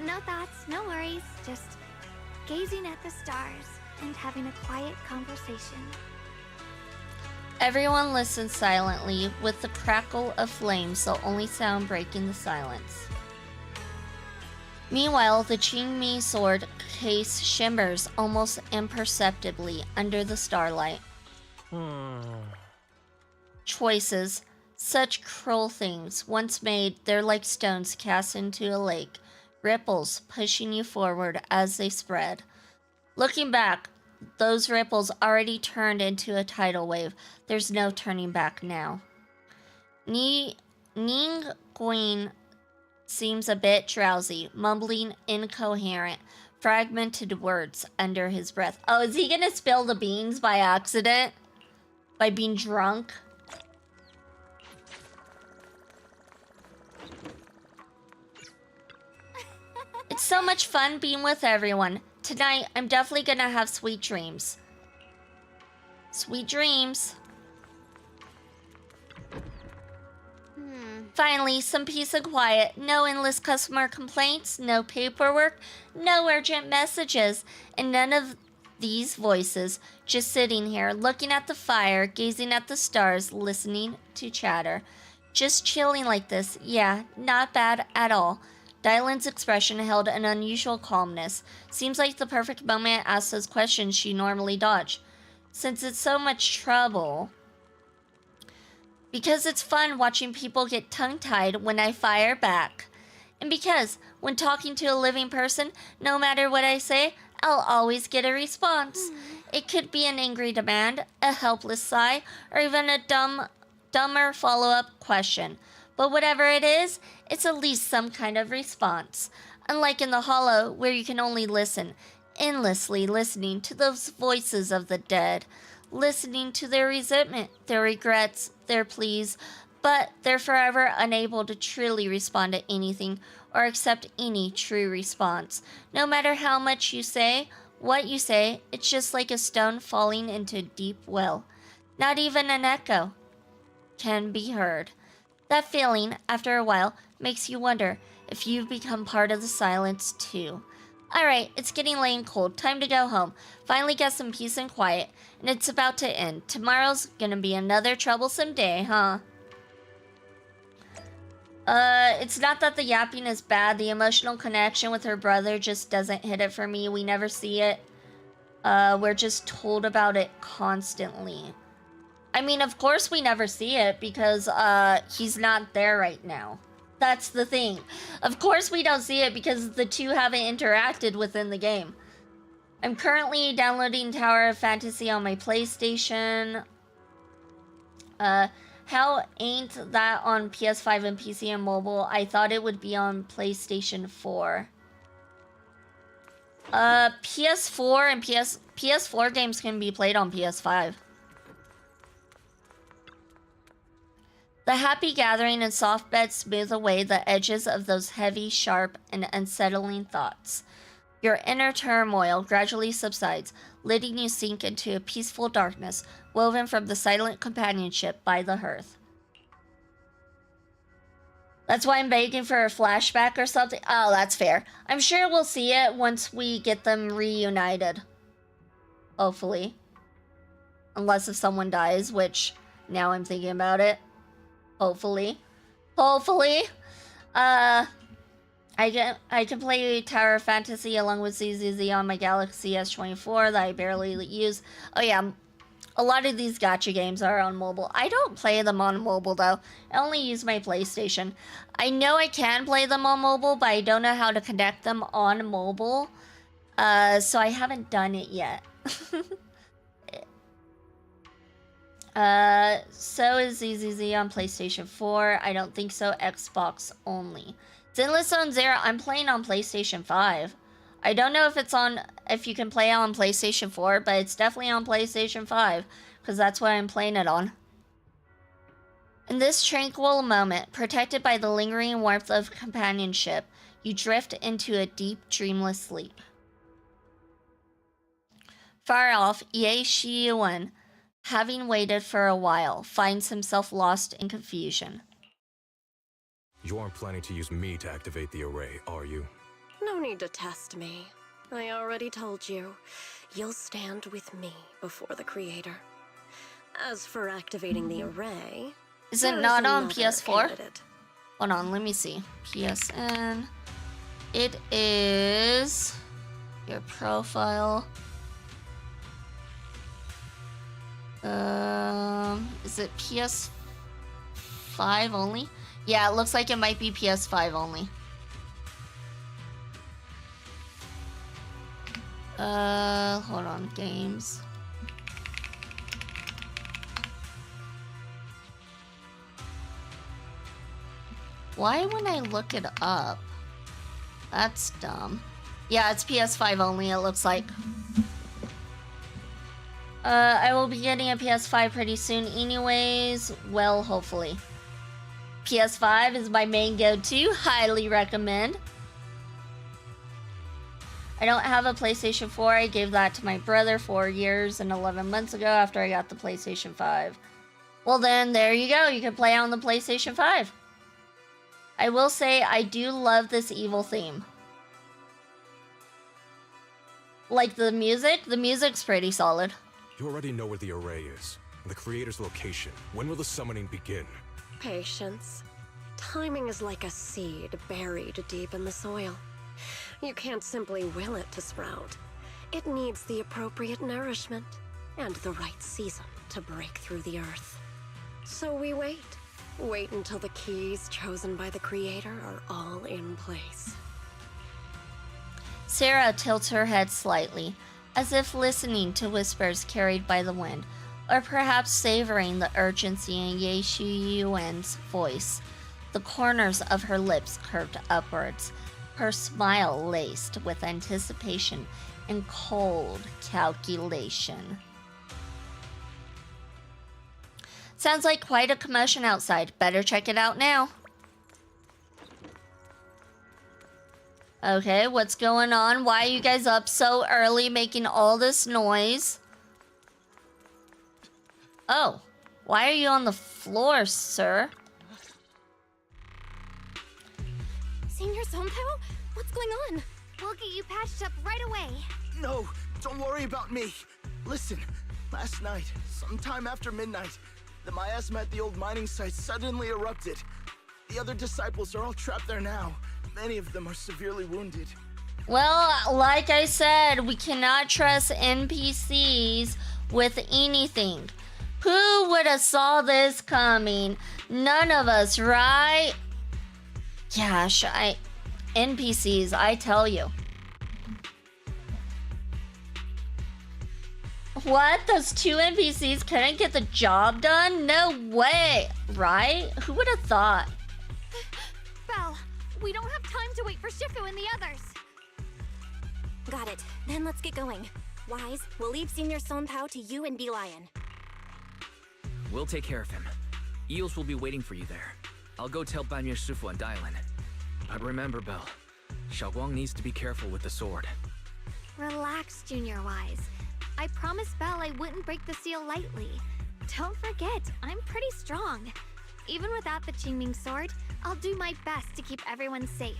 No thoughts, no worries, just gazing at the stars and having a quiet conversation. Everyone listened silently, with the crackle of flames the only sound breaking the silence. Meanwhile, the Qingmi sword case shimmers almost imperceptibly under the starlight. Choices, such cruel things, once made, they're like stones cast into a lake, ripples pushing you forward as they spread. Looking back, those ripples already turned into a tidal wave. There's no turning back now. Ning Guin seems a bit drowsy, mumbling incoherent, fragmented words under his breath. Oh, is he gonna spill the beans by accident? By being drunk? It's so much fun being with everyone. Tonight, I'm definitely gonna have sweet dreams. Sweet dreams. Finally, some peace and quiet. No endless customer complaints, no paperwork, no urgent messages, and none of these voices. Just sitting here, looking at the fire, gazing at the stars, listening to chatter. Just chilling like this. Yeah, not bad at all. Dylan's expression held an unusual calmness. Seems like the perfect moment to ask those questions she normally dodged. Since it's so much trouble. Because it's fun watching people get tongue-tied when I fire back. And because when talking to a living person, no matter what I say, I'll always get a response. It could be an angry demand, a helpless sigh, or even a dumber follow-up question. But whatever it is, it's at least some kind of response. Unlike in the Hollow, where you can only listen, endlessly listening to those voices of the dead, listening to their resentment, their regrets, their pleas, but they're forever unable to truly respond to anything or accept any true response. No matter how much you say, what you say, it's just like a stone falling into a deep well. Not even an echo can be heard. That feeling, after a while, makes you wonder if you've become part of the silence too. Alright, it's getting late and cold. Time to go home. Finally get some peace and quiet. And it's about to end. Tomorrow's gonna be another troublesome day, huh? It's not that the yapping is bad. The emotional connection with her brother just doesn't hit it for me. We never see it. We're just told about it constantly. I mean, of course we never see it because, he's not there right now. That's the thing. Of course we don't see it because the two haven't interacted within the game. I'm currently downloading Tower of Fantasy on my PlayStation. How ain't that on PS5 and PC and mobile? I thought it would be on PlayStation 4. PS4 and PS4 games can be played on PS5. The happy gathering and soft bed smooth away the edges of those heavy, sharp, and unsettling thoughts. Your inner turmoil gradually subsides, letting you sink into a peaceful darkness woven from the silent companionship by the hearth. That's why I'm begging for a flashback or something. Oh, that's fair. I'm sure we'll see it once we get them reunited. Hopefully. Unless if someone dies, which now I'm thinking about it. Hopefully. Hopefully. I can play Tower of Fantasy along with ZZZ on my Galaxy S24 that I barely use. Oh yeah, a lot of these gacha games are on mobile. I don't play them on mobile though. I only use my PlayStation. I know I can play them on mobile, but I don't know how to connect them on mobile. So I haven't done it yet. So is ZZZ on PlayStation 4? I don't think so. Xbox only. Zenless Zone Zero, I'm playing on PlayStation 5. I don't know if it's on, if you can play it on PlayStation 4, but it's definitely on PlayStation 5, because that's what I'm playing it on. In this tranquil moment, protected by the lingering warmth of companionship, you drift into a deep, dreamless sleep. Far off, Ye Shiyuan, having waited for a while, finds himself lost in confusion. You aren't planning to use me to activate the array, are you? No need to test me. I already told you. You'll stand with me before the Creator. As for activating the array... Is it not on PS4? Hold on, let me see. PSN... It is your profile. Is it PS5 only? Yeah, it looks like it might be PS5 only. Hold on, games. Why when I look it up? That's dumb. Yeah, it's PS5 only, it looks like. I will be getting a PS5 pretty soon anyways. Well, hopefully. PS5 is my main go-to. Highly recommend. I don't have a PlayStation 4. I gave that to my brother 4 years and 11 months ago after I got the PlayStation 5. Well then, there you go. You can play on the PlayStation 5. I will say, I do love this evil theme. Like the music's pretty solid. You already know where the array is, and the creator's location. When will the summoning begin? Patience. Timing is like a seed buried deep in the soil. You can't simply will it to sprout. It needs the appropriate nourishment and the right season to break through the earth. So we wait. Wait until the keys chosen by the creator are all in place. Sarah tilts her head slightly, as if listening to whispers carried by the wind, or perhaps savoring the urgency in Ye Shuyuan's voice. The corners of her lips curved upwards, her smile laced with anticipation and cold calculation. Sounds like quite a commotion outside. Better check it out now. Okay, what's going on? Why are you guys up so early making all this noise? Oh, why are you on the floor, sir? Senior Sontao? What's going on? We'll get you patched up right away. No, don't worry about me. Listen, last night, sometime after midnight, the miasma at the old mining site suddenly erupted. The other disciples are all trapped there now. Many of them are severely wounded. Well, like I said, we cannot trust NPCs with anything. Who would have saw this coming? None of us, right? Gosh, NPCs, I tell you. What? Those two NPCs couldn't get the job done? No way, right? Who would have thought? Belle, we don't have time to wait for Shifu and the others. Got it. Then let's get going. Wise, we'll leave Senior Sontao to you and Lion. We'll take care of him. Eels will be waiting for you there. I'll go tell Banyu Shifu and Dylan. But remember, Belle, Xiaoguang needs to be careful with the sword. Relax, Junior Wise. I promised Belle I wouldn't break the seal lightly. Don't forget, I'm pretty strong. Even without the Qingming sword, I'll do my best to keep everyone safe.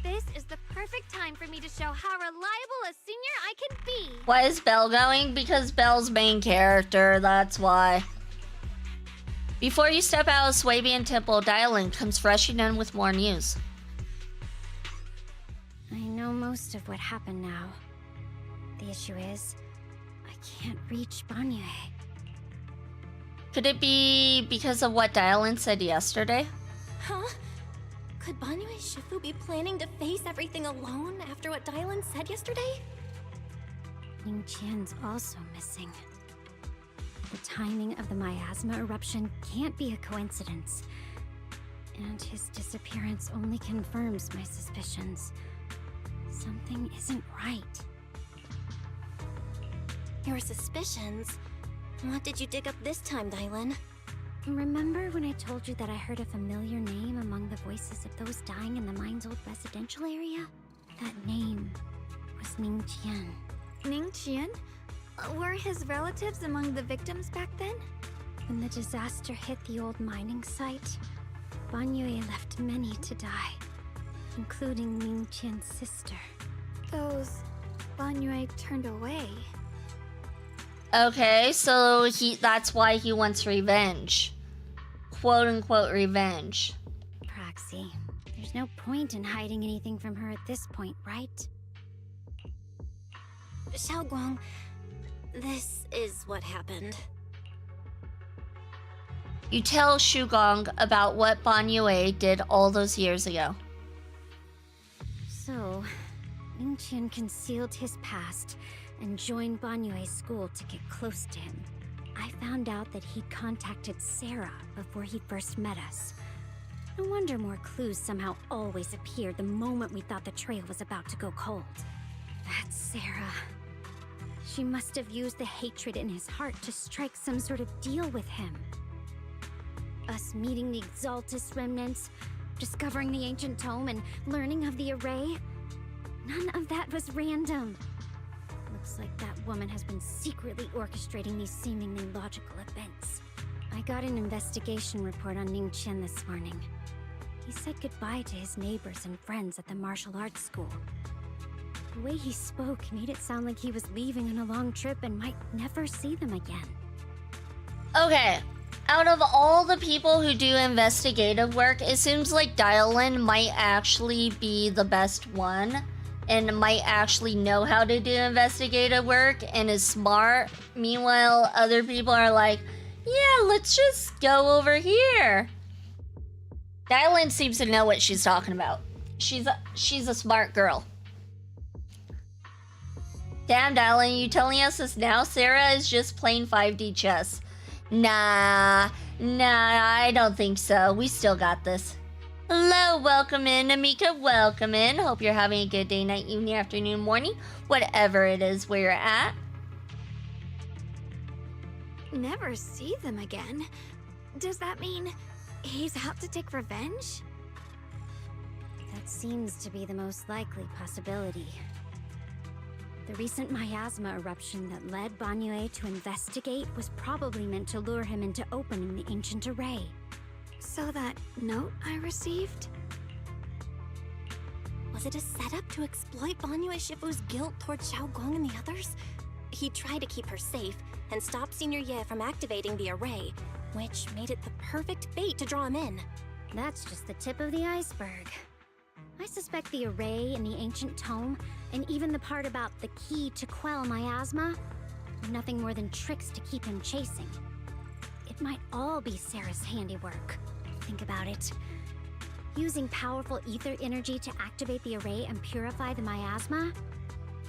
This is the perfect time for me to show how reliable a senior I can be. Why is Belle going? Because Belle's main character, that's why. Before you step out of Swabian Temple, Dylan comes rushing in with more news. I know most of what happened now. The issue is, I can't reach Banyu. Could it be because of what Dylan said yesterday? Huh? Could Banyu Shifu be planning to face everything alone after what Dylan said yesterday? Ning Qian's also missing. The timing of the miasma eruption can't be a coincidence. And his disappearance only confirms my suspicions. Something isn't right. Your suspicions? What did you dig up this time, Dylan? Remember when I told you that I heard a familiar name among the voices of those dying in the mine's old residential area? That name was Ning Qian. Ning Qian? Were his relatives among the victims back then? When the disaster hit the old mining site, Banyu left many to die, including Ning Qian's sister. Those Banyu turned away. Okay, so that's why he wants revenge. Quote unquote revenge. Praxi, there's There's no point in hiding anything from her at this point, right? Xiaoguang, this is what happened. You tell Shugong about what Ban Yue did all those years ago. So, Ningqian concealed his past and joined Ban Yue's school to get close to him. I found out that he'd contacted Sarah before he first met us. No wonder more clues somehow always appeared the moment we thought the trail was about to go cold. That's Sarah. She must have used the hatred in his heart to strike some sort of deal with him. Us meeting the Exaltus remnants, discovering the ancient tome, and learning of the array. None of that was random. Looks like that woman has been secretly orchestrating these seemingly logical events. I got an investigation report on Ningqian this morning. He said goodbye to his neighbors and friends at the martial arts school. The way he spoke made it sound like he was leaving on a long trip and might never see them again. Okay, out of all the people who do investigative work, it seems like Dylan might actually be the best one and might actually know how to do investigative work and is smart. Meanwhile, other people are like, yeah, let's just go over here. Dylan seems to know what she's talking about. She's a smart girl. Damn, Dylan, you telling us this now? Sarah is just playing 5D chess. Nah, I don't think so. We still got this. Hello, welcome in, Amika, welcome in. Hope you're having a good day, night, evening, afternoon, morning, whatever it is where you're at. Never see them again? Does that mean he's out to take revenge? That seems to be the most likely possibility. The recent miasma eruption that led Ban Yue to investigate was probably meant to lure him into opening the ancient array. So that note I received? Was it a setup to exploit Ban Yue Shifu's guilt towards Xiaoguang and the others? He tried to keep her safe and stop Senior Ye from activating the array, which made it the perfect bait to draw him in. That's just the tip of the iceberg. I suspect the array and the ancient tome, and even the part about the key to quell miasma, are nothing more than tricks to keep him chasing. It might all be Sarah's handiwork. Think about it. Using powerful ether energy to activate the array and purify the miasma?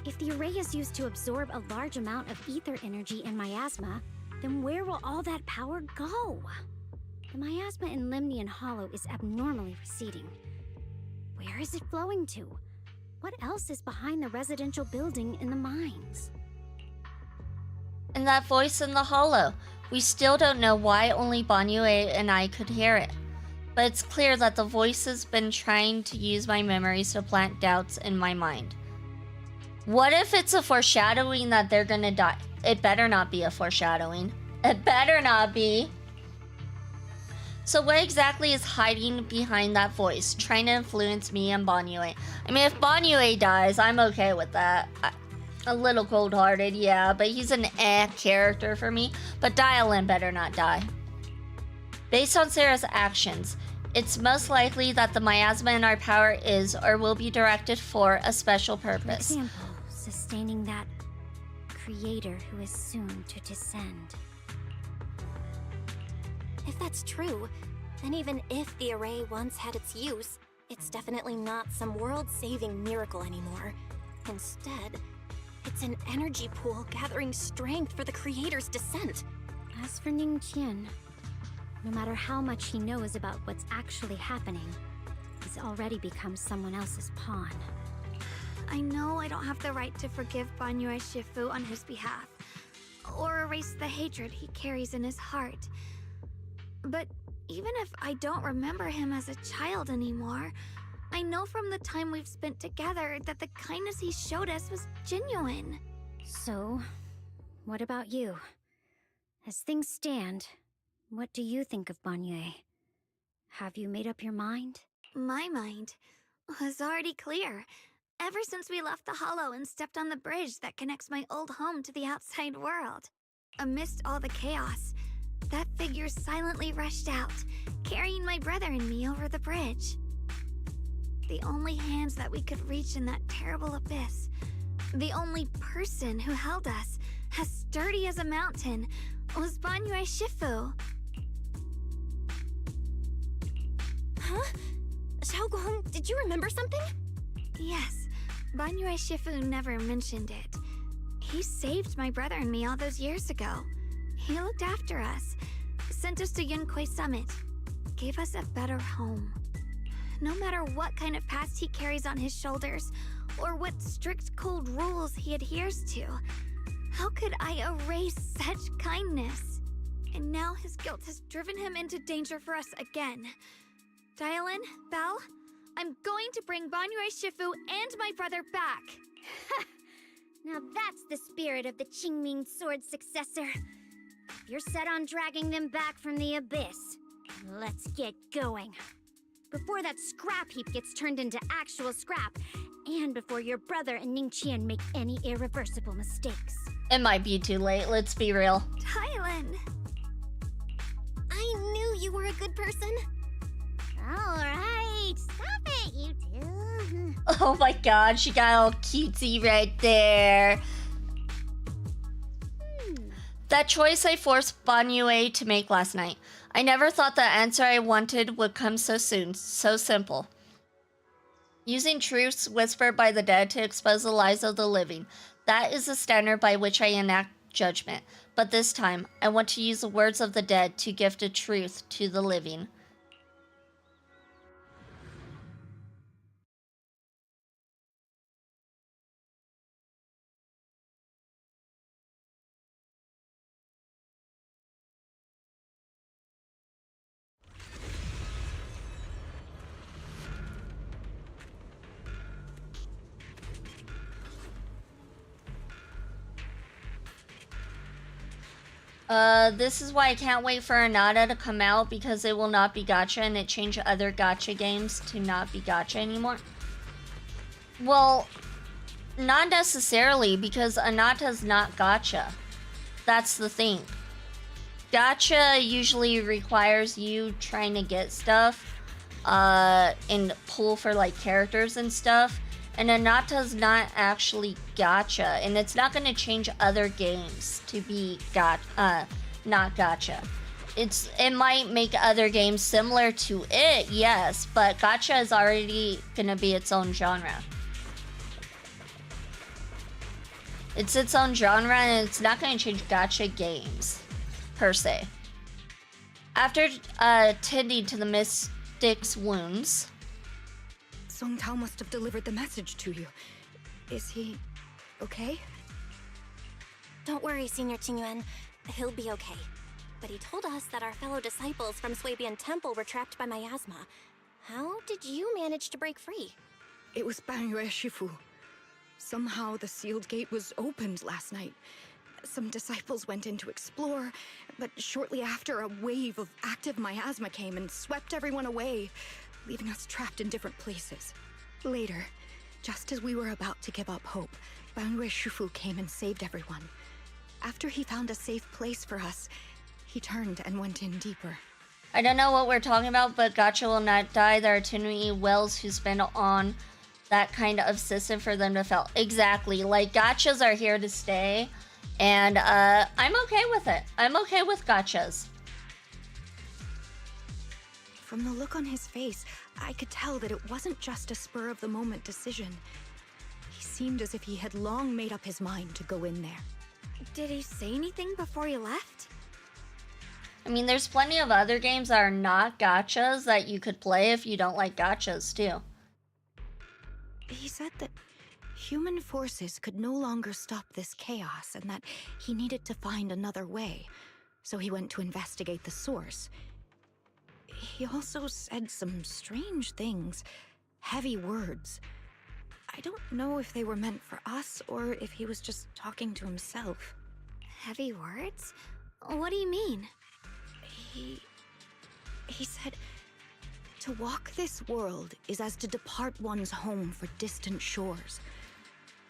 If the array is used to absorb a large amount of ether energy and miasma, then where will all that power go? The miasma in Limnian Hollow is abnormally receding. Where is it flowing to? What else is behind the residential building in the mines? And that voice in the hollow. We still don't know why only Ban Yue and I could hear it. But it's clear that the voice has been trying to use my memories to plant doubts in my mind. What if it's a foreshadowing that they're gonna die? It better not be a foreshadowing. It better not be. So what exactly is hiding behind that voice, trying to influence me and Ban Yue? I mean, if Ban Yue dies, I'm okay with that. A little cold-hearted, yeah, but he's an character for me. But Dylan better not die. Based on Sarah's actions, it's most likely that the miasma in our power is or will be directed for a special purpose. For example, sustaining that creator who is soon to descend. If that's true, then even if the array once had its use, it's definitely not some world-saving miracle anymore. Instead, it's an energy pool gathering strength for the creator's descent. As for Ningqian, no matter how much he knows about what's actually happening, he's already become someone else's pawn. I know I don't have the right to forgive Ban Yue Shifu on his behalf, or erase the hatred he carries in his heart. But even if I don't remember him as a child anymore, I know from the time we've spent together that the kindness he showed us was genuine. So, what about you? As things stand, what do you think of Ban Yue? Have you made up your mind? My mind was already clear. Ever since we left the Hollow and stepped on the bridge that connects my old home to the outside world. Amidst all the chaos, that figure silently rushed out, carrying my brother and me over the bridge. The only hands that we could reach in that terrible abyss. The only person who held us, as sturdy as a mountain, was Banyue Shifu. Huh? Xiaoguang, did you remember something? Yes, Banyue Shifu never mentioned it. He saved my brother and me all those years ago. He looked after us, sent us to Yunquay Summit, gave us a better home. No matter what kind of past he carries on his shoulders, or what strict cold rules he adheres to, how could I erase such kindness? And now his guilt has driven him into danger for us again. Dialin, Belle, I'm going to bring Banyue Shifu and my brother back. Now that's the spirit of the Qingming Sword successor. If you're set on dragging them back from the abyss, let's get going. Before that scrap heap gets turned into actual scrap, and before your brother and Ningqian make any irreversible mistakes. It might be too late, let's be real. Tylan! I knew you were a good person. Alright, stop it, you two. Oh my god, she got all cutesy right there. That choice I forced Banyue to make last night. I never thought the answer I wanted would come so soon, so simple. Using truths whispered by the dead to expose the lies of the living. That is the standard by which I enact judgment. But this time, I want to use the words of the dead to gift a truth to the living. This is why I can't wait for Anata to come out, because it will not be gacha, and it changed other gacha games to not be gacha anymore. Well, not necessarily, because Anata's not gacha. That's the thing. Gacha usually requires you trying to get stuff, and pull for like characters and stuff. And Anata's not actually gacha, and it's not going to change other games to be not gacha. It might make other games similar to it, yes, but gacha is already going to be its own genre. It's its own genre, and it's not going to change gacha games, per se. After tending to the mystic's wounds, Song Tao must have delivered the message to you. Is he okay? Don't worry, Senior Qingyuan. He'll be okay. But he told us that our fellow disciples from Swabian Temple were trapped by miasma. How did you manage to break free? It was Banyue Shifu. Somehow the sealed gate was opened last night. Some disciples went in to explore, but shortly after, a wave of active miasma came and swept everyone away, leaving us trapped in different places. Later, just as we were about to give up hope, Banyue Shifu came and saved everyone. After he found a safe place for us, he turned and went in deeper. I don't know what we're talking about, but gacha will not die. There are too many wells who spend on that kind of system for them to fail. Exactly. Like, gachas are here to stay, and I'm okay with it. I'm okay with gachas. From the look on his face, I could tell that it wasn't just a spur-of-the-moment decision. He seemed as if he had long made up his mind to go in there. Did he say anything before he left? I mean, there's plenty of other games that are not gachas that you could play if you don't like gachas, too. He said that human forces could no longer stop this chaos and that he needed to find another way. So he went to investigate the source. He also said some strange things, heavy words. I don't know if they were meant for us or if he was just talking to himself. Heavy words? What do you mean? He said, to walk this world is as to depart one's home for distant shores.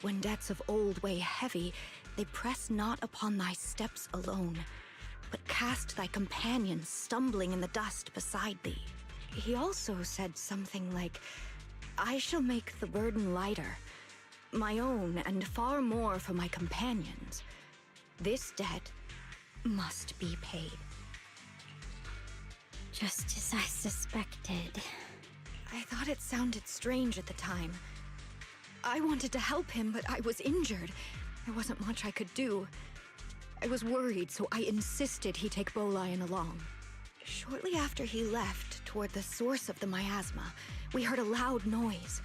When debts of old weigh heavy, they press not upon thy steps alone, but cast thy companions stumbling in the dust beside thee. He also said something like, I shall make the burden lighter. My own and far more for my companions. This debt must be paid. Just as I suspected. I thought it sounded strange at the time. I wanted to help him, but I was injured. There wasn't much I could do. I was worried, so I insisted he take Bolian along. Shortly after he left, toward the source of the miasma, we heard a loud noise.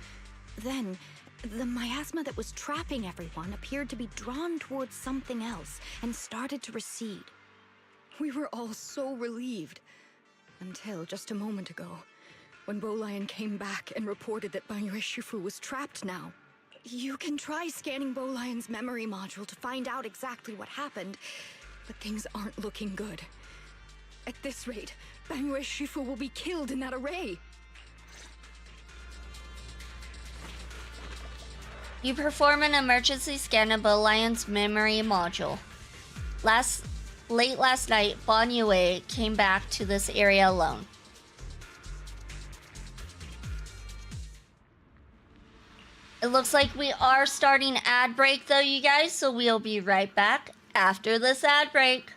Then, the miasma that was trapping everyone appeared to be drawn towards something else and started to recede. We were all so relieved. Until just a moment ago, when Bolian came back and reported that Banyue Shifu was trapped now. You can try scanning Bolian's memory module to find out exactly what happened, but things aren't looking good. At this rate, Banyue Shifu will be killed in that array. You perform an emergency scan of Bolion's memory module. Late last night, Banyue came back to this area alone. It looks like we are starting ad break though, you guys, so we'll be right back after this ad break.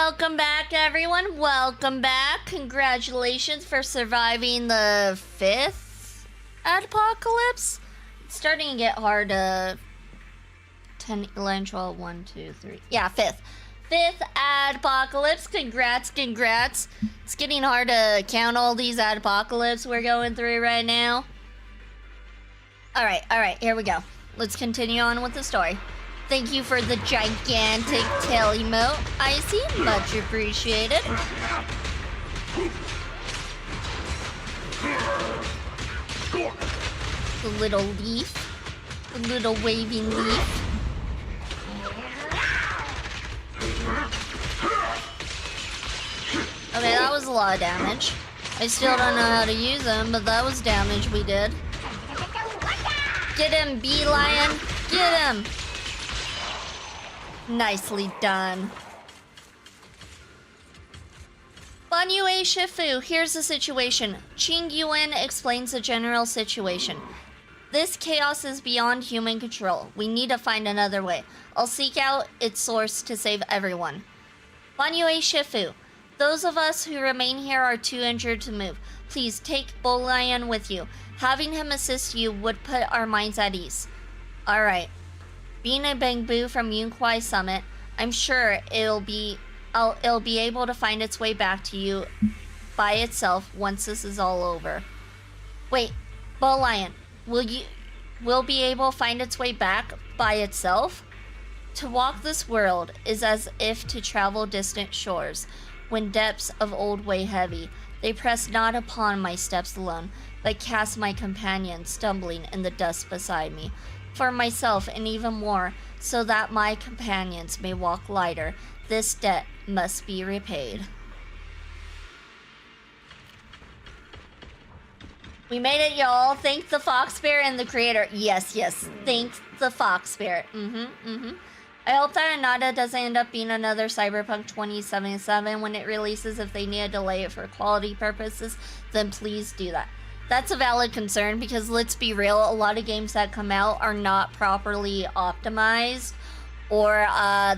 Welcome back, everyone. Welcome back. Congratulations for surviving the 5th apocalypse. It's starting to get hard. 10, 11, 12, 1, 2, 3. Yeah, 5th. 5th apocalypse. Congrats, congrats. It's getting hard to count all these apocalypse we're going through right now. Alright, here we go. Let's continue on with the story. Thank you for the gigantic tail emote, Icy. Much appreciated. The little leaf. The little waving leaf. Okay, that was a lot of damage. I still don't know how to use them, but that was damage we did. Get him, bee lion! Get him! Nicely done. Banyue Shifu, here's the situation. Qing Yuan explains the general situation. This chaos is beyond human control. We need to find another way. I'll seek out its source to save everyone. Banyue Shifu, those of us who remain here are too injured to move. Please take Bull Lion with you. Having him assist you would put our minds at ease. Alright. Being a Bangbu from Yunkwai Summit, I'm sure it'll be able to find its way back to you by itself once this is all over. Wait, Bull Lion, will be able to find its way back by itself? To walk this world is as if to travel distant shores, when depths of old weigh heavy. They press not upon my steps alone, but cast my companions stumbling in the dust beside me. For myself and even more, so that my companions may walk lighter, this debt must be repaid. We made it, y'all. Thank the Fox Spirit and the creator. Yes, thank the Fox Spirit. I hope that Anada doesn't end up being another Cyberpunk 2077 when it releases. If they need to delay it for quality purposes, then please do that. That's a valid concern because let's be real, a lot of games that come out are not properly optimized or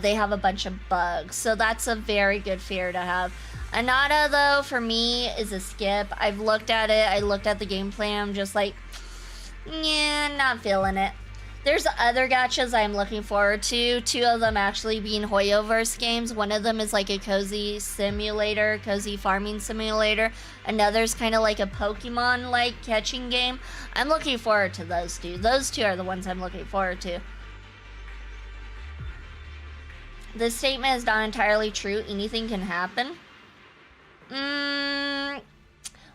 they have a bunch of bugs. So that's a very good fear to have. Anada, though, for me, is a skip. I've looked at it. I looked at the gameplay. I'm just like, yeah, not feeling it. There's other gachas I'm looking forward to. 2 of them actually being Hoyoverse games. One of them is like a cozy simulator, cozy farming simulator. Another's kind of like a Pokemon-like catching game. I'm looking forward to those 2. Those 2 are the ones I'm looking forward to. This statement is not entirely true. Anything can happen.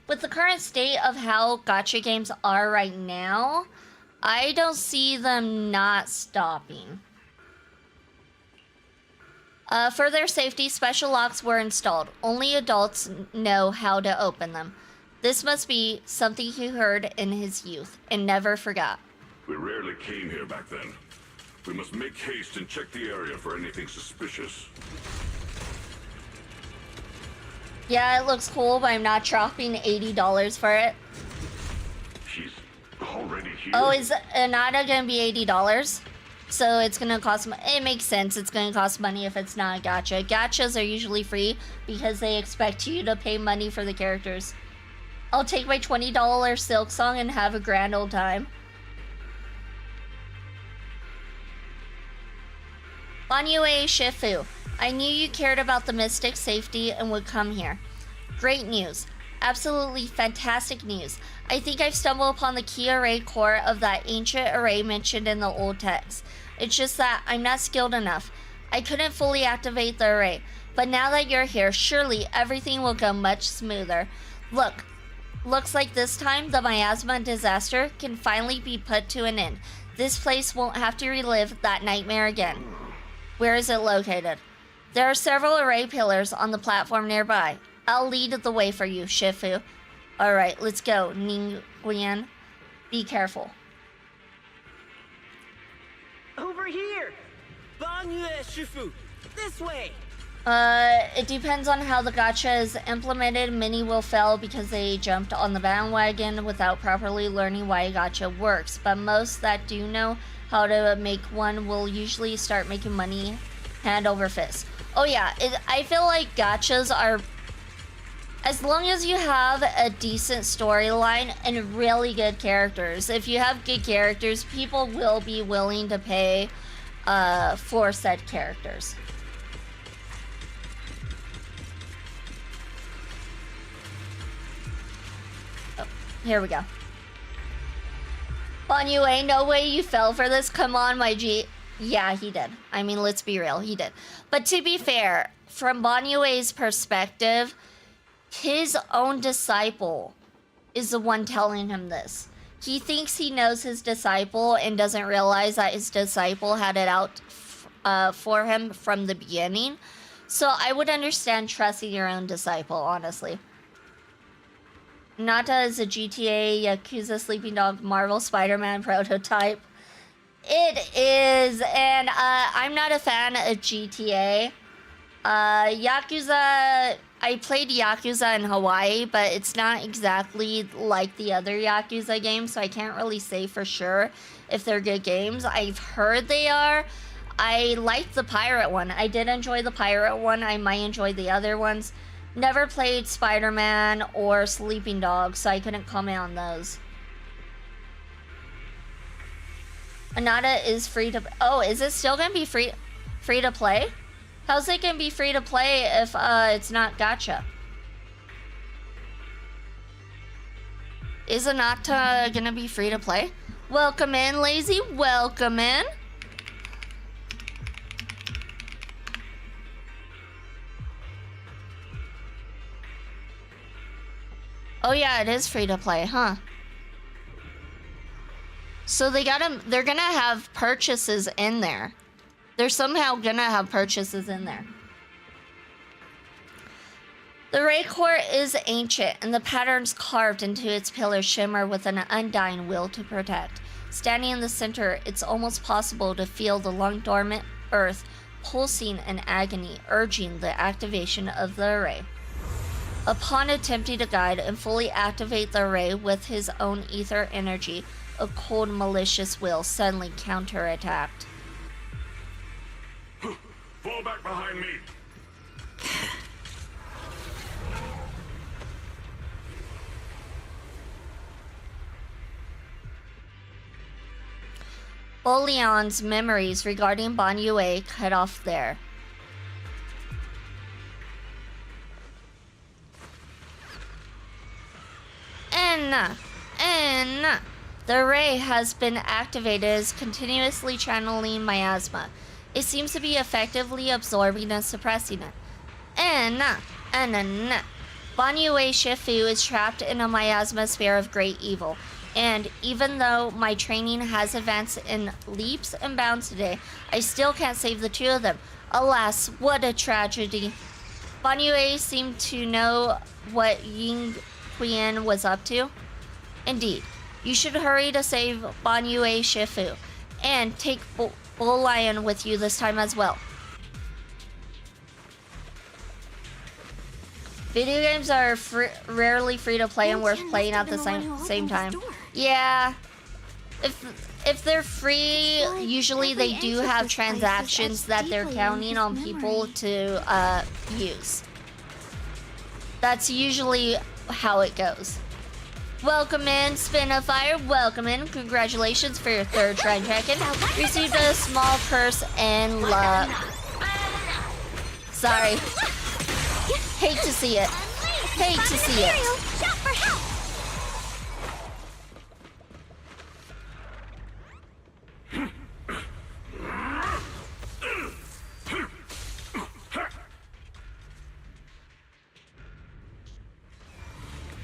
With the current state of how gacha games are right now, I don't see them not stopping. For their safety, special locks were installed. Only adults know how to open them. This must be something he heard in his youth and never forgot. We rarely came here back then. We must make haste and check the area for anything suspicious. Yeah, it looks cool, but I'm not dropping $80 for it. She's already here? Oh, is Anada gonna be $80? So it's gonna cost, it makes sense, it's gonna cost money if it's not a gacha. Gachas are usually free because they expect you to pay money for the characters. I'll take my $20 Silk Song and have a grand old time. Banyue Shifu, I knew you cared about the Mystic's safety and would come here. Great news. Absolutely fantastic news. I think I've stumbled upon the key array core of that ancient array mentioned in the old text. It's just that I'm not skilled enough. I couldn't fully activate the array, but now that you're here, surely everything will go much smoother. Looks like this time the miasma disaster can finally be put to an end. This place won't have to relive that nightmare again. Where is it located? There are several array pillars on the platform nearby. I'll lead the way for you, Shifu. Alright, let's go, Ning Guian. Be careful. Over here! Banyue Shifu! This way! It depends on how the gacha is implemented. Many will fail because they jumped on the bandwagon without properly learning why a gacha works. But most that do know how to make one will usually start making money hand over fist. Oh yeah, I feel like gachas are, as long as you have a decent storyline and really good characters. If you have good characters, people will be willing to pay for said characters. Oh, here we go. Bon Yue, no way you fell for this. Come on, my G. Yeah, he did. I mean, let's be real, he did. But to be fair, from Bon Yue's perspective, his own disciple is the one telling him this. He thinks he knows his disciple and doesn't realize that his disciple had it out for him from the beginning. So I would understand trusting your own disciple, honestly. Nata is a GTA, Yakuza, Sleeping Dog, Marvel, Spider-Man prototype. It is, and I'm not a fan of GTA. Yakuza, I played Yakuza in Hawaii, but it's not exactly like the other Yakuza games, so I can't really say for sure if they're good games. I've heard they are. I liked the pirate one. I did enjoy the pirate one. I might enjoy the other ones. Never played Spider-Man or Sleeping Dog, so I couldn't comment on those. Anata is free to... Oh, is it still gonna be free to play? How's it gonna be free to play if it's not gacha? Is Anata gonna be free to play? Welcome in, Lazy. Welcome in. Oh yeah, it is free to play, huh? So they're gonna have purchases in there. They're somehow gonna have purchases in there. The Ray Court is ancient, and the patterns carved into its pillars shimmer with an undying will to protect. Standing in the center, it's almost possible to feel the long-dormant earth pulsing in agony, urging the activation of the array. Upon attempting to guide and fully activate the array with his own ether energy, a cold, malicious will suddenly counterattacked. Fall back behind me! Oleon's memories regarding Bon Yue cut off there. And the array has been activated as continuously channeling miasma. It seems to be effectively absorbing and suppressing it. Bon Yue Shifu is trapped in a miasma sphere of great evil. And even though my training has advanced in leaps and bounds today, I still can't save the two of them. Alas, what a tragedy. Bon Yue seemed to know what Ying Qian was up to. Indeed, you should hurry to save Bon Yue Shifu, and take Bull Lion with you this time as well. Video games are rarely free to play and worth playing at the same time. Yeah, if they're free, usually they do have transactions that they're counting on people to use. That's usually how it goes. Welcome in, Spinafire. Welcome in. Congratulations for your third shrine check-in. Received a small purse and luck. Sorry. Hate to see it. Hate to see it. Shout for help!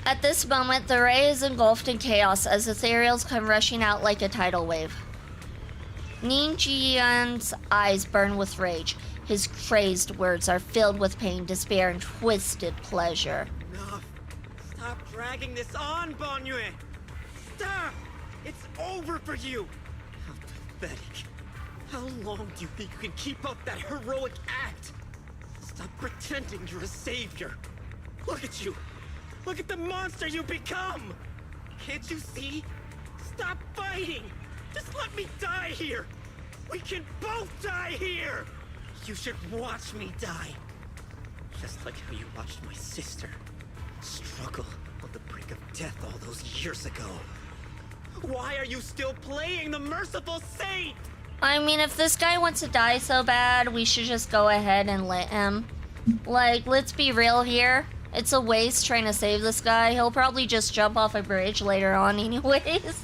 At this moment, the ray is engulfed in chaos as ethereals come rushing out like a tidal wave. Ning Jian's eyes burn with rage. His crazed words are filled with pain, despair, and twisted pleasure. Enough! Stop dragging this on, Bon Yue! Stop! It's over for you! How pathetic. How long do you think you can keep up that heroic act? Stop pretending you're a savior. Look at you! Look at the monster you become! Can't you see? Stop fighting! Just let me die here! We can both die here! You should watch me die. Just like how you watched my sister struggle on the brink of death all those years ago. Why are you still playing the merciful saint? I mean, if this guy wants to die so bad, we should just go ahead and let him. Like, let's be real here. It's a waste trying to save this guy. He'll probably just jump off a bridge later on anyways.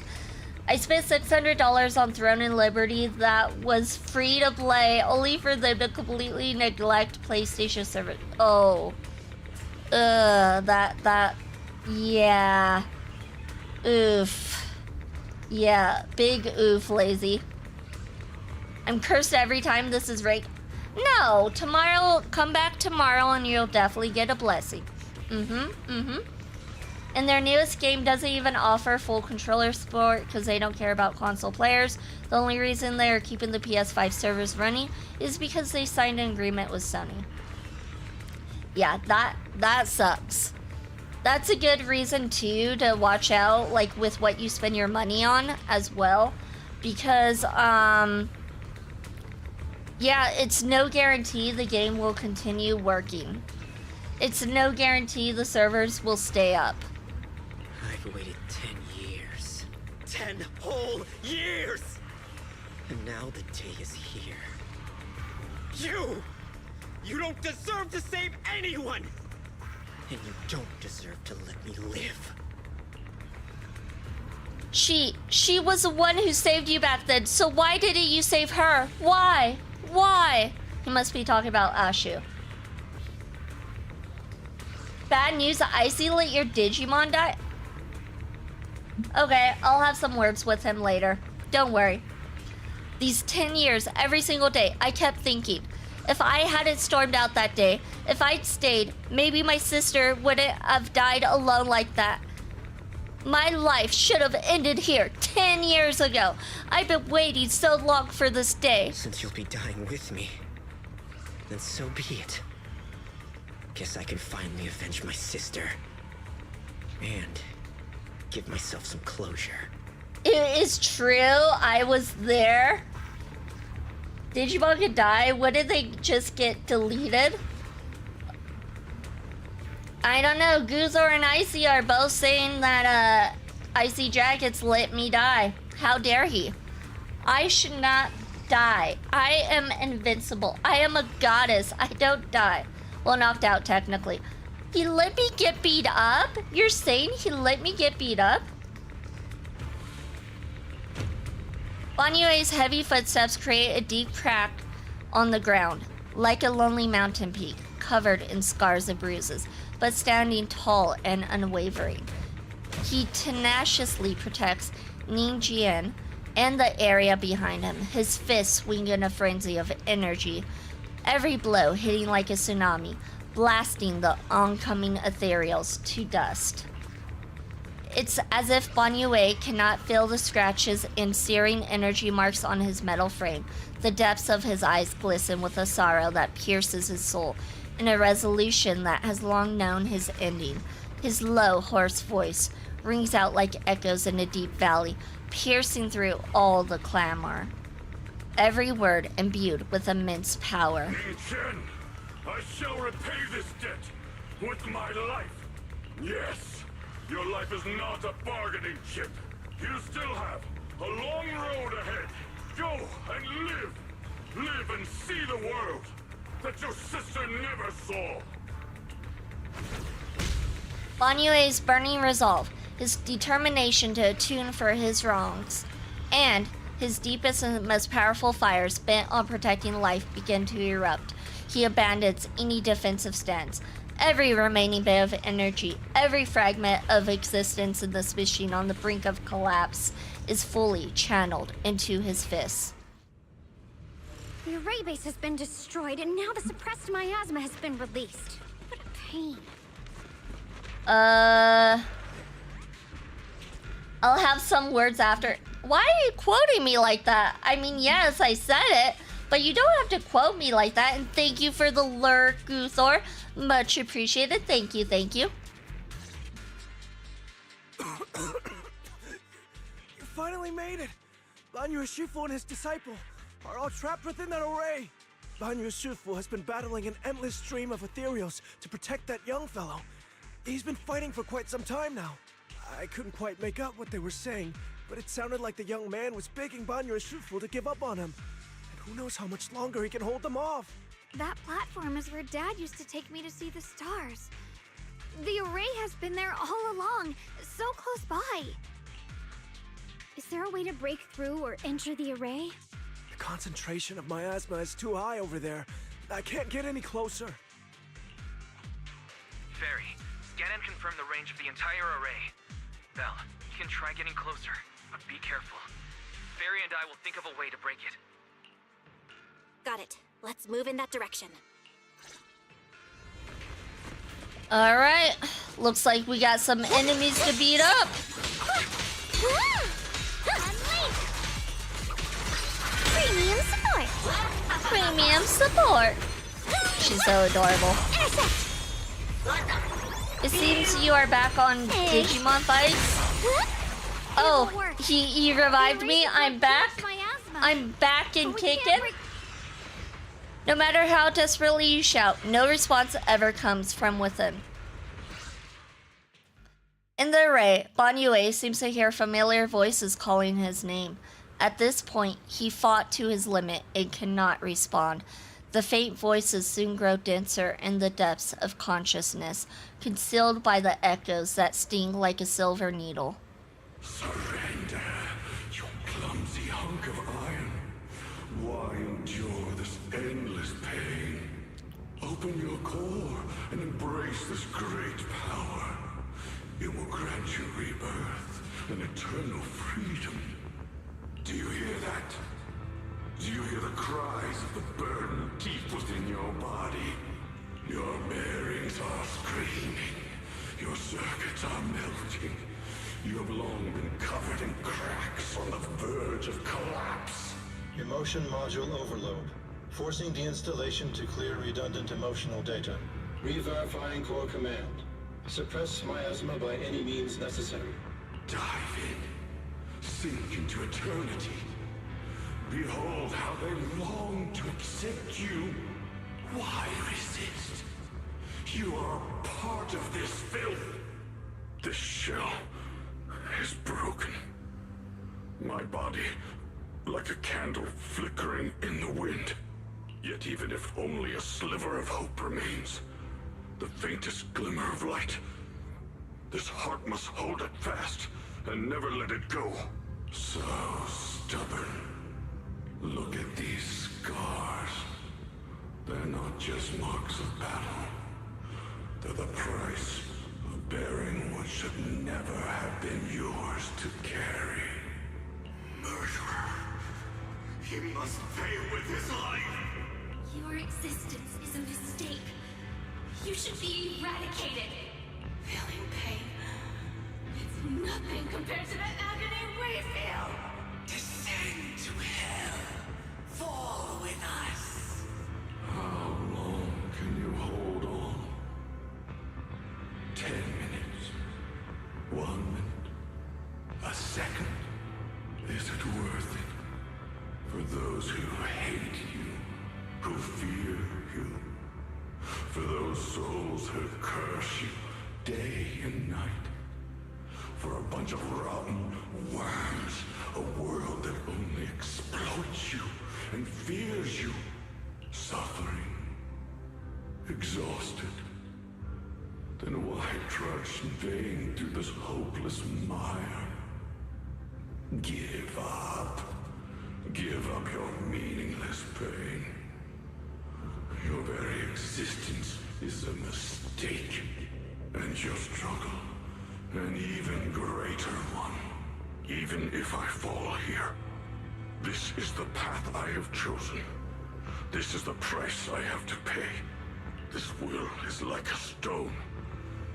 I spent $600 on Throne and Liberty that was free to play, only for them to completely neglect PlayStation service. Oh. Yeah. Oof. Yeah, big oof, lazy. I'm cursed every time this is right. No, tomorrow, come back tomorrow and you'll definitely get a blessing. And their newest game doesn't even offer full controller support because they don't care about console players. The only reason they are keeping the PS5 servers running is because they signed an agreement with Sony. Yeah, that sucks. That's a good reason too to watch out, like, with what you spend your money on as well, because yeah, it's no guarantee the game will continue working. It's no guarantee the servers will stay up. I've waited 10 years. 10 whole years! And now the day is here. You don't deserve to save anyone! And you don't deserve to let me live. She was the one who saved you back then, so why didn't you save her? Why? He must be talking about Ashu. Bad news, Icy let your Digimon die? Okay, I'll have some words with him later. Don't worry. These 10 years, every single day, I kept thinking, if I hadn't stormed out that day, if I'd stayed, maybe my sister wouldn't have died alone like that. My life should have ended here 10 years ago. I've been waiting so long for this day. Since you'll be dying with me, then so be it. Guess I can finally avenge my sister. And give myself some closure. It is true, I was there. Digimon could die, wouldn't they just get deleted? I don't know, Guzor and Icy are both saying that Icy Jackets let me die. How dare he? I should not die. I am invincible. I am a goddess. I don't die. Well, knocked out technically. He let me get beat up? You're saying he let me get beat up? Banyue's heavy footsteps create a deep crack on the ground, like a lonely mountain peak, covered in scars and bruises, but standing tall and unwavering. He tenaciously protects Ningjian and the area behind him, his fists swinging in a frenzy of energy, every blow hitting like a tsunami, blasting the oncoming ethereals to dust. It's as if Banyue cannot feel the scratches and searing energy marks on his metal frame. The depths of his eyes glisten with a sorrow that pierces his soul, and a resolution that has long known his ending. His low, hoarse voice rings out like echoes in a deep valley, piercing through all the clamor. Every word imbued with immense power. Chen, I shall repay this debt with my life. Yes. Your life is not a bargaining chip. You still have a long road ahead. Go and live. Live and see the world that your sister never saw. Banyue's burning resolve, his determination to atone for his wrongs, and his deepest and most powerful fires bent on protecting life begin to erupt. He abandons any defensive stance. Every remaining bit of energy, every fragment of existence in this machine on the brink of collapse is fully channeled into his fists. The array base has been destroyed, and now the suppressed miasma has been released. What a pain. I'll have some words after. Why are you quoting me like that? I mean, yes, I said it, but you don't have to quote me like that. And thank you for the lurk, Guthor. Much appreciated. Thank you, thank you. You finally made it! Banyu Shifu and his disciple are all trapped within that array. Banyu Shifu has been battling an endless stream of ethereals to protect that young fellow. He's been fighting for quite some time now. I couldn't quite make out what they were saying, but it sounded like the young man was begging Banyu Shifu to give up on him. And who knows how much longer he can hold them off. That platform is where Dad used to take me to see the stars. The array has been there all along, so close by. Is there a way to break through or enter the array? The concentration of miasma is too high over there. I can't get any closer. Fairy, scan and confirm the range of the entire array. Belle, you can try getting closer, but be careful. Fairy and I will think of a way to break it. Got it. Let's move in that direction. Alright, looks like we got some enemies to beat up. Premium support! Premium support! She's so adorable. It seems you are back on Digimon fights. Oh, he revived me. I'm back. I'm back and kicking. No matter how desperately you shout, no response ever comes from within. In the array, Banyu seems to hear familiar voices calling his name. At this point, he fought to his limit and cannot respond. The faint voices soon grow denser in the depths of consciousness, concealed by the echoes that sting like a silver needle. Surrender, you clumsy hunk of iron. Why endure this endless pain? Open your core and embrace this great power. It will grant you rebirth and eternal freedom. Do you hear that? Do you hear the cries of the burden deep within your body? Your bearings are screaming. Your circuits are melting. You have long been covered in cracks on the verge of collapse. Emotion module overload. Forcing deinstallation to clear redundant emotional data. Re-verifying core command. Suppress miasma by any means necessary. Dive in. Sink into eternity. Behold how they long to accept you. Why resist? You are part of this filth. This shell is broken. My body, like a candle flickering in the wind. Yet even if only a sliver of hope remains, the faintest glimmer of light, this heart must hold it fast and never let it go. So stubborn. Look at these scars. They're not just marks of battle. They're the price of bearing what should never have been yours to carry. Murderer! He must pay with his life! Your existence is a mistake. You should be eradicated. Feeling pain. It's nothing compared to the agony we feel. Descend to hell. Fall with us. How long can you hold on? 10 minutes? 1 minute? A second? Is it worth it? For those who hate you, who fear you, for those souls who curse you day and night, for a bunch of rotten worms, a world that only exploits you and fears you, suffering, exhausted. Then why trudge in vain through this hopeless mire? Give up. Give up your meaningless pain. Your very existence is a mistake, and your struggle, an even greater one. Even if I fall here, this is the path I have chosen. This is the price I have to pay. This will is like a stone,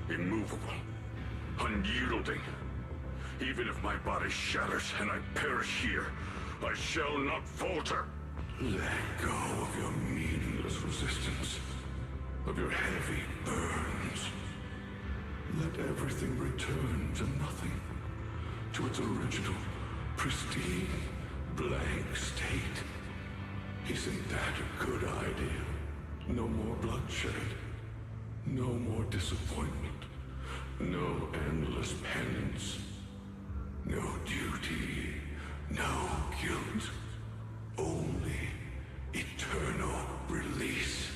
immovable, unyielding. Even if my body shatters and I perish here, I shall not falter. Let go of your meaningless resistance, of your heavy burdens. Let everything return to nothing, to its original, pristine, blank state. Isn't that a good idea? No more bloodshed. No more disappointment. No endless penance. No duty. No guilt. Only eternal release.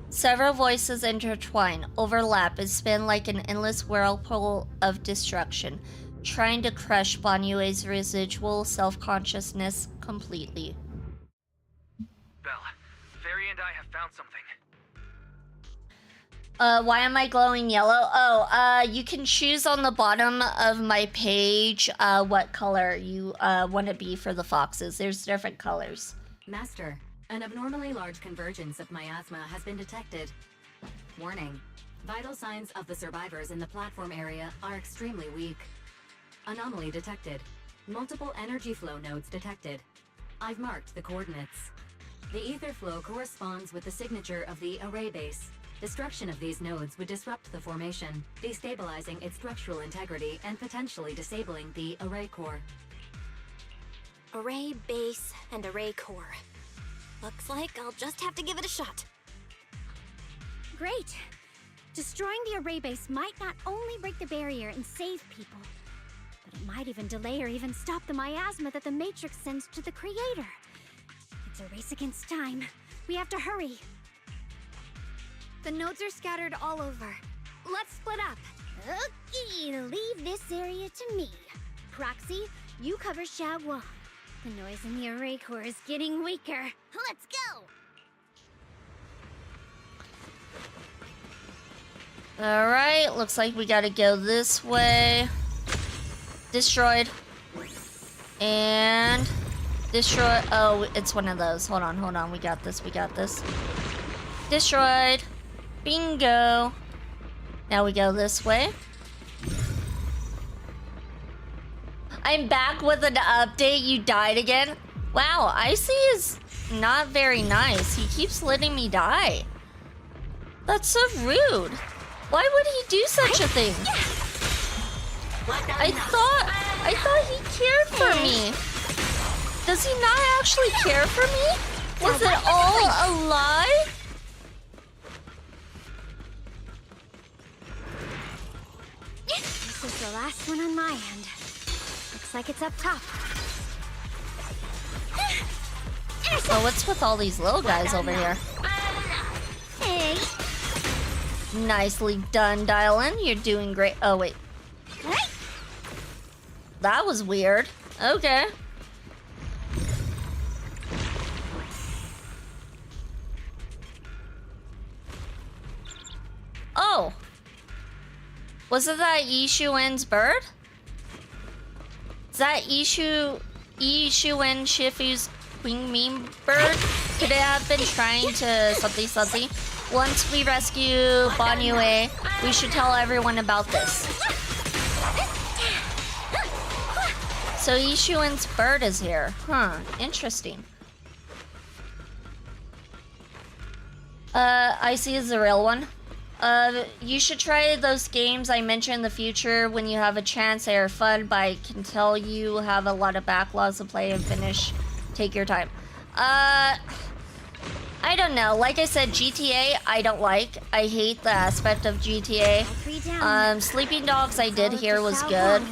Several voices intertwine, overlap, and spin like an endless whirlpool of destruction, trying to crush Banyue's residual self-consciousness completely. Belle, Fairy and I have found something. Why am I glowing yellow? You can choose on the bottom of my page, what color you, want to be for the foxes. There's different colors. Master, an abnormally large convergence of miasma has been detected. Warning, vital signs of the survivors in the platform area are extremely weak. Anomaly detected. Multiple energy flow nodes detected. I've marked the coordinates. The ether flow corresponds with the signature of the array base. Destruction of these nodes would disrupt the formation, destabilizing its structural integrity and potentially disabling the array core. Array base and array core. Looks like I'll just have to give it a shot. Great! Destroying the array base might not only break the barrier and save people, but it might even delay or even stop the miasma that the Matrix sends to the Creator. It's a race against time. We have to hurry. The nodes are scattered all over. Let's split up. Okay, leave this area to me. Proxy, you cover Xiaoguang. The noise in the array core is getting weaker. Let's go! Alright, looks like we gotta go this way. Destroyed. And... destroy. Oh, it's one of those. Hold on. We got this. Destroyed. Bingo. Now we go this way. I'm back with an update. You died again? Wow, Icy is not very nice. He keeps letting me die. That's so rude. Why would he do such a thing? I thought he cared for me. Does he not actually care for me? Was it all a lie? This is the last one on my end. Looks like it's up top. So what's with all these little guys over here? Hey. Nicely done, Dylan. You're doing great. Oh, wait. That was weird. Okay. Oh. Was it that Yishuen's bird? Is that Yishuen Shifu's queen meme bird? Could it have been trying to something? Once we rescue Banyue, we should tell everyone about this. So Yishuen's bird is here. Huh, interesting. Icy is the real one. You should try those games I mentioned in the future when you have a chance. They are fun, but I can tell you have a lot of backlogs to play and finish. Take your time. I don't know. Like I said, GTA, I don't like. I hate the aspect of GTA. Sleeping Dogs, I did hear was good.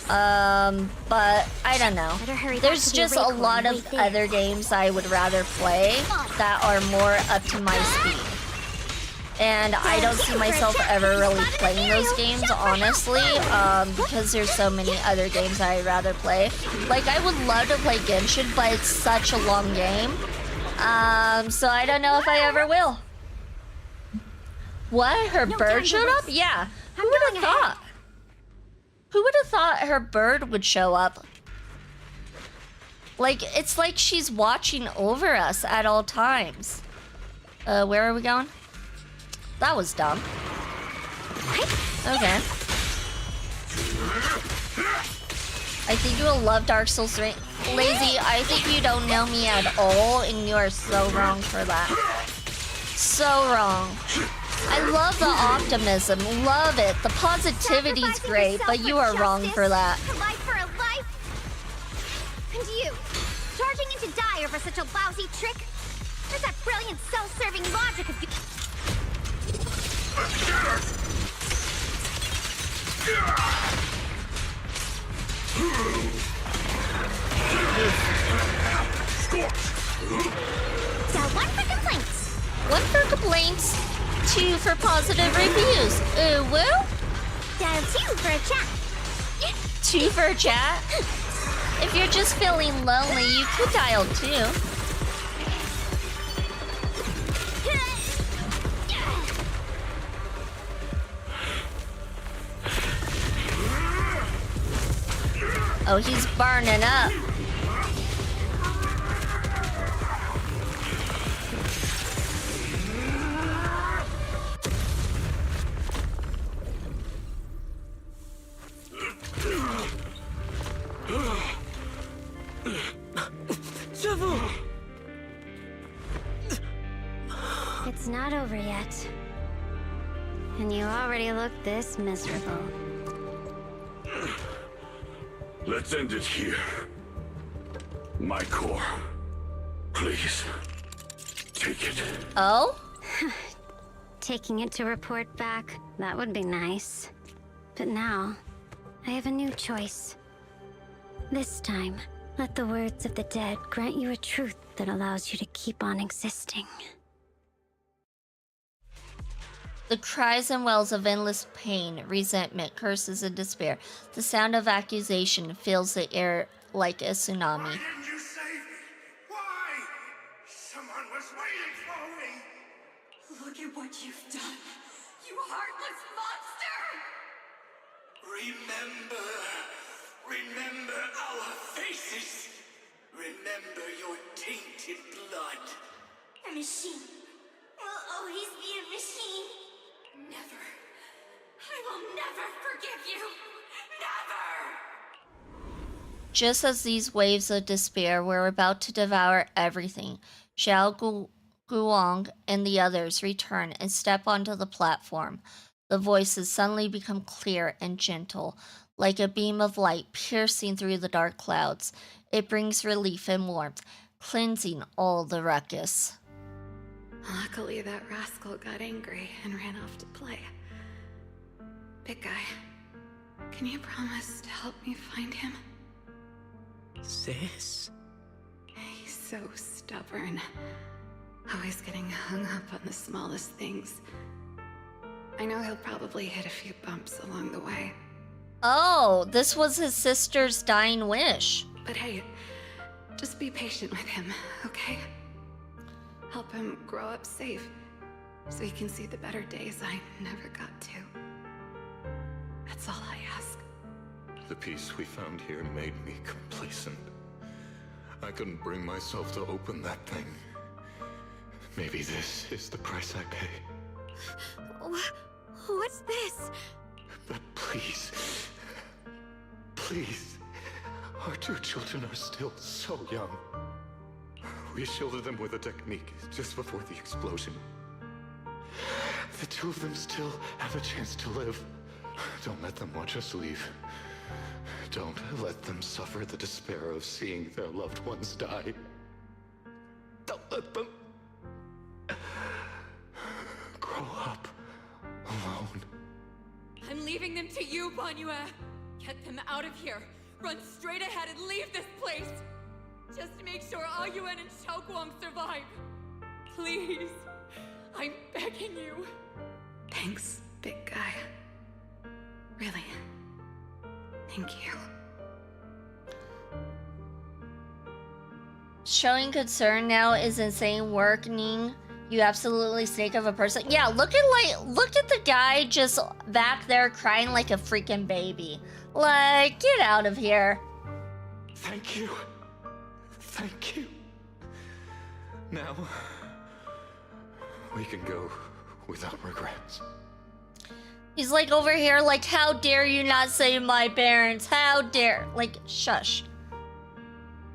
But I don't know. There's just a lot of other games I would rather play that are more up to my speed. And I don't see myself ever really playing those games, honestly, because there's so many other games I'd rather play. Like, I would love to play Genshin, but it's such a long game. So I don't know if I ever will. What? Her bird showed up? Yeah. Who would have thought? Who would have thought her bird would show up? Like, it's like she's watching over us at all times. Where are we going? That was dumb. Okay. I think you will love Dark Souls 3. Lazy, I think you don't know me at all, and you are so wrong for that. So wrong. I love the optimism, love it. The positivity's great, but you are wrong for that. A life for a life. And you, charging into to die over such a lousy trick? Where's that brilliant self-serving logic of you? So, one for complaints. One for complaints, two for positive reviews. Woo? Dial 2 for a chat. Two for a chat? If you're just feeling lonely, you could dial 2. Oh, he's burning up. It's not over yet. And you already look this miserable. Let's end it here. My core. Please. Take it. Oh? Taking it to report back, that would be nice. But now, I have a new choice. This time, let the words of the dead grant you a truth that allows you to keep on existing. The cries and wails of endless pain, resentment, curses, and despair. The sound of accusation fills the air like a tsunami. Why didn't you save me? Why? Someone was waiting for me. Look at what you've done, you heartless monster! Remember our faces. Remember your tainted blood. A machine will always be a machine. Never. I will never forgive you. Never! Just as these waves of despair were about to devour everything, Guang and the others return and step onto the platform. The voices suddenly become clear and gentle, like a beam of light piercing through the dark clouds. It brings relief and warmth, cleansing all the ruckus. Luckily, that rascal got angry and ran off to play. Big guy, can you promise to help me find him? Sis? He's so stubborn. Always getting hung up on the smallest things. I know he'll probably hit a few bumps along the way. Oh, this was his sister's dying wish. But hey, just be patient with him, okay? Help him grow up safe, so he can see the better days I never got to. That's all I ask. The peace we found here made me complacent. I couldn't bring myself to open that thing. Maybe this is the price I pay. What's this? But please, please, our two children are still so young. We shielded them with a technique just before the explosion. The two of them still have a chance to live. Don't let them watch us leave. Don't let them suffer the despair of seeing their loved ones die. Don't let them grow up alone. I'm leaving them to you, Banyue. Get them out of here. Run straight ahead and leave this place. Just to make sure Ayuan and Xiaoguang survive. Please. I'm begging you. Thanks, big guy. Really. Thank you. Showing concern now is insane work, Ning. You absolutely snake of a person. Yeah, look at the guy just back there crying like a freaking baby. Like, get out of here. Thank you. Thank you. Now, we can go without regrets. He's like over here like, how dare you not save my parents? How dare? Like, shush.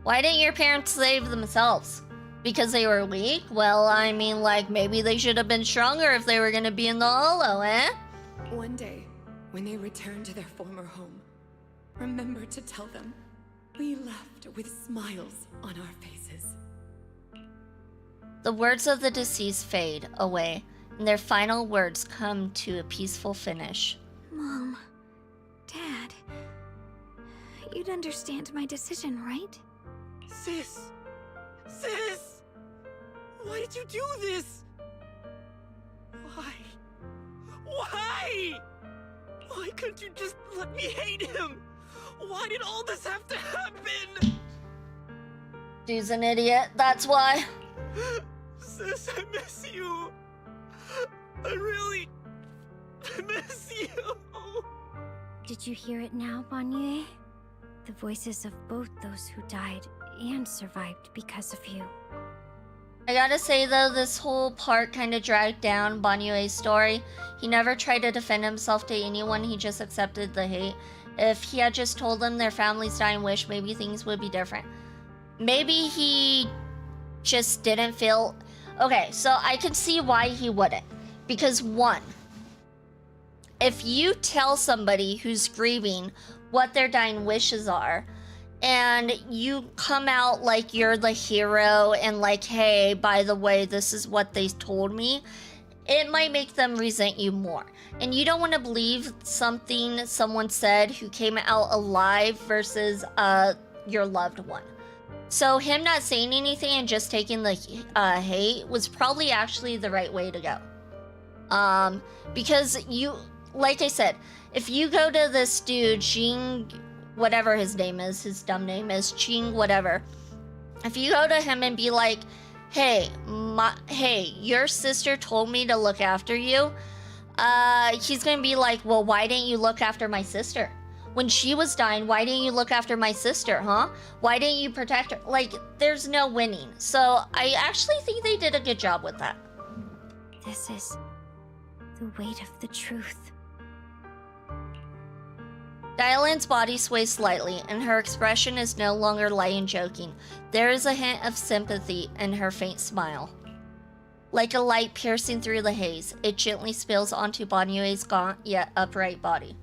Why didn't your parents save themselves? Because they were weak? Well, I mean, like, maybe they should have been stronger if they were gonna be in the hollow, eh? One day, when they return to their former home, remember to tell them, We left with smiles on our faces. The words of the deceased fade away, and their final words come to a peaceful finish. Mom, Dad, you'd understand my decision, right? Sis! Sis! Why did you do this? Why? Why? Why couldn't you just let me hate him? Why did all this have to happen? Dude's an idiot, that's why. Sis, I miss you. I really miss you. Did you hear it now, Banye? The voices of both those who died and survived because of you. I gotta say though, this whole part kind of dragged down Banyue's story. He never tried to defend himself to anyone, he just accepted the hate. If he had just told them their family's dying wish, maybe things would be different. Maybe he just didn't feel... Okay, so I can see why he wouldn't. Because one, if you tell somebody who's grieving what their dying wishes are, and you come out like you're the hero and like, hey, by the way, this is what they told me, it might make them resent you more. And you don't want to believe something someone said who came out alive versus your loved one. So him not saying anything and just taking the hate was probably actually the right way to go. Because you, like I said, if you go to this dude, Jing, whatever his name is, his dumb name is, Ching, whatever. If you go to him and be like, hey, your sister told me to look after you, he's gonna be like, well, why didn't you look after my sister? When she was dying, why didn't you look after my sister, huh? Why didn't you protect her? Like, there's no winning. So I actually think they did a good job with that. This is the weight of the truth. Dialin's body sways slightly, and her expression is no longer light and joking. There is a hint of sympathy in her faint smile. Like a light piercing through the haze, it gently spills onto Banyue's gaunt yet upright body.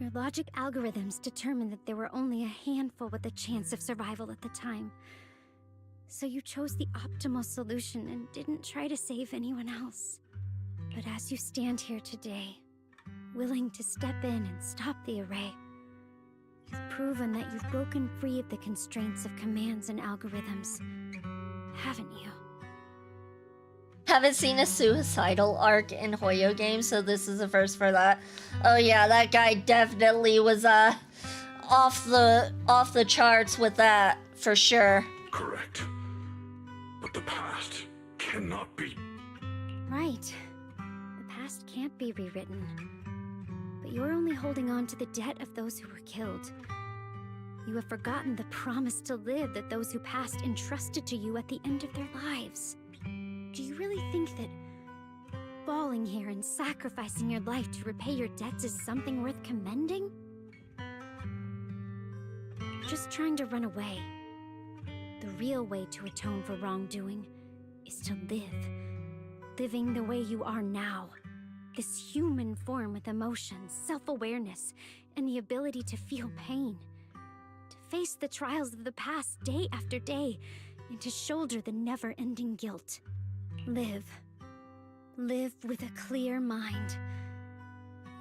Your logic algorithms determined that there were only a handful with a chance of survival at the time. So you chose the optimal solution and didn't try to save anyone else. But as you stand here today, willing to step in and stop the array, you've proven that you've broken free of the constraints of commands and algorithms, haven't you? Haven't seen a suicidal arc in Hoyo games, so this is a first for that. Oh yeah, that guy definitely was off the charts with that, for sure. Correct. But the past cannot be... Right. The past can't be rewritten. But you're only holding on to the debt of those who were killed. You have forgotten the promise to live that those who passed entrusted to you at the end of their lives. Do you really think that falling here and sacrificing your life to repay your debts is something worth commending? Just trying to run away. The real way to atone for wrongdoing is to live. Living the way you are now. This human form with emotions, self-awareness, and the ability to feel pain. To face the trials of the past day after day, and to shoulder the never-ending guilt. Live. Live with a clear mind.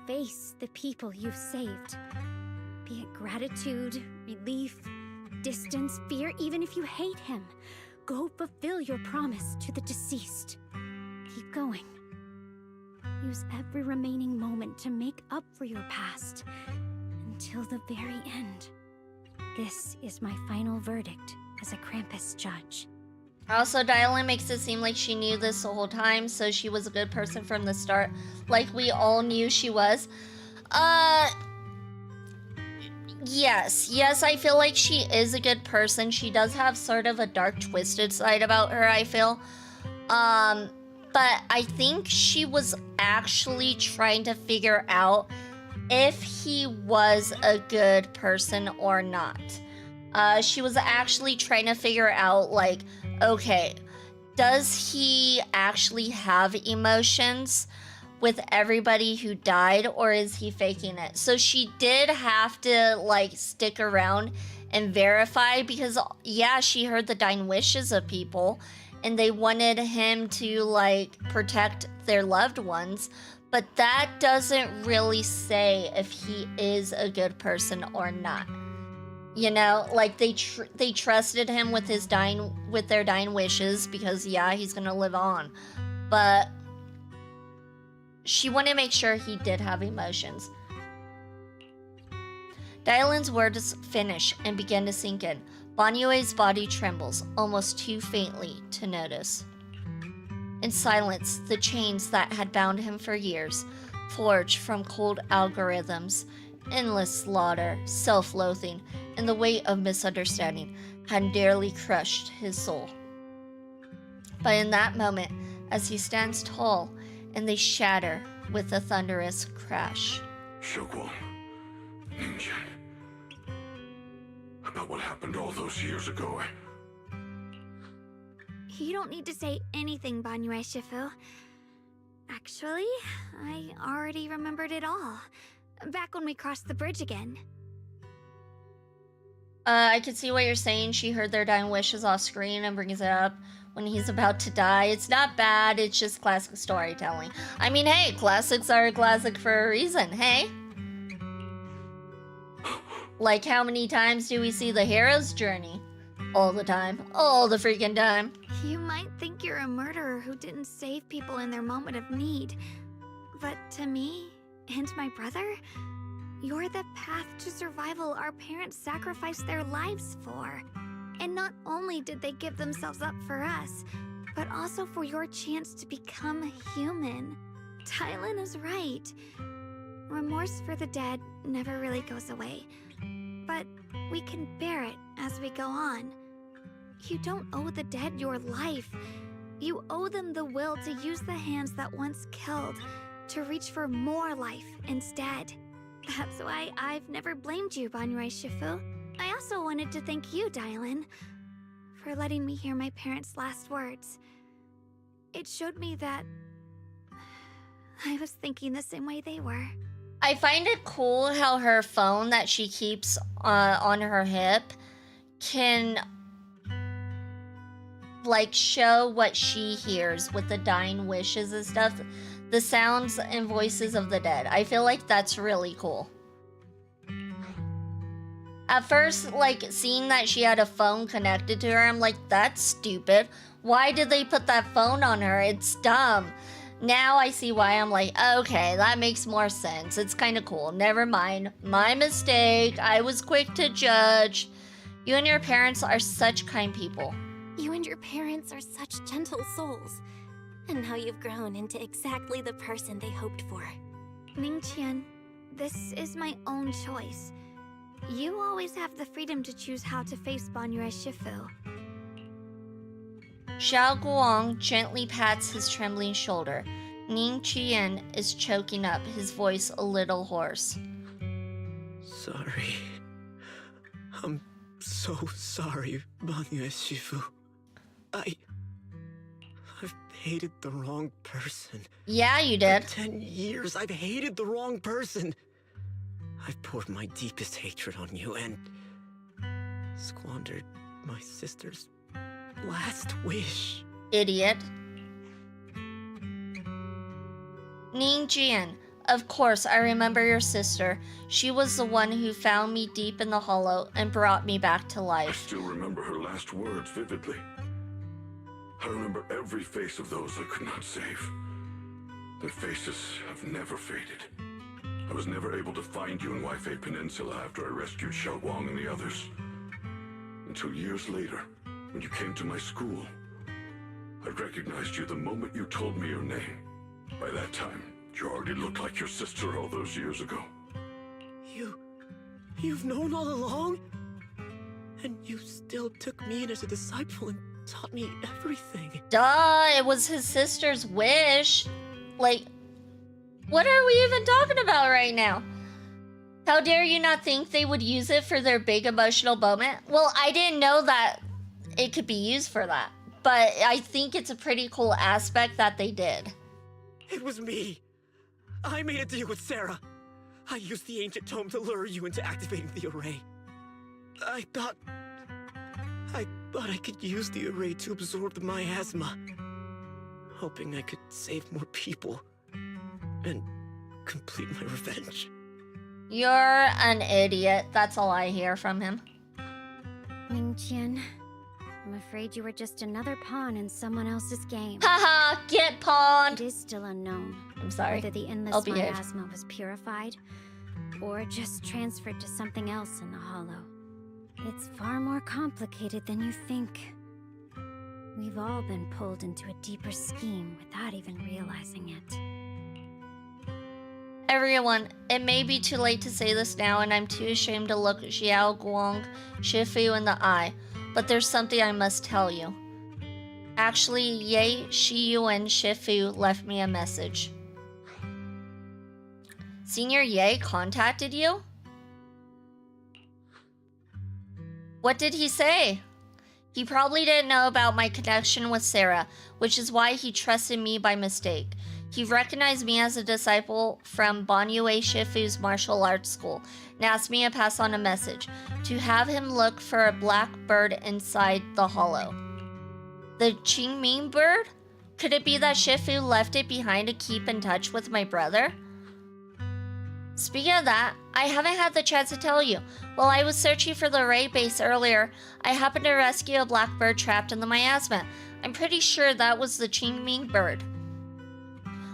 Face the people you've saved. Be it gratitude, relief, distance, fear, even if you hate him. Go fulfill your promise to the deceased. Keep going. Use every remaining moment to make up for your past. Until the very end. This is my final verdict as a Krampus judge. Also, Dialin makes it seem like she knew this the whole time, so she was a good person from the start, like we all knew she was. Yes, I feel like she is a good person. She does have sort of a dark, twisted side about her, I feel. But I think she was actually trying to figure out if he was a good person or not. She was actually trying to figure out, like, okay, does he actually have emotions? with everybody who died, or is he faking it? So she did have to like stick around and verify, because yeah, she heard the dying wishes of people and they wanted him to like protect their loved ones, but that doesn't really say if he is a good person or not. You know, like they trusted him with their dying wishes, because yeah, he's gonna live on, but she wanted to make sure he did have emotions. Dylan's words finish and begin to sink in. Banyue's body trembles, almost too faintly to notice. In silence, the chains that had bound him for years, forged from cold algorithms, endless slaughter, self-loathing, and the weight of misunderstanding, had nearly crushed his soul. But in that moment, as he stands tall, and they shatter with a thunderous crash. Xiaoguang, Ninja, about what happened all those years ago. You don't need to say anything, Banyue Shifu. Actually, I already remembered it all. Back when we crossed the bridge again. I can see what you're saying. She heard their dying wishes off screen and brings it up when he's about to die. It's not bad, it's just classic storytelling. I mean, hey, classics are a classic for a reason, hey? Like, how many times do we see the hero's journey? All the time. All the freaking time. You might think you're a murderer who didn't save people in their moment of need. But to me, and my brother, you're the path to survival our parents sacrificed their lives for. And not only did they give themselves up for us, but also for your chance to become human. Tylen is right. Remorse for the dead never really goes away. But we can bear it as we go on. You don't owe the dead your life. You owe them the will to use the hands that once killed to reach for more life instead. That's why I've never blamed you, Banyue Shifu. I also wanted to thank you, Dylan, for letting me hear my parents' last words. It showed me that I was thinking the same way they were. I find it cool how her phone that she keeps on her hip can like show what she hears with the dying wishes and stuff, the sounds and voices of the dead. I feel like that's really cool. At first, like, seeing that she had a phone connected to her, I'm like, that's stupid. Why did they put that phone on her? It's dumb. Now I see why. I'm like, okay, that makes more sense. It's kind of cool. Never mind. My mistake. I was quick to judge. You and your parents are such kind people. You and your parents are such gentle souls. And now you've grown into exactly the person they hoped for. Ningqian, this is my own choice. You always have the freedom to choose how to face Banyue Shifu. Xiao Guang gently pats his trembling shoulder. Ning Qian is choking up, his voice a little hoarse. Sorry. I'm so sorry, Banyue Shifu. I've hated the wrong person. Yeah, you did. For 10 years, I've hated the wrong person. I've poured my deepest hatred on you and squandered my sister's last wish. Idiot. Ning Jian, of course I remember your sister. She was the one who found me deep in the hollow and brought me back to life. I still remember her last words vividly. I remember every face of those I could not save. Their faces have never faded. I was never able to find you in Waifei Peninsula after I rescued Xiao Guang and the others. Until years later, when you came to my school, I recognized you the moment you told me your name. By that time, you already looked like your sister all those years ago. You've known all along? And you still took me in as a disciple and taught me everything. Duh, it was his sister's wish. Like, what are we even talking about right now? How dare you not think they would use it for their big emotional moment? Well, I didn't know that it could be used for that. But I think it's a pretty cool aspect that they did. It was me. I made a deal with Sarah. I used the ancient tome to lure you into activating the array. I thought I could use the array to absorb the miasma, hoping I could save more people and complete my revenge. You're an idiot. That's all I hear from him. Ming-Qian, I'm afraid you were just another pawn in someone else's game. Haha, get pawned! It is still unknown. I'm sorry. Whether the endless I'll behave. miasma was purified or just transferred to something else in the Hollow. It's far more complicated than you think. We've all been pulled into a deeper scheme without even realizing it. Everyone, it may be too late to say this now, and I'm too ashamed to look Xiao Guang Shifu in the eye, but there's something I must tell you. Actually, Ye Shiyuan Shifu left me a message. Senior Ye contacted you? What did he say? He probably didn't know about my connection with Sarah, which is why he trusted me by mistake. He recognized me as a disciple from Banyue Shifu's martial arts school and asked me to pass on a message, to have him look for a black bird inside the hollow. The Qingming bird? Could it be that Shifu left it behind to keep in touch with my brother? Speaking of that, I haven't had the chance to tell you. While I was searching for the raid base earlier, I happened to rescue a black bird trapped in the miasma. I'm pretty sure that was the Qingming bird.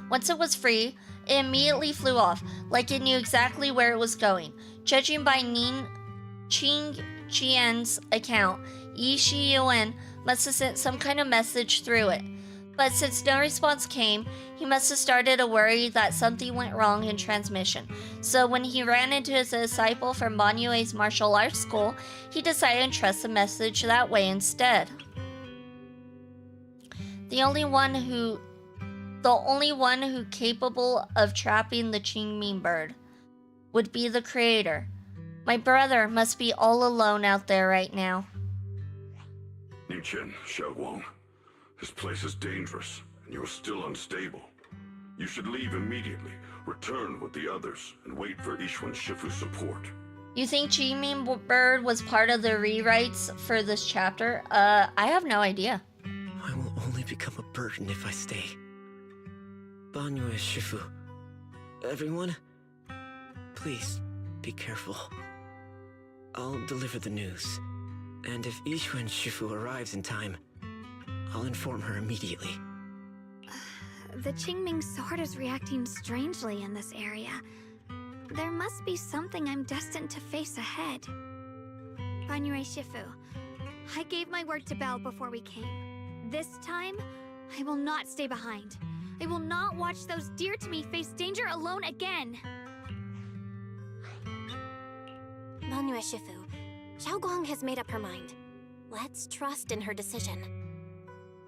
Once it was free, it immediately flew off, like it knew exactly where it was going. Judging by Qing Qian's account, Yi Shiyuan must have sent some kind of message through it. But since no response came, he must have started to worry that something went wrong in transmission. So when he ran into his disciple from Banyue's martial arts school, he decided to trust the message that way instead. The only one who capable of trapping the Qingming bird would be the creator. My brother must be all alone out there right now. Ming-Qian, Xiao Guang. This place is dangerous, and you're still unstable. You should leave immediately, return with the others, and wait for Yixuan Shifu's support. You think Qingming bird was part of the rewrites for this chapter? I have no idea. I will only become a burden if I stay. Banyue Shifu. Everyone, please be careful. I'll deliver the news. And if Yixuan Shifu arrives in time, I'll inform her immediately. The Qingming sword is reacting strangely in this area. There must be something I'm destined to face ahead. Banyue Shifu, I gave my word to Belle before we came. This time, I will not stay behind. I will not watch those dear to me face danger alone again. Banyue Shifu, Xiao Guang has made up her mind. Let's trust in her decision.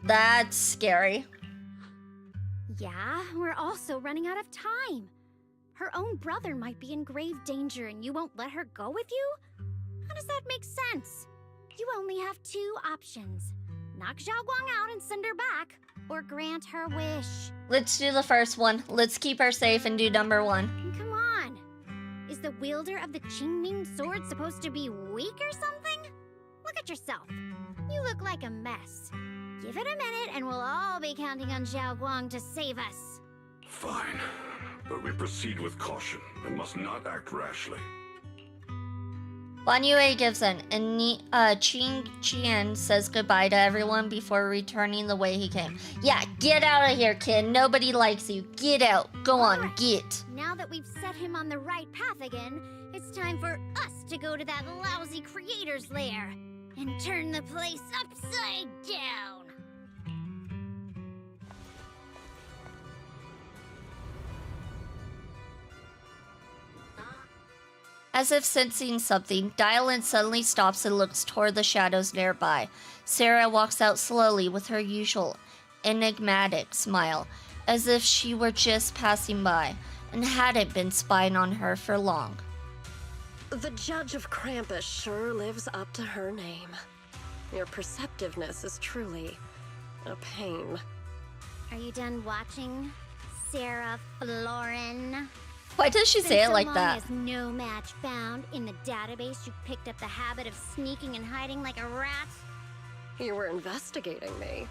That's scary. Yeah, we're also running out of time. Her own brother might be in grave danger and you won't let her go with you? How does that make sense? You only have two options. Knock Xiao Guang out and send her back, or grant her wish. Let's do the first one. Let's keep her safe and do number one. Come on. Is the wielder of the Qingming sword supposed to be weak or something? Look at yourself. You look like a mess. Give it a minute and we'll all be counting on Xiao Guang to save us. Fine, but we proceed with caution and must not act rashly. Banyue gives in, and Qing Qian says goodbye to everyone before returning the way he came. Yeah, get out of here, kid. Nobody likes you. Get out. Go on, get. Now that we've set him on the right path again, it's time for us to go to that lousy creator's lair and turn the place upside down. As if sensing something, Dylan suddenly stops and looks toward the shadows nearby. Sarah walks out slowly with her usual enigmatic smile, as if she were just passing by and hadn't been spying on her for long. The Judge of Krampus sure lives up to her name. Your perceptiveness is truly a pain. Are you done watching, Sarah Florin. Why does she say it like that? As no match found in the database, you picked up the habit of sneaking and hiding like a rat. You were investigating me.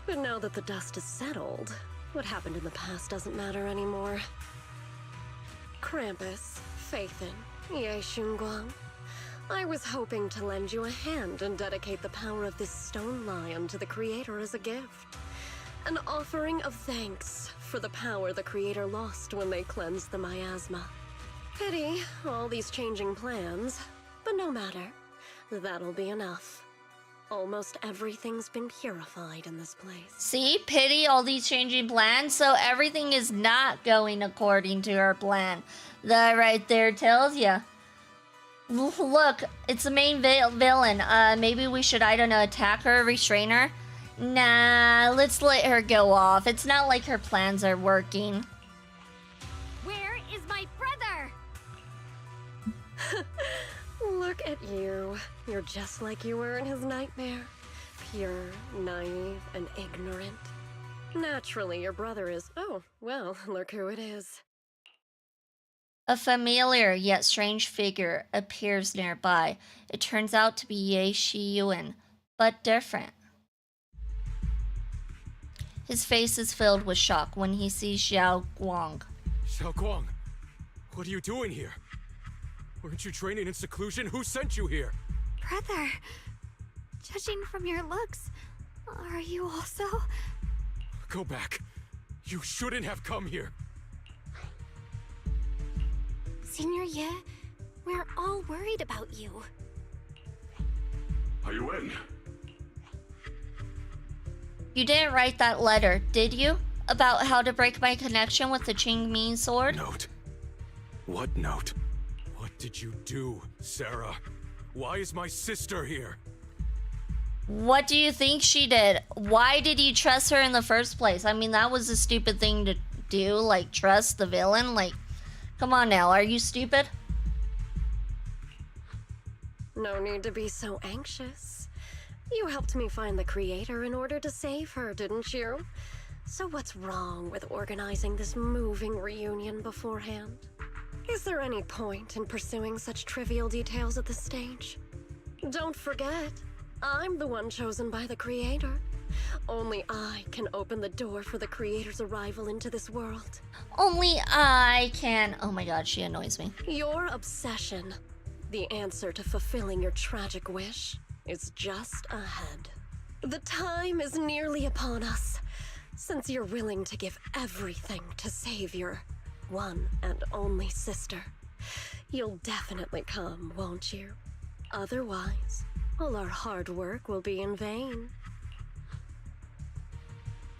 But now that the dust is settled, what happened in the past doesn't matter anymore. Krampus, Faithin, Ye Shunguang. I was hoping to lend you a hand and dedicate the power of this stone lion to the Creator as a gift. An offering of thanks for the power the Creator lost when they cleansed the miasma. Pity, all these changing plans, but no matter. That'll be enough. Almost everything's been purified in this place. See, pity all these changing plans, so everything is not going according to our plan. That right there tells you. Look, it's the main villain. Maybe we should, I don't know, attack her, restrain her? Nah, let's let her go off. It's not like her plans are working. Where is my brother? Look at you. You're just like you were in his nightmare. Pure, naive, and ignorant. Naturally, your brother is... Oh, well, look who it is. A familiar yet strange figure appears nearby. It turns out to be Ye Shiyuan, but different. His face is filled with shock when he sees Xiao Guang. Xiao Guang, what are you doing here? Weren't you training in seclusion? Who sent you here? Brother, judging from your looks, are you also? Go back. You shouldn't have come here. Senior Ye, we're all worried about you. Are you in? You didn't write that letter, did you? About how to break my connection with the Qingming sword? Note? What note? What did you do, Sarah? Why is my sister here? What do you think she did? Why did you trust her in the first place? I mean, that was a stupid thing to do, like, trust the villain? Like, come on now, are you stupid? No need to be so anxious. You helped me find the Creator in order to save her, didn't you? So what's wrong with organizing this moving reunion beforehand? Is there any point in pursuing such trivial details at this stage? Don't forget, I'm the one chosen by the Creator. Only I can open the door for the Creator's arrival into this world. Only I can... Oh my god, she annoys me. Your obsession, the answer to fulfilling your tragic wish, is just ahead. The time is nearly upon us, since you're willing to give everything to save your one and only sister. You'll definitely come, won't you? Otherwise, all our hard work will be in vain.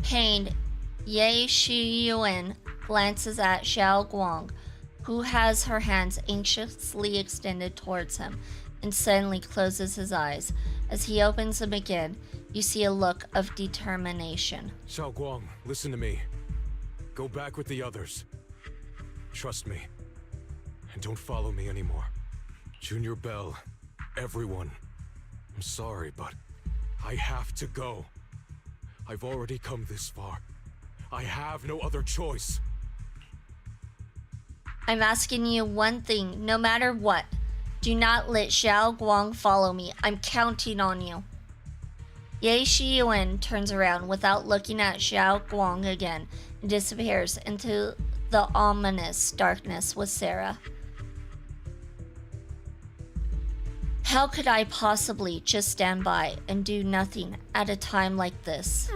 Pained, Ye Shiyuan glances at Xiao Guang, who has her hands anxiously extended towards him, and suddenly closes his eyes. As he opens them again, you see a look of determination. Xiao Guang, listen to me. Go back with the others. Trust me. And don't follow me anymore. Junior Bell, everyone. I'm sorry, but I have to go. I've already come this far. I have no other choice. I'm asking you one thing, no matter what. Do not let Xiao Guang follow me. I'm counting on you. Ye Shiyuan turns around without looking at Xiao Guang again and disappears into the ominous darkness with Sarah. How could I possibly just stand by and do nothing at a time like this?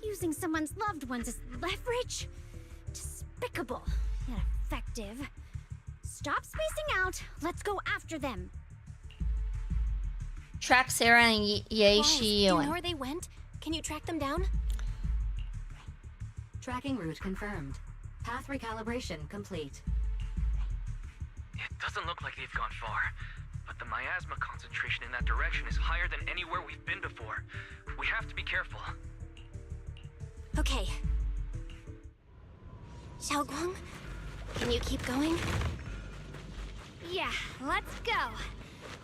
Using someone's loved ones as leverage? Despicable, yet effective. Stop spacing out. Let's go after them. Track Sarah and Ye Do you know Shiyuan. where they went? Can you track them down? Tracking route confirmed. Path recalibration complete. It doesn't look like they've gone far, but the miasma concentration in that direction is higher than anywhere we've been before. We have to be careful. Okay. Xiao Guang, can you keep going? Yeah, let's go.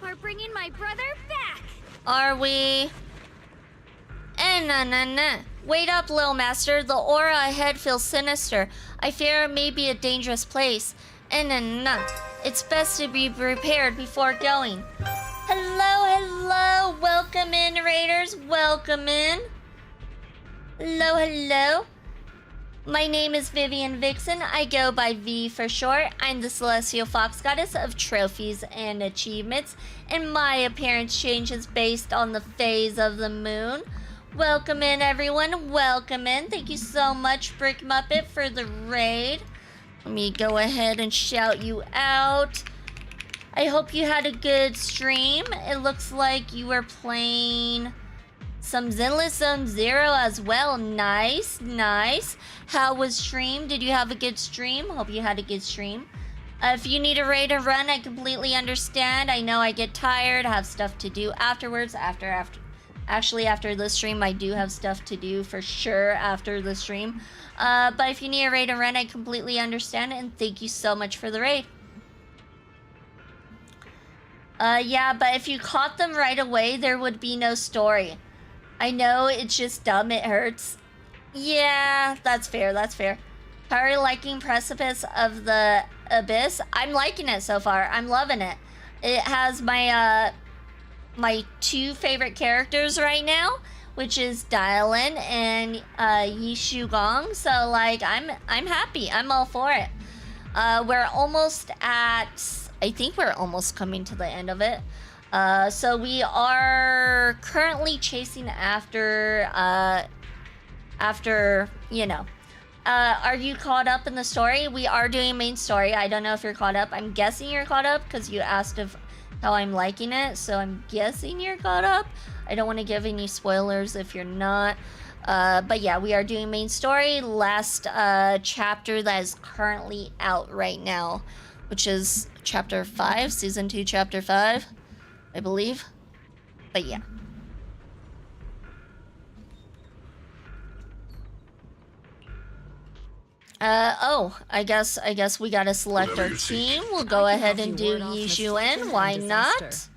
We're bringing my brother back. Are we? Nah. Wait up, little master. The aura ahead feels sinister. I fear it may be a dangerous place. Nah. It's best to be prepared before going. Hello. Welcome in, Raiders. Welcome in. Hello. My name is Vivian Vixen. I go by V for short. I'm the Celestial Fox Goddess of trophies and achievements, and my appearance changes based on the phase of the moon. Welcome in, everyone. Welcome in. Thank you so much, Brick Muppet, for the raid. Let me go ahead and shout you out. I hope you had a good stream. It looks like you were playing some Zenless Zone Zero as well. Nice. How was stream? Did you have a good stream? Hope you had a good stream. If you need a raid or run, I completely understand. I know I get tired, have stuff to do afterwards. Actually, after the stream, I do have stuff to do for sure after the stream. But if you need a raid or run, I completely understand, and thank you so much for the raid. Yeah, but if you caught them right away, there would be no story. I know, it's just dumb, it hurts. Yeah, that's fair. How are you liking Precipice of the Abyss? I'm liking it so far. I'm loving it. It has my my two favorite characters right now, which is Dylan and Yi Gong. So like I'm happy. I'm all for it. We're almost at, I think we're almost coming to the end of it. So we are currently chasing after, you know. Are you caught up in the story? We are doing main story. I don't know if you're caught up. I'm guessing you're caught up because you asked if how I'm liking it. So I'm guessing you're caught up. I don't want to give any spoilers if you're not. But yeah, we are doing main story. Last chapter that is currently out right now, which is chapter 5, season 2, chapter 5. I believe. But yeah. I guess we gotta select our team. We'll go ahead and do Yi Xuan. Why not?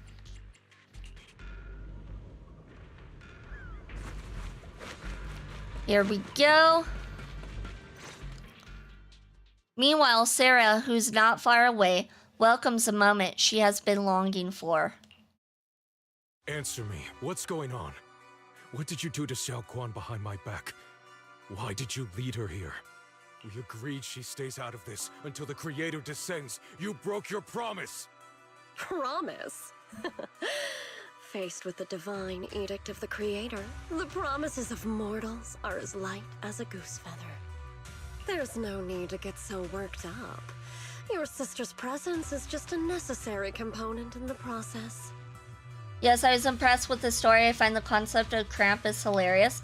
Here we go. Meanwhile, Sarah, who's not far away, welcomes a moment she has been longing for. Answer me. What's going on? What did you do to Xiao Guan behind my back? Why did you lead her here? We agreed she stays out of this until the Creator descends. You broke your promise! Promise? Faced with the divine edict of the Creator, the promises of mortals are as light as a goose feather. There's no need to get so worked up. Your sister's presence is just a necessary component in the process. Yes, I was impressed with the story. I find the concept of Krampus hilarious.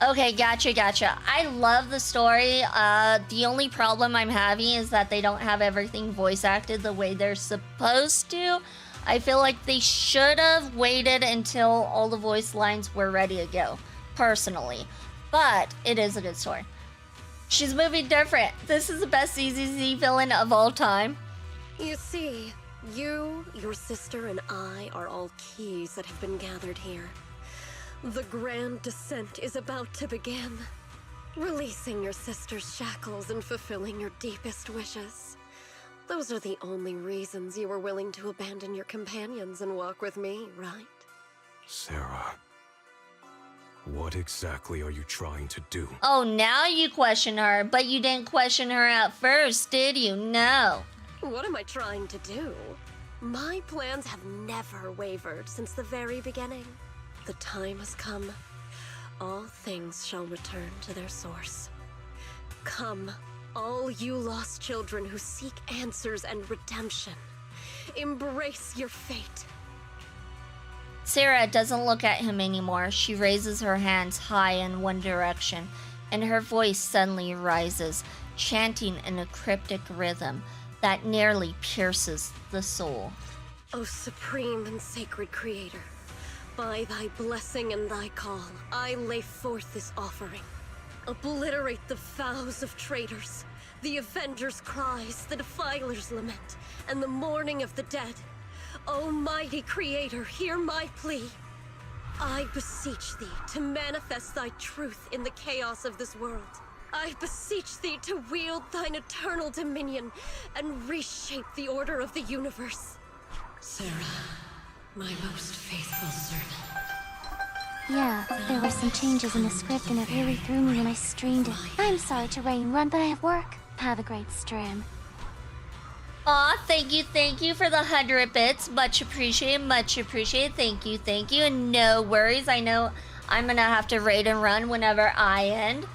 Okay, gotcha. I love the story. The only problem I'm having is that they don't have everything voice acted the way they're supposed to. I feel like they should have waited until all the voice lines were ready to go, personally. But it is a good story. She's moving different. This is the best ZZZ villain of all time. You see, you, your sister, and I are all keys that have been gathered here. The grand descent is about to begin. Releasing your sister's shackles and fulfilling your deepest wishes. Those are the only reasons you were willing to abandon your companions and walk with me, right? Sarah, what exactly are you trying to do? Oh, now you question her, but you didn't question her at first, did you? No. What am I trying to do? My plans have never wavered since the very beginning. The time has come. All things shall return to their source. Come, all you lost children who seek answers and redemption. Embrace your fate. Sarah doesn't look at him anymore. She raises her hands high in one direction, and her voice suddenly rises, chanting in a cryptic rhythm that nearly pierces the soul. O supreme and sacred Creator, by thy blessing and thy call, I lay forth this offering. Obliterate the vows of traitors, the avengers' cries, the defilers' lament, and the mourning of the dead. O mighty Creator, hear my plea. I beseech thee to manifest thy truth in the chaos of this world. I beseech thee to wield thine eternal dominion and reshape the order of the universe. Sarah, my most faithful servant. Yeah, there were some changes in the script and it really threw me when I streamed it. I'm sorry to run, but I have work. Have a great stream. Aw, thank you for the 100 bits. Much appreciated, thank you. And no worries, I know I'm gonna have to raid and run whenever I end.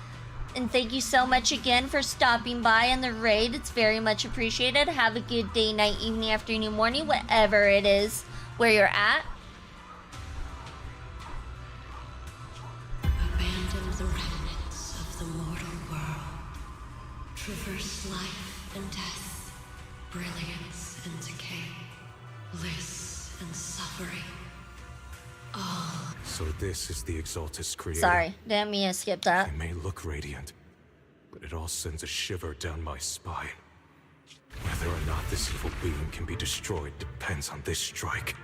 And thank you so much again for stopping by in the raid. It's very much appreciated. Have a good day, night, evening, afternoon, morning, whatever it is where you're at. Abandon the remnants of the mortal world. Traverse life and death, brilliance and decay, bliss and suffering. All. So this is the Exaltus creator. Sorry, didn't mean to skip that. It may look radiant, but it all sends a shiver down my spine. Whether or not this evil being can be destroyed depends on this strike.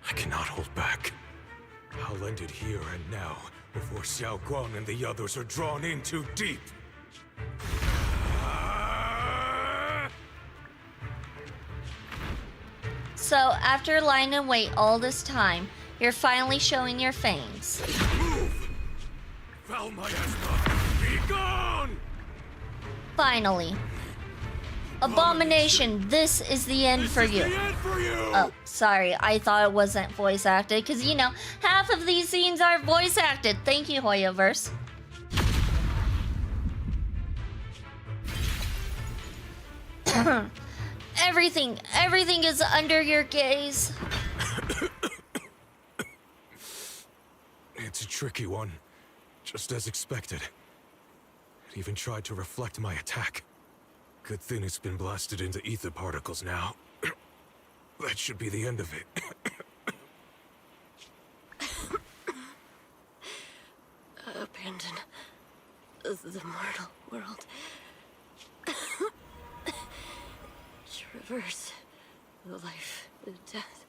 I cannot hold back. I'll end it here and now, before Xiao Guang and the others are drawn in too deep. So, after lying in wait all this time, you're finally showing your fangs. Move! Foul miasma, be gone! Finally. Abomination, this is the end for you. Oh, sorry, I thought it wasn't voice acted, because, you know, half of these scenes are voice acted. Thank you, Hoyoverse. Everything is under your gaze. It's a tricky one, just as expected. It even tried to reflect my attack. Good thing it's been blasted into ether particles now. That should be the end of it. Abandon the mortal world. Traverse life and death.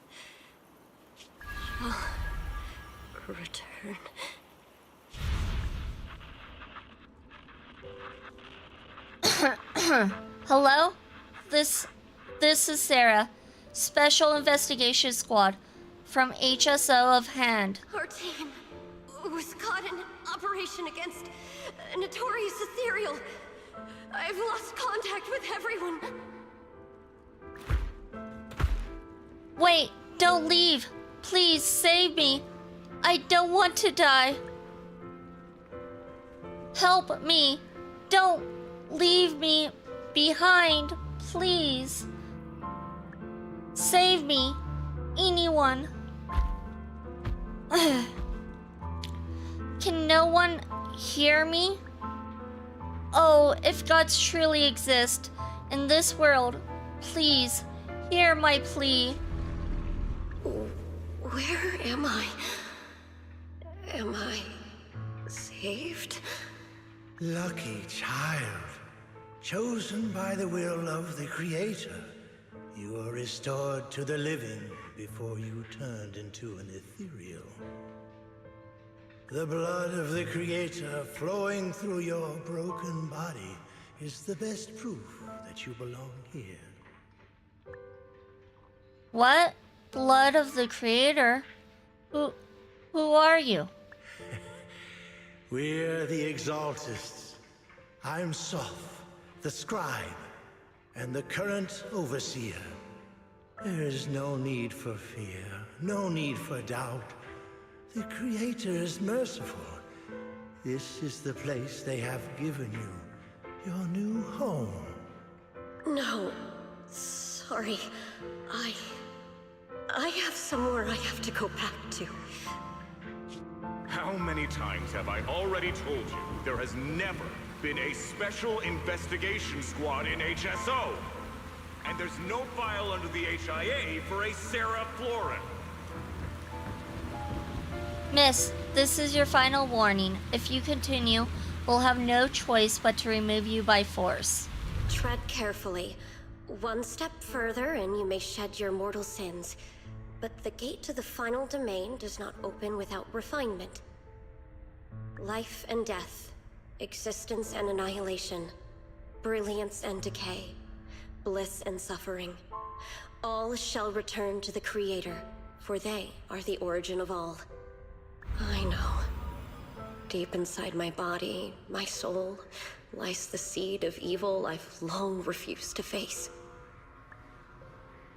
Shall return. Hello? This is Sarah, Special Investigation Squad, from HSO of Hand. Our team was caught in operation against a notorious ethereal. I've lost contact with everyone. Wait, don't leave. Please, save me. I don't want to die. Help me. Don't leave me behind, please. Save me. Anyone. Can no one hear me? Oh, if gods truly exist in this world, please hear my plea. Where am I? Am I saved? Lucky child, chosen by the will of the Creator. You are restored to the living before you turned into an ethereal. The blood of the Creator flowing through your broken body is the best proof that you belong here. What? Blood of the Creator? Who are you? We're the Exaltists. I'm Soph, the scribe, and the current overseer. There is no need for fear, no need for doubt. The Creator is merciful. This is the place they have given you, your new home. No, sorry. I have somewhere I have to go back to. How many times have I already told you there has never been a special investigation squad in HSO? And there's no file under the HIA for a Sarah Florin. Miss, this is your final warning. If you continue, we'll have no choice but to remove you by force. Tread carefully. One step further and you may shed your mortal sins. But the gate to the final domain does not open without refinement. Life and death, existence and annihilation, brilliance and decay, bliss and suffering. All shall return to the Creator, for they are the origin of all. I know. Deep inside my body, my soul, lies the seed of evil I've long refused to face.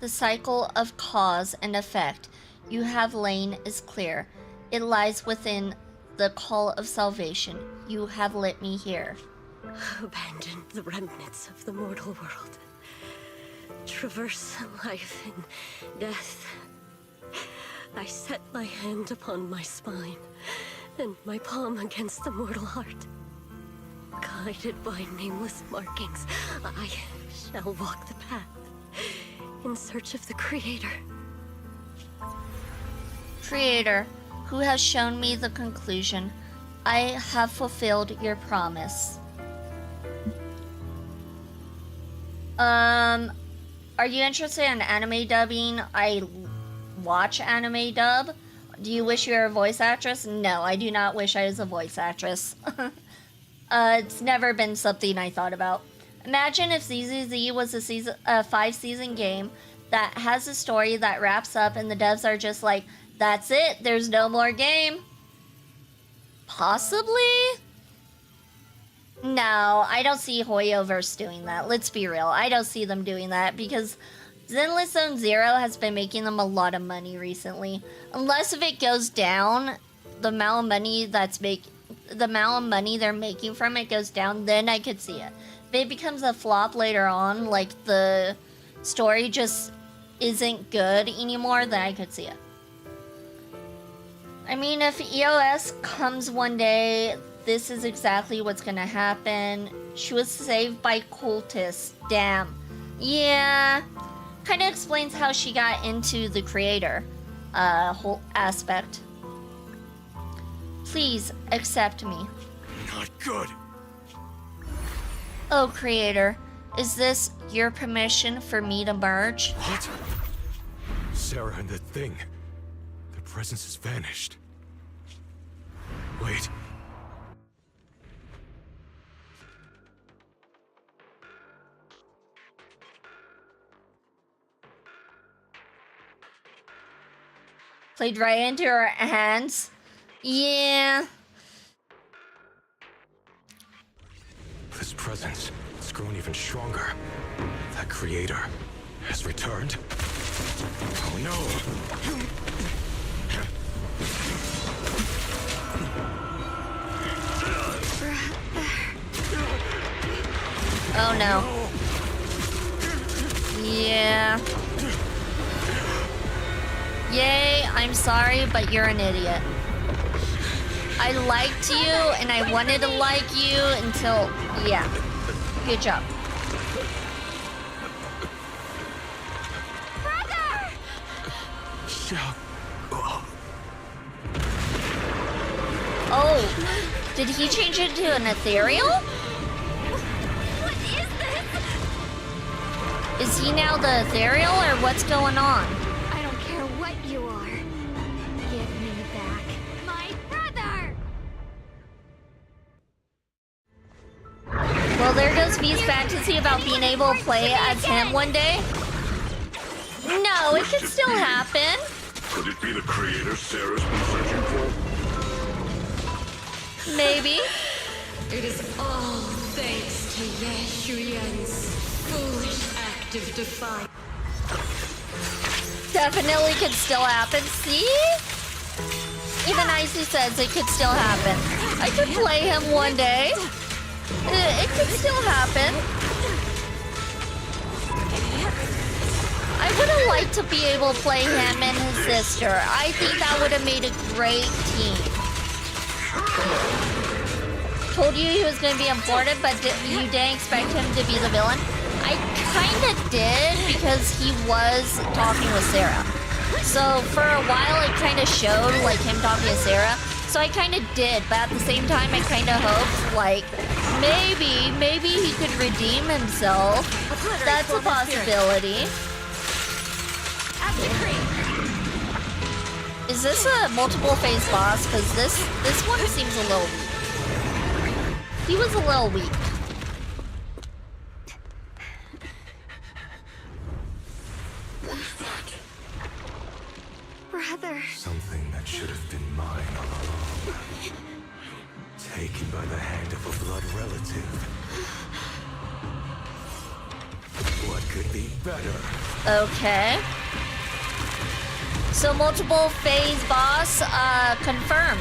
The cycle of cause and effect you have lain is clear. It lies within the call of salvation. You have lit me here. Abandon the remnants of the mortal world. Traverse life and death. I set my hand upon my spine, and my palm against the mortal heart. Guided by nameless markings, I shall walk the path in search of the Creator. Creator, who has shown me the conclusion, I have fulfilled your promise. Are you interested in anime dubbing? I watch anime dub. Do you wish you were a voice actress? No, I do not wish I was a voice actress. It's never been something I thought about. Imagine if ZZZ was a 5-season game that has a story that wraps up and the devs are just like, that's it, there's no more game. Possibly? No, I don't see Hoyoverse doing that. Let's be real. I don't see them doing that because Zenless Zone Zero has been making them a lot of money recently. Unless if it goes down, the amount of money they're making from it goes down, then I could see it. If it becomes a flop later on, like the story just isn't good anymore, then I could see it. I mean, if EOS comes one day, this is exactly what's gonna happen. She was saved by cultists. Damn. Yeah. Kinda explains how she got into the Creator whole aspect. Please accept me. Not good. Oh, Creator, is this your permission for me to merge? What? Sarah and the thing. Their presence has vanished. Wait. Played right into her hands. Yeah. This presence has grown even stronger. That Creator has returned. Oh no! Oh no. Yeah. Yay, I'm sorry, but you're an idiot. I liked you, and I wanted to like you until... yeah. Good job. Brother! Oh, did he change it to an ethereal? What is this? Is he now the ethereal, or what's going on? I don't care what you are. Give me back my brother! Well, there goes V's fantasy about being able to play as him one day. No, it could still happen. Could it be the Creator Sarah's been searching for? Maybe. It is all thanks to Yeshuyan's foolish act of defiance. Definitely could still happen. See? Even Icy says it could still happen. I could play him one day. It could still happen. I would have liked to be able to play him and his sister. I think that would have made a great team. Told you he was going to be important, but you didn't expect him to be the villain. I kind of did because he was talking with Sarah. So for a while it kind of showed like him talking to Sarah. So I kind of did, but at the same time I kind of hoped like maybe he could redeem himself. That's a possibility. Is this a multiple phase boss? Because this one seems a little weak. He was a little weak. Brother. Something that should have been mine all along. Taken by the hand of a blood relative. What could be better? Okay. So multiple phase boss confirmed.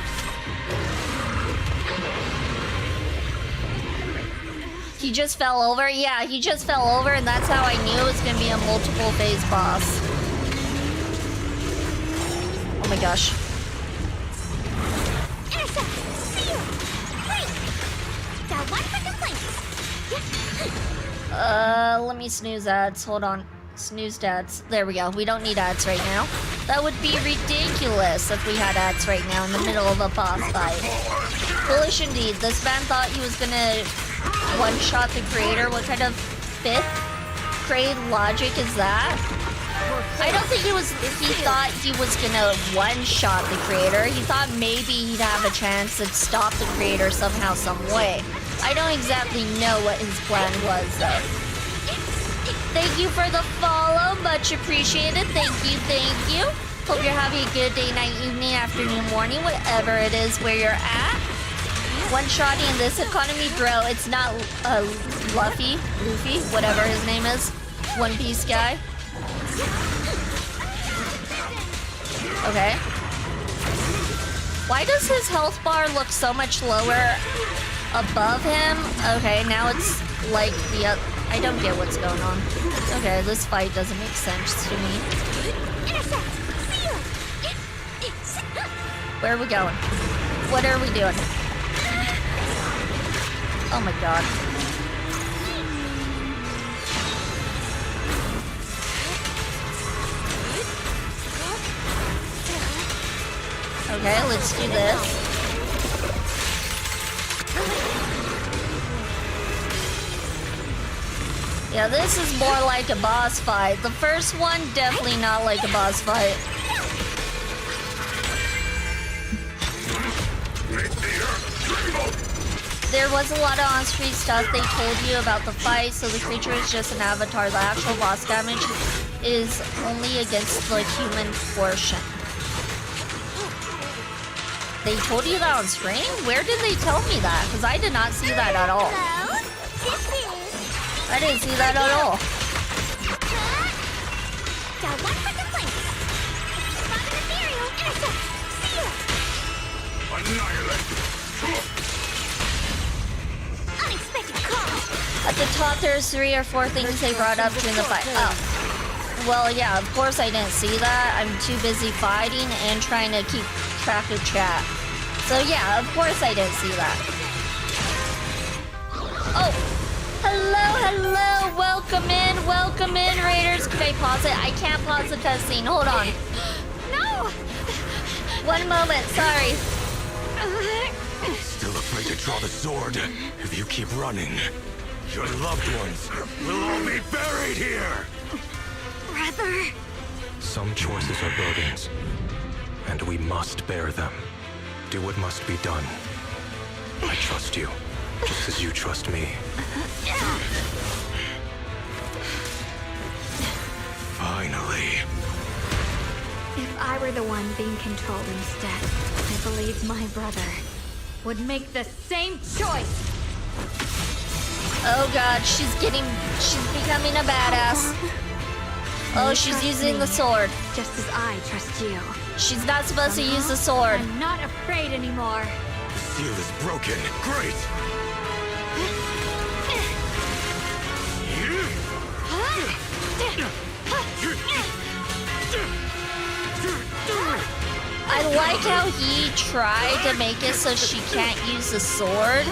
He just fell over? Yeah, he just fell over, and that's how I knew it was gonna be a multiple phase boss. Oh my gosh. Let me snooze ads. Hold on. Snoozed ads. There we go. We don't need ads right now. That would be ridiculous if we had ads right now in the middle of a boss fight. Foolish indeed. This man thought he was gonna one-shot the creator. What kind of fifth grade logic is that? I don't think he thought he was gonna one-shot the creator. He thought maybe he'd have a chance to stop the creator somehow, some way. I don't exactly know what his plan was, though. Thank you for the follow. Much appreciated. Thank you, thank you. Hope you're having a good day, night, evening, afternoon, morning, whatever it is where you're at. One-shotting in this economy, bro. It's not Luffy, whatever his name is. One Piece guy. Okay. Why does his health bar look so much lower above him? Okay, now it's like the I don't get what's going on. Okay, this fight doesn't make sense to me. Where are we going? What are we doing? Oh my god. Okay, let's do this. Yeah, this is more like a boss fight. The first one, definitely not like a boss fight. There was a lot of on-screen stuff they told you about the fight, so the creature is just an avatar. The actual boss damage is only against the human portion. They told you that on screen? Where did they tell me that? Because I did not see that at all. I didn't see that at all. At the top, there's 3 or 4 things they brought up during the fight. Oh. Well, yeah, of course I didn't see that. I'm too busy fighting and trying to keep track of chat. So yeah, of course I didn't see that. Oh! Hello! Welcome in, Raiders. Can I pause it? I can't pause the cutscene. Hold on. No! One moment, sorry. Still afraid to draw the sword? If you keep running, your loved ones will all be buried here! Brother! Some choices are burdens, and we must bear them. Do what must be done. I trust you, just as you trust me. Finally. If I were the one being controlled instead, I believe my brother would make the same choice. Oh god, she's becoming a badass. Oh, she's using the sword. Just as I trust you. She's not supposed to use the sword. I'm not afraid anymore. The seal is broken. Great! I like how he tried to make it so she can't use the sword.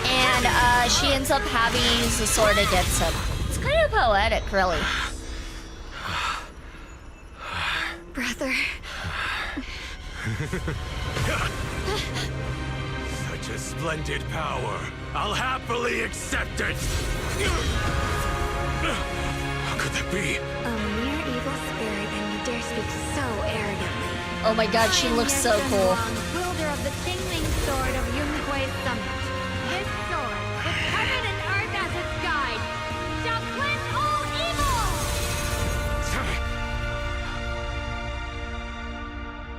And she ends up having to use the sword against him. It's kind of poetic, really. Brother. Such a splendid power. I'll happily accept it. How could that be? A mere evil spirit, and you dare speak so arrogantly. Oh my god, she looks so cool. Wielder of the Qingming Sword of Yunhui Summit. This sword, with heaven and earth as its guide, shall cleanse all evil!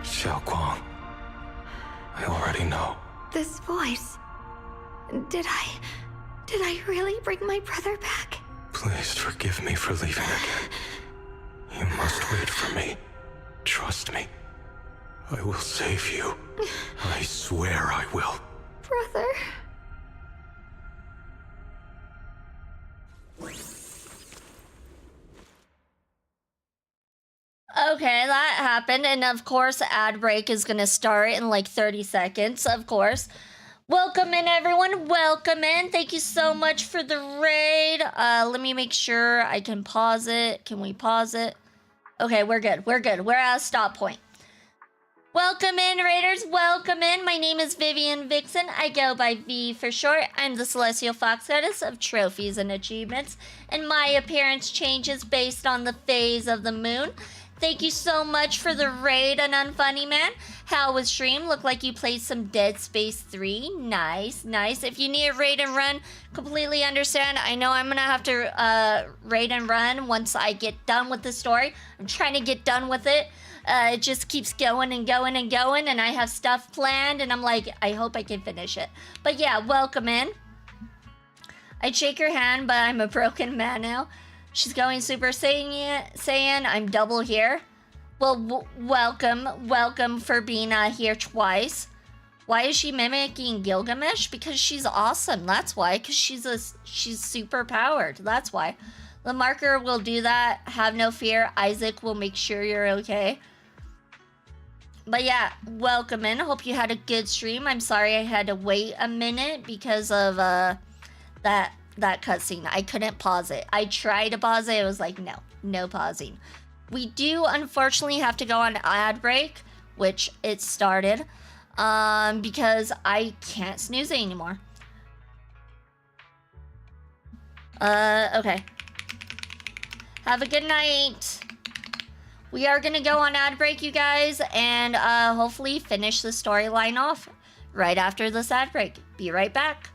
Xiaoguang, I already know. This voice. Did I really bring my brother back? Please forgive me for leaving again. You must wait for me. Trust me. I will save you. I swear I will. Brother. Okay, that happened, and of course, ad break is gonna start in like 30 seconds, of course. Welcome in, everyone. Welcome in. Thank you so much for the raid. Let me make sure I can pause it. Can we pause it? Okay, we're good. We're good. We're at a stop point. Welcome in, Raiders. Welcome in. My name is Vivian Vixen. I go by V for short. I'm the Celestial Fox Goddess of trophies and achievements, and my appearance changes based on the phase of the moon. Thank you so much for the raid, an unfunny man. How was stream? Looked like you played some Dead Space 3. Nice, nice. If you need a raid and run, completely understand. I know I'm gonna have to raid and run once I get done with the story. I'm trying to get done with it. It just keeps going and going and going, and I have stuff planned, and I'm like, I hope I can finish it. But yeah, welcome in. I'd shake your hand, but I'm a broken man now. She's going Super Saiyan. I'm double here. Well, welcome for being here twice. Why is she mimicking Gilgamesh? Because she's awesome. That's why. Because she's super powered. That's why. The marker will do that. Have no fear. Isaac will make sure you're okay. But yeah, welcome in. Hope you had a good stream. I'm sorry I had to wait a minute because of that cutscene. I couldn't pause it. I tried to pause it. It was like, no pausing. We do unfortunately have to go on ad break, which it started, because I can't snooze it anymore. Okay. Have a good night. We are gonna go on ad break, you guys, and hopefully finish the storyline off right after this ad break. Be right back.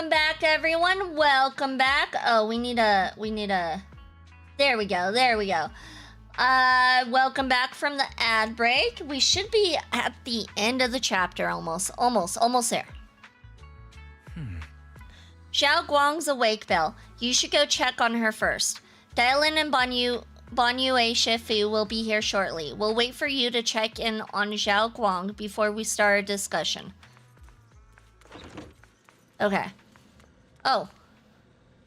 Welcome back, everyone. Welcome back. Oh, we need a. There we go. Welcome back from the ad break. We should be at the end of the chapter almost there. Xiao Guang's awake, Belle. You should go check on her first. Dylan and Banyu Shifu will be here shortly. We'll wait for you to check in on Xiao Guang before we start a discussion. Okay. Oh,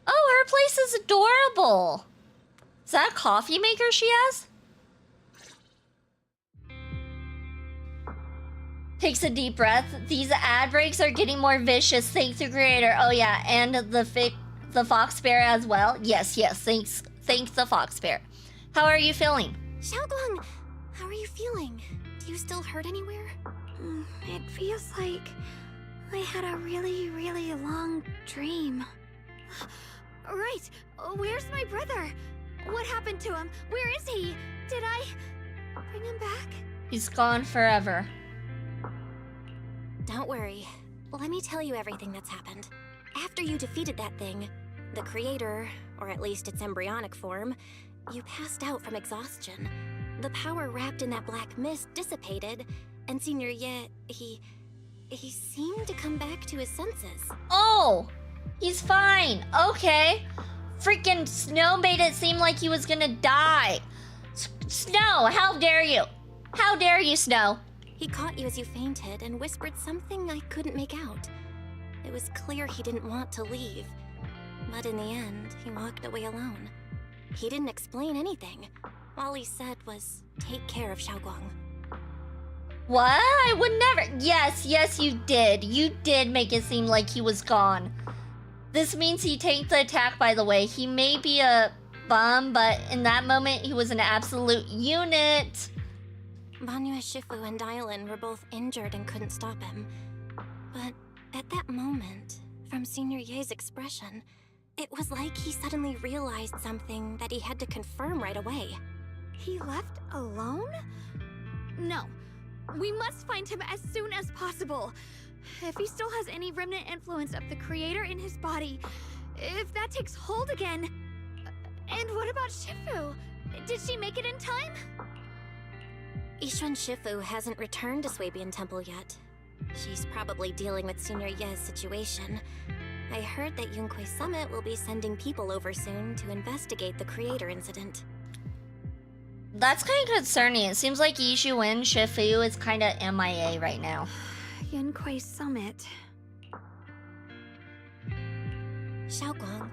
her place is adorable. Is that a coffee maker she has? Takes a deep breath. These ad breaks are getting more vicious. Thanks to creator. Oh yeah, and the fox bear as well. Yes. Thanks the fox bear. How are you feeling? Xiaoguang, how are you feeling? Do you still hurt anywhere? It feels like I had a really, really long dream. Right. Where's my brother? What happened to him? Where is he? Did I bring him back? He's gone forever. Don't worry. Let me tell you everything that's happened. After you defeated that thing, the creator, or at least its embryonic form, you passed out from exhaustion. The power wrapped in that black mist dissipated, and Senior Ye, he seemed to come back to his senses. Oh, he's fine. Okay. Freaking Snow made it seem like he was gonna die. Snow, how dare you? How dare you, Snow? He caught you as you fainted and whispered something I couldn't make out. It was clear he didn't want to leave. But in the end, he walked away alone. He didn't explain anything. All he said was, take care of Xiaoguang. What? I would never. Yes, you did. You did make it seem like he was gone. This means he tanked the attack, by the way. He may be a bum, but in that moment, he was an absolute unit. Banyu Shifu and Dylan were both injured and couldn't stop him. But at that moment, from Senior Ye's expression, it was like he suddenly realized something that he had to confirm right away. He left alone? No. We must find him as soon as possible. If he still has any remnant influence of the creator in his body, if that takes hold again. And what about Shifu? Did she make it in time? Yixuan Shifu hasn't returned to Swabian Temple yet. She's probably dealing with Senior Ye's situation. I heard that Yunque Summit will be sending people over soon to investigate the creator incident. That's kind of concerning. It seems like Yixuan Shifu is kind of MIA right now. Yunque Summit. Xiaoguang,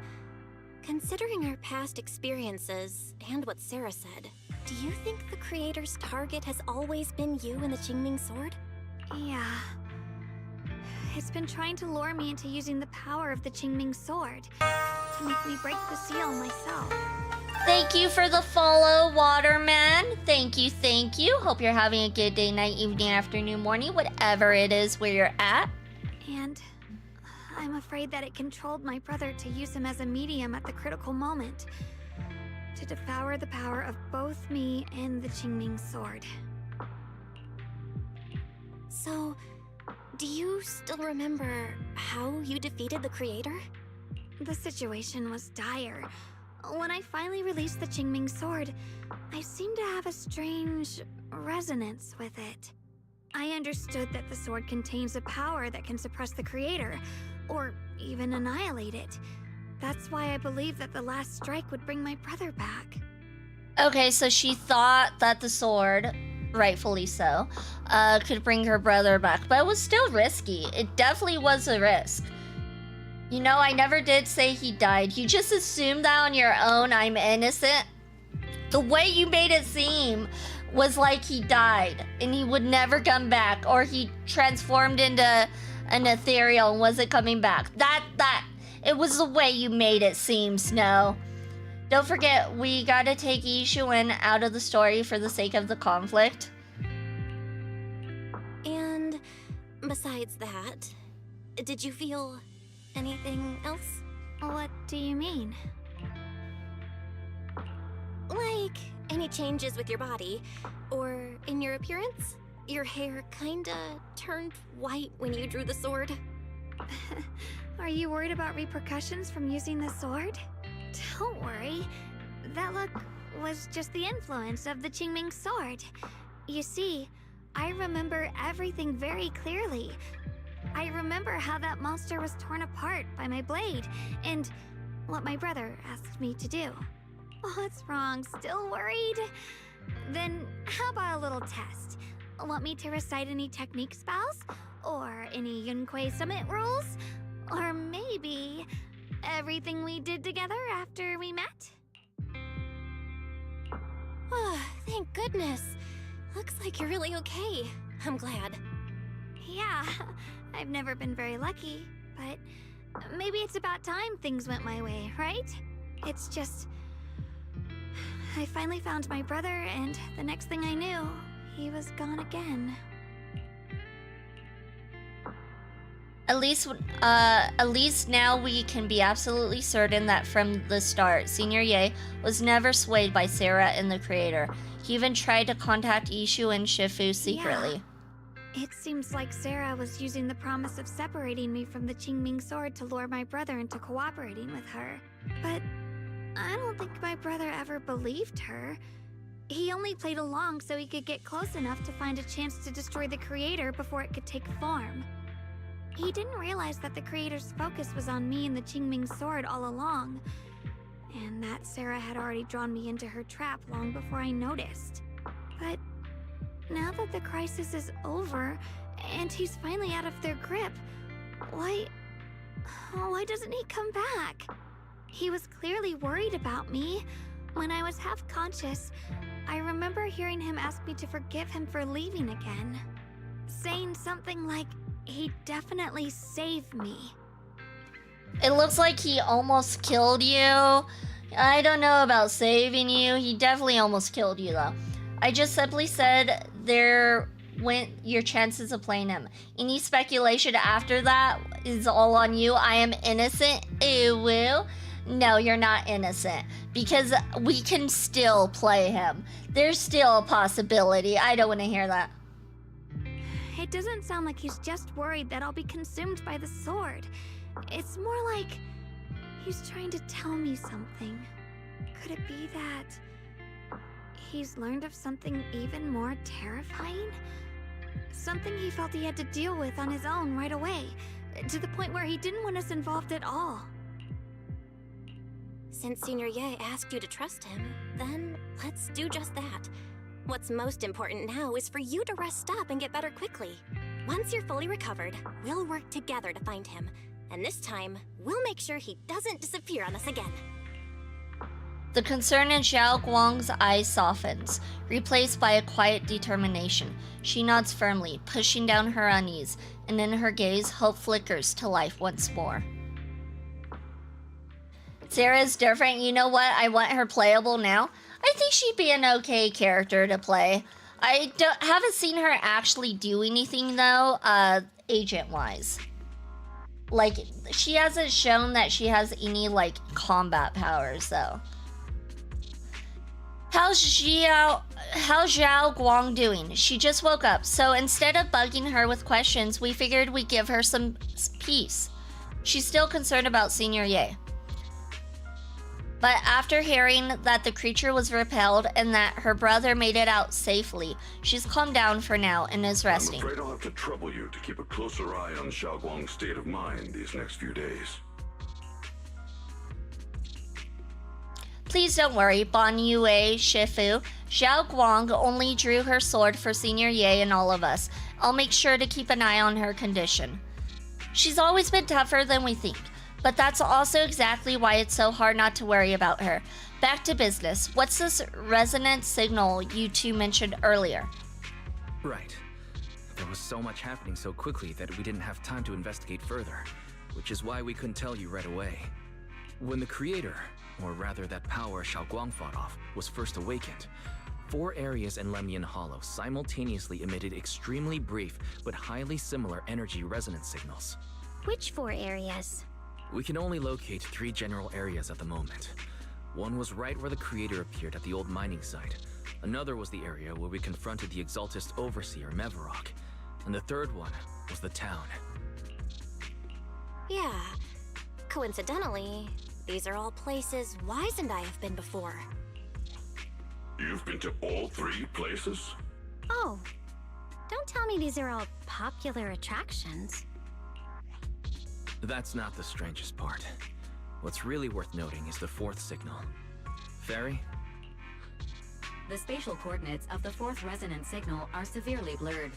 considering our past experiences and what Sarah said, do you think the creator's target has always been you and the Qingming Sword? Yeah. It's been trying to lure me into using the power of the Qingming Sword to make me break the seal myself. Thank you for the follow, Waterman. Thank you. Hope you're having a good day, night, evening, afternoon, morning, whatever it is where you're at. And I'm afraid that it controlled my brother to use him as a medium at the critical moment, to devour the power of both me and the Qingming Sword. So, do you still remember how you defeated the creator? The situation was dire. When I finally released the Qingming Sword, I seemed to have a strange resonance with it. I understood that the sword contains a power that can suppress the creator, or even annihilate it. That's why I believed that the last strike would bring my brother back. Okay, so she thought that the sword, rightfully so, could bring her brother back, but it was still risky. It definitely was a risk. You know, I never did say he died. You just assumed that on your own. I'm innocent. The way you made it seem was like he died and he would never come back, or he transformed into an ethereal and wasn't coming back. It was the way you made it seem, Snow. Don't forget, we gotta take Yixuan out of the story for the sake of the conflict. And besides that, did you feel anything else? What do you mean? Like any changes with your body, or in your appearance? Your hair kinda turned white when you drew the sword. Are you worried about repercussions from using the sword? Don't worry. That look was just the influence of the Qingming sword. You see, I remember everything very clearly. I remember how that monster was torn apart by my blade, and what my brother asked me to do. What's wrong? Still worried? Then how about a little test? Want me to recite any technique spells? Or any Yunquei Summit rules? Or maybe everything we did together after we met? Oh, thank goodness. Looks like you're really okay. I'm glad. Yeah, I've never been very lucky, but maybe it's about time things went my way, right? It's just... I finally found my brother, and the next thing I knew, he was gone again. At least now we can be absolutely certain that from the start, Senior Ye was never swayed by Sarah and the Creator. He even tried to contact Ishu and Shifu secretly. Yeah. It seems like Sarah was using the promise of separating me from the Qingming sword to lure my brother into cooperating with her. But I don't think my brother ever believed her. He only played along so he could get close enough to find a chance to destroy the Creator before it could take form. He didn't realize that the Creator's focus was on me and the Qingming sword all along, and that Sarah had already drawn me into her trap long before I noticed. But now that the crisis is over, and he's finally out of their grip, why doesn't he come back? He was clearly worried about me. When I was half conscious, I remember hearing him ask me to forgive him for leaving again, saying something like, "He definitely saved me." It looks like he almost killed you. I don't know about saving you. He definitely almost killed you, though. I just simply said there went your chances of playing him. Any speculation after that is all on you. I am innocent. Ew. No, you're not innocent. Because we can still play him. There's still a possibility. I don't want to hear that. It doesn't sound like he's just worried that I'll be consumed by the sword. It's more like he's trying to tell me something. Could it be that he's learned of something even more terrifying? Something he felt he had to deal with on his own right away, to the point where he didn't want us involved at all. Since Senior Ye asked you to trust him, then let's do just that. What's most important now is for you to rest up and get better quickly. Once you're fully recovered, we'll work together to find him. And this time, we'll make sure he doesn't disappear on us again. The concern in Xiao Guang's eyes softens, replaced by a quiet determination. She nods firmly, pushing down her unease, and in her gaze, hope flickers to life once more. Sarah's different. You know what? I want her playable now. I think she'd be an okay character to play. I haven't seen her actually do anything, though, agent-wise. Like, she hasn't shown that she has any, like, combat powers, though. How's Xiao Guang doing? She just woke up, so instead of bugging her with questions, we figured we'd give her some peace. She's still concerned about Senior Ye. But after hearing that the creature was repelled and that her brother made it out safely, she's calmed down for now and is resting. I'm afraid I'll have to trouble you to keep a closer eye on Xiao Guang's state of mind these next few days. Please don't worry, Bon Yue, Shifu. Xiao Guang only drew her sword for Senior Ye and all of us. I'll make sure to keep an eye on her condition. She's always been tougher than we think. But that's also exactly why it's so hard not to worry about her. Back to business. What's this resonance signal you two mentioned earlier? Right. There was so much happening so quickly that we didn't have time to investigate further, which is why we couldn't tell you right away. When the Creator, or rather that power Xiao Guang fought off, was first awakened, 4 areas in Lemnian Hollow simultaneously emitted extremely brief but highly similar energy resonance signals. Which 4 areas? We can only locate 3 general areas at the moment. One was right where the Creator appeared at the old mining site. Another was the area where we confronted the Exaltist Overseer, Mevarok. And the third one was the town. Yeah, Coincidentally, these are all places Wise and I have been before. You've been to all 3 places? Oh, don't tell me these are all popular attractions. That's not the strangest part. What's really worth noting is the 4th signal. Fairy? The spatial coordinates of the 4th resonance signal are severely blurred.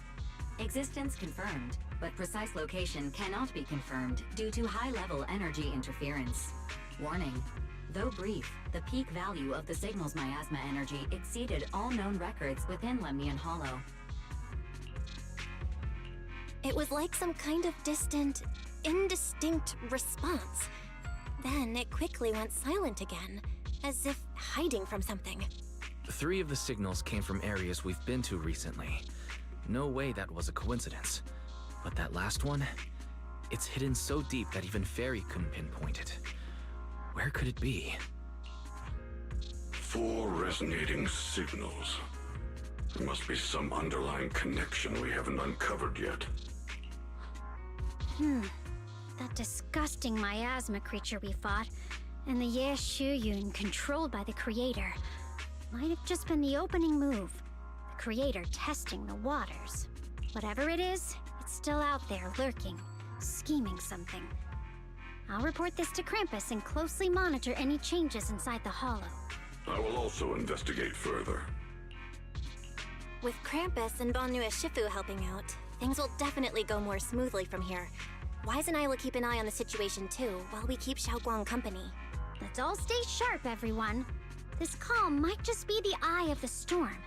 Existence confirmed, but precise location cannot be confirmed due to high-level energy interference. Warning. Though brief, the peak value of the signal's miasma energy exceeded all known records within Lemnian Hollow. It was like some kind of distant, indistinct response. Then it quickly went silent again, as if hiding from something. 3 of the signals came from areas we've been to recently. No way that was a coincidence. But that last one? It's hidden so deep that even Fairy couldn't pinpoint it. Where could it be? 4 resonating signals. There must be some underlying connection we haven't uncovered yet. That disgusting miasma creature we fought, and the Ye Shuyun controlled by the Creator, might have just been the opening move. The Creator testing the waters. Whatever it is, it's still out there lurking, scheming something. I'll report this to Krampus and closely monitor any changes inside the Hollow. I will also investigate further. With Krampus and Bonnue Shifu helping out, things will definitely go more smoothly from here. Wise and I will keep an eye on the situation too, while we keep Xiaoguang company. Let's all stay sharp, everyone. This calm might just be the eye of the storm.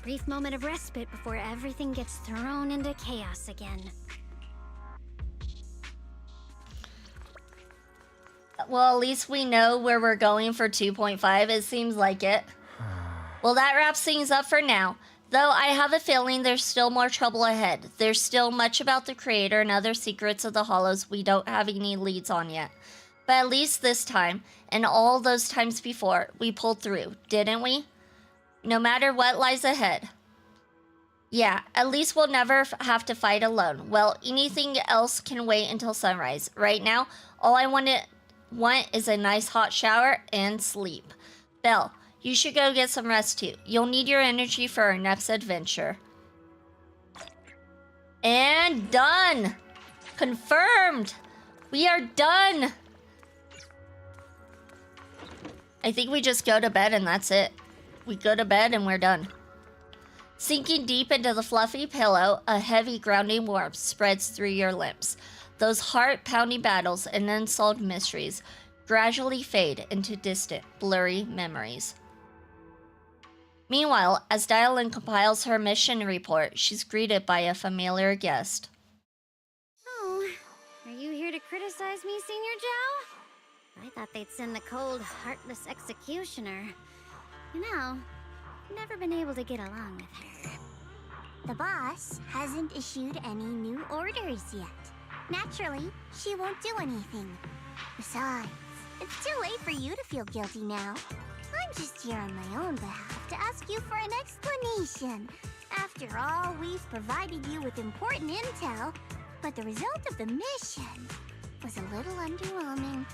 Brief moment of respite before everything gets thrown into chaos again. Well, at least we know where we're going for 2.5. It seems like it. Well, that wraps things up for now. Though I have a feeling there's still more trouble ahead. There's still much about the Creator and other secrets of the Hollows we don't have any leads on yet. But at least this time, and all those times before, we pulled through, didn't we? No matter what lies ahead. Yeah, at least we'll never have to fight alone. Well, anything else can wait until sunrise. Right now, all I want is a nice hot shower and sleep. Belle, you should go get some rest too. You'll need your energy for our next adventure. And done! Confirmed! We are done! I think we just go to bed and that's it. We go to bed and we're done. Sinking deep into the fluffy pillow, a heavy grounding warmth spreads through your limbs. Those heart-pounding battles and unsolved mysteries gradually fade into distant, blurry memories. Meanwhile, as Dylan compiles her mission report, she's greeted by a familiar guest. Oh, are you here to criticize me, Senior Joe? I thought they'd send the cold, heartless executioner. You know, I've never been able to get along with her. The boss hasn't issued any new orders yet. Naturally, she won't do anything. Besides, it's too late for you to feel guilty now. I'm just here on my own behalf to ask you for an explanation. After all, we've provided you with important intel, but the result of the mission was a little underwhelming.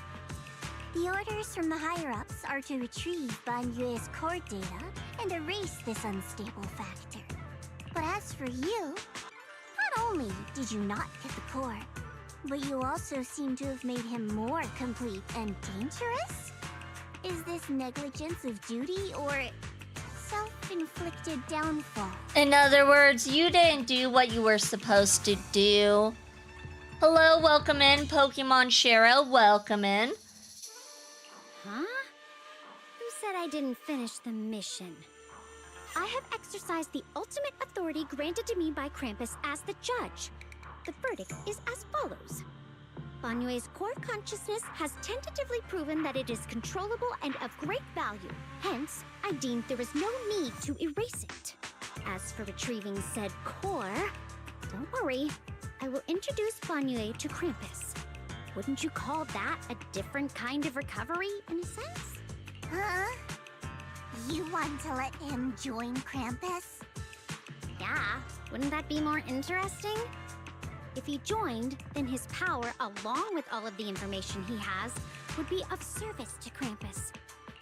The orders from the higher-ups are to retrieve Banyue's core data and erase this unstable factor. But as for you, not only did you not get the core, but you also seem to have made him more complete and dangerous? Is this negligence of duty or self-inflicted downfall? In other words, you didn't do what you were supposed to do. Hello, welcome in, Pokemon Shero, welcome in. Huh? Who said I didn't finish the mission? I have exercised the ultimate authority granted to me by Krampus as the judge. The verdict is as follows. Banyue's core consciousness has tentatively proven that it is controllable and of great value. Hence, I deemed there is no need to erase it. As for retrieving said core, don't worry, I will introduce Banyue to Krampus. Wouldn't you call that a different kind of recovery, in a sense? Huh? You want to let him join Krampus? Yeah, wouldn't that be more interesting? If he joined, then his power, along with all of the information he has, would be of service to Krampus.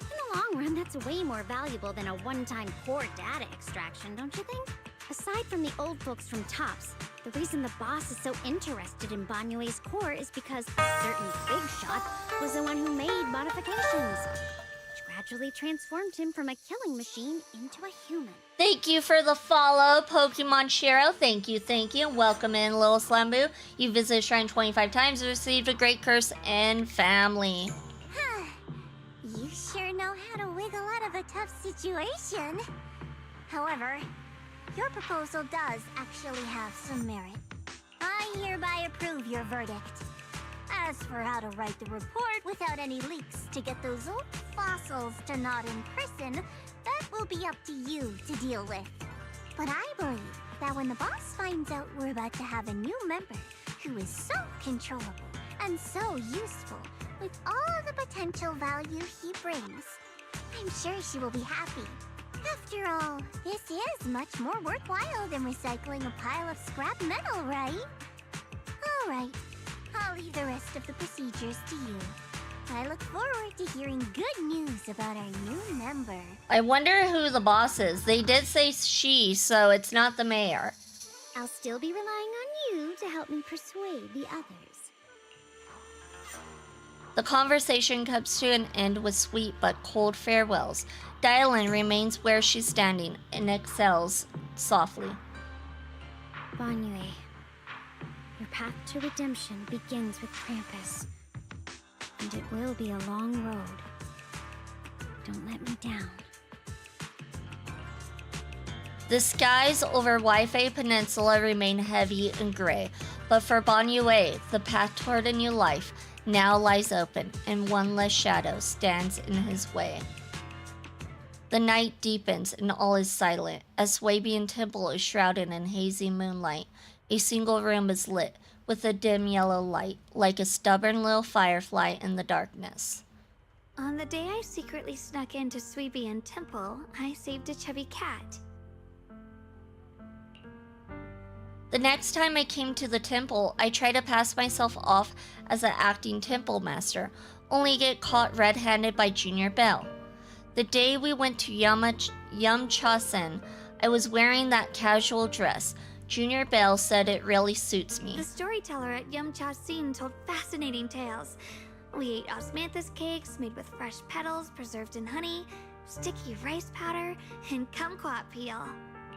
In the long run, that's way more valuable than a one-time core data extraction, don't you think? Aside from the old folks from Tops, the reason the boss is so interested in Banyue's core is because a certain big shot was the one who made modifications, which gradually transformed him from a killing machine into a human. Thank you for the follow, Pokemon Shiro. Thank you, thank you. Welcome in, Little Slambu. You visited Shrine 25 times and received a great curse and family. You sure know how to wiggle out of a tough situation. However, your proposal does actually have some merit. I hereby approve your verdict. As for how to write the report without any leaks to get those old fossils to not in prison, that will be up to you to deal with. But I believe that when the boss finds out we're about to have a new member who is so controllable and so useful with all the potential value he brings, I'm sure she will be happy. After all, this is much more worthwhile than recycling a pile of scrap metal, right? Alright, I'll leave the rest of the procedures to you. I look forward to hearing good news about our new member. I wonder who the boss is. They did say she, so it's not the mayor. I'll still be relying on you to help me persuade the others. The conversation comes to an end with sweet but cold farewells. Dylan remains where she's standing and exhales softly. Banyue, your path to redemption begins with Krampus. And it will be a long road. Don't let me down. The skies over Waifei Peninsula remain heavy and gray, but for Banyue, the path toward a new life now lies open, and one less shadow stands in his way. The night deepens and all is silent. As Swabian Temple is shrouded in hazy moonlight, a single room is lit with a dim yellow light, like a stubborn little firefly in the darkness. On the day I secretly snuck into Swabian Temple, I saved a chubby cat. The next time I came to the temple, I tried to pass myself off as an acting temple master, only get caught red-handed by Junior Bell. The day we went to Yamchasen, I was wearing that casual dress. Junior Bell said it really suits me. The storyteller at Yamchasen told fascinating tales. We ate osmanthus cakes made with fresh petals preserved in honey, sticky rice powder, and kumquat peel.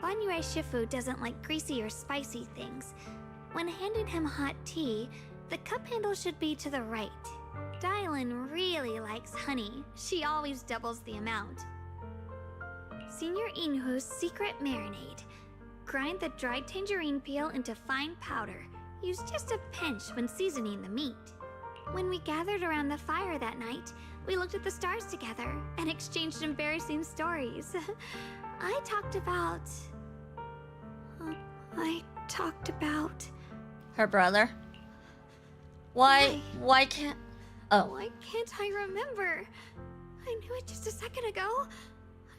Banyue Shifu doesn't like greasy or spicy things. When handing him hot tea, the cup handle should be to the right. Dylan really likes honey. She always doubles the amount. Senior Inhu's secret marinade. Grind the dried tangerine peel into fine powder. Use just a pinch when seasoning the meat. When we gathered around the fire that night, we looked at the stars together and exchanged embarrassing stories. I talked about... Her brother? Why can't... Oh. Why can't I remember? I knew it just a second ago.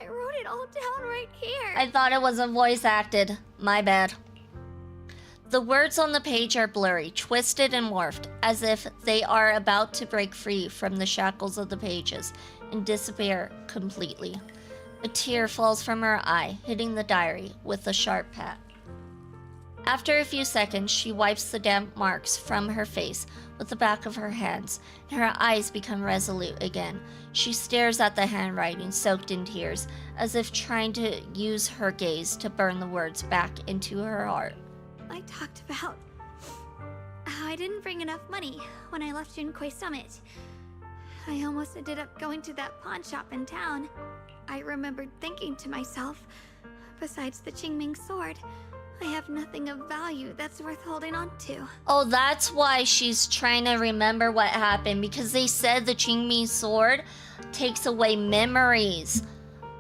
I wrote it all down right here. I thought it wasn't voice acted. My bad. The words on the page are blurry, twisted and morphed, as if they are about to break free from the shackles of the pages and disappear completely. A tear falls from her eye, hitting the diary with a sharp pat. After a few seconds, she wipes the damp marks from her face with the back of her hands, and her eyes become resolute again. She stares at the handwriting, soaked in tears, as if trying to use her gaze to burn the words back into her heart. I talked about how I didn't bring enough money when I left Junkoi Summit. I almost ended up going to that pawn shop in town. I remembered thinking to myself, besides the Qingming sword, I have nothing of value that's worth holding on to. Oh, that's why she's trying to remember what happened, because they said the Qingming sword takes away memories.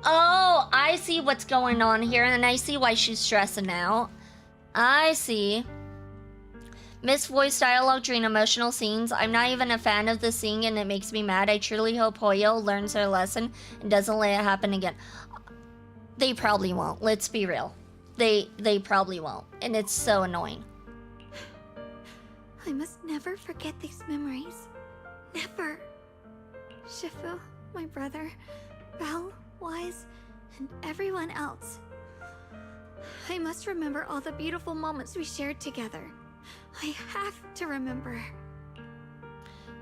Oh, I see what's going on here, and I see why she's stressing out. I see. Missed voice dialogue during emotional scenes. I'm not even a fan of the scene, and it makes me mad. I truly hope Hoyo learns her lesson and doesn't let it happen again. They probably won't. Let's be real. They probably won't, and it's so annoying. I must never forget these memories. Never. Shifu, my brother, Belle, Wise, and everyone else. I must remember all the beautiful moments we shared together. I have to remember.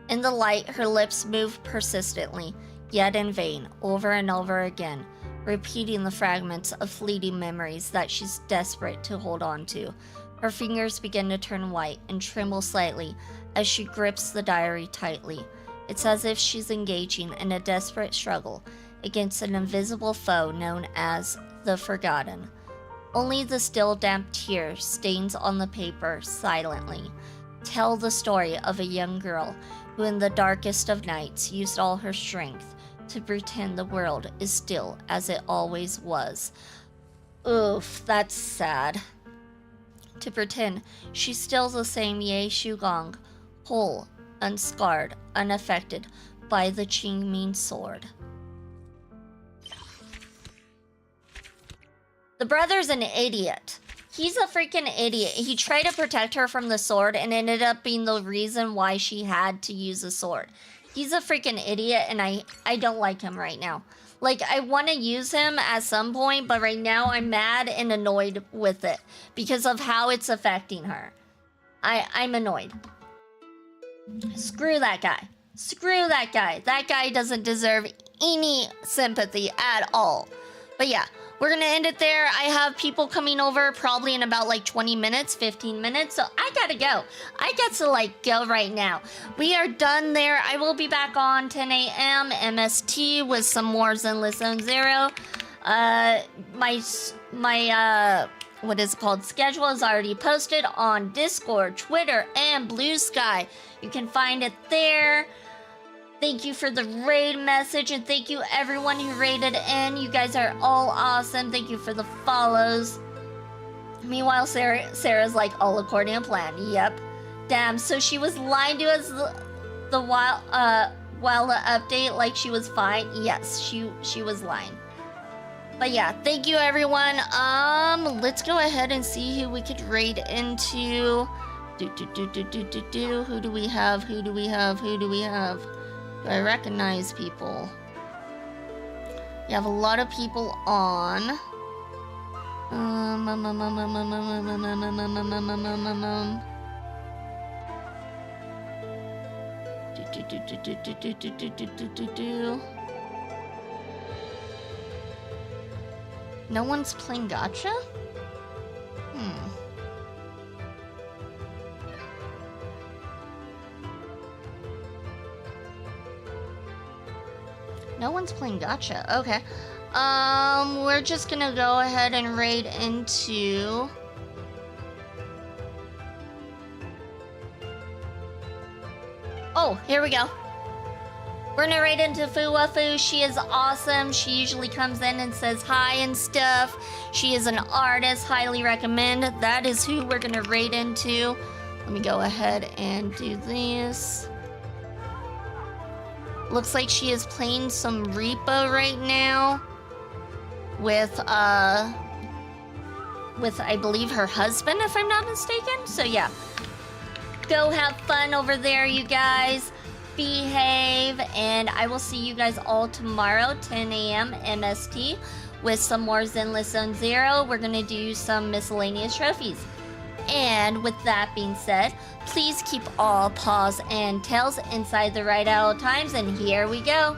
In the light, her lips moved persistently, yet in vain, over and over again, repeating the fragments of fleeting memories that she's desperate to hold on to. Her fingers begin to turn white and tremble slightly as she grips the diary tightly. It's as if she's engaging in a desperate struggle against an invisible foe known as the Forgotten. Only the still damp tear stains on the paper silently tell the story of a young girl who in the darkest of nights used all her strength to pretend the world is still as it always was. Oof, that's sad. To pretend she's still the same Ye Shugong, whole, unscarred, unaffected by the Qingming sword. The brother's an idiot. He's a freaking idiot. He tried to protect her from the sword and ended up being the reason why she had to use the sword. He's a freaking idiot, and I don't like him right now. Like, I want to use him at some point, but right now I'm mad and annoyed with it because of how it's affecting her. I'm annoyed. Screw that guy. Screw that guy. That guy doesn't deserve any sympathy at all. But yeah, we're gonna end it there. I have people coming over probably in about like 20 minutes, 15 minutes. So I gotta go. I got to like go right now. We are done there. I will be back on 10 a.m. MST with some more Zenless Zone Zero. My what is it called? Schedule is already posted on Discord, Twitter, and Blue Sky. You can find it there. Thank you for the raid message, and thank you everyone who raided in. You guys are all awesome. Thank you for the follows. Meanwhile, Sarah's like, all according to plan. Yep. Damn, so she was lying to us while the update, like she was fine. Yes, she was lying. But yeah, thank you everyone. Let's go ahead and see who we could raid into. Who do we have? Who do we have? Who do we have? Do I recognize people? You have a lot of people on. No one's playing gacha? No one's playing gacha. Okay. We're just gonna go ahead and raid into... Oh, here we go. We're gonna raid into Fuwafu. She is awesome. She usually comes in and says hi and stuff. She is an artist. Highly recommend. That is who we're gonna raid into. Let me go ahead and do this. Looks like she is playing some repo right now with I believe her husband, if I'm not mistaken. So yeah, go have fun over there, you guys. Behave, and I will see you guys all tomorrow, 10 a.m. MST, with some more Zenless Zone Zero. We're gonna do some miscellaneous trophies. And with that being said, please keep all paws and tails inside the right at all times, and here we go.